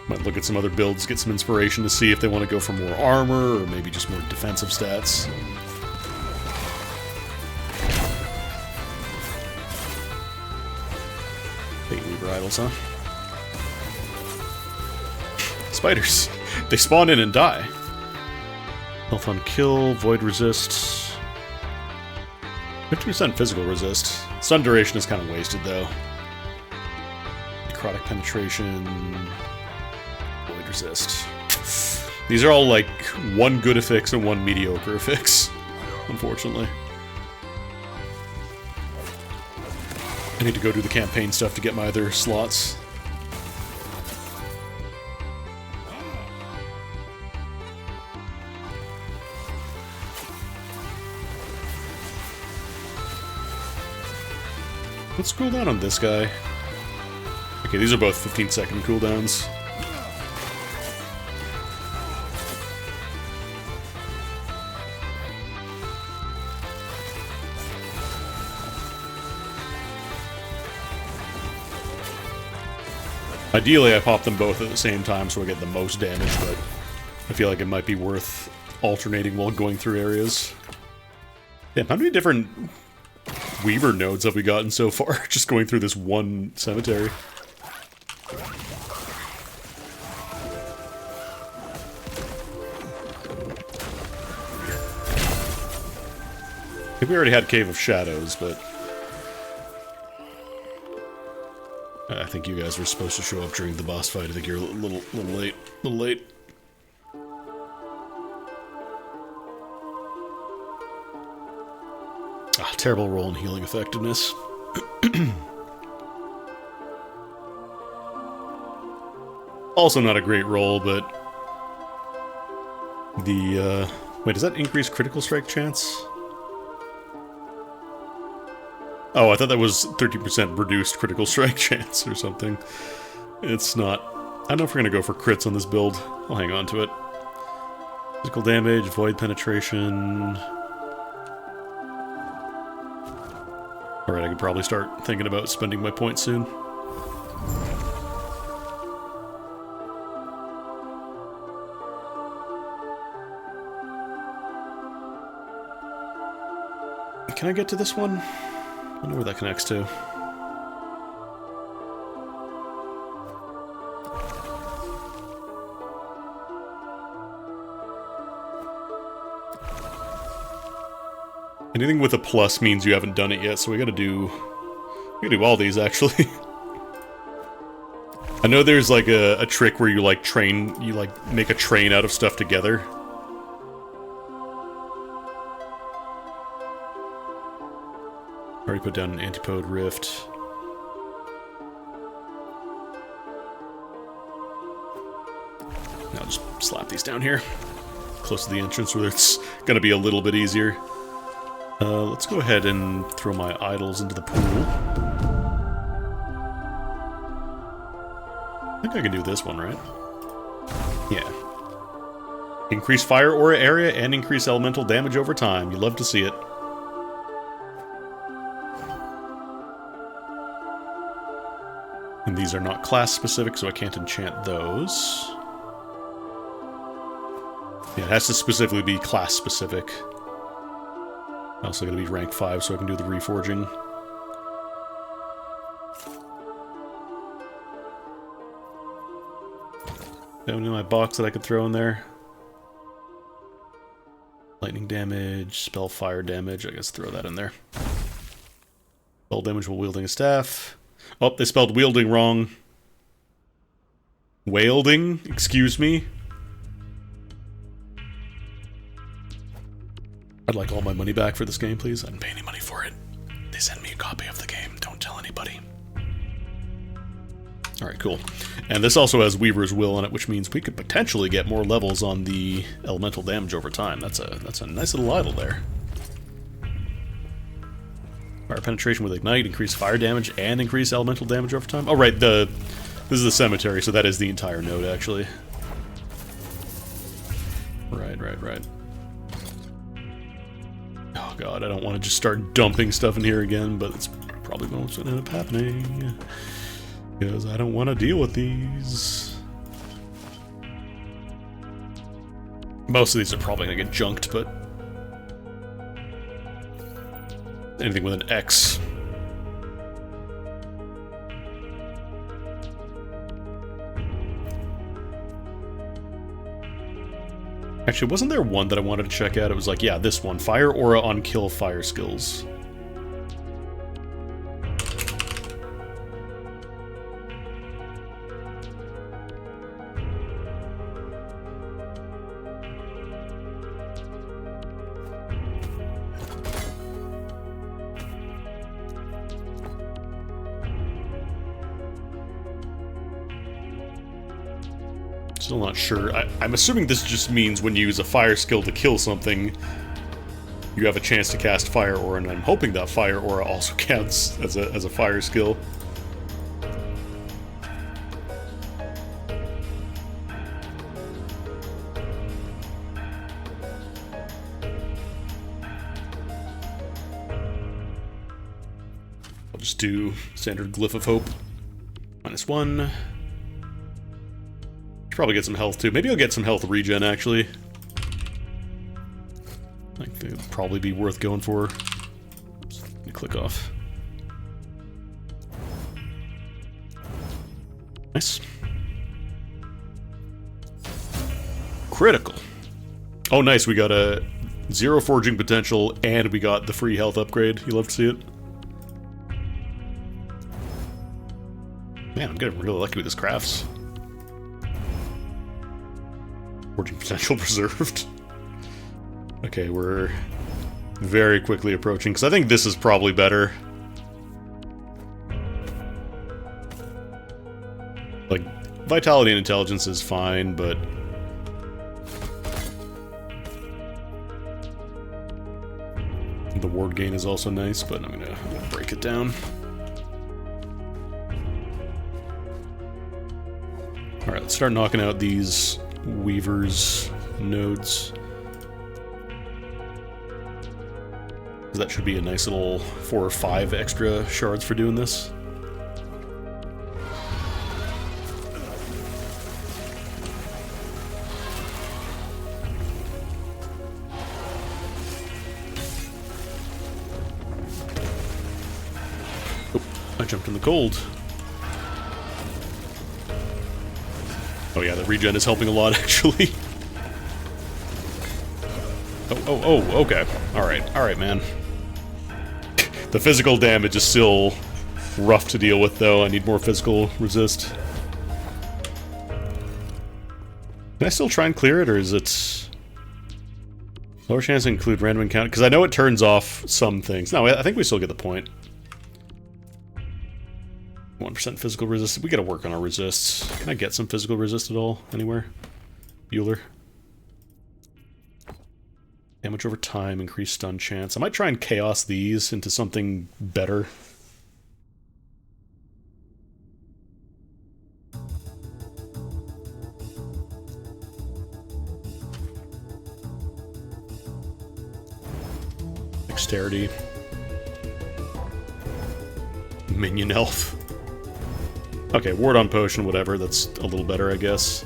Might look at some other builds, get some inspiration to see if they want to go for more armor, or maybe just more defensive stats. Fate Weaver Idols, huh? Spiders. They spawn in and die. Health on kill, void resist. 50% physical resist. Stun duration is kind of wasted, though. Necrotic penetration... resist. These are all like one good affix and one mediocre affix, unfortunately. I need to go do the campaign stuff to get my other slots. Let's cool down on this guy. Okay, these are both 15-second cooldowns. Ideally, I pop them both at the same time so I get the most damage, but I feel like it might be worth alternating while going through areas. Damn, how many different Weaver nodes have we gotten so far? Just going through this one cemetery. I think we already had Cave of Shadows, but... I think you guys were supposed to show up during the boss fight. I think you're a little late. A little late. Ah, terrible roll in healing effectiveness. Also not a great roll, but... The, wait, does that increase critical strike chance? Oh, I thought that was 30% reduced critical strike chance or something. It's not. I don't know if we're going to go for crits on this build. I'll hang on to it. Physical damage, void penetration. Alright, I could probably start thinking about spending my points soon. Can I get to this one? I wonder where that connects to. Anything with a plus means you haven't done it yet, so we gotta do all these, actually. I know there's like a trick where you like make a train out of stuff together. Already put down an Antipode Rift. Now just slap these down here. Close to the entrance where it's going to be a little bit easier. Let's go ahead and throw my idols into the pool. I think I can do this one, right? Yeah. Increase fire aura area and increase elemental damage over time. You love to see it. And these are not class specific, so I can't enchant those. Yeah, it has to specifically be class specific. I also gotta be rank 5 so I can do the reforging. Down in my box that I could throw in there. Lightning damage, spell fire damage, I guess throw that in there. Spell damage while wielding a staff. Oh, they spelled wielding wrong. Wielding? Excuse me? I'd like all my money back for this game, please. I didn't pay any money for it. They sent me a copy of the game. Don't tell anybody. Alright, cool. And this also has Weaver's Will on it, which means we could potentially get more levels on the elemental damage over time. That's a nice little idol there. Fire penetration with Ignite, increase fire damage, and increase elemental damage over time. Oh, right, this is the cemetery, so that is the entire node, actually. Right. Oh god, I don't want to just start dumping stuff in here again, but it's probably what's going to end up happening. Because I don't want to deal with these. Most of these are probably going to get junked, but anything with an X. Actually, wasn't there one that I wanted to check out? It was like, yeah, this one. Fire Aura on kill fire skills. Still not sure. I'm assuming this just means when you use a fire skill to kill something, you have a chance to cast Fire Aura, and I'm hoping that Fire Aura also counts as a fire skill. I'll just do standard Glyph of Hope. -1. Probably get some health too. Maybe I'll get some health regen actually. I think it'd probably be worth going for. Let me click off. Nice. Critical. Oh nice, we got a 0 forging potential and we got the free health upgrade. You love to see it. Man, I'm getting really lucky with this crafts. Forging potential preserved. Okay, we're very quickly approaching, because I think this is probably better. Like, vitality and intelligence is fine, but the ward gain is also nice, but I'm gonna break it down. Alright, let's start knocking out these Weaver's nodes. That should be a nice little 4 or 5 extra shards for doing this. Oh, I jumped in the cold. Oh yeah, the regen is helping a lot, actually. Oh, okay. Alright, man. The physical damage is still rough to deal with, though. I need more physical resist. Can I still try and clear it, or is it... Lower chance to include random encounter? Because I know it turns off some things. No, I think we still get the point. 1% physical resist. We gotta work on our resists. Can I get some physical resist at all? Anywhere? Bueller. Damage over time, increased stun chance. I might try and chaos these into something better. Dexterity. Minion health. Okay, ward on potion, whatever. That's a little better, I guess.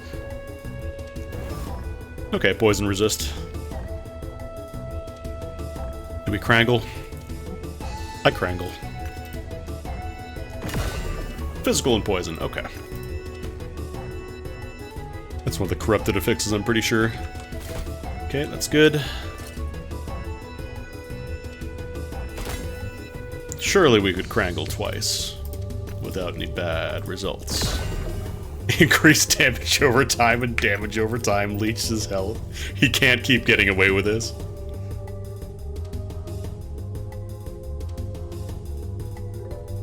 Okay, poison resist. Do we Krangle? I Krangle. Physical and poison, okay. That's one of the corrupted affixes, I'm pretty sure. Okay, that's good. Surely we could Krangle twice without any bad results. Increased damage over time and damage over time leaches his health. He can't keep getting away with this.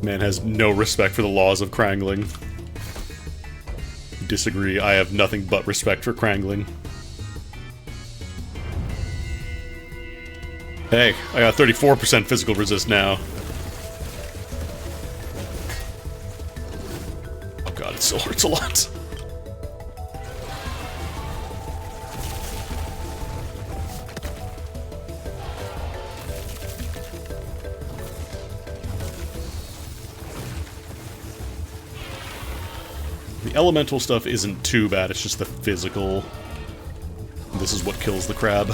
Man has no respect for the laws of Krangling. Disagree. I have nothing but respect for Krangling. Hey, I got 34% physical resist now. Oh god, it still hurts a lot. The elemental stuff isn't too bad, it's just the physical. This is what kills the crab.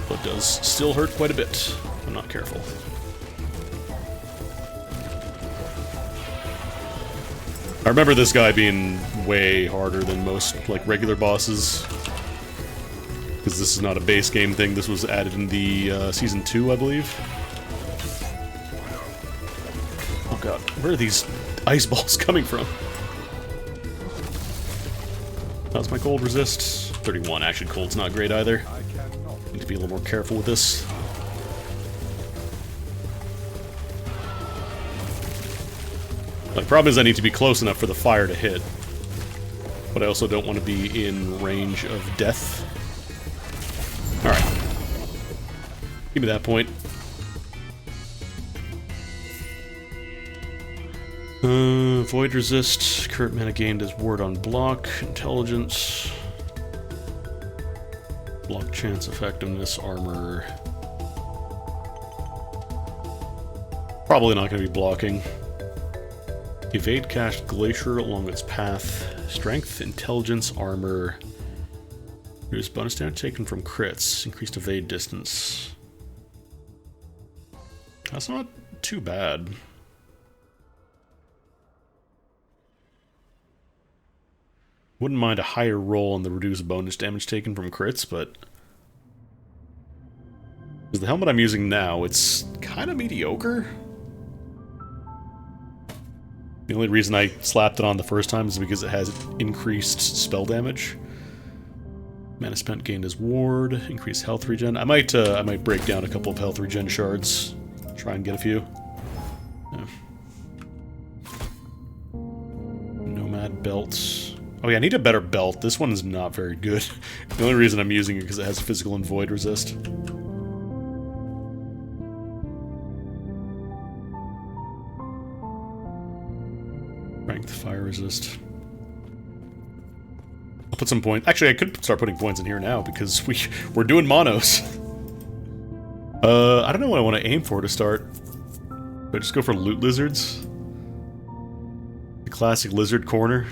But does still hurt quite a bit, if I'm not careful. I remember this guy being way harder than most, like, regular bosses. Because this is not a base game thing, this was added in the Season 2, I believe. Oh god, where are these ice balls coming from? How's my cold resist? 31, actually cold's not great either. Need to be a little more careful with this. My problem is I need to be close enough for the fire to hit. But I also don't want to be in range of death. Alright. Give me that point. Void resist. Current mana gained as ward on block. Intelligence. Block chance, effectiveness, armor. Probably not going to be blocking. Evade cast Glacier along its path. Strength, intelligence, armor. Reduce bonus damage taken from crits. Increased evade distance. That's not too bad. Wouldn't mind a higher roll on the reduced bonus damage taken from crits, but... Because the helmet I'm using now, it's kind of mediocre. The only reason I slapped it on the first time is because it has increased spell damage. Mana spent gained as ward, increased health regen. I might break down a couple of health regen shards. Try and get a few. Yeah. Nomad belts. Oh yeah, I need a better belt. This one is not very good. The only reason I'm using it is because it has physical and void resist. Strength, fire resist. I'll put some points. Actually, I could start putting points in here now because we're doing monos. I don't know what I want to aim for to start. Do I just go for loot lizards? The classic lizard corner.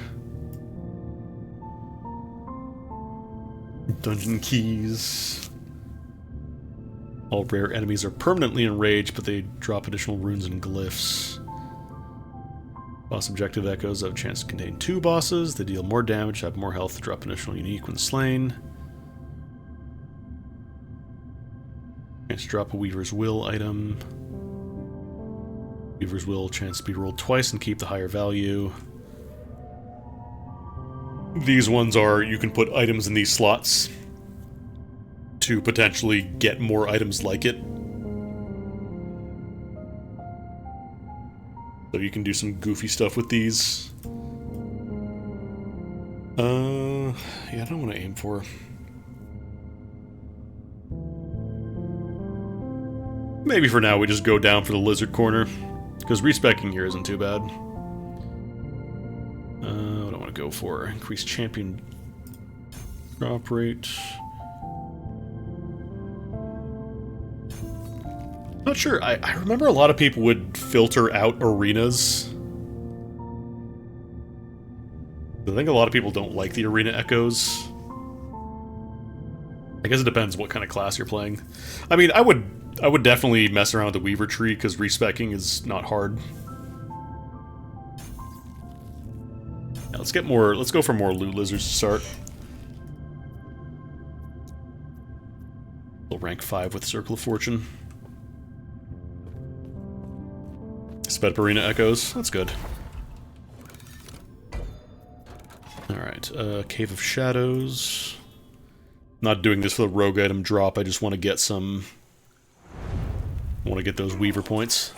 Dungeon keys. All rare enemies are permanently enraged, but they drop additional runes and glyphs. Boss objective echoes have a chance to contain 2 bosses. They deal more damage, have more health, drop additional unique when slain. Chance to drop a Weaver's Will item. Weaver's Will, chance to be rolled twice and keep the higher value. These ones are, you can put items in these slots to potentially get more items like it. So you can do some goofy stuff with these. Yeah, I don't want to aim for. Maybe for now we just go down for the lizard corner, because respecking here isn't too bad. What do I want to go for? Increase champion drop rate. Not sure. I remember a lot of people would filter out arenas. I think a lot of people don't like the arena echoes. I guess it depends what kind of class you're playing. I mean, I would definitely mess around with the Weaver tree, because respecking is not hard. Yeah, let's go for more loot lizards to start. We'll rank 5 with Circle of Fortune. Sped up arena echoes, that's good. Alright, Cave of Shadows. Not doing this for the rogue item drop, I just want to get some... I want to get those Weaver points.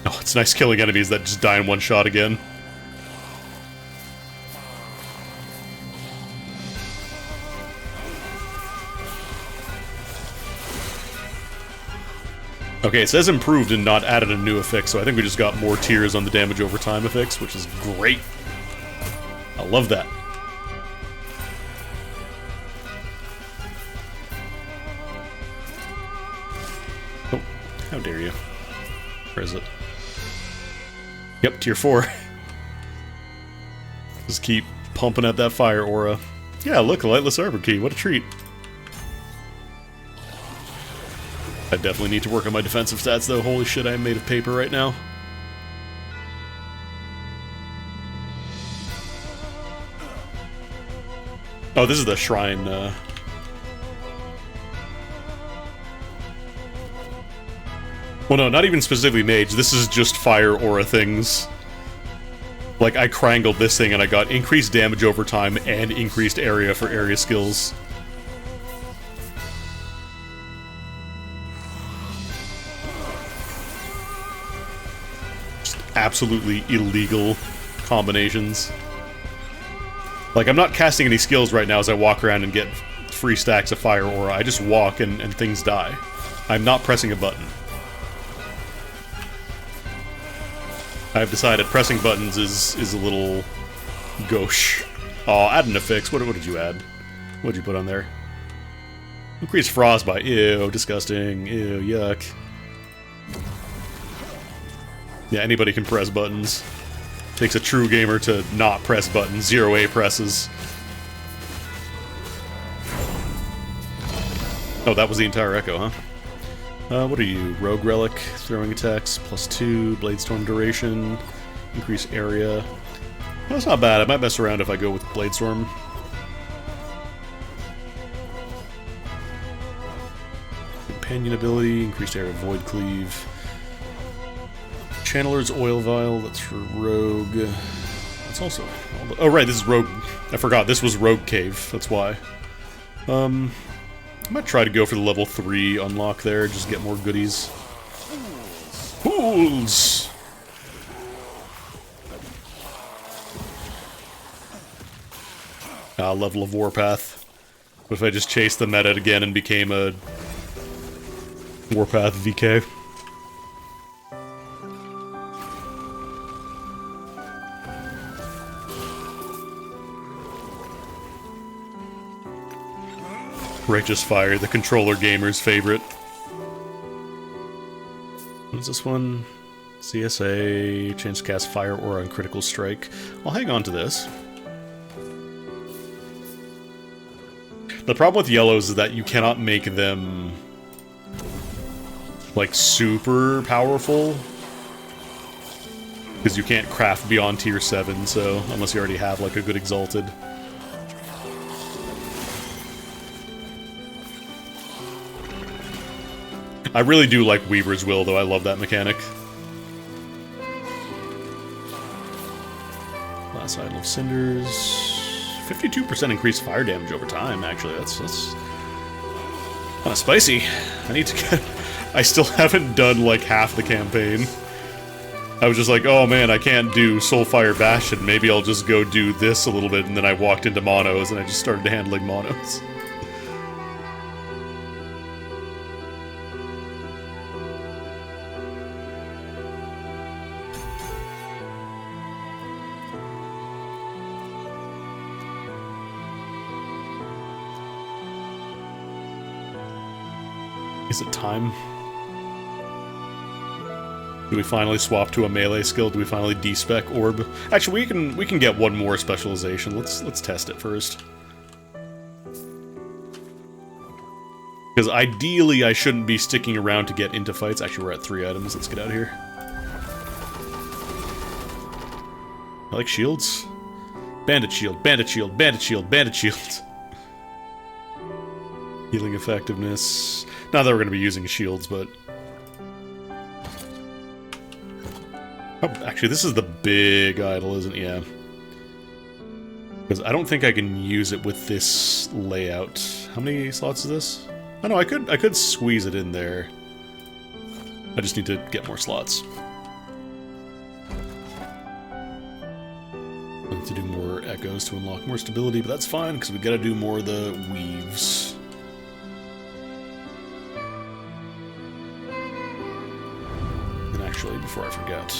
Oh, it's nice killing enemies that just die in one shot again. Okay, it says improved and not added a new affix, so I think we just got more tiers on the damage over time affix, which is great. I love that. Oh, how dare you. Where is it? Yep, tier 4. Just keep pumping at that fire aura. Yeah, look, a lightless arbor key, what a treat. I definitely need to work on my defensive stats, though. Holy shit, I am made of paper right now. Oh, this is the shrine, Well, no, not even specifically mage. This is just fire aura things. Like, I triangled this thing and I got increased damage over time and increased area for area skills. Absolutely illegal combinations. Like, I'm not casting any skills right now as I walk around and get free stacks of fire aura. I just walk and things die. I'm not pressing a button. I've decided pressing buttons is a little gauche. Oh, add an affix. What did you add? What did you put on there? Increase frostbite. Ew, disgusting. Ew, yuck. Yeah, anybody can press buttons. Takes a true gamer to not press buttons. 0A presses. Oh, that was the entire echo, huh? What are you? Rogue Relic, throwing attacks, +2, Bladestorm duration, increase area. That's not bad. I might mess around if I go with Bladestorm. Companion ability, increased area, Void Cleave. Channeler's Oil Vial, that's for Rogue. That's also... Oh, right, this is Rogue... I forgot, this was Rogue Cave, that's why. I might try to go for the level 3 unlock there, just get more goodies. Fools! Level of Warpath. What if I just chased the meta again and became a... Warpath VK? Righteous Fire, the controller gamer's favorite. What's this one? CSA, chance to cast Fire Aura on Critical Strike. I'll hang on to this. The problem with yellows is that you cannot make them, like, super powerful. Because you can't craft beyond tier 7, so, unless you already have, like, a good Exalted. I really do like Weaver's Will, though. I love that mechanic. Glass Idol of Cinders. 52% increased fire damage over time, actually. That's kind of spicy. I need to get... I still haven't done, like, half the campaign. I was just like, oh man, I can't do Soulfire Bastion. Maybe I'll just go do this a little bit, and then I walked into Monos, and I just started handling Monos. Is it time? Do we finally swap to a melee skill? Do we finally despec Orb? Actually, we can get one more specialization. Let's test it first. Because ideally, I shouldn't be sticking around to get into fights. Actually, we're at 3 items. Let's get out of here. I like shields. Bandit shield, bandit shield, bandit shield, bandit shield. Healing effectiveness. Not that we're going to be using shields, but... Oh, actually, this is the big idol, isn't it? Yeah. Because I don't think I can use it with this layout. How many slots is this? Oh no, I could squeeze it in there. I just need to get more slots. I need to do more echoes to unlock more stability, but that's fine, because we gotta do more of the weaves. And actually, before I forget...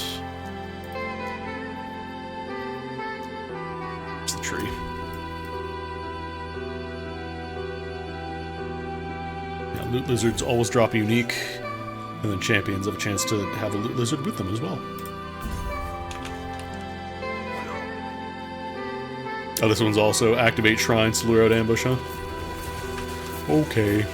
it's the tree. Yeah, loot lizards always drop a unique, and then champions have a chance to have a loot lizard with them as well. Oh, this one's also activate shrines to lure out ambush, huh? Okay.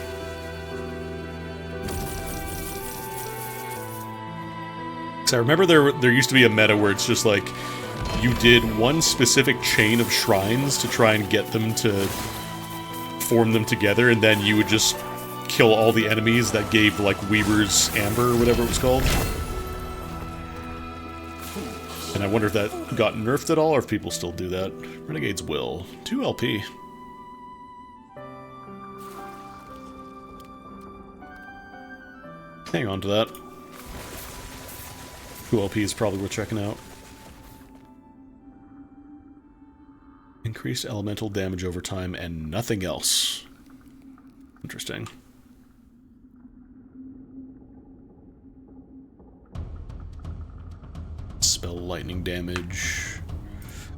So I remember there used to be a meta where it's just like you did one specific chain of shrines to try and get them to form them together, and then you would just kill all the enemies that gave, like, Weaver's Amber or whatever it was called. And I wonder if that got nerfed at all, or if people still do that. Renegade's Will. 2 LP. Hang on to that. 2 LP is probably worth checking out. Increased elemental damage over time and nothing else. Interesting. Spell lightning damage.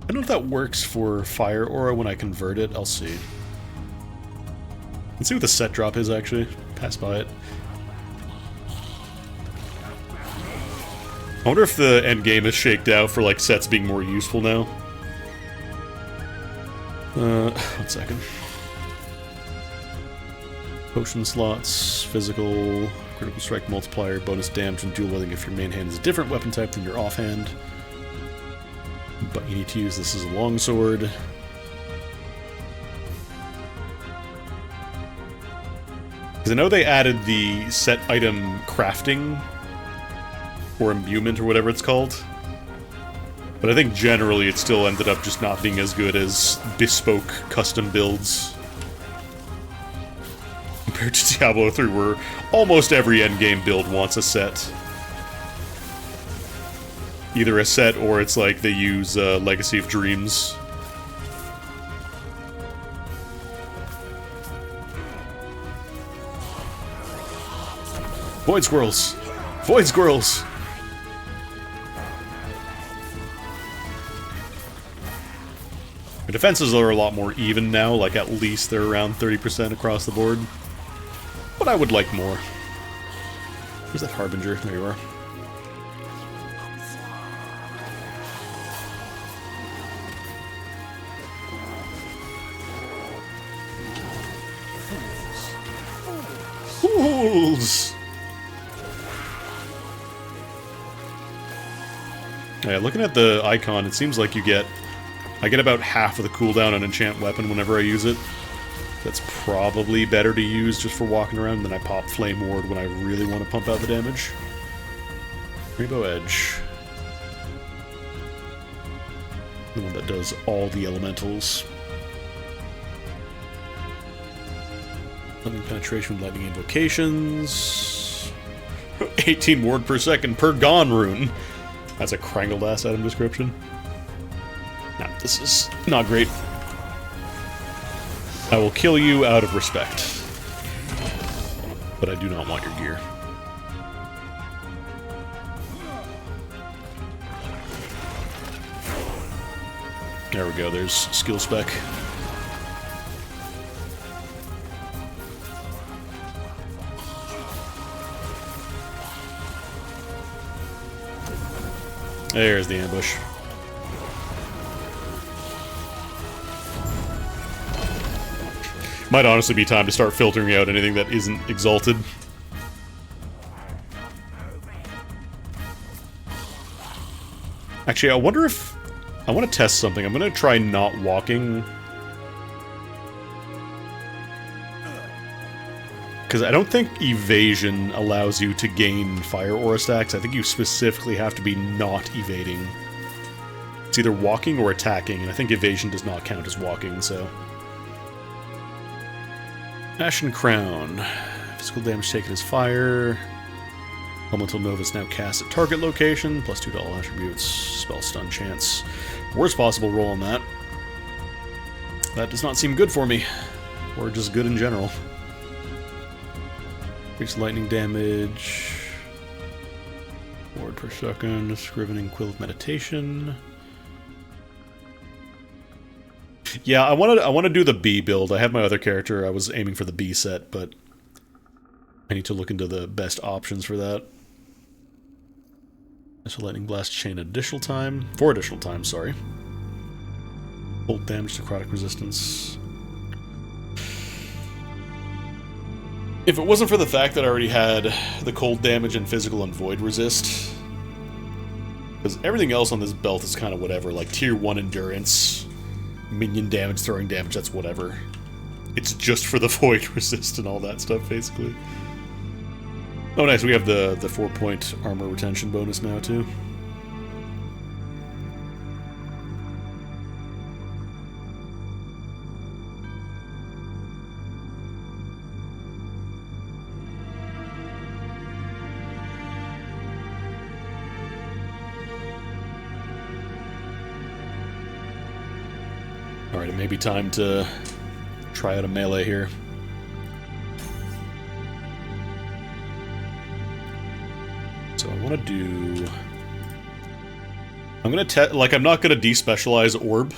I don't know if that works for Fire Aura when I convert it. I'll see. Let's see what the set drop is, actually. Pass by it. I wonder if the end game is shaked out for, like, sets being more useful now. 1 second. Potion slots, physical, critical strike multiplier, bonus damage and dual wielding if your main hand is a different weapon type than your offhand. But you need to use this as a longsword. Because I know they added the set item crafting, or imbuement, or whatever it's called. But I think generally it still ended up just not being as good as bespoke custom builds. Compared to Diablo 3, where almost every endgame build wants a set. Either a set, or it's like they use Legacy of Dreams. Void Squirrels! Void Squirrels! The defenses are a lot more even now, like at least they're around 30% across the board. But I would like more. Where's that Harbinger? There you are. Fools! Yeah, looking at the icon, it seems like I get about half of the cooldown on Enchant Weapon whenever I use it. That's probably better to use just for walking around, and then I pop Flame Ward when I really want to pump out the damage. Rainbow Edge. The one that does all the elementals. Lightning penetration with lightning invocations. 18 ward per second per Gone rune. That's a crangled ass item description. Nah, this is not great. I will kill you out of respect. But I do not want your gear. There we go, there's skill spec. There's the ambush. Might honestly be time to start filtering out anything that isn't exalted. Actually, I wonder if... I want to test something. I'm going to try not walking. Because I don't think evasion allows you to gain fire aura stacks. I think you specifically have to be not evading. It's either walking or attacking, and I think evasion does not count as walking, so... Ashen Crown. Physical damage taken as fire. Elemental Nova's now cast at target location. Plus $2 attributes. Spell stun chance. Worst possible roll on that. That does not seem good for me. Or just good in general. Increased lightning damage. Ward per second. Scrivening Quill of Meditation. Yeah, I want to do the B build. I have my other character. I was aiming for the B set, but I need to look into the best options for that. So Lightning Blast chain additional time. 4 additional time, sorry. Bolt damage to necrotic resistance. If it wasn't for the fact that I already had the cold damage and physical and void resist, because everything else on this belt is kind of whatever, like tier 1 endurance, minion damage, throwing damage, that's whatever. It's just for the void resist and all that stuff, basically. Oh nice, we have the 4-point armor retention bonus now, too. Alright, it may be time to try out a melee here. So I want to do... I'm going to like, I'm not going to despecialize Orb.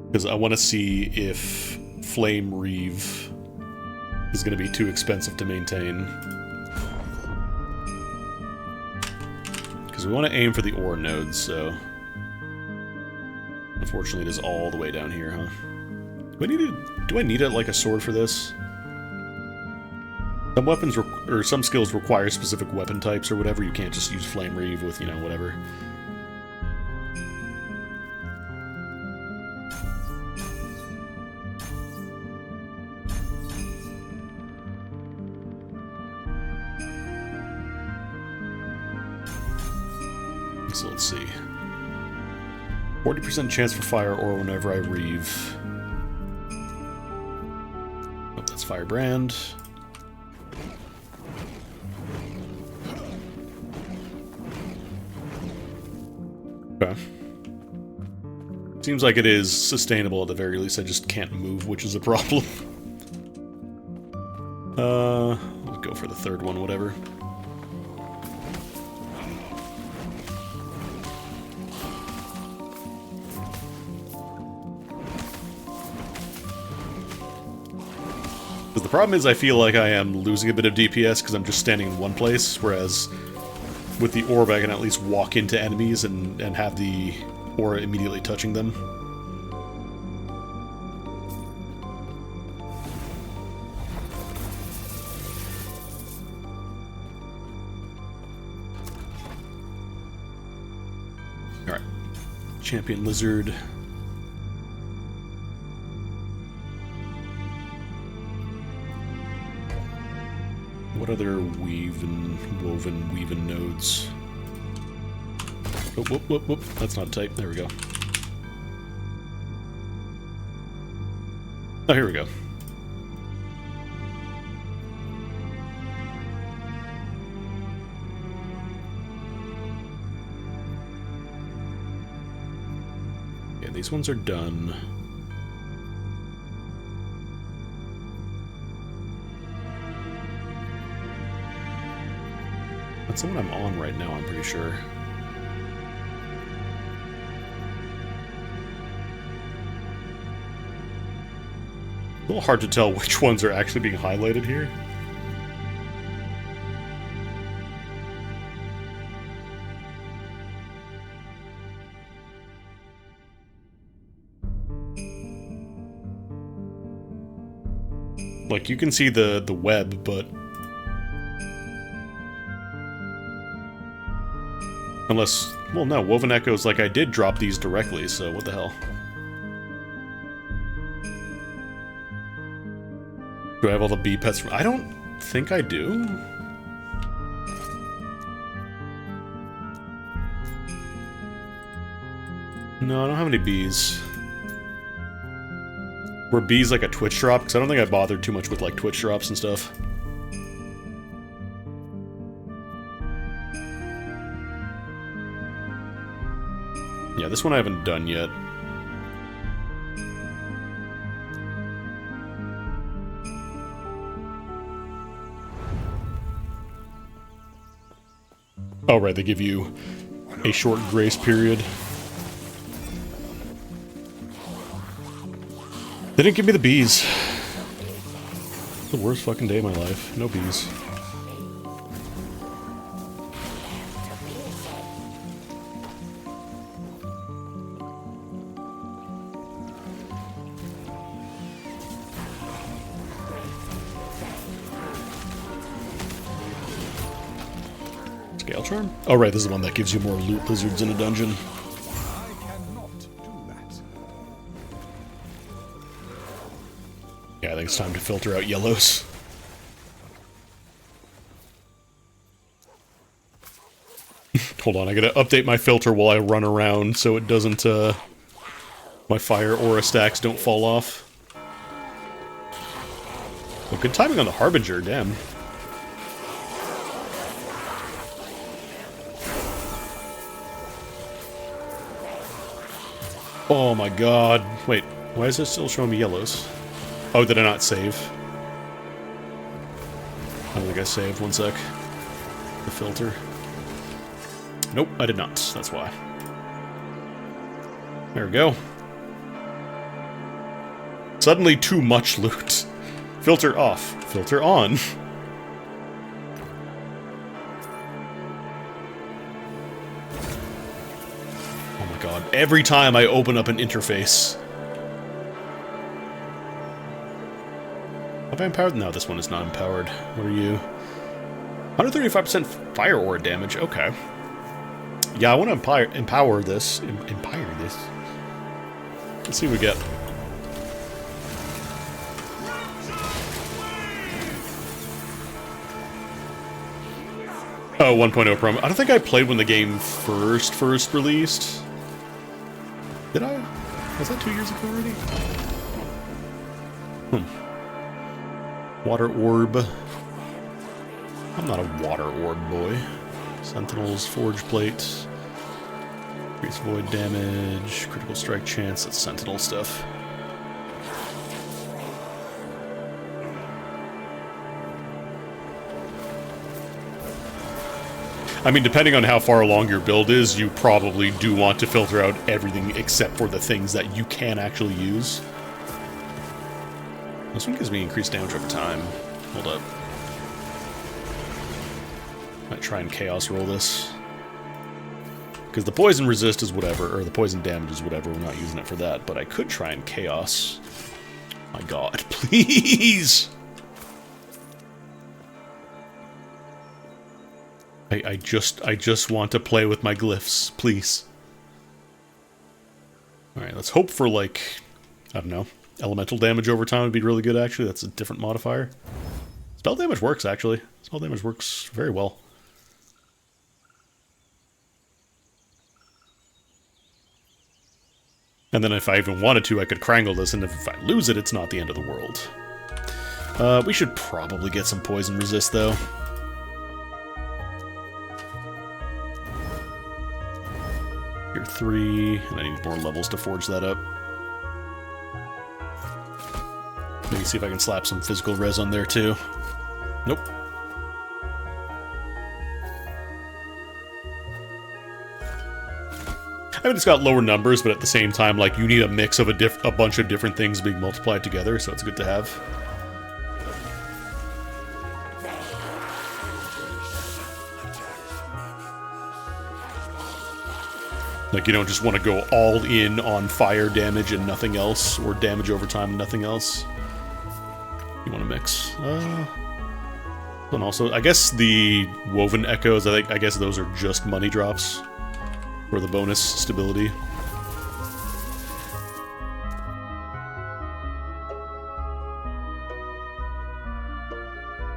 Because I want to see if Flame Reeve is going to be too expensive to maintain. Because we want to aim for the ore nodes, so... Unfortunately, it is all the way down here, huh? Do I need it like a sword for this? Some weapons or some skills require specific weapon types or whatever. You can't just use Flame Reeve with, you know, whatever. So let's see. 40% chance for fire or whenever I reeve. Oh, that's Firebrand. Okay. Seems like it is sustainable at the very least. I just can't move, which is a problem. Let's go for the third one, whatever. The problem is I feel like I am losing a bit of DPS because I'm just standing in one place, whereas with the orb I can at least walk into enemies and have the aura immediately touching them. Alright. Champion Lizard. What other woven nodes? Whoop, whoop, whoop, whoop. That's not a type. There we go. Oh, here we go. Yeah, these ones are done. That's the one I'm on right now, I'm pretty sure. A little hard to tell which ones are actually being highlighted here. Like, you can see the web, but... Unless... Well, no, Woven Echoes, like, I did drop these directly, so what the hell? Do I have all the bee pets? I don't think I do. No, I don't have any bees. Were bees like a Twitch drop? Because I don't think I bothered too much with like Twitch drops and stuff. Yeah, this one I haven't done yet. Oh, right, they give you a short grace period. They didn't give me the bees. The worst fucking day of my life. No bees. Scale Charm? Oh right, this is the one that gives you more loot lizards in a dungeon. I cannot do that. Yeah, I think it's time to filter out yellows. Hold on, I gotta update my filter while I run around so it doesn't, my fire aura stacks don't fall off. Well, good timing on the Harbinger, damn. Oh my god. Wait, why is it still showing me yellows? Oh, did I not save? I don't think I saved. One sec. The filter. Nope, I did not. That's why. There we go. Suddenly too much loot. Filter off. Filter on. Oh my god. Every time I open up an interface. Have I empowered? No, this one is not empowered. What are you? 135% fire aura damage. Okay. Yeah, I want to empower this. Empire this. Let's see what we get. Oh, 1.0 promo. I don't think I played when the game first released. Did I? Was that 2 years ago already? Water orb. I'm not a water orb boy. Sentinels, forge plate. Increase void damage, critical strike chance, that's sentinel stuff. I mean, depending on how far along your build is, you probably do want to filter out everything except for the things that you can actually use. This one gives me increased damage over time. Hold up. Might try and chaos roll this. Because the poison resist is whatever, or the poison damage is whatever, we're not using it for that, but I could try and chaos. My god, please! I just want to play with my glyphs, please. Alright, let's hope for, like, I don't know, elemental damage over time would be really good, actually. That's a different modifier. Spell damage works, actually. Spell damage works very well. And then if I even wanted to, I could Krangle this, and if I lose it, it's not the end of the world. We should probably get some poison resist, though. Here 3, and I need more levels to forge that up. Maybe see if I can slap some physical res on there, too. Nope. I mean, it's got lower numbers, but at the same time, like, you need a mix of a bunch of different things being multiplied together, so it's good to have. Like, you don't just want to go all in on fire damage and nothing else, or damage over time and nothing else. You want to mix. And also, I guess the Woven Echoes, I guess those are just money drops for the bonus stability.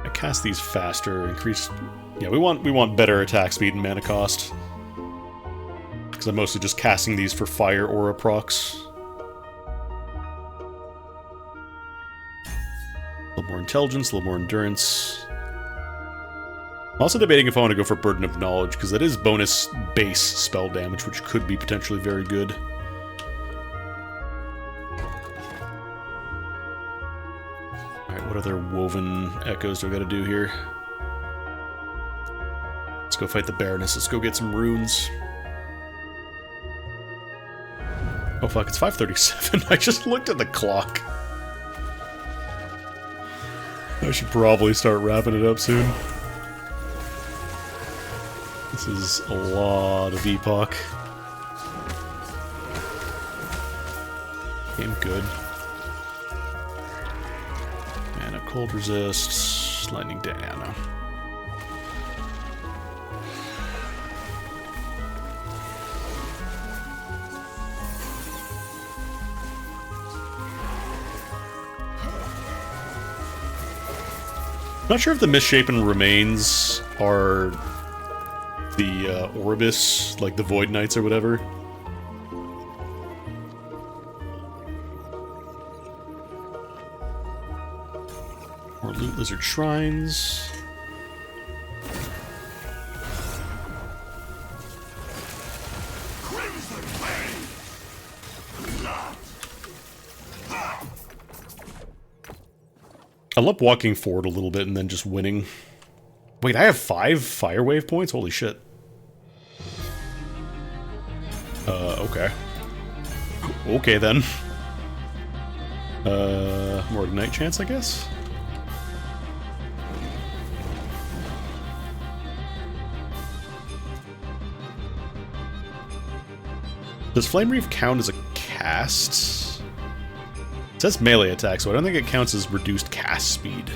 I cast these faster, increase... Yeah, we want better attack speed and mana cost. Because I'm mostly just casting these for fire aura procs. A little more intelligence, a little more endurance. I'm also debating if I want to go for Burden of Knowledge, because that is bonus base spell damage, which could be potentially very good. Alright, what other Woven Echoes do I gotta do here? Let's go fight the Baroness. Let's go get some runes. Oh fuck, it's 5:37. I just looked at the clock. I should probably start wrapping it up soon. This is a lot of epoch. Game good. Mana cold resist, lightning Diana. Not sure if the Misshapen Remains are the Orbis, like the Void Knights or whatever. More Loot Lizard Shrines. I love walking forward a little bit and then just winning. Wait, I have 5 Fire Wave points? Holy shit. Okay. Okay then. More Ignite chance, I guess? Does Flame Reef count as a cast? It says melee attack, so I don't think it counts as reduced cast speed.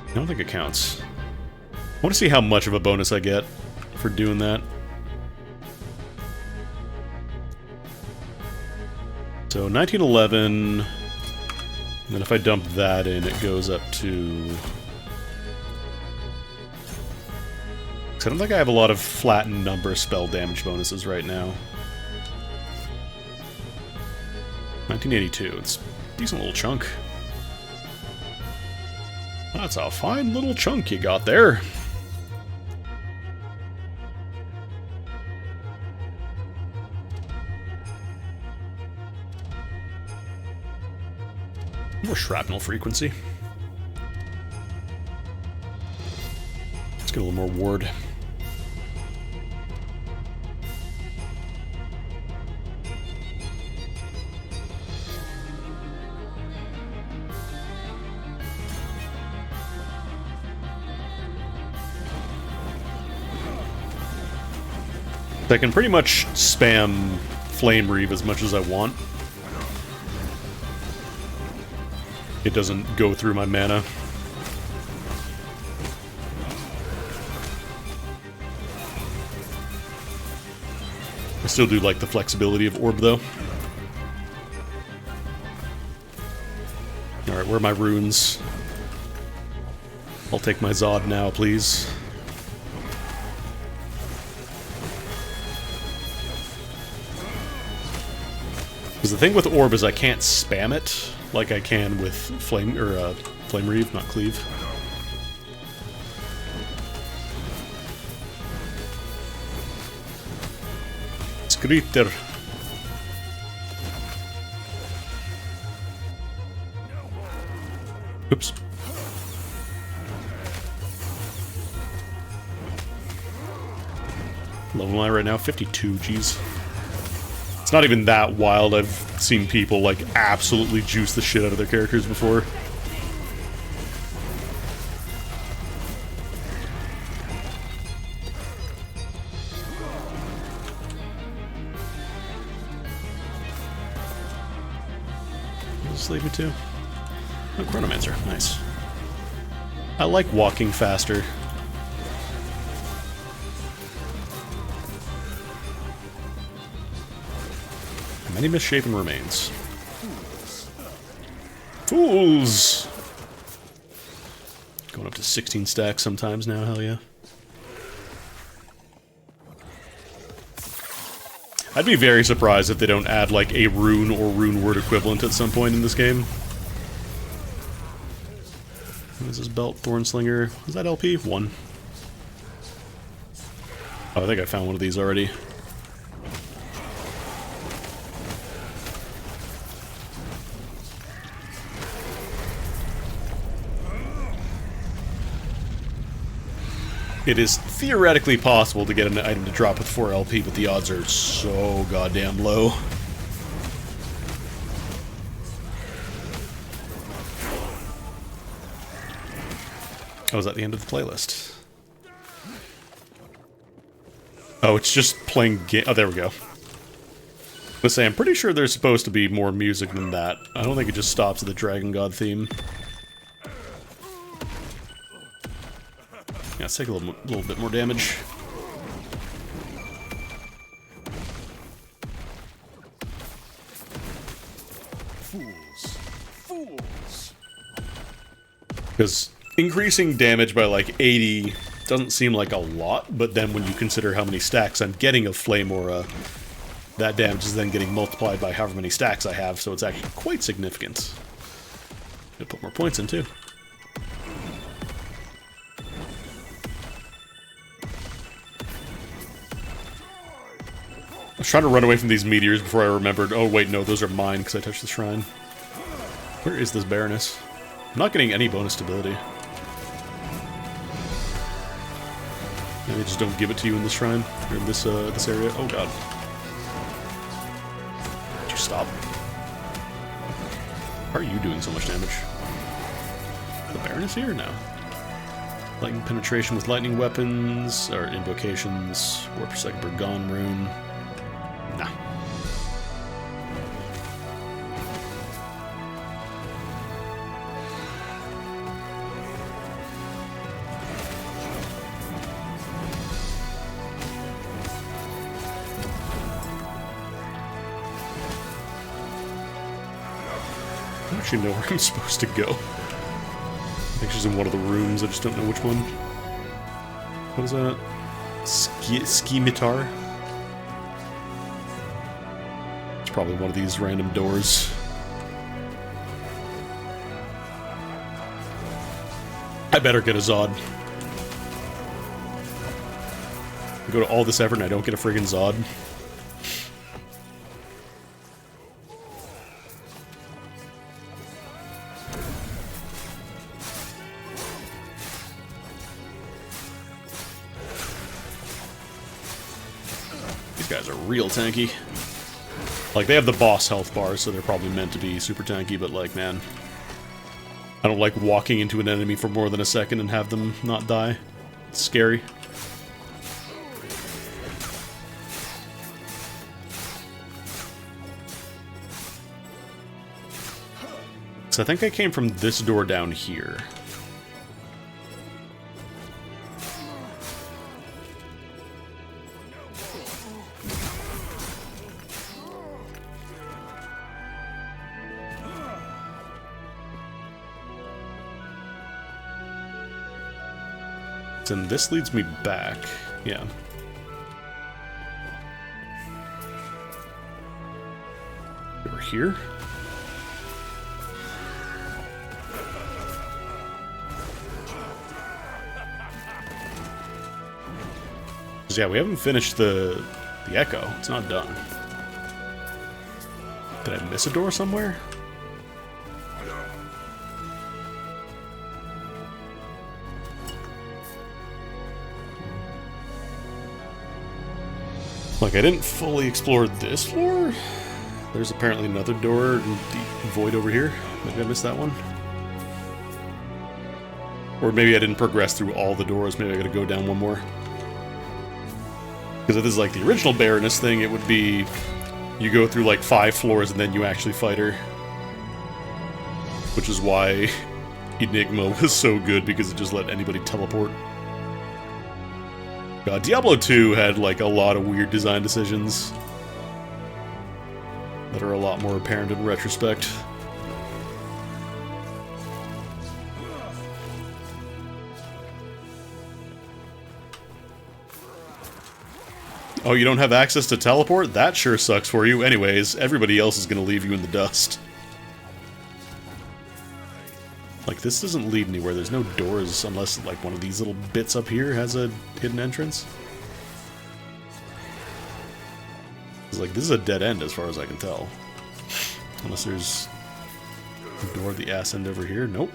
I don't think it counts. I want to see how much of a bonus I get for doing that. So 1911, and then if I dump that in, it goes up to... Because I don't think I have a lot of flattened number spell damage bonuses right now. 1982, it's a decent little chunk. That's a fine little chunk you got there. More shrapnel frequency. Let's get a little more ward. I can pretty much spam Flame Reave as much as I want. It doesn't go through my mana. I still do like the flexibility of Orb, though. Alright, where are my runes? I'll take my Zod now, please. Because the thing with Orb is I can't spam it like I can with Flame Reave, not Cleave. Skritter. Oops. Level am I right now? 52, jeez. It's not even that wild. I've seen people, like, absolutely juice the shit out of their characters before. What does this lead me to? Oh, Chronomancer. Nice. I like walking faster. Many misshapen remains. Fools! Going up to 16 stacks sometimes now, hell yeah. I'd be very surprised if they don't add, like, a rune or rune word equivalent at some point in this game. What is this belt? Thornslinger. Is that LP? 1. Oh, I think I found one of these already. It is theoretically possible to get an item to drop with 4 LP, but the odds are so goddamn low. Oh, is that the end of the playlist? Oh, it's just playing game. Oh, there we go. Let's say I'm pretty sure there's supposed to be more music than that. I don't think it just stops at the Dragon God theme. Yeah, let's take a little bit more damage. Fools. Fools. Because increasing damage by like 80 doesn't seem like a lot, but then when you consider how many stacks I'm getting of Flame Aura, that damage is then getting multiplied by however many stacks I have, so it's actually quite significant. Gonna put more points in too. I was trying to run away from these meteors before I remembered, oh wait, no, those are mine because I touched the shrine. Where is this Baroness? I'm not getting any bonus stability. Maybe they just don't give it to you in this shrine, or in this, this area. Oh god. Did you stop? How are you doing so much damage? The Baroness here? No. Lightning penetration with lightning weapons, or invocations, warp per second per gone rune. Nah. I don't actually know where I'm supposed to go. I think she's in one of the rooms, I just don't know which one. What is that? Skimitar? Probably one of these random doors. I better get a Zod. I go to all this effort and I don't get a friggin' Zod. These guys are real tanky. Like, they have the boss health bar, so they're probably meant to be super tanky, but like, man. I don't like walking into an enemy for more than a second and have them not die. It's scary. So I think I came from this door down here. And this leads me back. Yeah. Over here. Yeah, we haven't finished the echo. It's not done. Did I miss a door somewhere? Like, I didn't fully explore this floor. There's apparently another door in the void over here. Maybe I missed that one. Or maybe I didn't progress through all the doors. Maybe I gotta go down one more. Because if this is like the original Baroness thing, it would be you go through like 5 floors and then you actually fight her. Which is why Enigma was so good, because it just let anybody teleport. Diablo 2 had like a lot of weird design decisions that are a lot more apparent in retrospect. Oh, you don't have access to teleport? That sure sucks for you. Anyways, everybody else is gonna leave you in the dust. Like, this doesn't lead anywhere. There's no doors unless, like, one of these little bits up here has a hidden entrance. It's like, this is a dead end as far as I can tell. Unless there's a door at the ass end over here. Nope.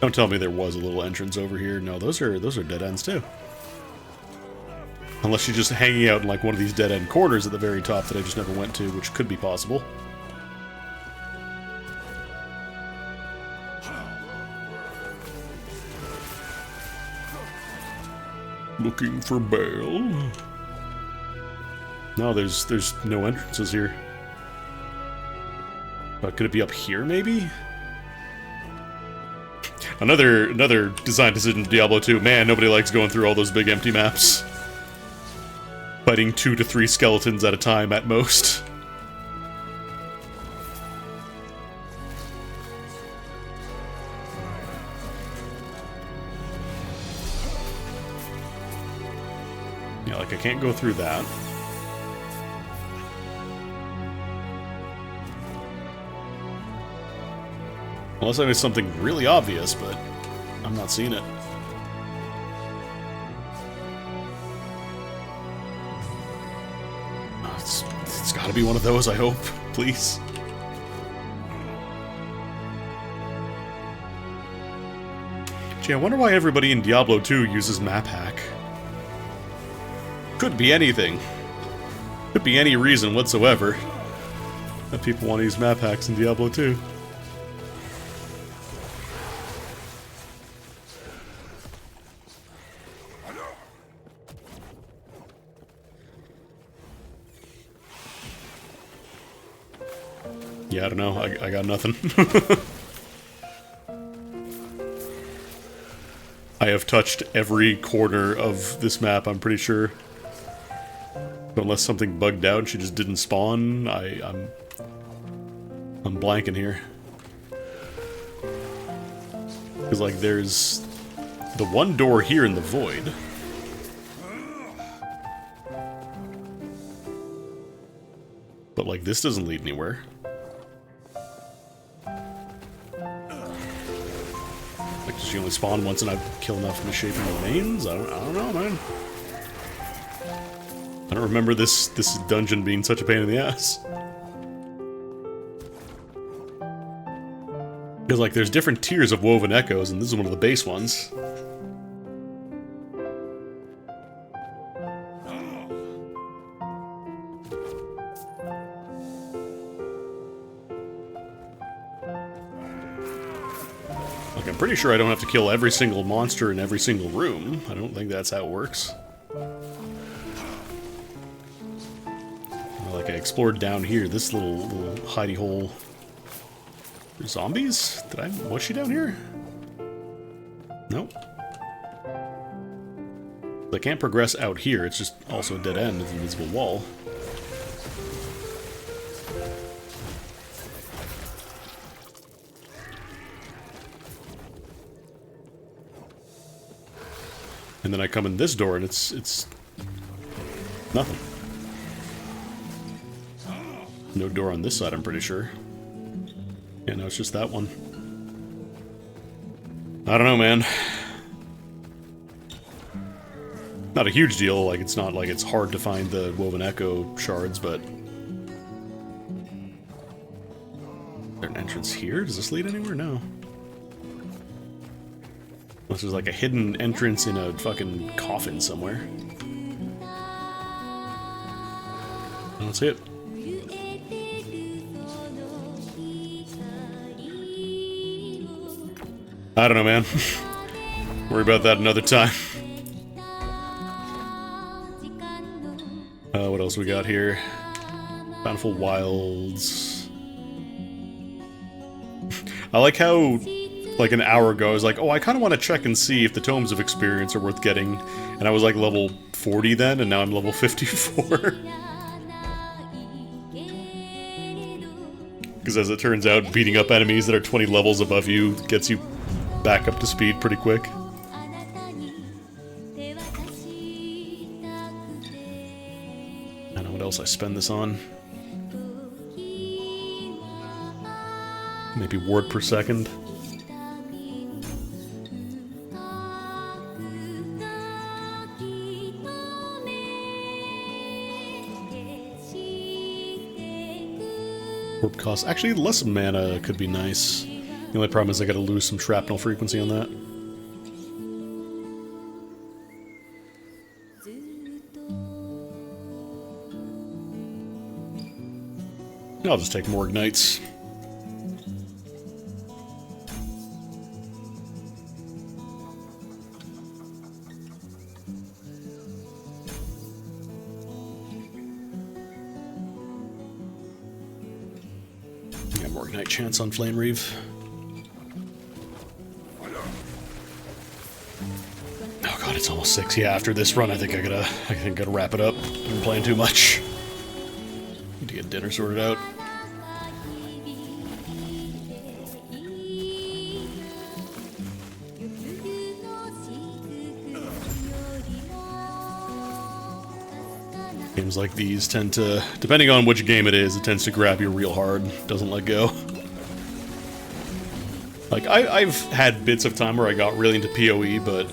Don't tell me there was a little entrance over here. No, those are dead ends too. Unless she's just hanging out in like one of these dead end corners at the very top that I just never went to, which could be possible. Looking for Baal. No, there's no entrances here. But could it be up here maybe? Another design decision in Diablo 2. Man, nobody likes going through all those big empty maps. Fighting 2 to 3 skeletons at a time at most. Yeah, like I can't go through that. Unless I missed something really obvious, but I'm not seeing it. It's gotta be one of those, I hope. Please. Gee, I wonder why everybody in Diablo 2 uses map hack. Could be anything. Could be any reason whatsoever that people want to use map hacks in Diablo 2. Yeah, I don't know. I got nothing. I have touched every corner of this map, I'm pretty sure. But unless something bugged out and she just didn't spawn, I'm blanking here. Because, like, there's the one door here in the void. But, like, this doesn't lead anywhere. Like, does she only spawn once and I kill enough misshapen remains? I don't know, man. I don't remember this dungeon being such a pain in the ass. Because, like, there's different tiers of Woven Echoes, and this is one of the base ones. Like, I'm pretty sure I don't have to kill every single monster in every single room. I don't think that's how it works. Like, I explored down here, this little hidey hole. Zombies? Was she down here? Nope. I can't progress out here, it's just also a dead end with an invisible wall. and then I come in this door, and it's nothing. No door on this side, I'm pretty sure. Yeah, no, it's just that one. I don't know, man. Not a huge deal, like, it's not like it's hard to find the Woven Echo shards, but... Is there an entrance here? Does this lead anywhere? No. Unless there's like a hidden entrance in a fucking coffin somewhere. I don't see it. I don't know, man. Worry about that another time. What else we got here? Bountiful Wilds. I like how, like, an hour ago, I was like, oh, I kind of want to check and see if the Tomes of Experience are worth getting. And I was like level 40 then, and now I'm level 54. Because as it turns out, beating up enemies that are 20 levels above you gets you back up to speed pretty quick. I don't know what else I spend this on. Maybe word per second. Warp cost. Actually, less mana could be nice. The only problem is I gotta lose some shrapnel frequency on that. I'll just take more ignites. Yeah, more ignite chance on Flame Reeve. Oh god, it's almost 6. Yeah, after this run, I think I gotta wrap it up. I've been playing too much. Need to get dinner sorted out. Games like these tend to, depending on which game it is, it tends to grab you real hard. Doesn't let go. Like, I've had bits of time where I got really into PoE, but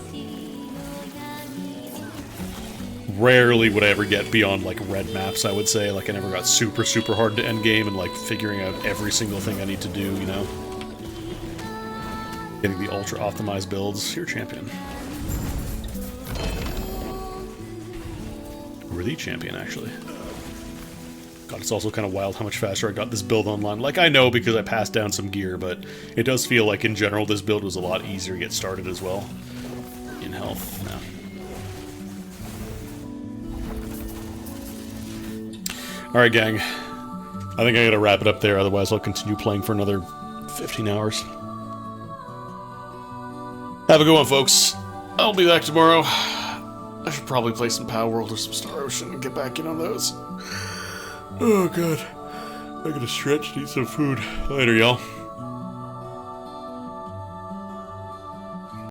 rarely would I ever get beyond, like, red maps, I would say. Like, I never got super, super hard to endgame and, like, figuring out every single thing I need to do, you know? Getting the ultra-optimized builds. You're champion. We're the champion, actually. God, it's also kind of wild how much faster I got this build online. Like, I know because I passed down some gear, but it does feel like, in general, this build was a lot easier to get started as well. In health, no. Alright, gang. I think I gotta wrap it up there, otherwise I'll continue playing for another 15 hours. Have a good one, folks. I'll be back tomorrow. I should probably play some Power World or some Star Ocean and get back in on those. Oh, God. I gotta stretch, need some food. Later, y'all.